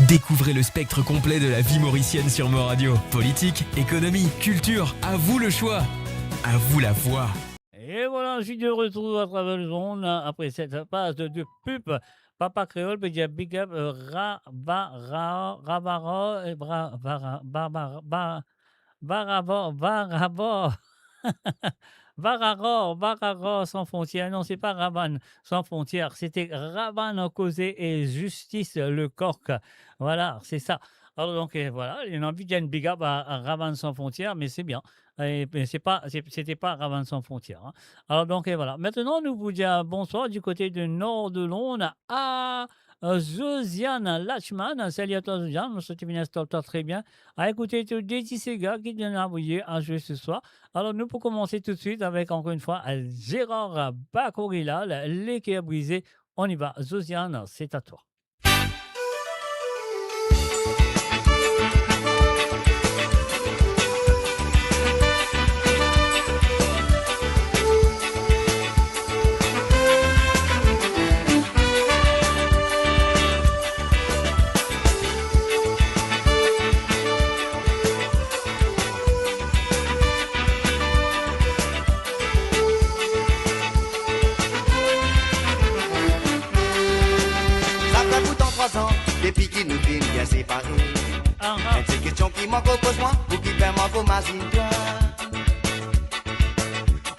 Découvrez le spectre complet de la vie mauricienne sur Mo Radio. Politique, économie, culture, à vous le choix. À vous la voix. Et voilà, je suis de retour à travers le monde après cette phase de pub. Papa Créole peut dire big up Rabara et Vararo sans frontières. Non, c'est pas Raban sans frontières. C'était Raban causé et Justice le Cork. Voilà, c'est ça. Alors donc voilà, il y a envie de dire une big up à Raban sans frontières, mais c'est bien. Et c'était pas Raban sans frontières. Hein. Alors donc voilà. Maintenant, nous vous disons bonsoir du côté du nord de Londres à Josiane Lachman. Salut à toi Josiane, je te viens très bien. À écouter tous des Sega qui viennent envoyer à jouer ce soir. Alors nous pour commencer tout de suite avec encore une fois Gérard Bakorila, l'équerre brisé. On y va. Josiane, c'est à toi. Depuis qu'il nous fait bien séparés. C'est une question qui manque au moi ou qui fait manque au toi.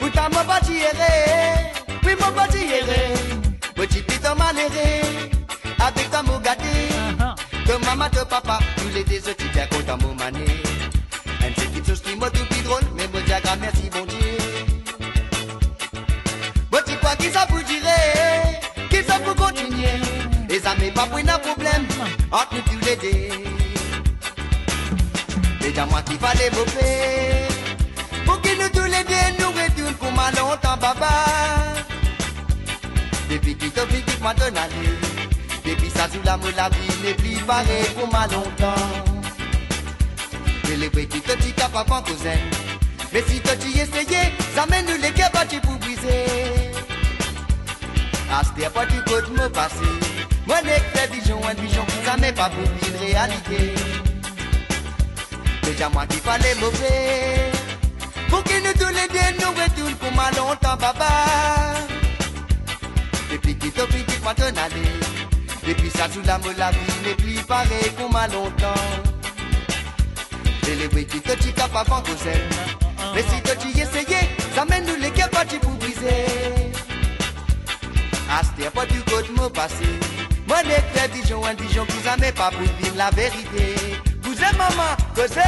Ou t'as mon bâti erré, oui mon bâti erré. Petit piton maléré, avec ta mot gâté. Que maman, que papa, tous les deux tu bien content mon mané. C'est une chose qui m'a tout plus drôle, mais moi diagramme merci bon Dieu. Petit quoi qui ça vous dirait, qui ça pour continuer. Et ça m'est pas pris un problème entre nous tous les deux. Déjà moi qui fallait boffer pour que nous tous les deux nous retourne pour ma longtemps papa. Depuis qu'il te fait qu'il m'a donné depuis ça sous la vie n'est plus pareil pour ma longtemps. Mais les petits te dit qu'à papa cousin. Mais si tu y essayé, ça mène nous les gars battus pour briser. À ce pas du côté me passer. Moi n'est que vision, ça m'est pas pour une réalité. Déjà moi qui fallait mauvais pour que nous tous les deux nous retourne pour ma longtemps papa. Depuis qu'il te pique moi ton aller. Depuis ça sous la vie n'est plus pareil pour ma longtemps. Célébrer qui te dit qu'à papa cousin. Mais si tu y essayé, ça mène nous les gars partis pour briser. À ce pas du côté me passer. Moi n'est que vision, qui ça m'est pas pour dire la vérité. Vous êtes maman, que c'est.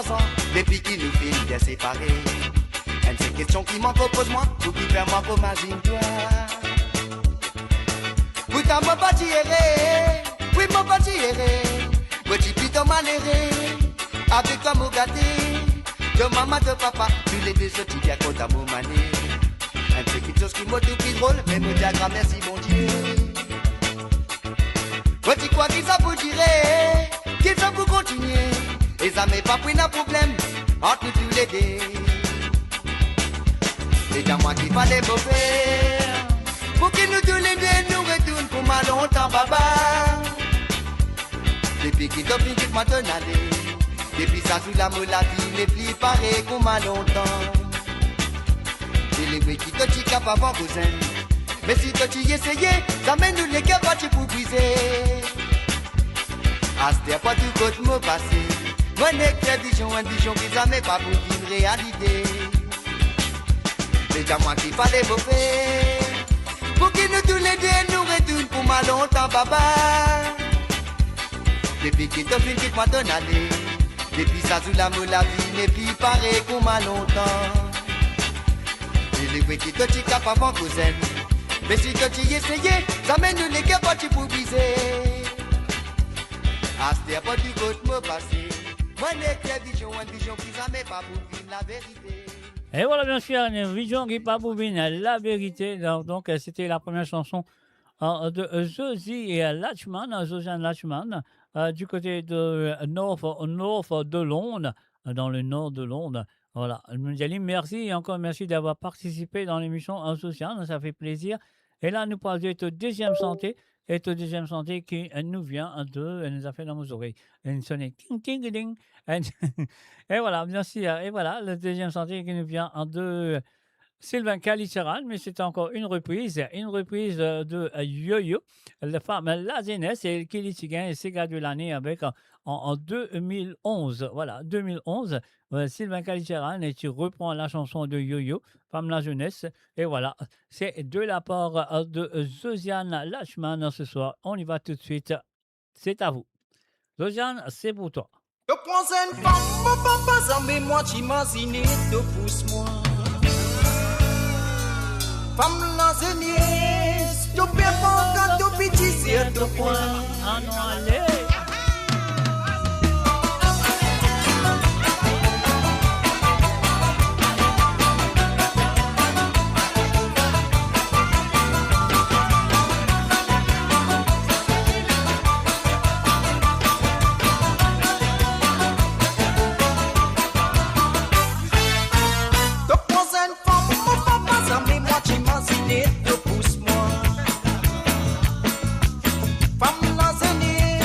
3 ans, depuis qu'il nous finit bien séparés. Une seule question qui m'en pose moi, ou qui fait moi pour imagine-toi. Pourtant mon petit erré, oui mon petit erré, petit plutôt mal erré, avec toi mon gâté, de maman de papa, tous les deux sortis bien contre à mon mané. Un petit chose qui m'a tout plus drôle, mais mon diagramme merci mon Dieu. Petit quoi qu'ils ont pour dire, qu'ils ont pour continuer, et ça m'est pas pris un problème, entre nous tous les deux. C'est à moi qu'il fallait mauvais, pour qu'ils nous tous les deux nous retournent pour ma longtemps baba. Depuis qu'ils ont fini de m'attendre, depuis ça sous la maladie, les plis pareil qu'on m'a longtemps. Et les qui te t'y cap avant cousin, mais si tu t'y essayé, ça mène nous les gars partis pour briser. À ce pas tout côté me passer, moi n'est que un bichon qui ça m'est pas pour une réalité. C'est à moi qu'il fallait bouffer, pour qu'ils nous tous les deux nous retournent pour ma longtemps baba. Depuis qu'il te fini de m'attendre, depuis ça sous la maladie, les plis pareil qu'on m'a longtemps. Et les qui te t'y cap avant cousin, mais si tu t'y essayé, ça mène nous les gars partis pour briser. À ce pas du côté me passer, moi n'est que un bichon qui ça m'est pas pour vivre la vérité. Et voilà, bien sûr, une vision qui pas boubine, la vérité. Donc, c'était la première chanson de Josie et Latchman, Josiane Latchman, du côté de North de Londres, dans le nord de Londres. Voilà, Mundjali, merci et encore merci d'avoir participé dans l'émission sociale, ça fait plaisir. Et là, nous parlons de deuxième santé. Et de deuxième santé qui nous vient elle nous a fait dans nos oreilles. Une sonnette ting ting ding. Et voilà, bien sûr. Et voilà, le deuxième santé qui nous vient de Sylvain Caliceran, mais c'est encore une reprise de Yo-Yo, la femme Lazénès et Kelly Tigan et Sega de l'année avec en 2011. Voilà, 2011, Sylvain Caliceran et tu reprends la chanson de Yo-Yo, femme la jeunesse. Et voilà, c'est de la part de Josiane Latchman ce soir. On y va tout de suite. C'est à vous. Josiane, c'est pour toi. Je prends une femme, mon papa, ça met moi, t'imagines, te pousse-moi. Femme lasagnée, tu peux pas quand tu petit, c'est ton point. Ah non, allez. Pousse-moi. Femme lasagnée,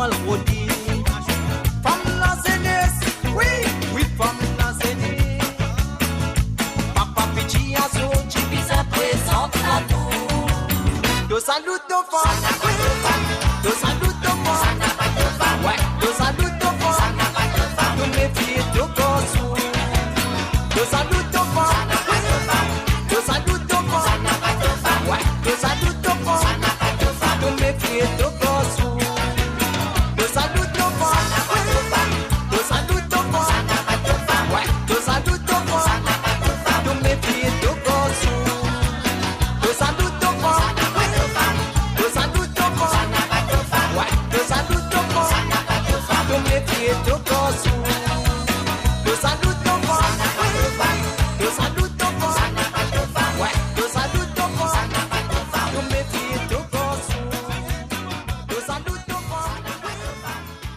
mal rodé. Femme la jeunesse, oui, femme la jeunesse. Papa petit a sorti, bis à présent la tour. De salut de femme, de salut de femme, ouais, de salut de femme, de mes filles de gossou. De salut de femme, de salut de femme, ouais, de salut de femme, de mes filles de gossou. De salut de femme, de salut de femme, ouais, de salut de femme, de mes filles de gossou. De salut de femme, de salut de femme, ouais, de salut de femme, de mes filles de gossou. De salut de femme, de salut de femme, ouais, de salut de femme, de mes filles de gossou. De salut de femme,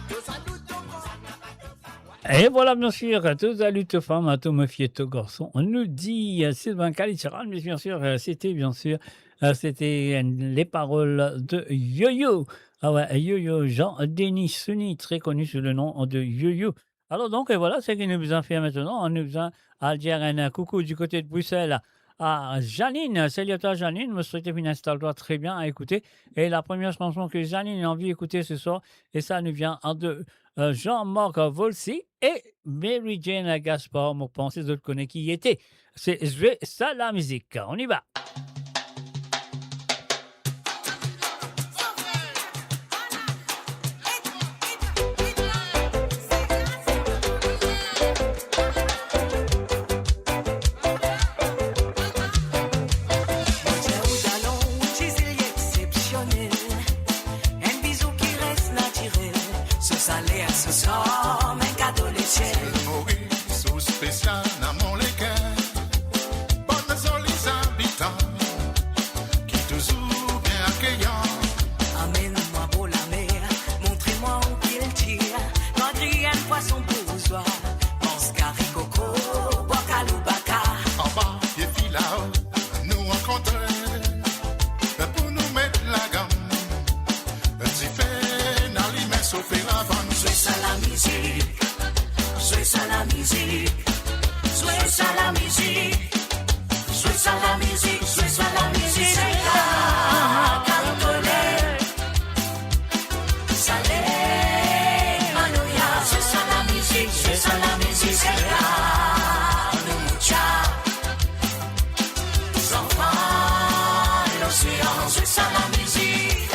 de salut de femme. Et voilà, bien sûr, tous à lutte femmes, à tous me fier, tous garçons. On nous dit Sylvain Kalitcharan, mais bien sûr, c'était les paroles de Yo-Yo. Ah ouais, Yo-Yo, Jean-Denis Sunny, très connu sous le nom de Yo-Yo. Alors donc, voilà ce qu'il nous a fait maintenant. On nous a à dire un coucou du côté de Bruxelles à Janine. Salut à toi, Janine. Me souhaite une installe-toi très bien à écouter. Et la première chanson que Janine a envie d'écouter ce soir, et ça nous vient de Jean-Marc Volsi et Mary Jane Gaspard. Mon pensée, je le connais qui y était. C'est jouer ça la musique. On y va. Spécial dans mon légué, bonnes jolis habitants, qui toujours bien accueillants. Amène-moi pour la mer, montrez-moi où qu'il tire. Madrienne, poisson bourgeois, pense coco, bocaloubaka. En bas, et puis là-haut, nous rencontrer, pour nous mettre la gamme. Tu fais dans l'immense sauver avant. Jouez ça la musique, jouez ça la musique. Jouez ça la musique, jouez ça la musique, jouez ça la musique, c'est là, Cantolé, Salé, Manoya, jouez ça la musique, jouez ça la musique, c'est là, le Moucha, enfants, l'océan, jouez ça la musique.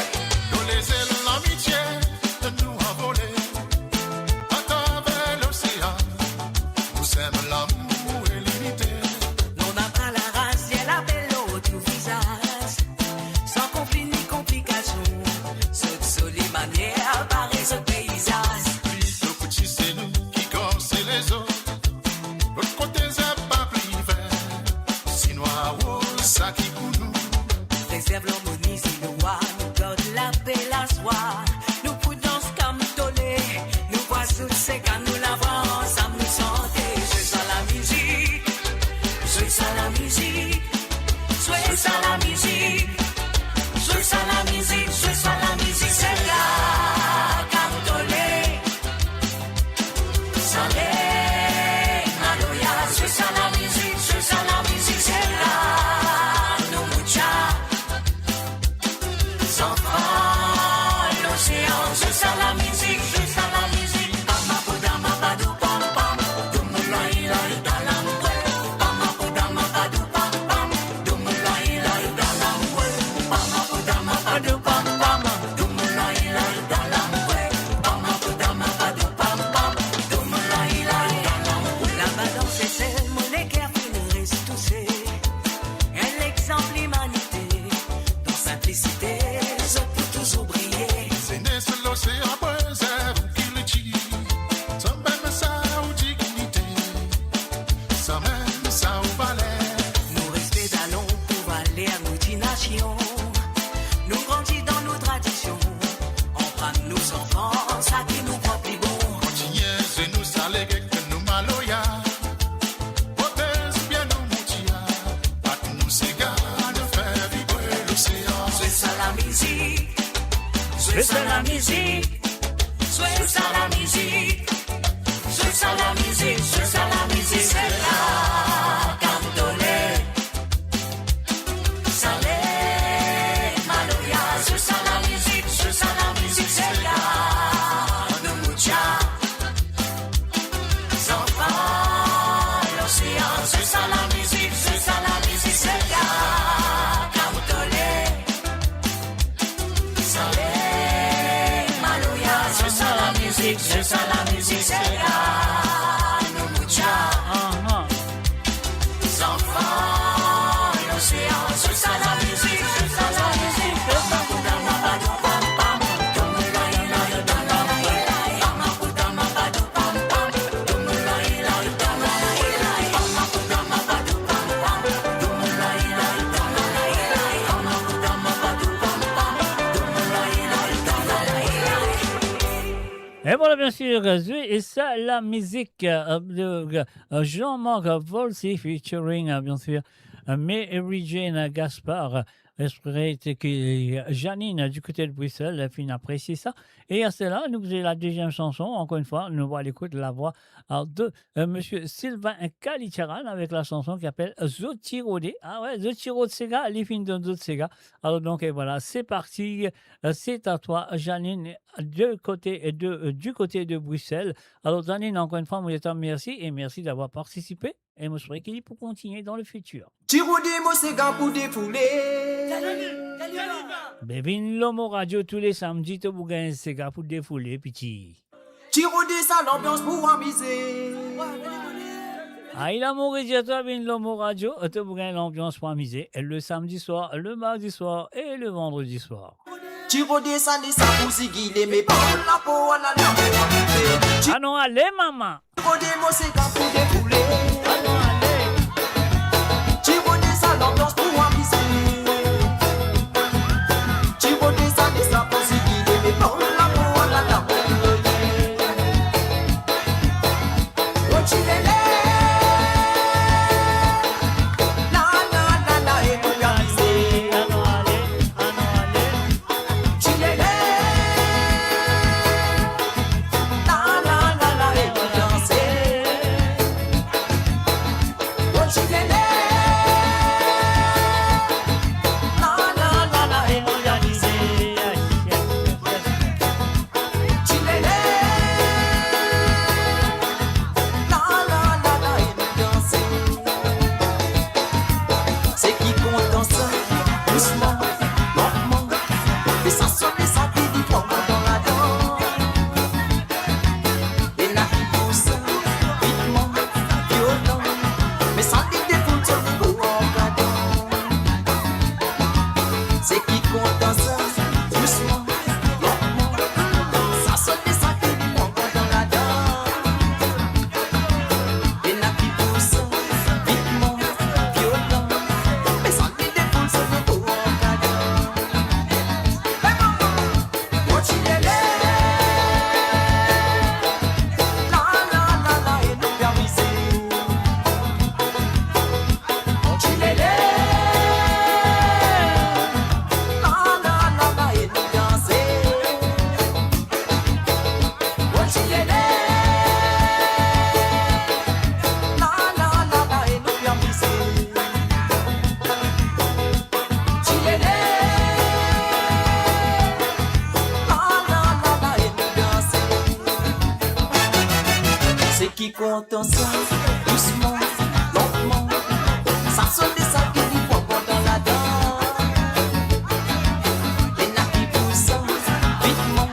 Dans les ailes, l'amitié de nous envoler, à travers l'océan, nous aimons l'amour. Réserve l'harmonie, si le roi nous garde la paix, la soie. Nous prudence comme tolé, nous voit sous ces cas, nous l'avons, ça nous santé. Jouez ça la musique, jouez ça la musique, jouez ça la musique, jouez ça la musique, jouez ça la musique, c'est là, Cantolé, Salé, Maloya, jouez ça la musique, jouez ça la musique, c'est là. Je sens la musique, je sens la musique. Pama podama badu pam pam, dumulai lai dalamwe. Pama podama badu pam pam, dumulai lai dalamwe. Pama podama badu pam pam, dumulai lai dalamwe. Pama podama badu pam pam, dumulai lai dalamwe. La balance est celle, mon équerre finit touché. Un exemple humanité, dans simplicité, je peux toujours briller. L'océan préserve qui le tue, sans même ça ou dignité, sans même ça ou valeur. Nous restons d'allons pour aller à nos dinations. Nous grandis dans nos traditions. On prend nos enfants, ça qui nous prend plus bon. Continuez et nous salés que nous maloya. Protège bien nos moutia. Pas nous s'égare de faire vibrer l'océan. C'est ça la musique. C'est ça la musique, Et voilà, bien sûr, et ça, la musique de Jean-Marc Volsi featuring, bien sûr, Mary Jane Gaspard. J'espère que Janine, du côté de Bruxelles, a fini apprécier ça. Et à cela, nous faisons la deuxième chanson. Encore une fois, nous allons écouter la voix de monsieur Sylvain Kalicharan avec la chanson qui s'appelle Zotirode. Ah ouais, Zotirode Sega, les films de Zot Sega. Alors donc, et voilà, c'est parti. C'est à toi, Janine, du côté de Bruxelles. Alors, Janine, encore une fois, vous êtes merci et merci d'avoir participé. Et je souhaite qu'il pour continuer dans le futur. Tirodi Mosega pour défouler. Bevin Lomo Radio tous les samedis, tu bougain Sega pour défouler, petit. Tirodi ça l'ambiance pour amuser. Ah, il a mon radiateur, Bevin Lomo Radio, tu bougain l'ambiance pour amuser. Et le samedi soir, le mardi soir et le vendredi soir. Tirodi ça les ça pour sigiller, mais pas la peau à la amuser. Ah non, allez, maman. Tirodi Mosega pour défouler. L'ambiance pour amuser. Tu vois des années ça pour s'y mais pas la peau à la dame. Oh tu l'es la et pour amuser. Tu l'es la et pour danser. Oh tu l'es qui compte ensemble, doucement, lentement. Ça sonne des sacs qui dit pourquoi dans la danse. Les nappes qui poussent, vitement,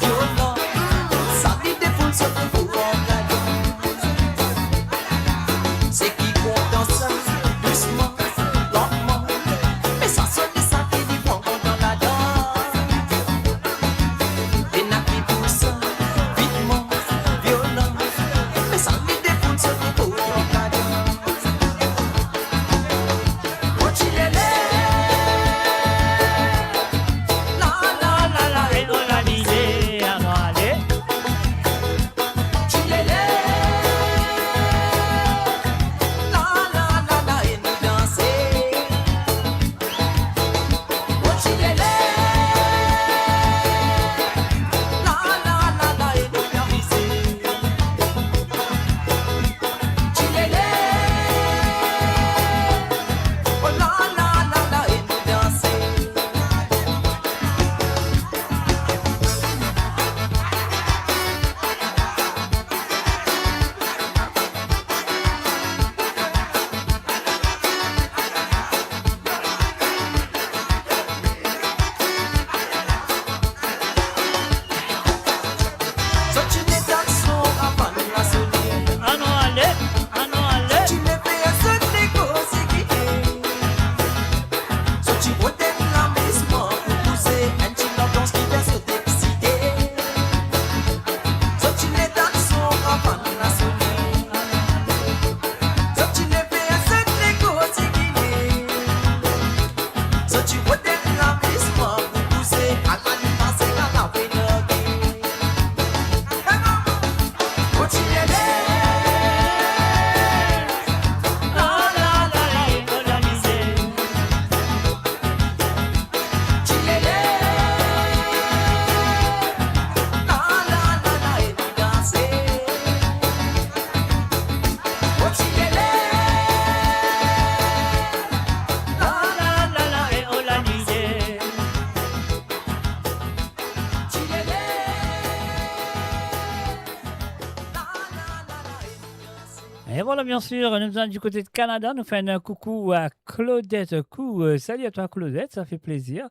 violent. Ça dit des foules sur le bout en gadon. C'est qui compte ensemble, doucement, lentement. Mais ça sonne des sacs qui dit pourquoi dans la danse. Les nappes qui poussent, vitement, violent. Ça me défonce sur le bout en cadeau. Et voilà, bien sûr, nous sommes du côté de Canada. Nous faisons un coucou à Claudette. Salut à toi, Claudette, ça fait plaisir.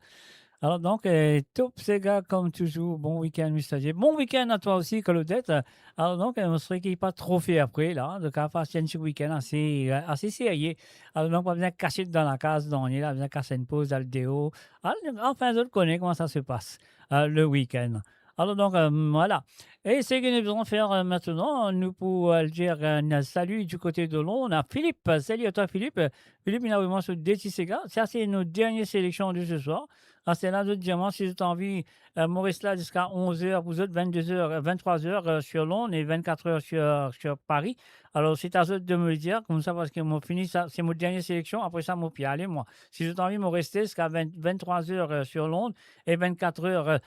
Alors donc, top Sega comme toujours. Bon week-end, Mr. J. Bon week-end à toi aussi, Claudette. Alors donc, on serait qu'il n'y ait pas trop fait après, là. Donc, on va passer un week-end assez sérieux. Alors donc, on va bien cacher dans la case, on est là, on va bien casser une pause dans le déo. Alors, enfin, je connais comment ça se passe le week-end. Alors donc, voilà. Et ce que nous allons faire maintenant, nous pour dire un salut du côté de Londres. On a Philippe. Salut à toi, Philippe. Philippe, il a vraiment sur Déti Sega. Ça, c'est nos dernières sélections de ce soir. C'est là de diamant. Si vous avez envie, Maurice là jusqu'à 11h, vous êtes 22h, 23h sur Londres et 24h sur Paris. Alors, c'est à vous de me le dire, comme ça, parce que moi, fini, ça, c'est mon dernière sélection. Après ça, moi, puis allez, moi. Si vous avez envie, moi, rester jusqu'à 23h sur Londres et 24h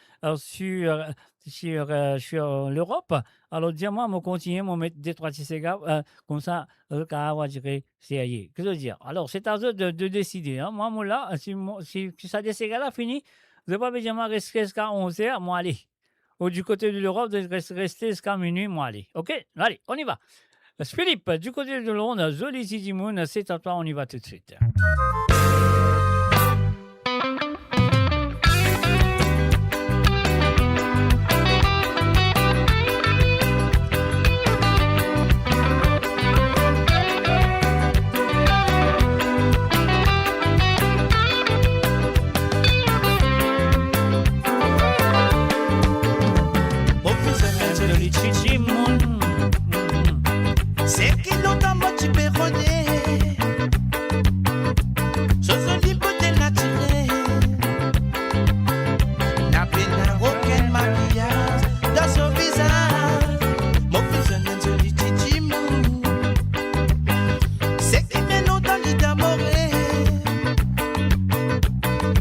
sur l'Europe. Alors, dis-moi, moi, continuer, moi, mettre des 3 Sega, comme ça, on va dire, c'est ailleurs. Qu'est-ce que je veux dire? Alors, c'est à vous de décider. Hein. Moi, là, si ça des Sega là, fini, vous n'avez pas besoin de rester jusqu'à 11h, moi, allez. Ou du côté de l'Europe, de rester jusqu'à minuit, moi, allez. OK? Allez, on y va. Philippe, du côté de Londres, Zoli Zizi Moon, c'est à toi, on y va tout de suite. C'est qui longtemps motivé René. Ce sont des beautés naturelles. N'a pas aucun maquillage dans son visage. Mon fils est un joli titi mou. C'est qui met longtemps l'idée amorée.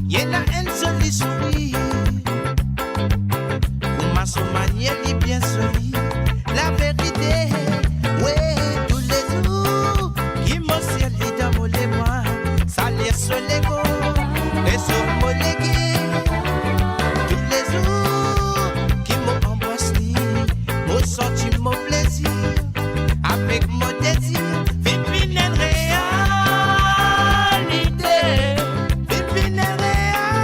Y'en a un joli sourire. Pour ma sommanière dit bien solide. La vérité, ouais, tous les jours, qui m'ont servi dans mon lémoin, ça laisse sur l'ego, et sur mon légué. Tous les jours, qui m'ont embrassé, m'ont senti mon plaisir, avec mon désir, vivre une réalité, vivre une réalité.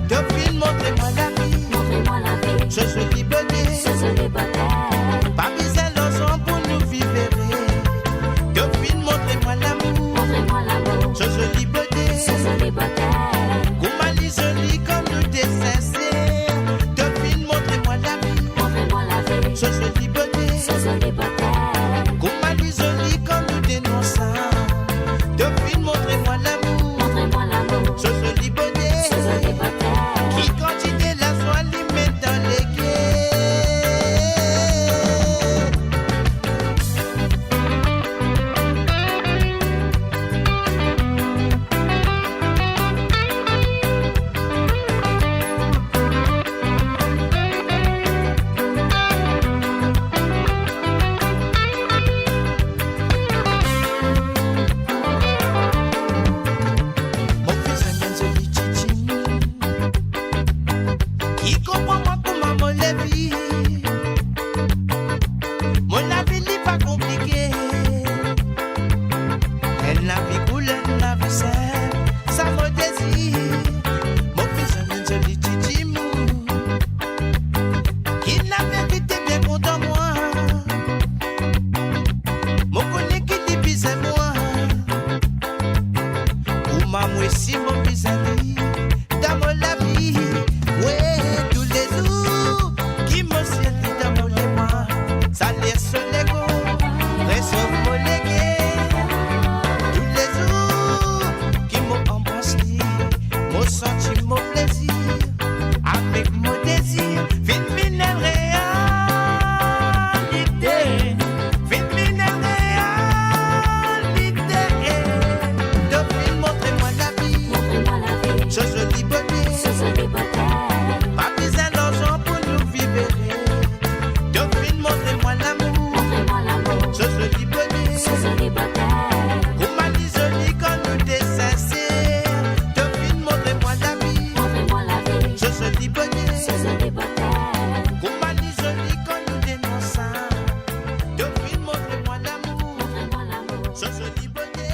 Depuis, montrez-moi la vie, je suis libre. Pas besoin d'ensemble pour nous vivre. Depuis, montrez-moi l'amour. Je suis liberté. Goumali joli comme nous décessés. Depuis, montrez-moi la vie. Je suis liberté. Goumali joli comme nous dénonçons. Depuis, montrez-moi l'amour. Je suis liberté. Qui continue la soie, lui met dans les quais.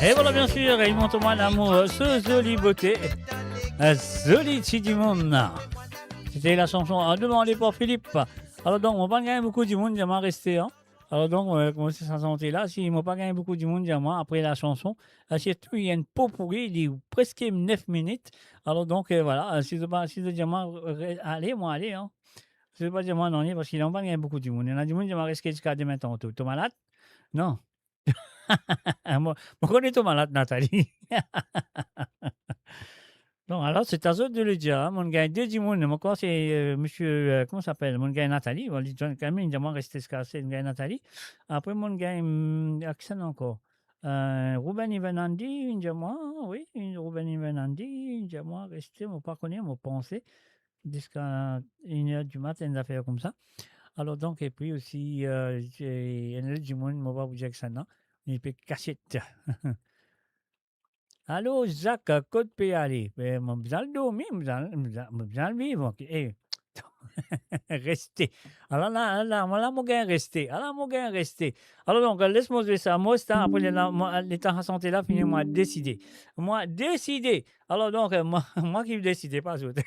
Et voilà, bien sûr, il montre moi l'amour, ce joli beauté, joli du monde. C'était la chanson demandée par Philippe. Alors donc, on va pas gagner beaucoup du monde, j'aimerais rester. Hein. Alors donc, comment c'est sa santé là? Si on pas gagné beaucoup du monde, j'aimerais après la chanson. Surtout, il y a une peau pourrie, il est presque 9 minutes. Alors donc, voilà, si je dis, allez, moi, allez. Hein. Je ne vais pas dire moi non, parce qu'il n'a pas gagné beaucoup du monde. Il y en a du monde qui m'a resté jusqu'à demain tantôt. Tu es malade? Non. moi, je connais ton malade, Nathalie. Non, alors c'est à eux de le dire. Hein. Mon gars, deux du monde. Moi, c'est monsieur, comment ça s'appelle? Mon gars Nathalie. On dit quand même, il doit rester jusqu'à c'est mon gars Nathalie. Après, mon gars, accent encore. Ruben Ivanandi, il dit moi, oui, Ruben Ivanandi, il dit moi, rester, je ne pas connaître, je penser. Jusqu'à 1h du matin, des affaires comme ça. Alors donc, et puis aussi, j'ai un autre du monde, je ne vais pas vous dire que ça, non. Il peut cachette. Allô, Jacques, côte peut aller. Mais je vais dormir, je vais vivre. Restez. Alors là, mon gars, restez. Alors, mon gars, restez. Alors donc, laisse-moi dire ça. Moi, c'est après l'état de santé là, fini, moi, décider. Moi, décider. Alors donc, moi qui décide, pas d'autre.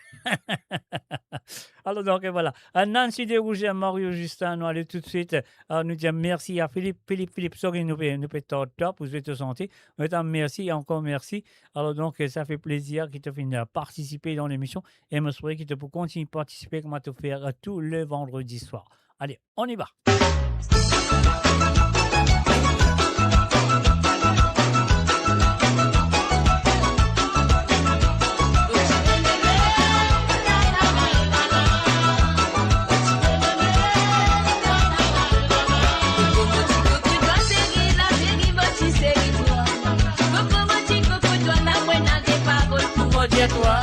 Alors donc, voilà. Nancy Desrouget, Mario Justin, nous allons tout de suite nous dire merci à Philippe Sogui, nous peut top, vous êtes santé. Merci, encore merci. Alors donc, ça fait plaisir qu'il te finisse participer dans l'émission et me souhaite qu'il te peut continuer à participer comme à te faire tout le vendredi soir. Allez, on y va. À toi.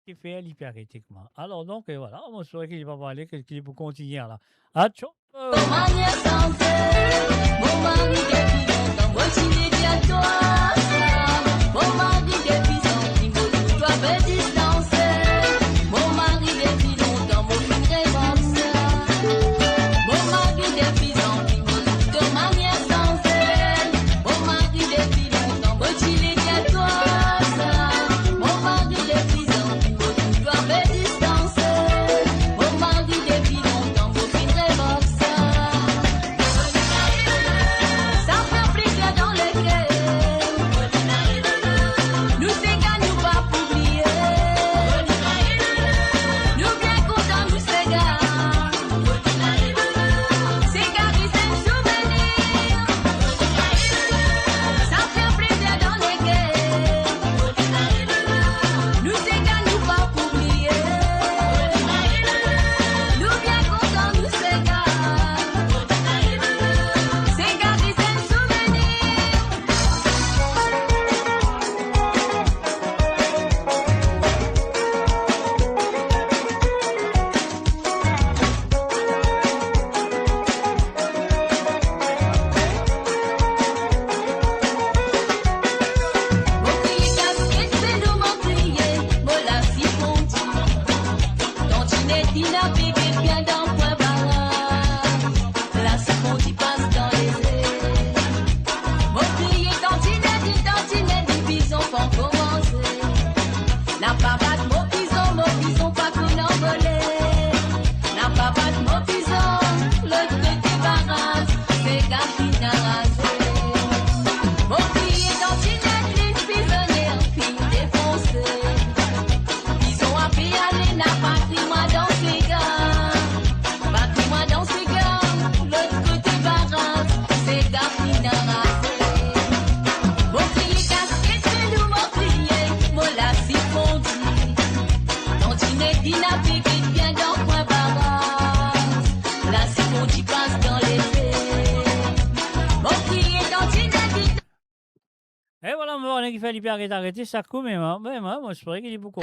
qui fait l'hypercritiquement. Alors donc, voilà, on saurait qu'il va parler, qu'il peut continuer là. Atcho! Et voilà, on va qui fait l'hyper arrêté, ça coupe, mais moi, je pourrais qu'il y ait beaucoup.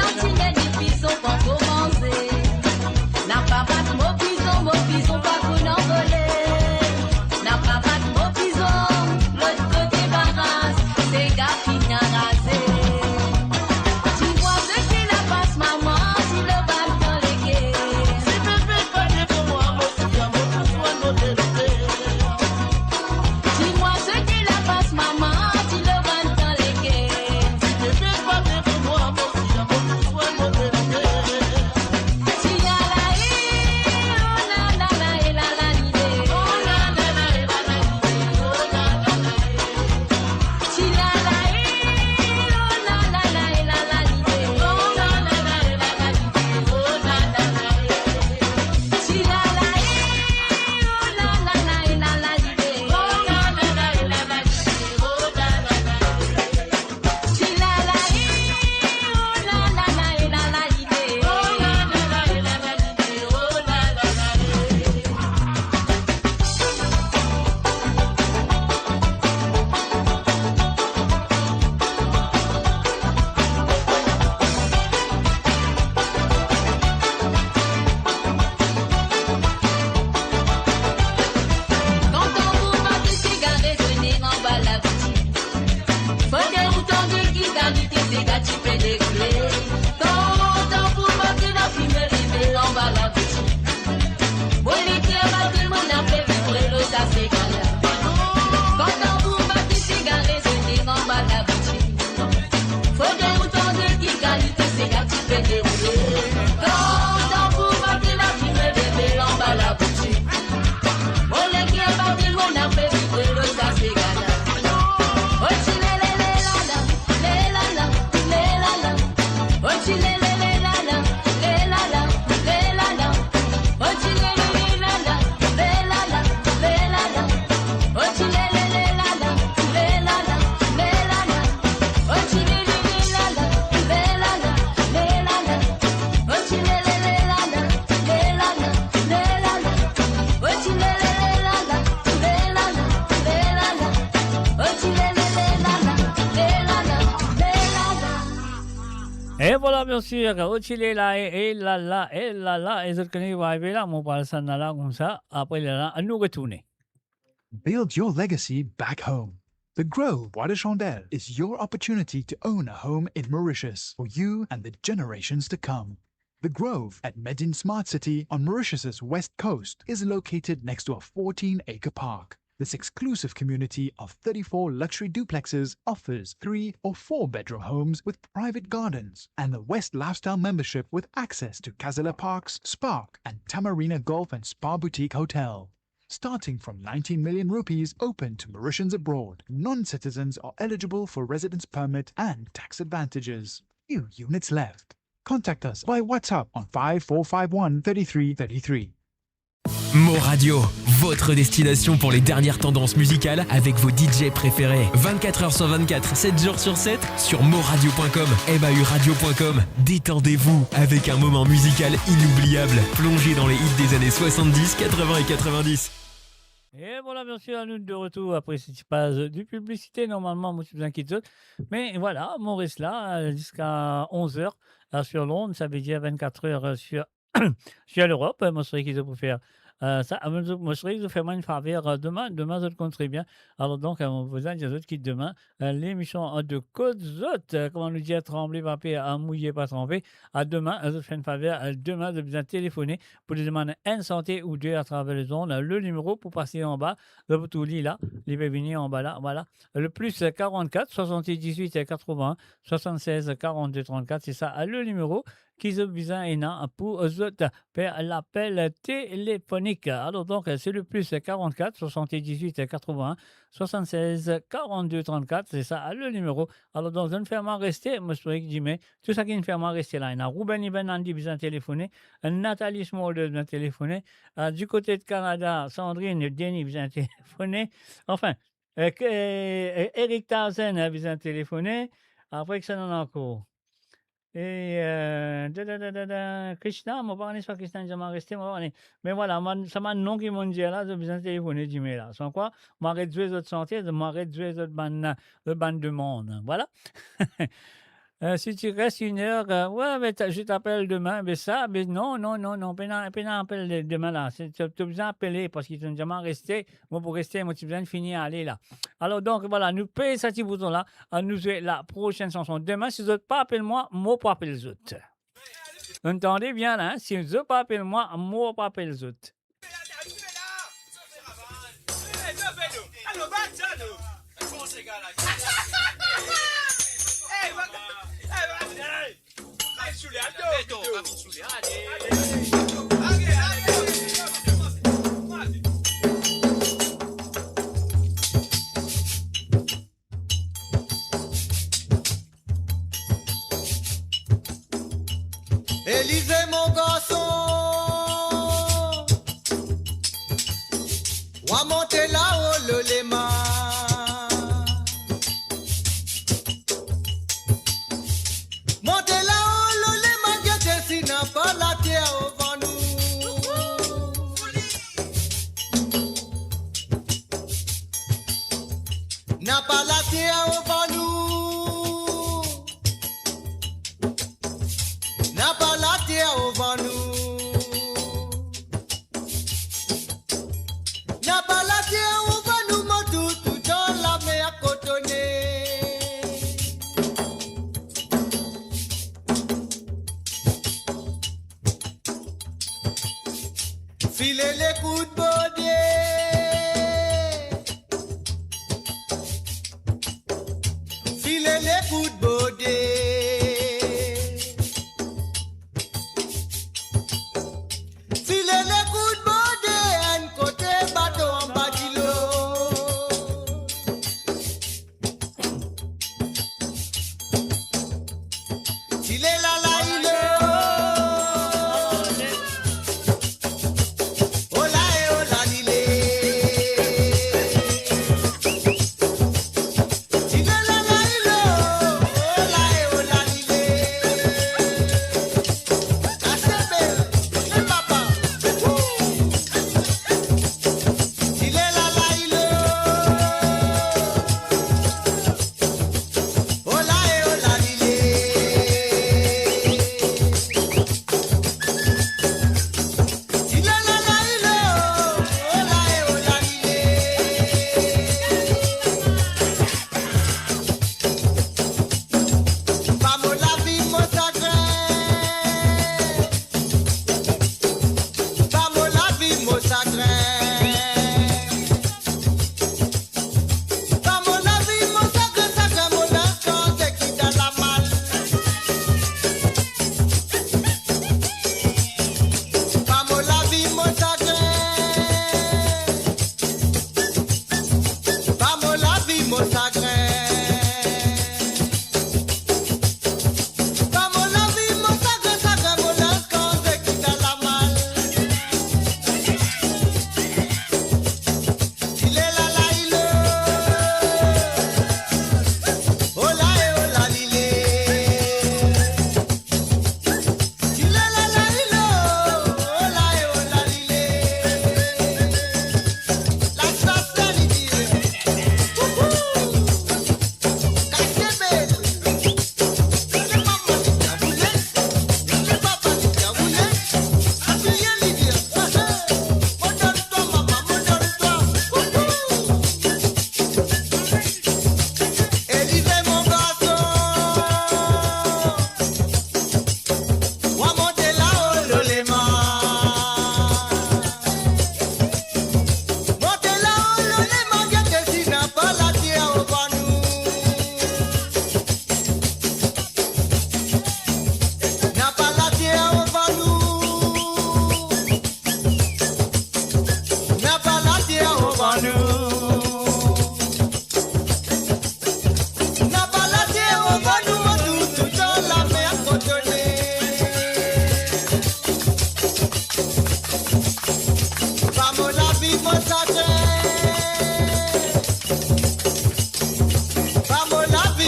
bien sûr, au Chili, là, et là, et les autres connaissent, vont arriver là, on parle ça là, comme ça, après là, à nous retourner. Build your legacy back home. The Grove Bois de Chandelle is your opportunity to own a home in Mauritius for you and the generations to come. The Grove at Medin Smart City on Mauritius's west coast is located next to a 14-acre park. This exclusive community of 34 luxury duplexes offers 3 or 4 bedroom homes with private gardens and the West Lifestyle membership with access to Casella Parks, Spark and Tamarina Golf and Spa Boutique Hotel. Starting from 19 million rupees open to Mauritians abroad, non-citizens are eligible for residence permit and tax advantages. Few units left. Contact us by WhatsApp on 5451 3333. Mo Radio, votre destination pour les dernières tendances musicales avec vos DJ préférés. 24h sur 24, 7 jours sur 7 sur moradio.com, mauradio.com. Détendez-vous avec un moment musical inoubliable. Plongez dans les hits des années 70, 80 et 90. Et voilà, bien sûr, nous de retour après cette phase de publicité. Normalement, moi, je vous inquiète. Mais voilà, on reste là jusqu'à 11h sur Londres. Ça veut dire 24 heures sur l'Europe. Moi, je serais qui pour faire ça. Moi, je serais de faire une faveur demain. Demain, je le compte très bien. Alors, donc, on vous a dit autres qui demain, l'émission de Côte Zot, comment nous dire, trembler, papier, à mouiller, pas tremper. À demain, je fais une faveur. Demain, de bien téléphoner pour demander une santé ou deux à travers les ondes. Le numéro pour passer en bas, le tout lit là, les venir en bas là, voilà. Le plus 44 78 80 76 42 34, c'est ça, le numéro qui se besoin pour faire l'appel téléphonique. Alors donc, c'est le plus 44 78 80 76 42 34, c'est ça, le numéro. Alors donc, je ne fais pas rester, moi je dis, mais tout ça qui ne fait pas rester là, il y a Ruben Iben Andy besoin téléphoner, Nathalie Smolder besoin téléphoner, du côté de Canada, Sandrine Denis besoin téléphoner, enfin, Eric Tazen a besoin téléphoner, après que ça n'en a encore. Et Krishna, moi, pas pas Krishna, j'ai resté, mais voilà, ça m'a non qui m'ont dit là, j'ai besoin de téléphoner, du là. Sans quoi, m'a réduit les autres santé, m'a réduit les autres bandes de monde. Voilà. Si tu restes une heure, ouais, mais je t'appelle demain, mais ça, mais non, pénal appelle demain là. Tu as besoin d'appeler parce qu'ils sont jamais restés. Moi, pour rester, moi, tu as besoin de finir à aller là. Alors, donc, voilà, nous payons ce petit bouton là, nous jouer la prochaine chanson. Demain, si vous n'êtes pas appelez-moi, moi, pas appeler les autres. Vous entendez bien là, hein? Si vous n'êtes pas appelez-moi, moi, pas appeler les autres. Élisée, mon garçon, on va monter là-haut le léma. Montez là-haut le léma, guettez si n'a pas la terre au vent nous. N'a pas la terre au vent nous. N'a pas la terre au vent nous. N'a pas la terre au vent nous, mon tout dans la mer cotonnée. Filez les coups de baudier. Filez les coups de baudier. Filez les coups de baudier. Un côté bateau en bas de l'eau. Filez la laïle. Oh là,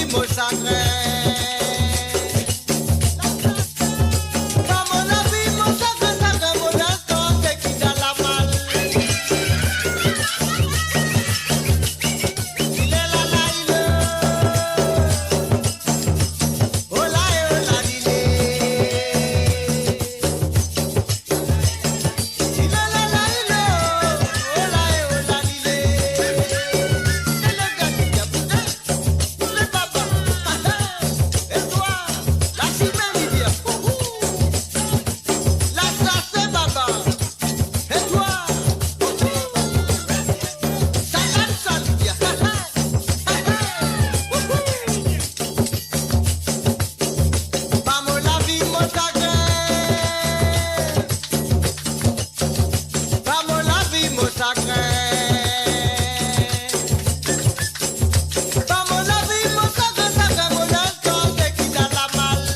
vie, mon chagrin. Pas mon vie, mon chagrin, chagrin, mon instant, c'est qui dans la malle. Il est là, là, il est. Oh là, il est. Il est là, là, il est. Oh là, il est. C'est le gars qui a poussé. Le papa. Et toi, la chimère, il vient. La chasse, c'est baba. Et toi, ça gagne ça, il vient. Pas mon la vie, mon chagrin. Pas mon la vie, mon chagrin. Pas mon la vie, mon chagrin, chagrin, mon instant, c'est qui dans la malle.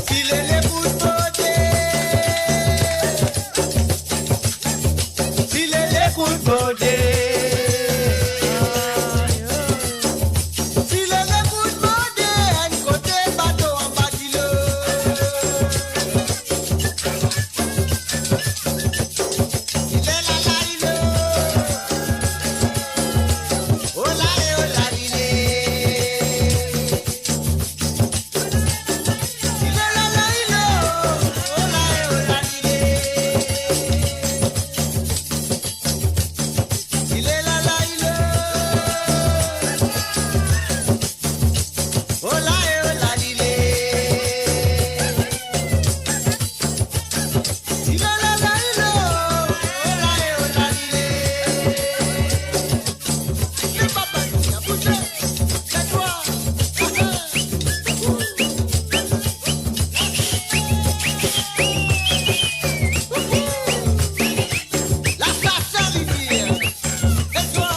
S'il est les bouts de beauté, s'il est les coups de beauté, s'il est les coups de beauté, un côté bateau en bas du il est là, là, il est. Oh là, il est. Il est là, là, il est. Oh là, il est. Il est là, là, il est. Oh là, il est. Il est là, là, il est. Oh là, il est. Le papa qui a poussé. C'est toi. La chasse à rivière. C'est toi.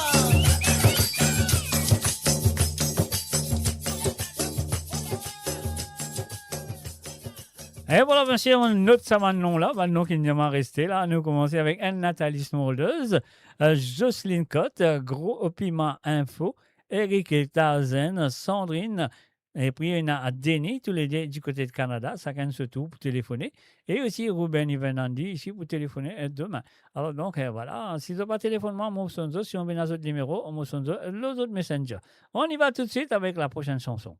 Et voilà, monsieur, on note ça maintenant là, maintenant qu'il n'y a pas resté là. Nous commençons avec Anne Nathalie Smoldeuse, Jocelyne Cotte, Gros Opima Info, Eric Tazen, Sandrine, et puis il y a Denis, tous les deux du côté de Canada, chacun se tout pour téléphoner. Et aussi Ruben Ivenandi ici pour téléphoner demain. Alors donc voilà, si vous n'avez pas téléphoné, on sonne si on met notre numéro, on sonne les autres messengers. On y va tout de suite avec la prochaine chanson.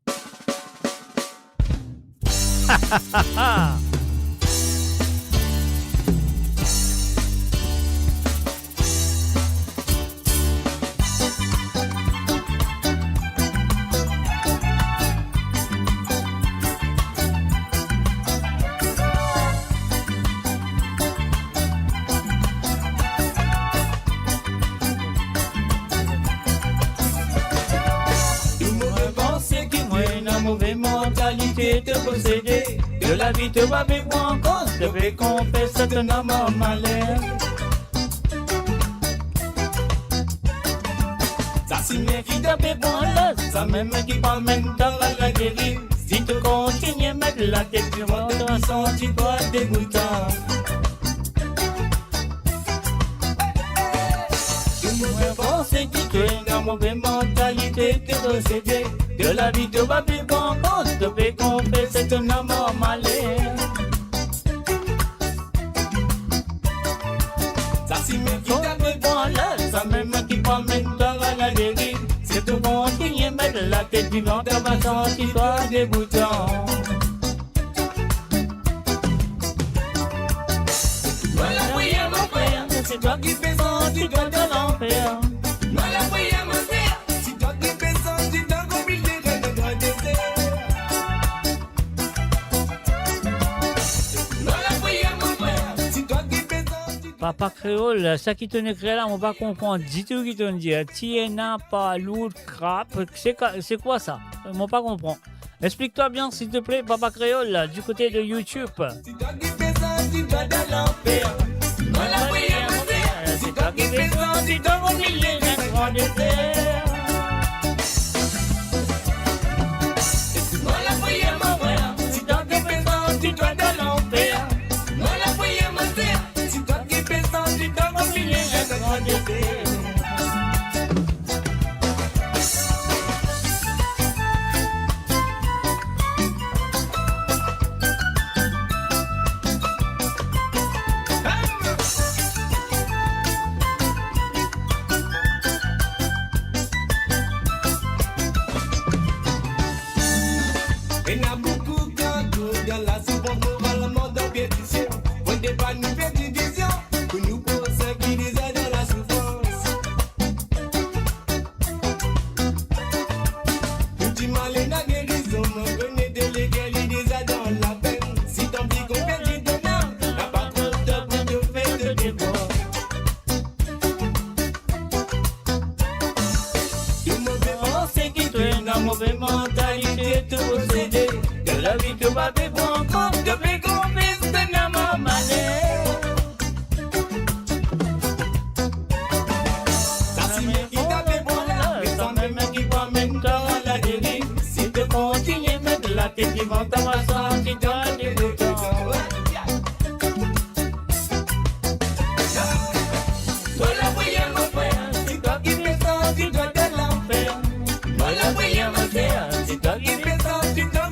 Une mauvaise pensée qui mène à mauvaise mentalité de posséder. De la vie te va vivre en cause, de récompense c'est un homme en malheur. Ça signifie qui te fait bon là, ça même qui pas même dans la guérir. Si tu continues à mettre la tête du monde, tu sens-tu-toi dégoûtant. Une mauvaise pensée qui te mène à mauvaise mentalité de posséder. De la vie te va vivre en cause, de récompense c'est un homme en malheur. Ça signifie qui te fait bon là, ça même qui pas même dans la guérir. Si tu continues à mettre la tête du monde, tu vas sentir-toi dégoûtant. Voilà, oui, mon frère, c'est toi qui fais sentir toi de l'enfer. Voilà, oui, mon frère, c'est toi qui fais sentir toi comme il est de toi désert. Voilà, oui, mon frère, c'est toi qui fais sentir. Papa créole, ça qui te crée là, on va comprendre. Dis-tu qui te dit, tiena pas lourd crap, c'est quoi ça? On pas comprendre. Explique-toi bien s'il te plaît, Papa créole, là, du côté de YouTube. C'est toi qui fais sentir toi de l'enfer. Voilà, oui, mon frère, c'est toi qui fais sentir toi comme il est de toi désert. Voilà, oui, mon frère, c'est toi qui fais sentir toi de l'enfer. Voilà, oui, mon frère, c'est toi qui fais sentir toi comme il est de toi désert. tu vas vivre encore, depuis qu'on vise de nama malé. Ça c'est mes qui t'avait bon là, mais sans même qui va mettre à la dérive. Si tu continues mettre la tête, ils vont t'avoir sorti dans les boutons. Toi la prière mon frère, c'est toi qui fais sortir de l'enfer. Toi la prière mon frère, c'est toi qui fais sortir de l'enfer.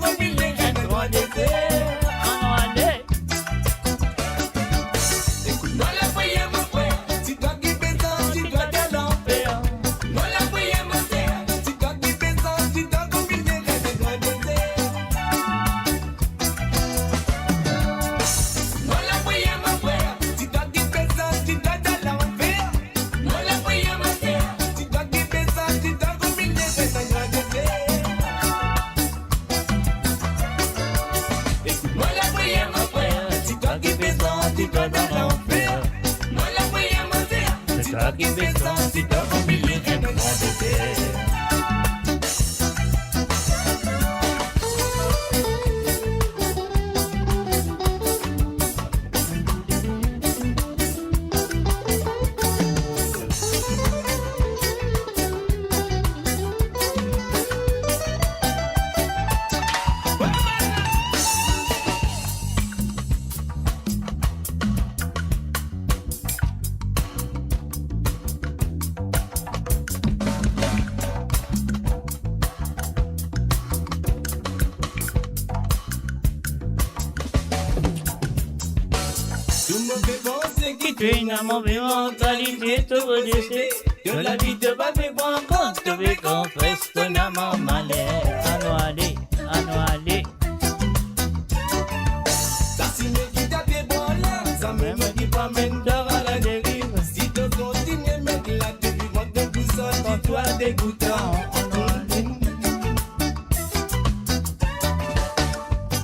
Droit de terre, en allez. Écoute-moi la prière mon frère, c'est toi qui fais sortir de l'enfer. Moi la prière mon frère, c'est toi qui fais sortir de l'enfer. Droit de terre. Moi la prière mon frère, c'est toi qui fais sortir de l'enfer. Moi la prière mon frère, c'est toi qui fais sortir de l'enfer. Droit de terre. Moi la prière mon frère, c'est toi qui fais sortir de l'enfer. Moi la prière mon frère, c'est toi qui fais sortir de l'enfer. Droit de terre. Tout le monde fait penser que tu es une mauvaise mentalité, te redesser. Que la vie te va faire prendre compte, te fait qu'on fasse ton amant malais. Allez, allez. Ça signe qui t'a fait bon là, ça même qui va mentor à la dérive. Si tu continues, mec, là, tu vivras de tout ça, toi dégoûtant.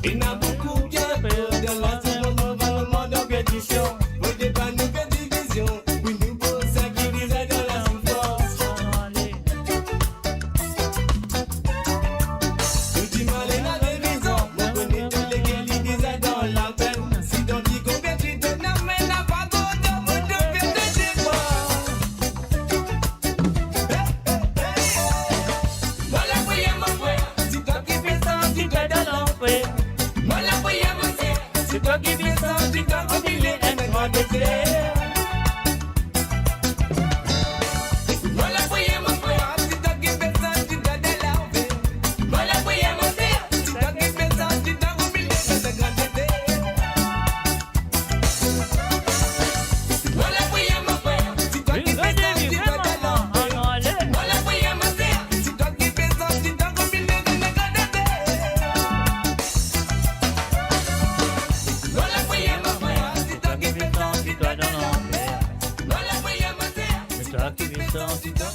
Il n'a beaucoup bien peur de la monde en pétition. Vous n'êtes pas nous faire division, oui, nous pour sécuriser dans la souffrance. Tout dit mal et la dérision, vous connaissez tous les gars qui disaient dans la peine. Si t'en dis combien tu te n'amènes à pas d'autre, vous devez te défendre. Moi la prière mon frère, c'est toi qui fais sortir de l'enfer. Moi la prière mon frère, c'est toi qui fais sortir de l'enfer. Un grand désert. Moi la prière mon frère, c'est toi qui fais sortir de l'enfer. Moi la prière mon frère, c'est toi qui fais sortir de l'enfer. Un grand désert. Moi la prière mon frère, c'est toi qui fais sortir de l'enfer. Moi la prière mon frère, c'est toi qui fais sortir de l'enfer. Un grand désert. Moi la prière mon frère, c'est toi qui fais sortir de l'enfer. Moi la prière mon frère, c'est toi qui fais sortir de l'enfer.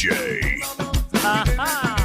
DJ. Ah ah.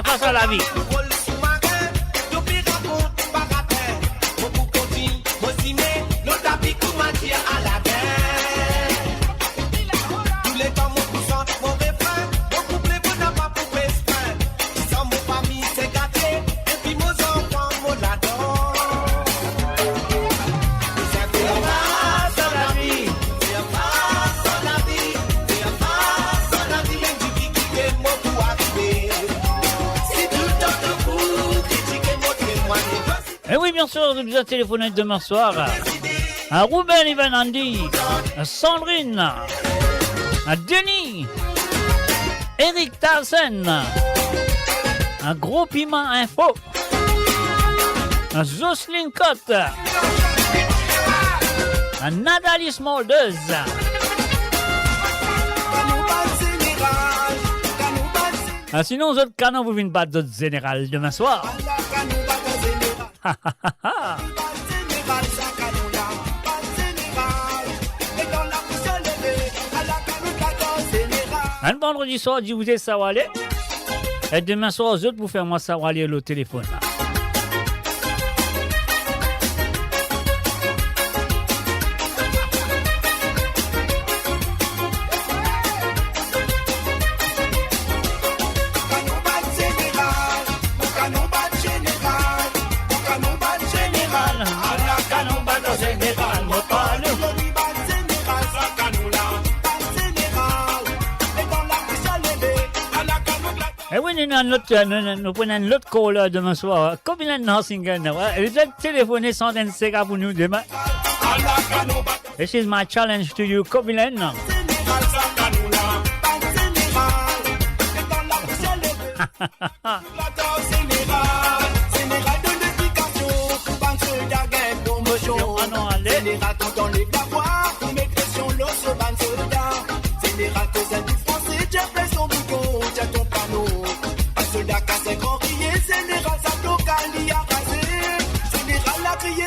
Face à la vie. Et oui, bien sûr, je vous ai téléphoné demain soir à Ruben Ivanandi, à Sandrine, à Denis, Eric Tarsen, un gros piment info, à Jocelyn Cotte, à Nathalie Smoldeuse. Ah, sinon, vous autres canons, vous venez pas d'autres général demain soir. Général, ça canon là, pas général. Et dans la bouche à lever, à la canon 14 général. Un vendredi soir, je vous ai Sawale. Et demain soir, aux autres, pour faire moi Sawale le téléphone. Là. Et oui, nous prenons l'autre call demain soir. Combien de Nassingen? Elle a téléphoné sans un Sega pour nous demain. This is my challenge to you, Covilen.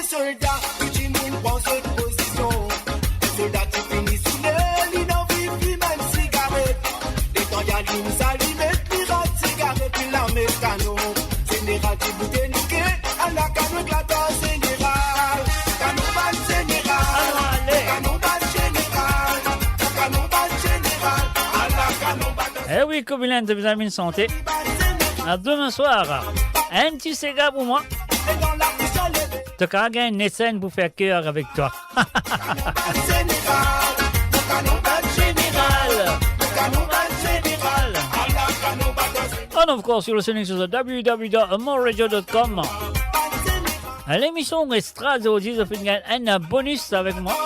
Soldat, tout le monde prend cette position. Les soldats qui finissent sous l'aile, ils n'en vivent plus même cigarette. Les temps y'a l'une s'allumer, pirate cigarette, puis la mécano. Général qui bouteille niqué, à la canon glaton général. Canon bal général, canon bal général, canon bal général, à la canon bal. Eh oui, Covilen, de vitamine santé. À demain soir. Un petit Sega pour moi. Tu as gagné une scène pour faire cœur avec toi. And of course, you're listening to the www.moreradio.com. L'émission restera aujourd'hui, je fais un bonus avec moi.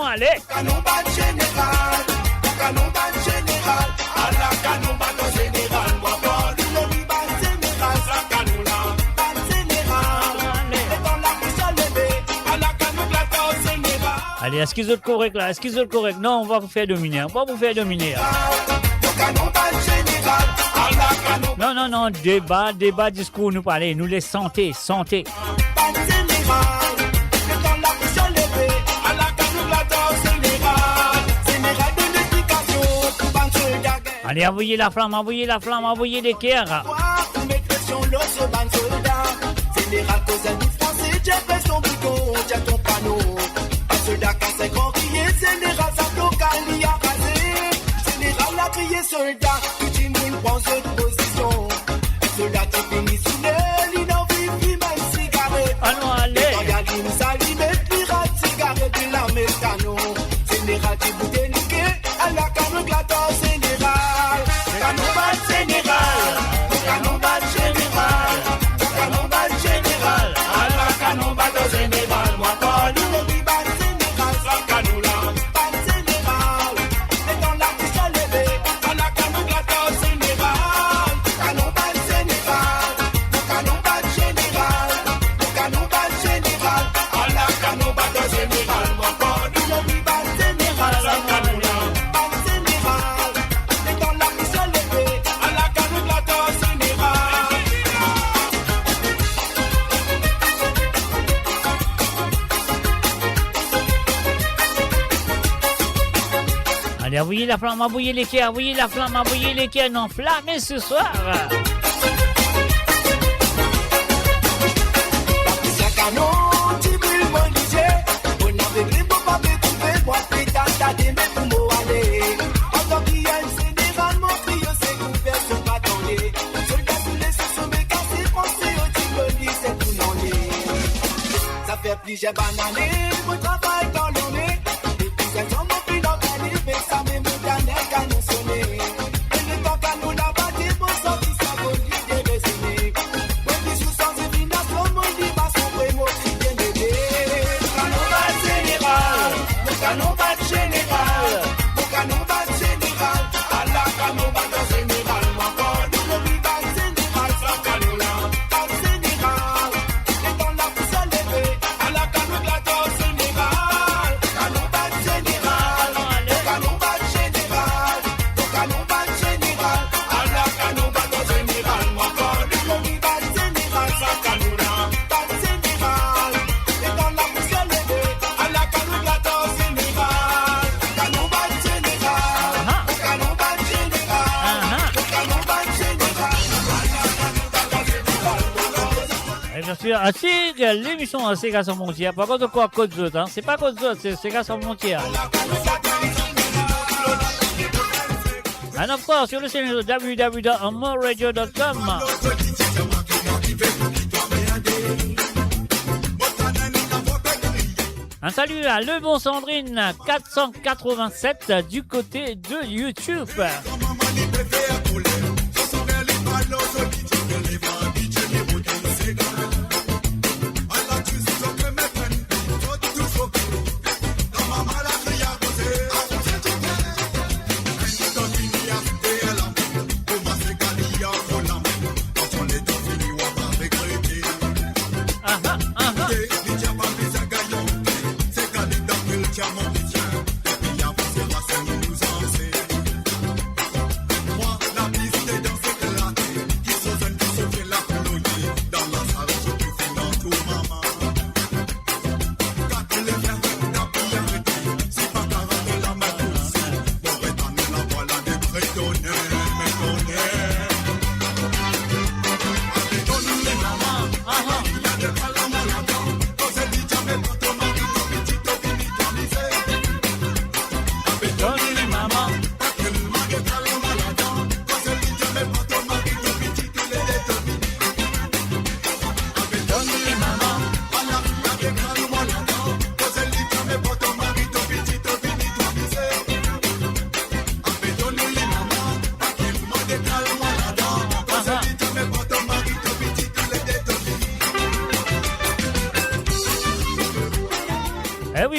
Allez. Canon bal général, canon bal général, à la canon bal général, moi pas le bal général, ça canon là, bal général, et dans la bouche à lever, à la canon glaton général. Allez, est-ce qu'ils sont corrects là? Est-ce qu'ils sont corrects? Non, on va vous faire dominer. On va vous faire dominer. Canon bal général, à la canon. Non, non, non, débat, discours, nous parler, nous les santé. Bal général. Allez, envoyez la flamme, envoyez les cœurs. Général, cause un français, j'ai fait son bouton, j'ai ton panneau. Un soldat qui a 5 ans crié, général, ça local, il a rasé. Général a crié soldat, tout le monde prend cette position. Un soldat qui finit sous l'aile, il n'en vit plus même cigarette. Allons, allez. Quand il y a l'une s'allume, pirate, cigarette, puis la mécano. Général qui bouteille niqué, à la canon glaton général. Canon bal général, canon bal général, canon bal général, à la canon bal général, moi pas le bal général, ça canon là, bal général, et dans la bouche à lever, à la canon glaton général, canon bal général, canon bal général, canon bal général, à la canon bal général, moi pas le bal général, ça canon là, bal général, et dans la bouche à lever, à la canon glaton général. Allez, envoyez la flamme, envoyez les cœurs, non, flammez ce soir. Patricia Canon, Tibril Monisé, on avait pris pour pas trouver, moi pétard, t'as des mecs pour m'aller. En tant qu'il y a une général, mon trio, c'est couvert, c'est pas tourné. Soldats sous les sous mes cassés, français, au Tibril, c'est tout non. Ça fait plusieurs bananes, mon travail dans l'année. Depuis 5 ans, mon prix dans l'année, mais ça m'est mon dernier canon sonné. Et le temps canon n'a pas dit, bon sang, qui s'en va, lui, des raisonnés. Moi, qui sous sans évination, mon lit, ma sombre et mon cri bien aidé. Canon bal général, mon canon bal général, mon canon bal général, à la canon bal général, moi, pas le bal sûr. Ah, si, l'émission Sega sans frontières. Par contre, quoi, Côte d'Azur, hein? C'est pas Côte d'Azur, c'est Sega sans frontières. And of course, you're listening to www.moradio.com. Un salut à Le Bon Sandrine 487 du côté de YouTube.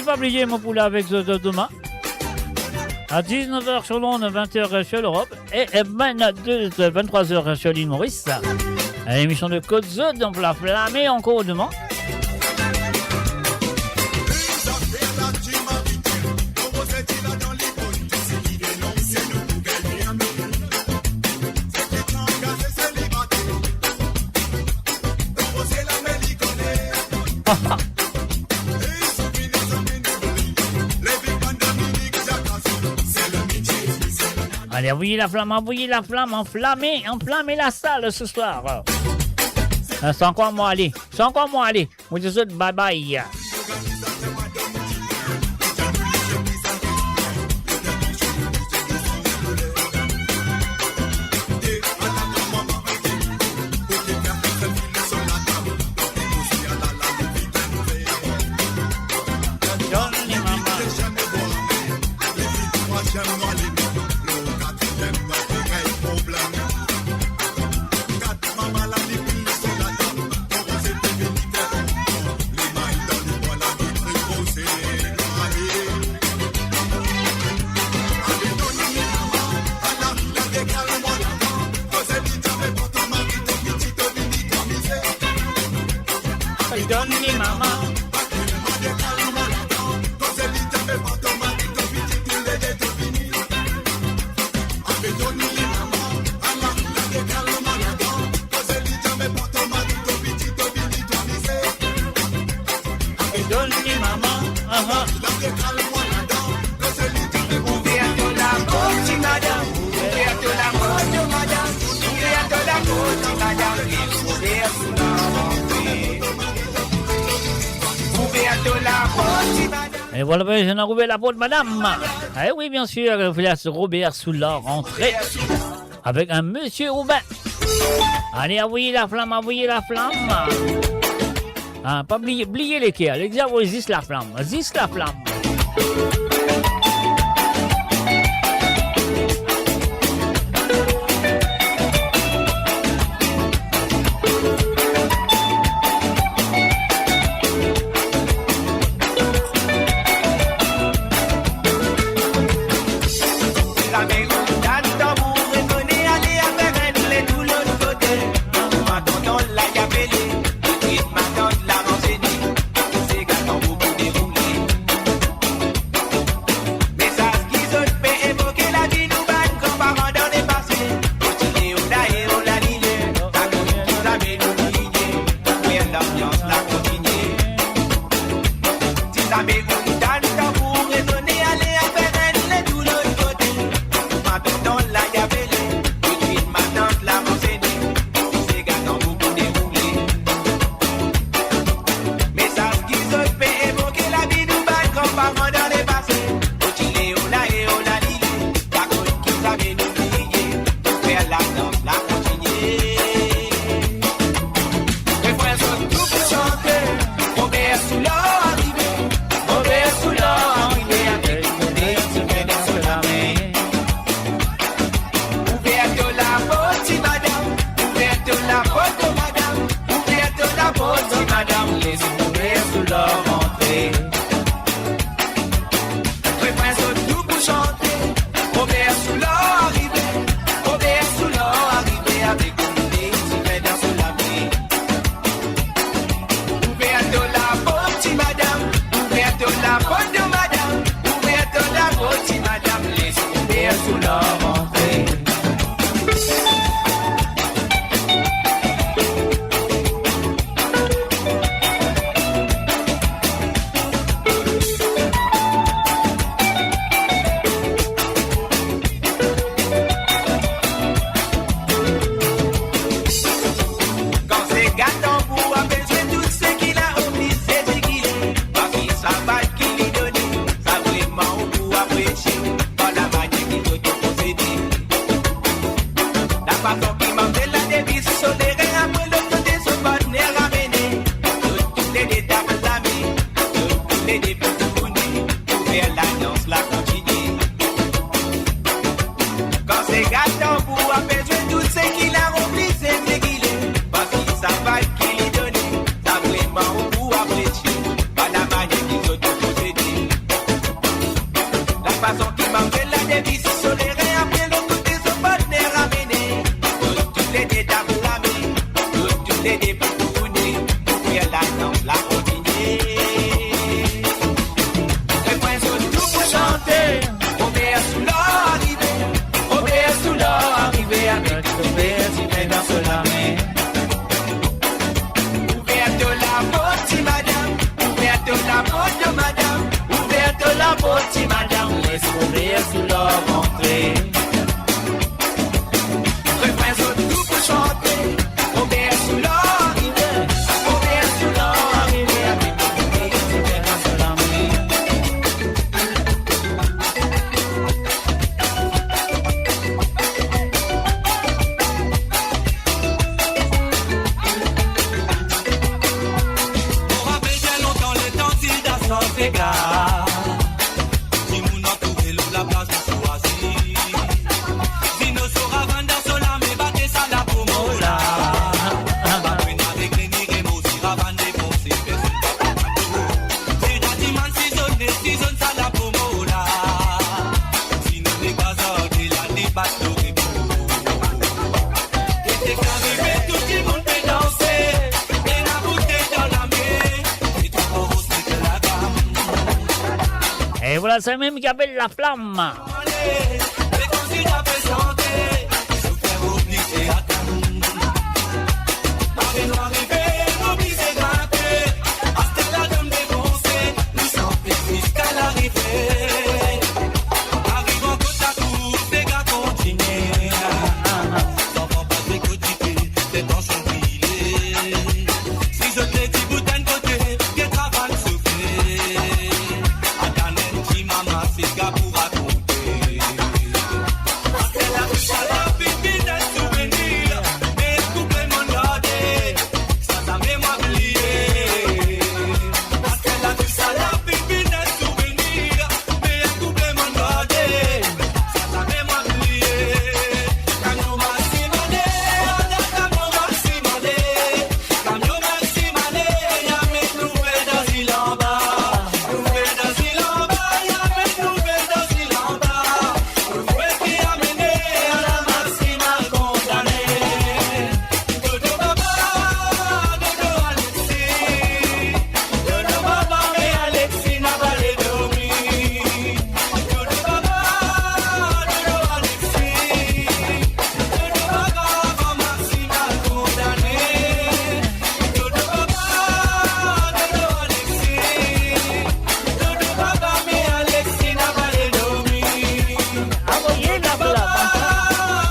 Pas oublier mon poulet avec demain à 19h sur l'onde, 20h sur l'Europe et 23h sur l'île Maurice. L'émission de Côte d'Azur, donc la flammée encore demain. Allez, envoyez la flamme, enflammez la salle ce soir. C'est encore moi, allez. Vous dites bye bye. Et voilà, on a rouvert la porte, madame. Eh oui, bien sûr, Robert Soulard rentré avec un monsieur Robin. Allez, envoyez la flamme. Ah, pas oublier les quais. L'exemple, zis la flamme. pour faire la danse, la continuer. Quand c'est gâteau pour apaiser tout ce qu'il a rempli, c'est qu'il est. Parce qu'il savait qu'il est donné, ça vraiment pour apprécier. Pas la manière qu'ils ont possédé. La façon qu'il manque la devise sur les reins, après le côté son partenaire ramené. Toutes les dés d'ablamé, toutes les dés pour tourner, pour faire la danse, la continuer. Les points sont tout pour chanter, on met sous l'or arrivé, on met sous l'or arrivé avec tout verre, si mais dans ce la main. Ouverte la porte, madame, ouverte la porte, madame, ouverte la porte, madame, laisse ouvrir sous l'or rentrer. Refrain sont tout pour chanter, on met sous l'or arrivé, on met sous l'or arrivé avec tout verre, si mais dans ce la main. On rappelle bien longtemps le temps s'il danse sans égard. Si mon entouré l'eau la place de choisir. Si nos sora vanda sola me batte ça la pomola. Batouine avec les nires aussi ravan défoncer personne pas pas. Si d'atiman si zone ça la pomola. Si nous les bazar de la débat de et c'est qu'arrivé tout le monde peut danser. Et la bouteille dans la main. Et tout le monde c'est que la gamme. Et voilà, c'est même qui appelle la flamme. Les candidats présentés, souffert oubli c'est attendre. Arrivons arriver, oubli c'est grimper. Hasta la dame défoncée, nous sommes jusqu'à l'arrivée. Arrivons côte à côte, les gars continuent. Sans pas décotiquer, c'est en chantilly. Si je te dis bout d'un côté, que travail se fait. Adanel, qui maman, c'est gars pour raconter. Après la touche à la pipi d'un souvenir, mais couper mon gardé, ça t'a mémoire oublié. Après la touche à la pipi d'un souvenir, mais couper mon gardé, ça t'a mémoire oublié. Cagno maximale, cagno maximale, cagno maximale, y'a mes nouvelles dans il en bas, nouvelles dans il en bas, y'a mes nouvelles dans il en bas, nouvelles qui a mené à la maximale condamnée. Dodo baba, dodo Alexis, dodo baba, mais Alexis n'a pas les dormi. Dodo baba, dodo Alexis, dodo baba, avant maximale condamnée. Dodo baba, dodo Alexis, dodo baba, mais Alexis n'a pas les dormi. Envoyez la flamme.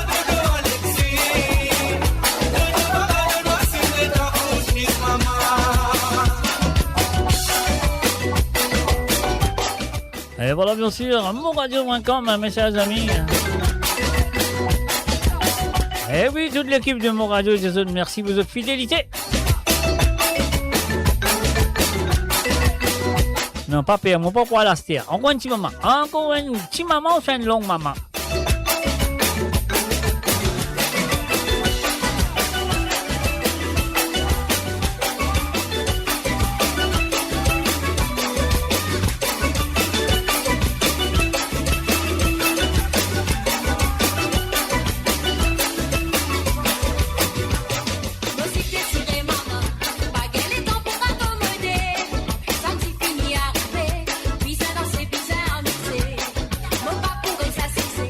Dodo Alexis, dodo baba, dodo Alexis, c'est ta couche, Miss Maman. Et voilà, bien sûr, monradio.com, mes chers amis. Et oui, toute l'équipe de Mon Radio, je vous remercie de votre fidélité. Non, pas pire, mon papa la stia. Encore un petit moment. Encore un petit moment, c'est une longue maman. Musique déchirée, maman, baguette les temps pour t'accommoder. Samedi fini arrivé, puis ça danser, puis ça amuser. Mon pas pourrait s'assiser.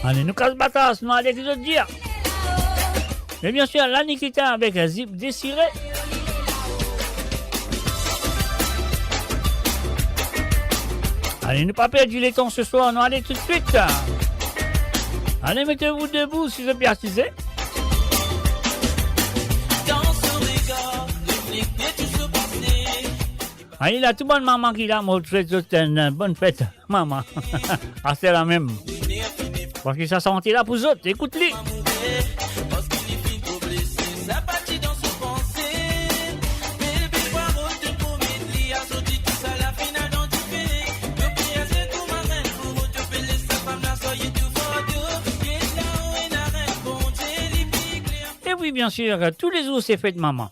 Allez, nous casse batasse, nous allons les autres dire. Et bien sûr, la Nikita avec un zip désiré. Allez, ne pas perdre du temps ce soir, nous allons tout de suite. Allez, mettez-vous debout si vous êtes bien assisé. Allez, là, tout le monde, maman qui l'a, moi, je souhaite une bonne fête, maman. Ah, c'est la même. Parce que ça sentit là pour vous autres, écoute-les. Et oui, bien sûr, tous les jours, c'est fête maman.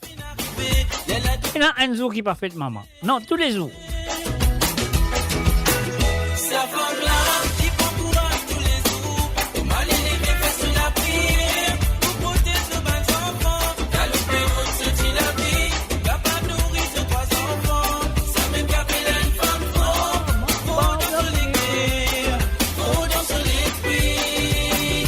Il y en a un jour qui n'est pas fait de maman. Non, tous les jours. Sa femme-là, qui prend courage tous les jours. Au mal, il est bien fait sur la prière. Pour protéger ce bas enfants. T'as le père se dit la vie. T'as pas nourri ses 3 enfants. Ça même qu'appelle une femme forte. Faut dans l'église. Faut dans l'esprit.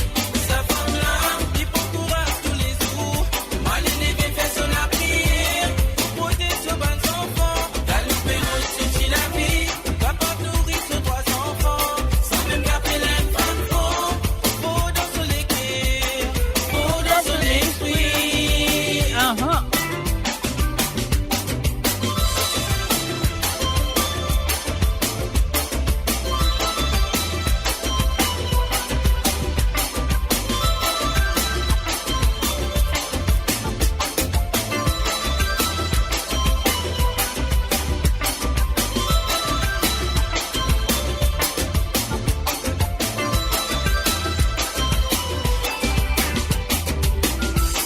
Sa femme-là, qui prend courage tous les jours. Au mal, il est bien fait sur la prière. Pour protéger ce bas enfants. T'as le père se dit la vie. T'as pas nourri ses 3 enfants. Ça même qu'appelle une femme forte. Faut dans l'église. Faut dans l'esprit.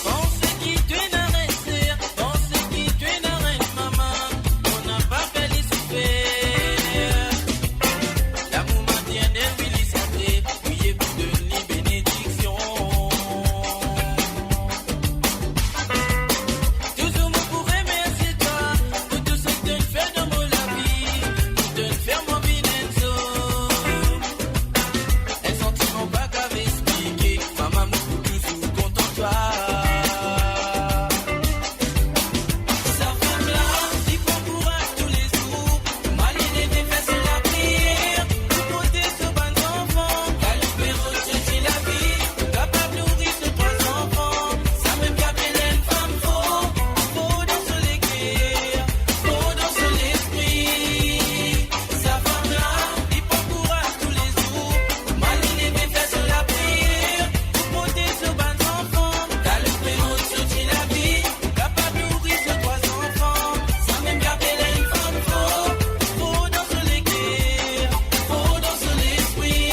Pense qui tu es dans un serre, pense qui tu es dans un maman, on n'a pas fait les souffrir. L'amour maintient des félicités, priez pour de les bénédictions. Toujours me pour remercier toi, pour tout ce que tu fais dans mon la vie, pour te faire mon binenzo. Un sentiment pas qu'à expliquer, maman me trouve toujours content de toi. Sa femme-là, qui prend courage tous les jours. Mal il est bien fait sur la prière. Pour protéger ce bon enfant. T'as le père se dit la vie. Capable de nourrir ses 3 enfants. Ça même qu'appelle une femme forte. Faut dans l'église. Faut dans l'esprit. Sa femme-là, qui prend courage tous les jours. Mal il est bien fait sur la prière. Pour protéger ce bon enfant. T'as le père se dit la vie. Capable de nourrir ses 3 enfants. Ça même qu'appelle une femme forte. Faut dans l'église. Faut dans l'esprit.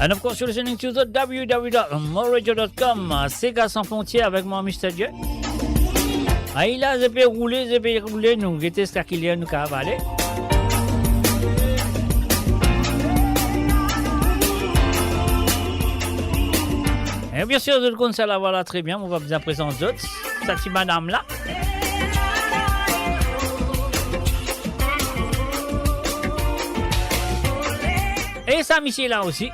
And of course, you're listening to the www.moradio.com. Sega sans frontières avec moi, Mr. J. Ah, il a zépé rouler, nous guetter ce qu'il y a, nous cavaler. Et bien sûr, de compte ça la voilà très bien, on va bien présenter d'autres. Cette petite madame là. Et ça, monsieur là aussi.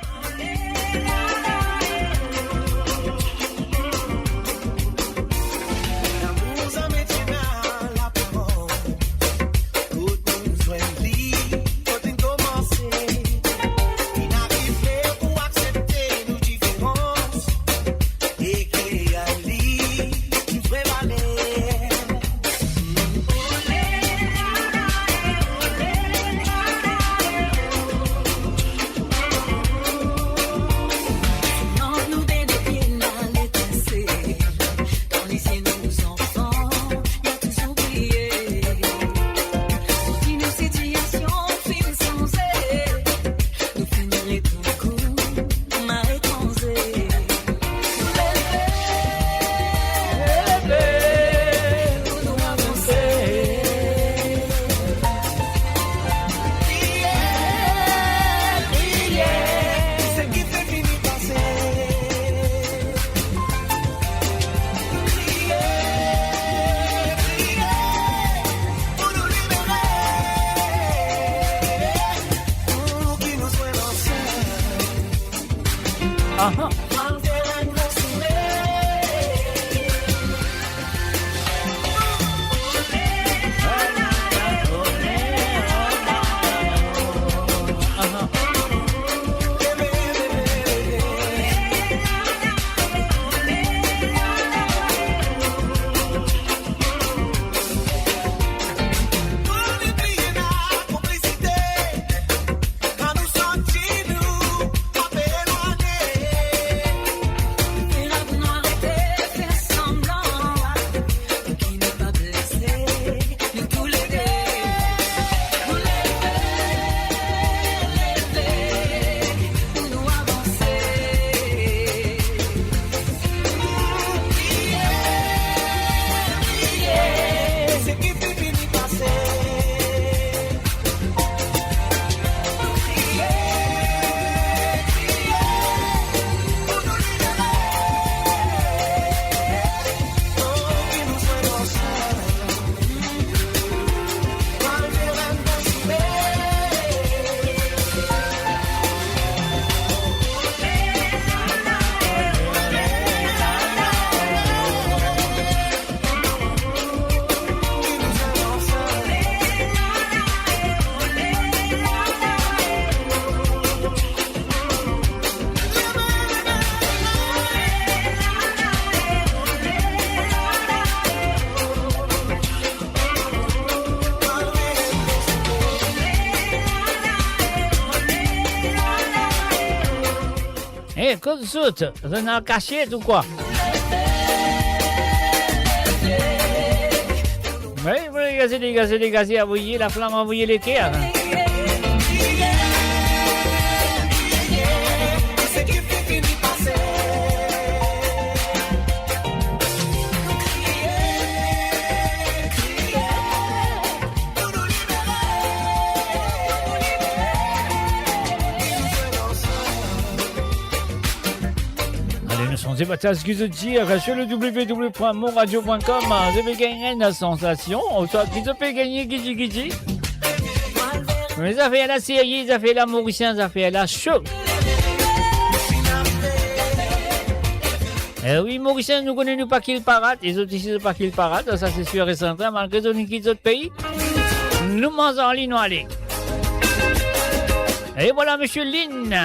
Uh-huh. Code soute, vous en avez caché ou quoi? Oui, vous les gazez, envoyez la flamme, envoyez l'équerre. C'est pas ce que je dire sur le www.moradio.com. Vous avez gagné une sensation. Vous avez gagné Gigi. Vous avez fait la série, vous avez fait la Mauricien, vous avez fait la choc. Oui, Mauricien, nous connaissons pas qu'il parade. Les autres ici, pas qu'il parade. Ça, c'est sûr et certain. Malgré tout, nous quittons notre pays. Nous mangeons en ligne, nous allons. Et voilà, monsieur Lynn.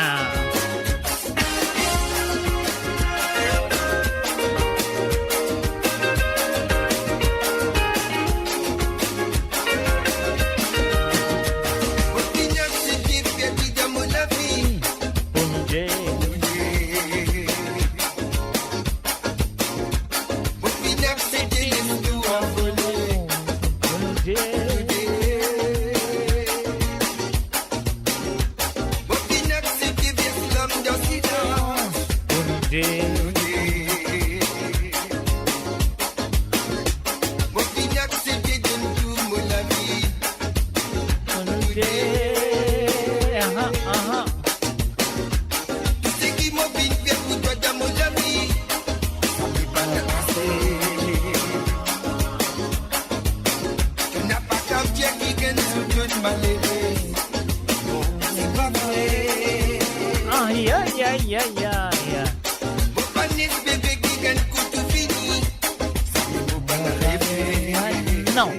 Non,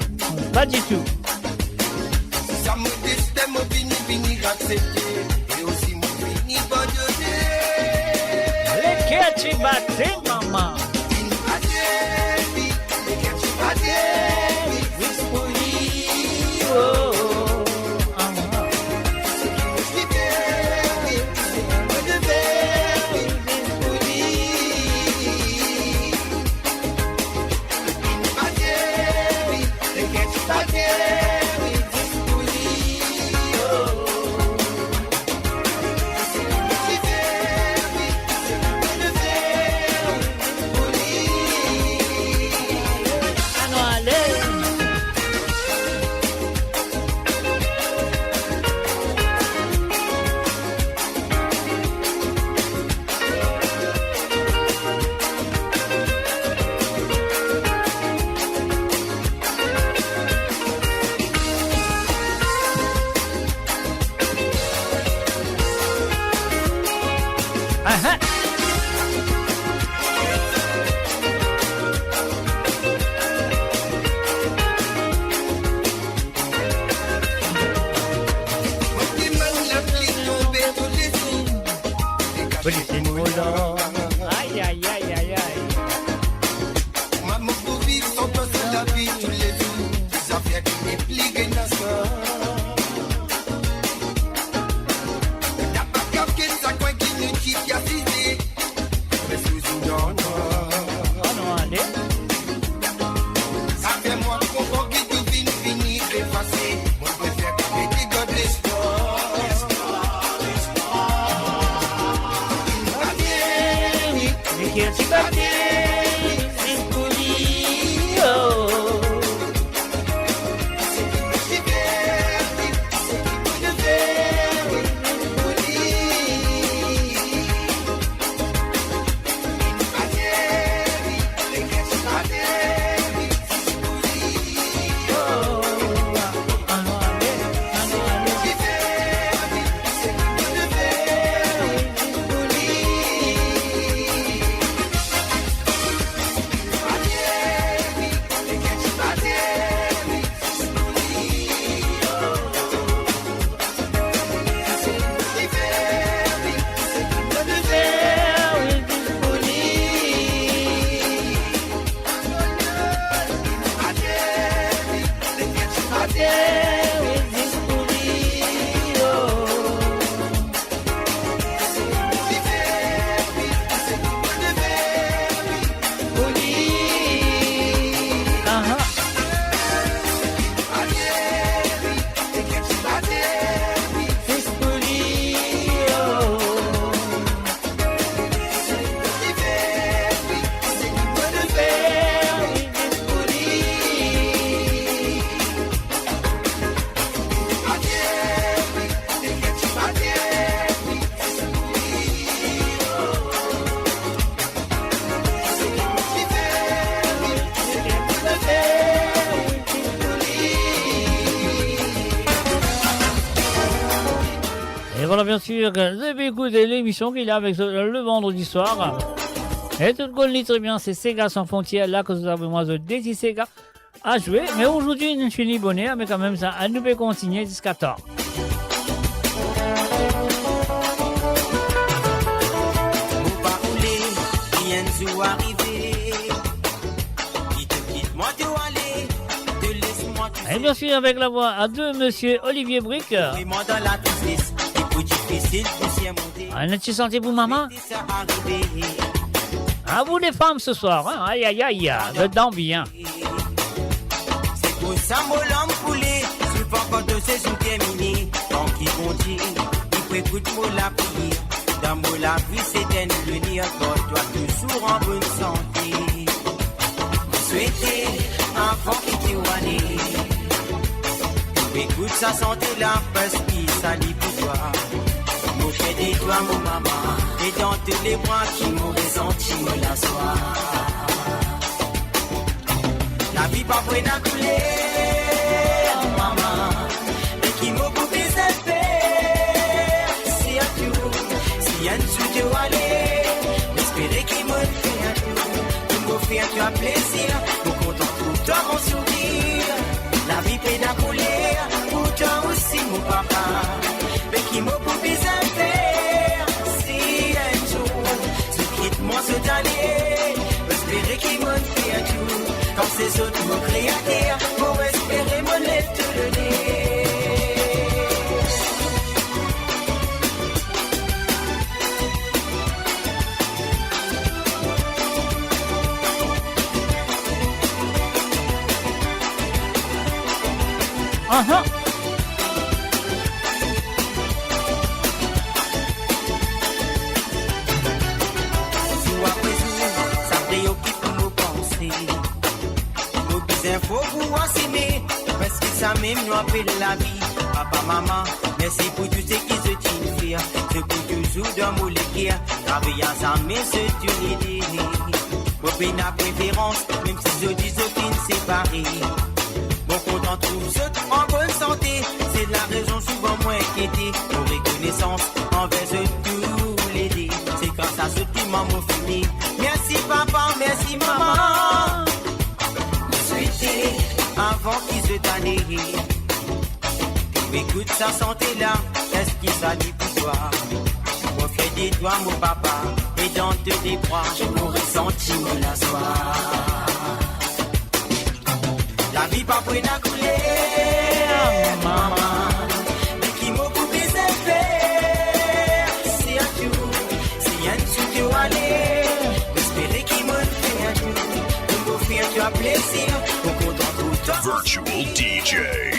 pas du tout. Les catchy battés, maman. Et voilà, bien sûr, vous avez écouté l'émission qu'il a avec le vendredi soir. Et tout le monde lit très bien, c'est Sega sans frontières, là que vous avez moi de Daisy Sega à jouer. Mais aujourd'hui, je ne suis ni bonheur, mais quand même, ça, nous peut continuer jusqu'à tard. Et bien sûr, avec la voix de monsieur Olivier Brick. N'as-tu senti vous, maman? À vous les femmes ce soir, hein? Aïe aïe aïe, dedans bien. C'est pour ça mon l'homme coulé, c'est pas quand de saison terminée. Tant qu'il continue, il faut écouter mon la prière. Dans mon la vie, c'est d'avenir, toi toujours en bonne santé. Souhaiter un enfant qui t'est ouané. Écoute sa santé là, parce qu'il s'allie pour toi. Mon chien des toi, mon maman. Et dans tous les bras qui m'ont ressenti, me la soie. La vie pas près d'un couler, maman. Et qui m'a coupé ses pères. Si à tout, si à nous tu dois aller. Espérer qu'il me fait un tout. Pour me faire tu as plaisir. Pour qu'on t'en trouve toi mon sourire. La vie peut d'un couler. Pour toi aussi mon papa. Mais qui m'a coupé ses pères. Si un jour, ce quitte-moi cette année. Espérer qu'il me fait un tout. Quand ces autres me crient à terre, pour espérer me lève tout le nez. Uh-huh. Jour après jour, ça préoccupe nos pensées. Infos pour assumer, parce que ça même nous appelle la vie. Papa, maman, merci pour tout ce qui se tient faire. Je peux toujours dans mon léguer, travailler ensemble, mais c'est une idée. Pour payer la préférence, même si je dis aucune séparée. Bon, quand on trouve ceux en bonne santé, c'est de la raison souvent moins inquiétée. Pour reconnaissance envers eux tous les dés. C'est grâce à ceux qui m'ont fini. Merci papa, merci maman. Avant qu'ils se donnent. Écoute sa santé là, qu'est-ce qui s'allie pour toi? Mon fier des doigts, mon papa, et dans tous les bras, je m'aurais senti me la soie. La vie pas près d'un couler, maman, mais qui m'a coupé ses fers. C'est un jour, c'est un studio aller, espérer qu'il me fait un jour, de m'offrir tu as plaisir. Virtual DJ.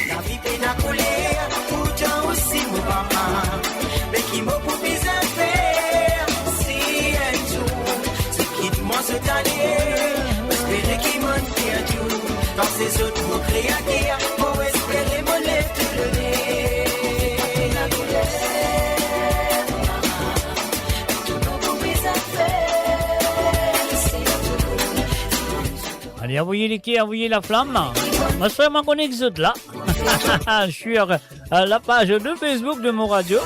La vie peine à couler, pourtant aussi mon papa. Mais qui m'a coupé ses affaires. Si un jour, ce quitte-moi cette année. Espérer qu'il m'en fait un jour. Quand ces autres m'ont créé à guerre, pour espérer me lève tout le nez. La couleur, qui m'a coupé ses affaires. Allez, envoyez les quais, envoyez la flamme. Moi, je m'en connais que là. Sur la page de Facebook de Mon Radio.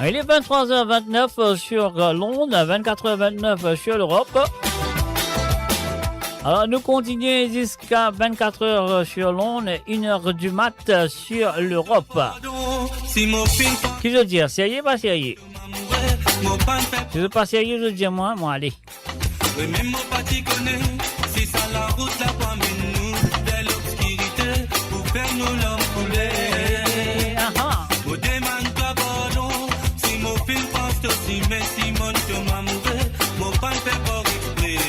Il est 23h29 sur Londres, 24h29 sur l'Europe. Alors, nous continuons jusqu'à 24h sur Londres, 1h du mat sur l'Europe. Qui veut dire sérieux, pas sérieux? Si vous pas sérieux, je dis moi, allez. Oui, même mon parti connaît, c'est ça la route, la pomme nous, de l'obscurité, pour faire nous l'homme couler. Mon demande pas pardon, si mon film pense aussi, mais si mon tour m'a mouru, mon pan fait pas exprès.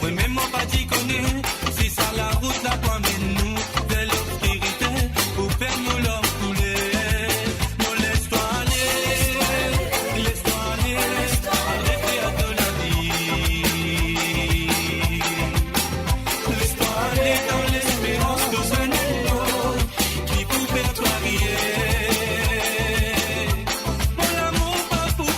Oui, même mon parti connaît, c'est ça la route, la pomme nous, de l'obscurité, pour faire nous l'homme couler. Non, laisse-toi aller, laisse-toi aller, arrête de la vie. Laisse-toi aller dans l'espérance de ce nouveau qui peut faire toi rire. Mon amour pas pour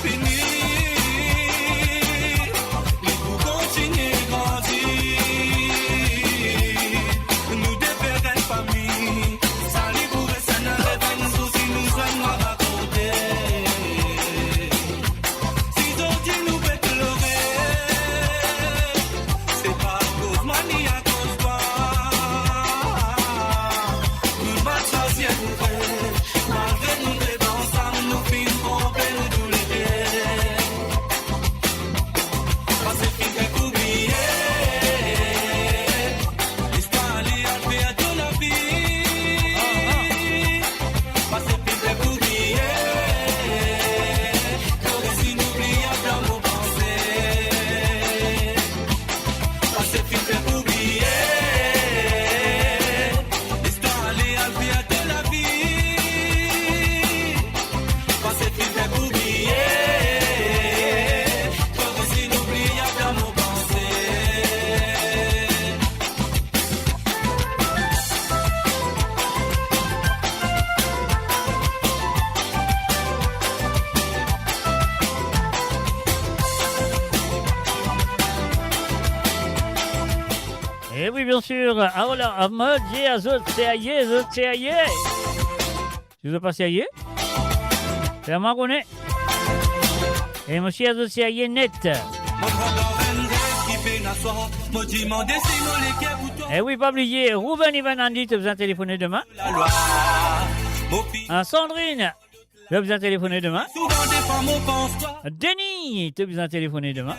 oui, bien sûr. Ahora, Ahmed, Azot, Seaye, Zot, Seaye. Tu veux pas Seaye? C'est à moi qu'on est. Et monsieur Azot, Seaye, net. Eh oui, pas oublier, Ruben Ivanandi te besoin téléphoner demain. Sandrine, te besoin téléphoner demain. Denis, te besoin téléphoner demain.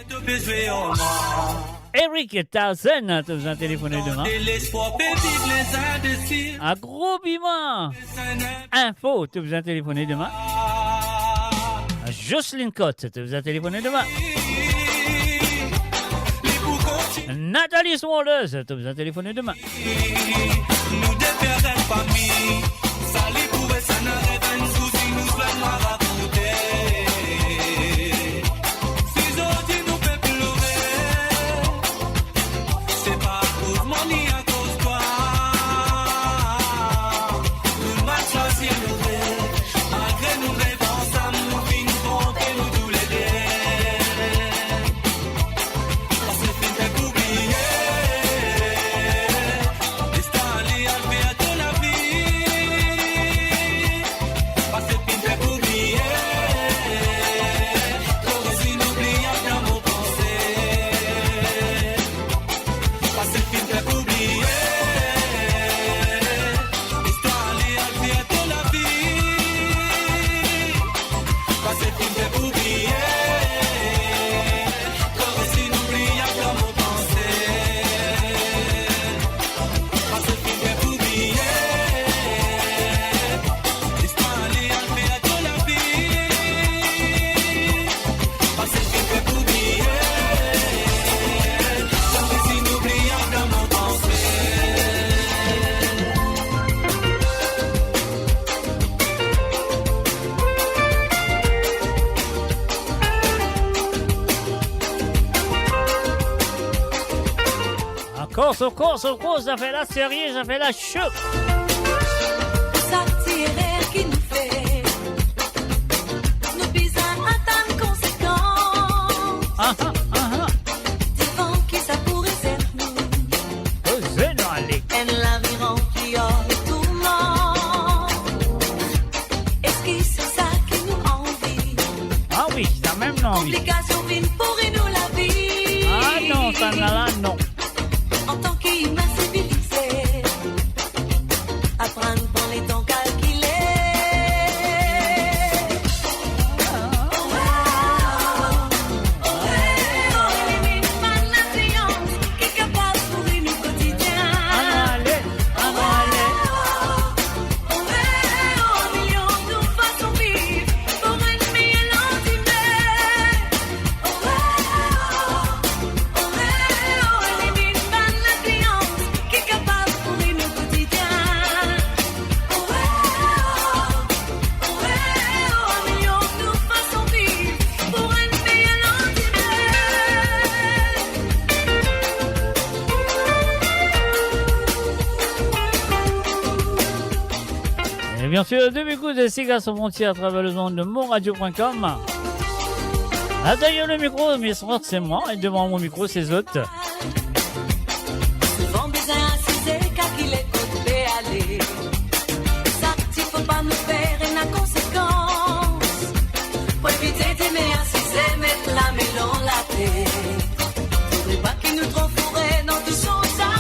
Eric Tarzan, te besoin téléphoner demain. Un gros bima. Info, te besoin téléphoner demain. Jocelyne Cotte, te besoin téléphoner demain. Nathalie Swallows, tu as besoin de téléphoner demain. Au cours, ça fait la série, ça fait la chute. Ça tire qui nous fait. Nous bisons à tant de conséquences. Des vents qui ça pourrait faire nous. En la vie remplie de tourments. Est-ce que c'est ça qui nous envie? Ah oui, ça même envie. Complications viennent pourrir nous la vie. Ah non, ça n'a là, non. En tant qu'humain civilisé, apprendre pour les temps calculés. Élimine pas l'influence qui est capable pour nous quotidien. Millions de façons vivre pour un meilleur lendemain. Élimine pas l'influence qui est capable pour nous quotidien. Millions de façons vivre pour un meilleur Et bien sûr, deux coups de Siga sans frontières à travers le monde de monradio.com. Derrière le micro, mais c'est moi, et devant mon micro, c'est Zot. Souvent besoin assiser car qu'il est côté aller. Ça, il faut pas nous faire une conséquence. Pour éviter d'aimer assiser, mettre la mêlée dans la tête. Faudrait pas qu'il nous trop fourré dans tout son affaire.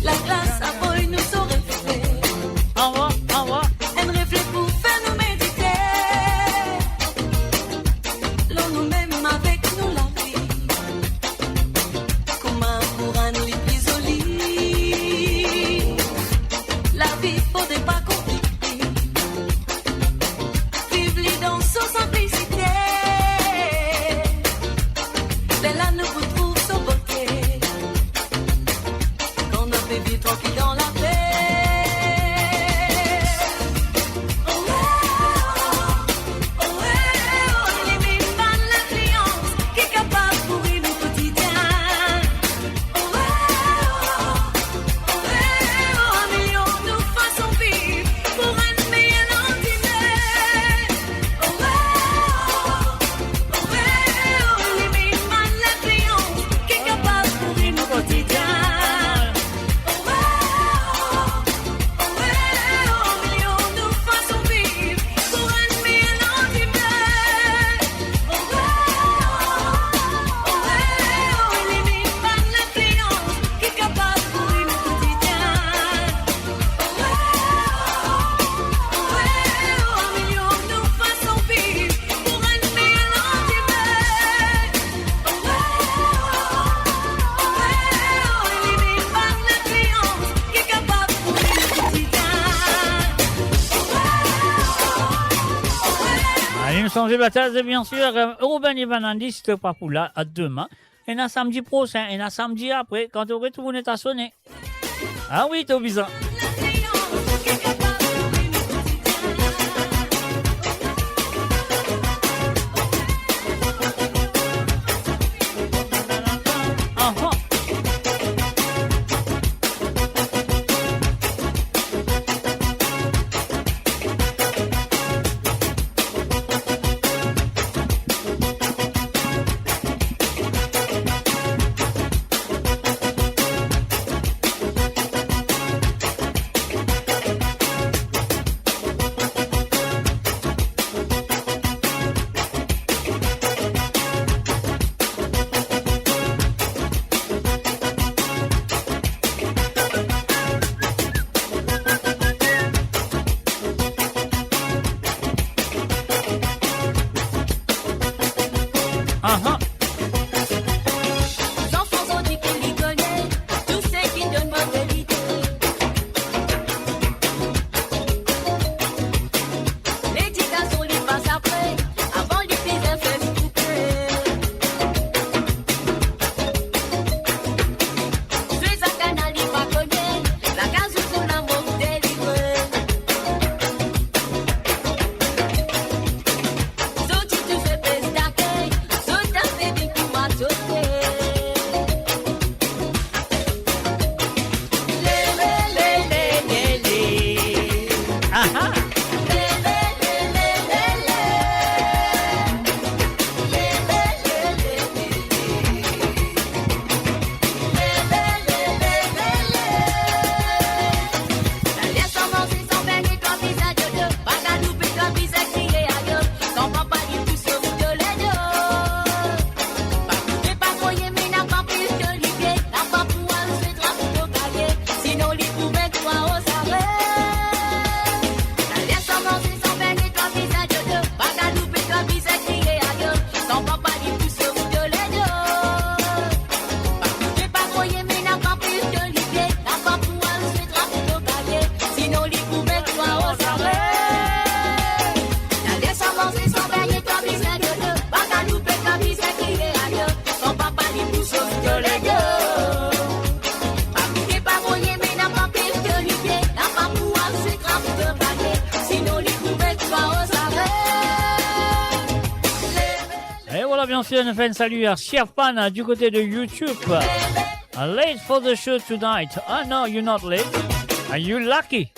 La glace à boy nous aurait fait. Au revoir, au revoir. Un reflet pour faire nous méditer. L'on nous-mêmes avec nous la vie. Comment pour un lit plus au lit. La vie faudrait pas compliquer. Vivre dans son simplicité. Mais là nous vous trouve sans beauté. Quand on peut vivre tranquille dans la paix. Élimine pas l'influence qui est capable pour nous quotidien. Un million de façons vivre Sanjay Battaz, bien sûr, Ruben Ivanandi, si t'es pas pour là, à demain. Et na samedi prochain, et na samedi après, quand tu retournes, t'as sonné. Ah oui, t'es bizarre. On fait un salut à Sherpan du côté de YouTube. Late for the show tonight. Oh no, you're not late. Are you lucky?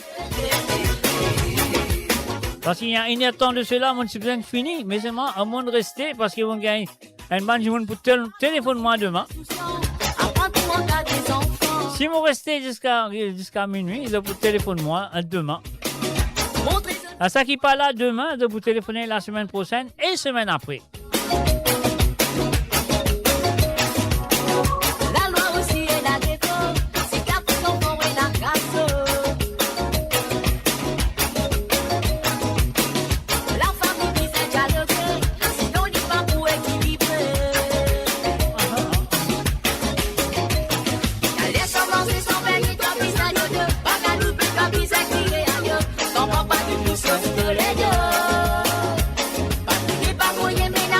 Parce qu'il y a un temps de cela, mon c'est bien fini. Mais c'est moi, à moins de rester parce qu'ils vont gagner un banj pour téléphone-moi demain. Si vous restez jusqu'à minuit, ils vous téléphone-moi demain. À ça qui pas là demain, de vous téléphoner la semaine prochaine et semaine après. Pas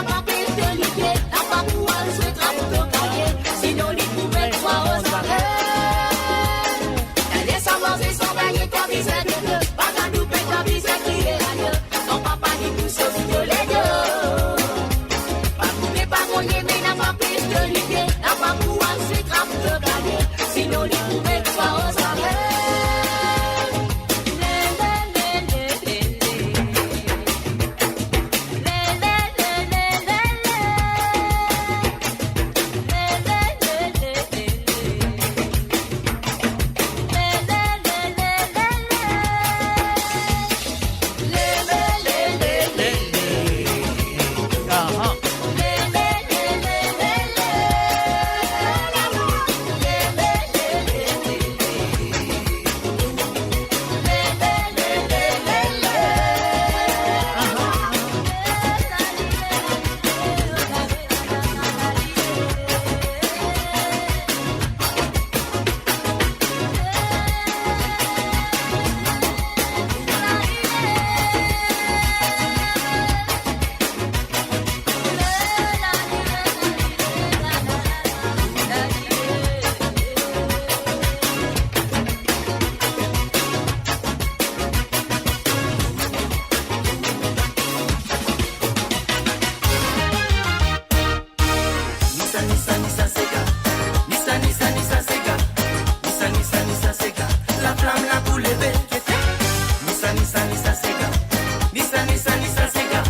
lever. Nissa, Nissa, Nissa, Sega. Nissa, Nissa, Nissa, Sega.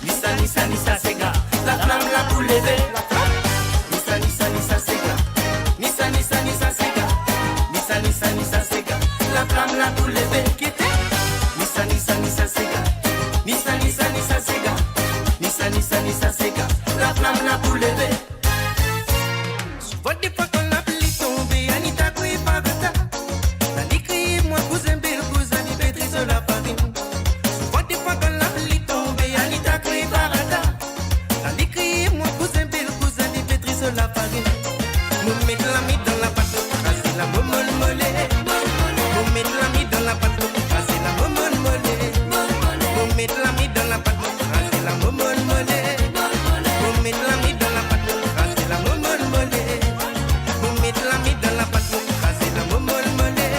Nissa, Nissa, Nissa, Sega. La flamme là pour lever. Nissa, Nissa, Nissa, Sega. Nissa, Nissa, Nissa, Sega. Nissa, Nissa, Nissa, Sega. La flamme là pour lever. Nissa, Nissa, Nissa, Sega. Nissa, Nissa, Nissa, Sega. Nissa, Nissa, Nissa, Sega. La flamme là pour lever. Souvent des fois quand la pluie tombe, Anita couille par gata. Nani crie, moi cousin Bill, cousin ni Pétrice la farine. Souvent des fois quand la pluie tombe, Anita couille par gata. Nani crie, moi cousin Bill, cousin ni Pétrice la farine. Nous mettons la mie dans la pâte, casser la momole mollet. Nous mettons la mie dans la pâte, casser la momole mollet. Nous mettons la mie dans la pâte, casser la momole mollet. Nous mettons la mie dans la pâte, casser la momole mollet. Nous mettons la mie dans la pâte, casser la momole mollet.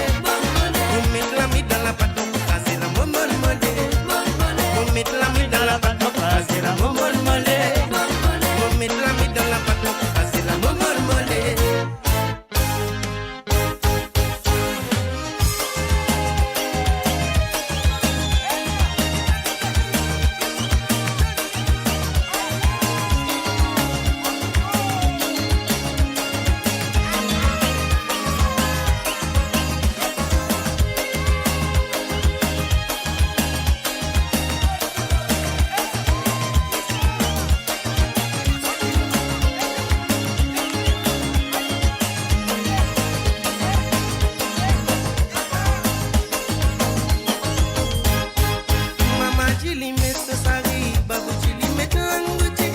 Nous mettons la mie dans la pâte, casser la momole mollet. Nous mettons la mie dans la pâte, casser la momole mollet. Nous mettons la mie dans la pâte, casser la momole mollet. Mama Jili met ce sari, Babou Jili met l'angouti,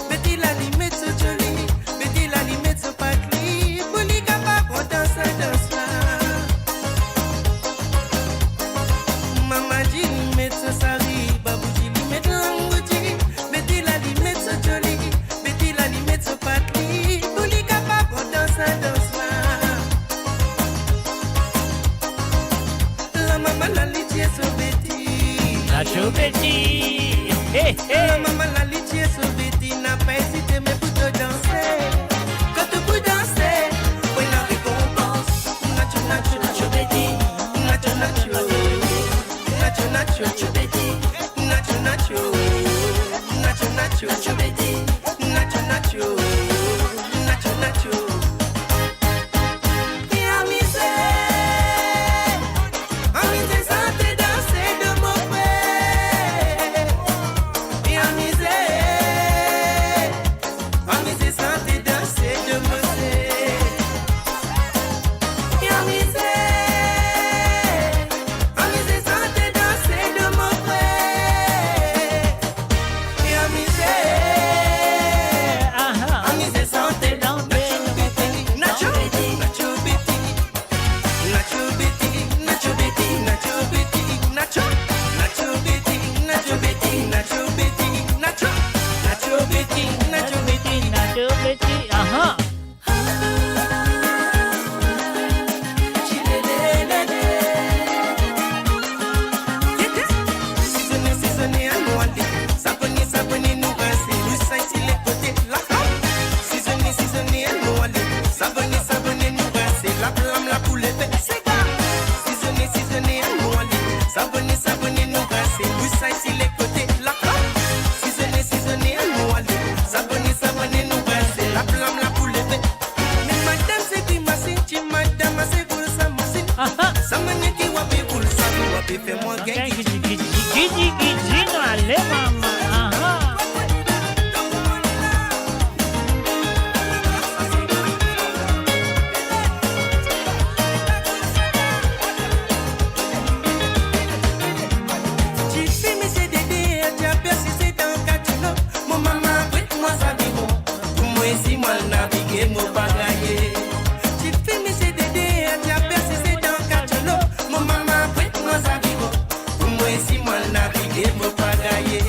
Betty la li met ce joli, Betty la li met ce patli, Bouli kapa content sa danse là. Mama Jili met ce sari, Babou Jili met l'angouti, Betty la li met ce joli, Betty la li met ce patli, Bouli kapa content sa danse là. La maman la li tient ce Betty. Nacho Betty. Hey, La maman la litier sur Betty n'a pas hésité mais pour te danser. Quand tu peux danser, oui la récompense. Nacho, Nacho, Nacho Betty. Nacho, Nacho. Nacho, Nacho, Nacho Betty. Nacho, Nacho. Nacho, Nacho, Nacho Betty. Nacho, Nacho. Nacho, Nacho. Et amusé, amusé sans te danser de mon frère. Et amusé sans te danser de mon frère. Et amusé sans te danser de mon frère. Et amusé sans te danser. Nacho Betty, Nacho Betty, Nacho Betty, Nacho Betty, Nacho Betty, Nacho, Nacho Betty, Nacho Betty, Nacho Betty, Nacho, Nacho Betty, Nacho Betty, Nacho Betty. Saisonner à Noailles, s'abonner, s'abonner, nous passer, nous saisir les côtés, la flamme. Saisonner à Noailles, s'abonner, s'abonner, nous passer, la flamme, la poule, c'est ça. Saisonner à Noailles, s'abonner, s'abonner, nous passer, nous saisir les côtés, la flamme. Saisonner à Noailles, s'abonner, s'abonner, nous passer, la flamme, la poule, mais madame, c'est qui m'a senti, madame, c'est pour ça, m'a senti. Ça m'a dit qu'il va payer pour ça, qu'il va payer, fais-moi gagner. Gigi, Gigi, no allez, maman. J'ai fait mes CDD, tu as persisté dans 4 kilos. Mon maman, prête-moi ça vivant. Pour moi, si moi naviguer, mon bagaille. J'ai fait mes CDD, tu as persisté dans 4 kilos. Mon maman, prête-moi ça vivant. Pour moi, si moi naviguer, mon bagaille.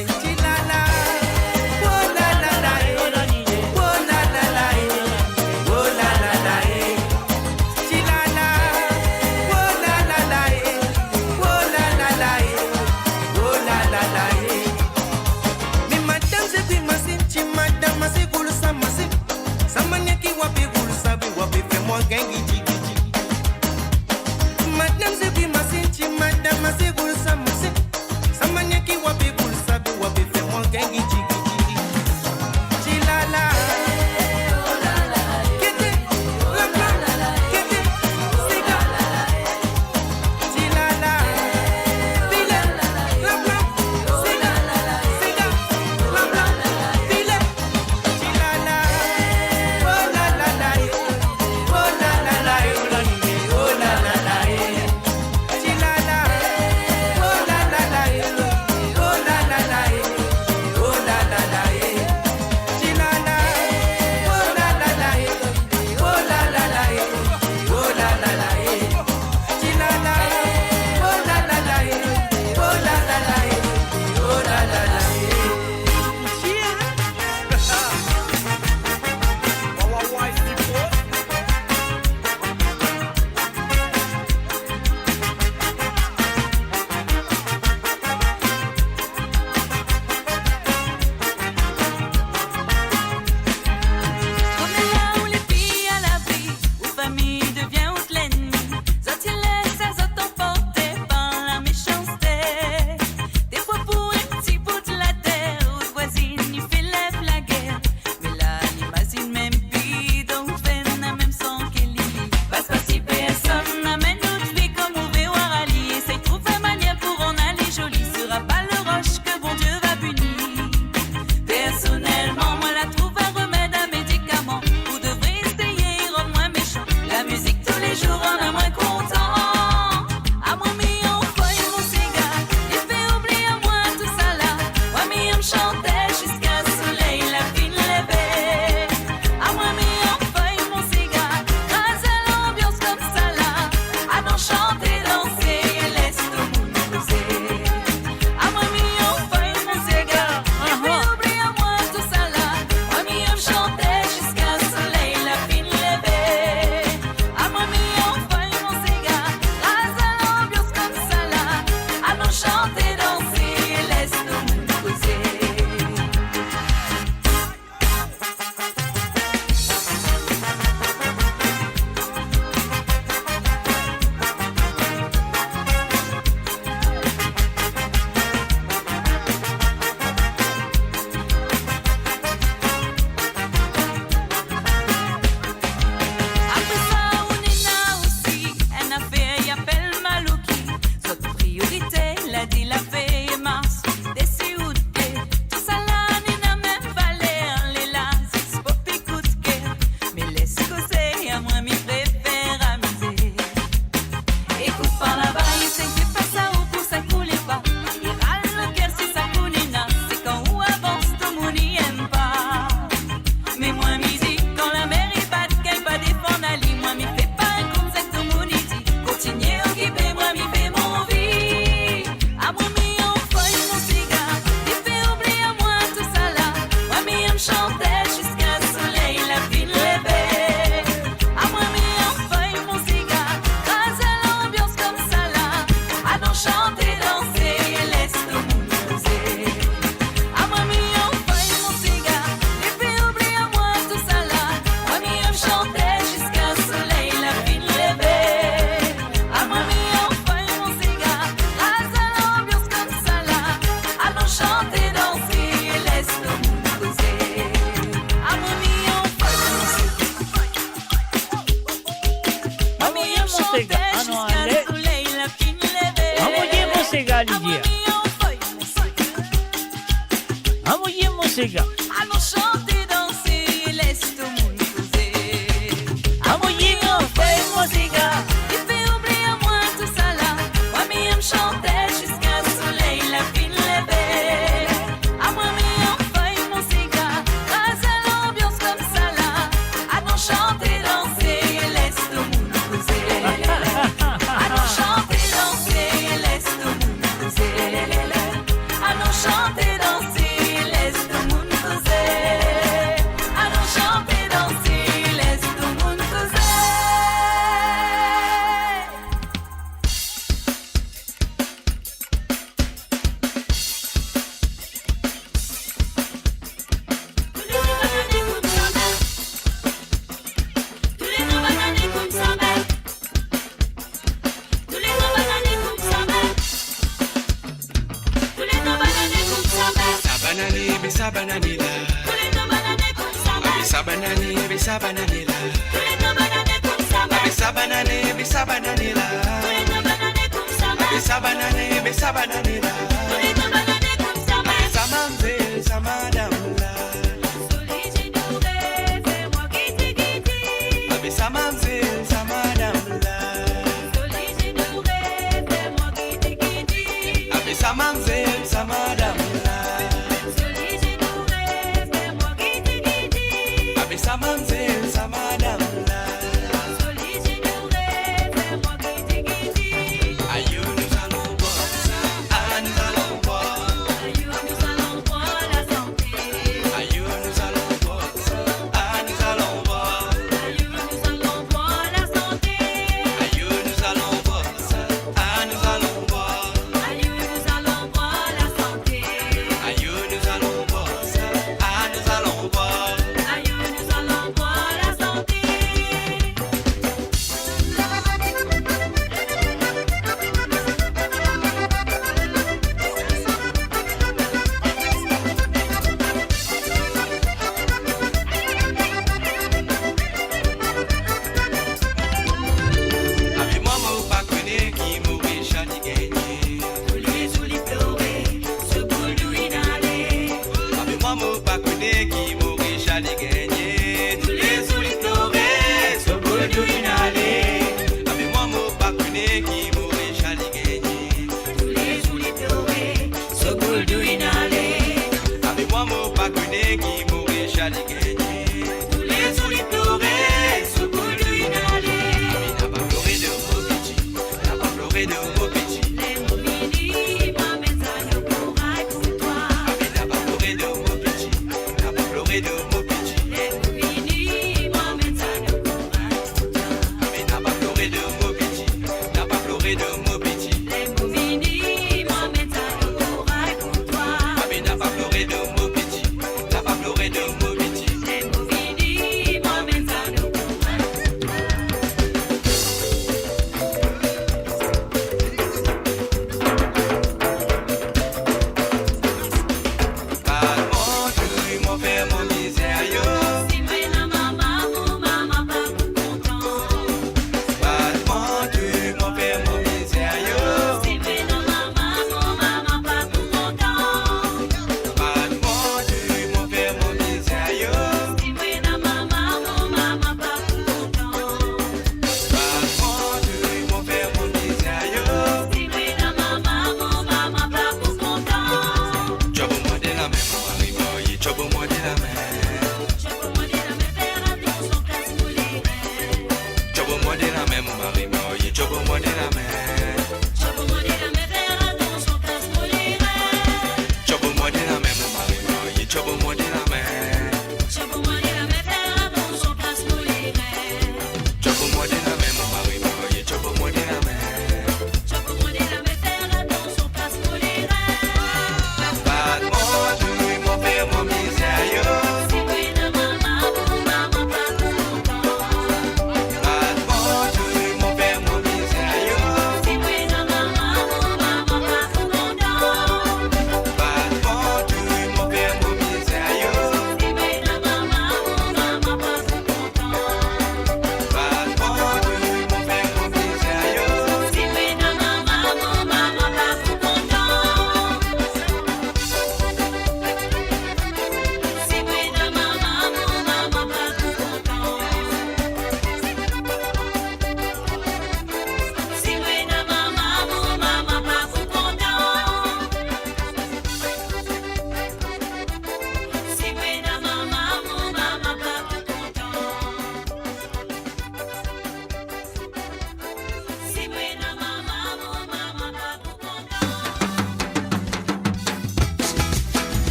música. Allons chanter, danser, laisse tout le monde causer. A mulher fez música. Il fait oublier à moi tout ça là. Moi, me chantais jusqu'à le soleil, la vie levée. À moi, me fait musique. Rase l'ambiance comme ça là. Allons chanter, danser, laisse tout le monde causer. Allons chanter, danser, laisse tout le monde causer. Allons chanter, danser, laisse tout le monde causer. Allons chanter, danser, laisse tout le monde causer. Sabananila, sabanani, sabananila, sabanani, sabananila, sabanani, sabananila, samamze, samadamla, samamze, samadamla, samamze, samadamla. Samanze, samadamla. Aïe, nous allons boire ça. Ah, nous allons boire. Aïe, nous allons boire la santé. Aïe, nous allons boire ça. Ah, nous allons boire. Aïe, nous allons boire la santé. Aïe, nous allons boire ça. Ah, nous allons boire. Aïe, nous allons boire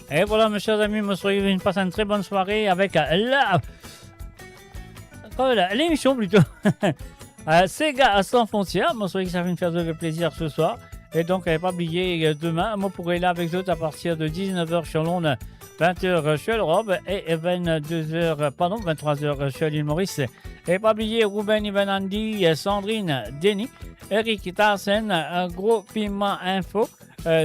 Et voilà, mes chers amis, monsieur, une passe une très bonne soirée avec l'émission plutôt. Sega sans frontières, monsieur, ça va me faire de plaisir ce soir. Et donc, pas oublier, demain, moi pourrai être là avec vous à partir de 19h sur l'onde, 20h sur l'Europe et 23h sur l'île Maurice. Et pas oublier Ruben Ivan Andy, Sandrine Denis, Eric Tarsen, Gros Piment Info,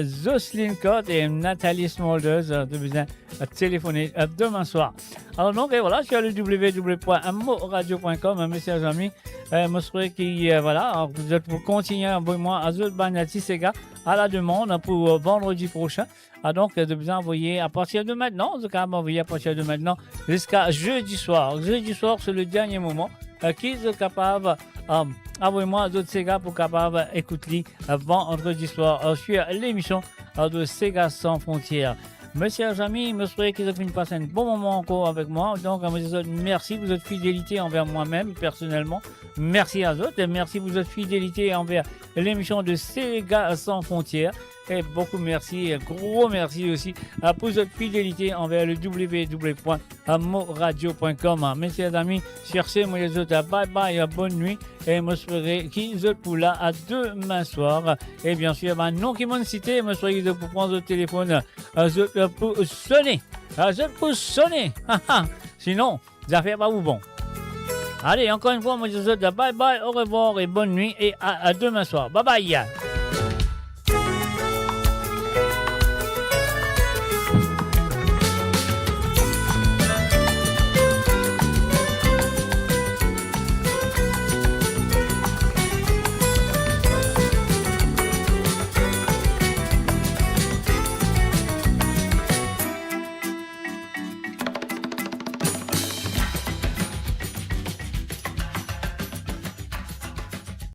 Zoslin Code et Nathalie Smolders de besoin téléphoner demain soir. Alors donc, et voilà, sur le www.moradio.com, mes chers amis, monsieur qui, voilà, vous êtes pour continuer à envoyer moi à Banati Sega à la demande pour vendredi prochain. Donc, de vous envoyer à partir de maintenant, en tout cas, m'envoyer à partir de maintenant jusqu'à jeudi soir. Jeudi soir, c'est le dernier moment qui est capable envoyez-moi d'autres Sega pour capable écouter vendredi soir sur l'émission de Sega sans frontières. Mes chers amis, je souhaite que vous ayez passé un bon moment encore avec moi. Donc, merci pour votre fidélité envers moi-même, personnellement. Merci à vous et merci pour votre fidélité envers l'émission de Sega sans frontières. Et beaucoup merci, gros merci aussi pour votre fidélité envers le www.moradio.com. Mes chers amis, sur ce, moi les autres, bye bye, bonne nuit. Et moi je ferai 15 autres pour là à demain soir. Et bien sûr, non qui m'ont cité, moi je ferai pour prendre le téléphone, pour sonner. Pour sonner. Sinon, ça fait pas bon. Allez, encore une fois, moi je vous souhaite bye bye, au revoir et bonne nuit et à demain soir. Bye bye.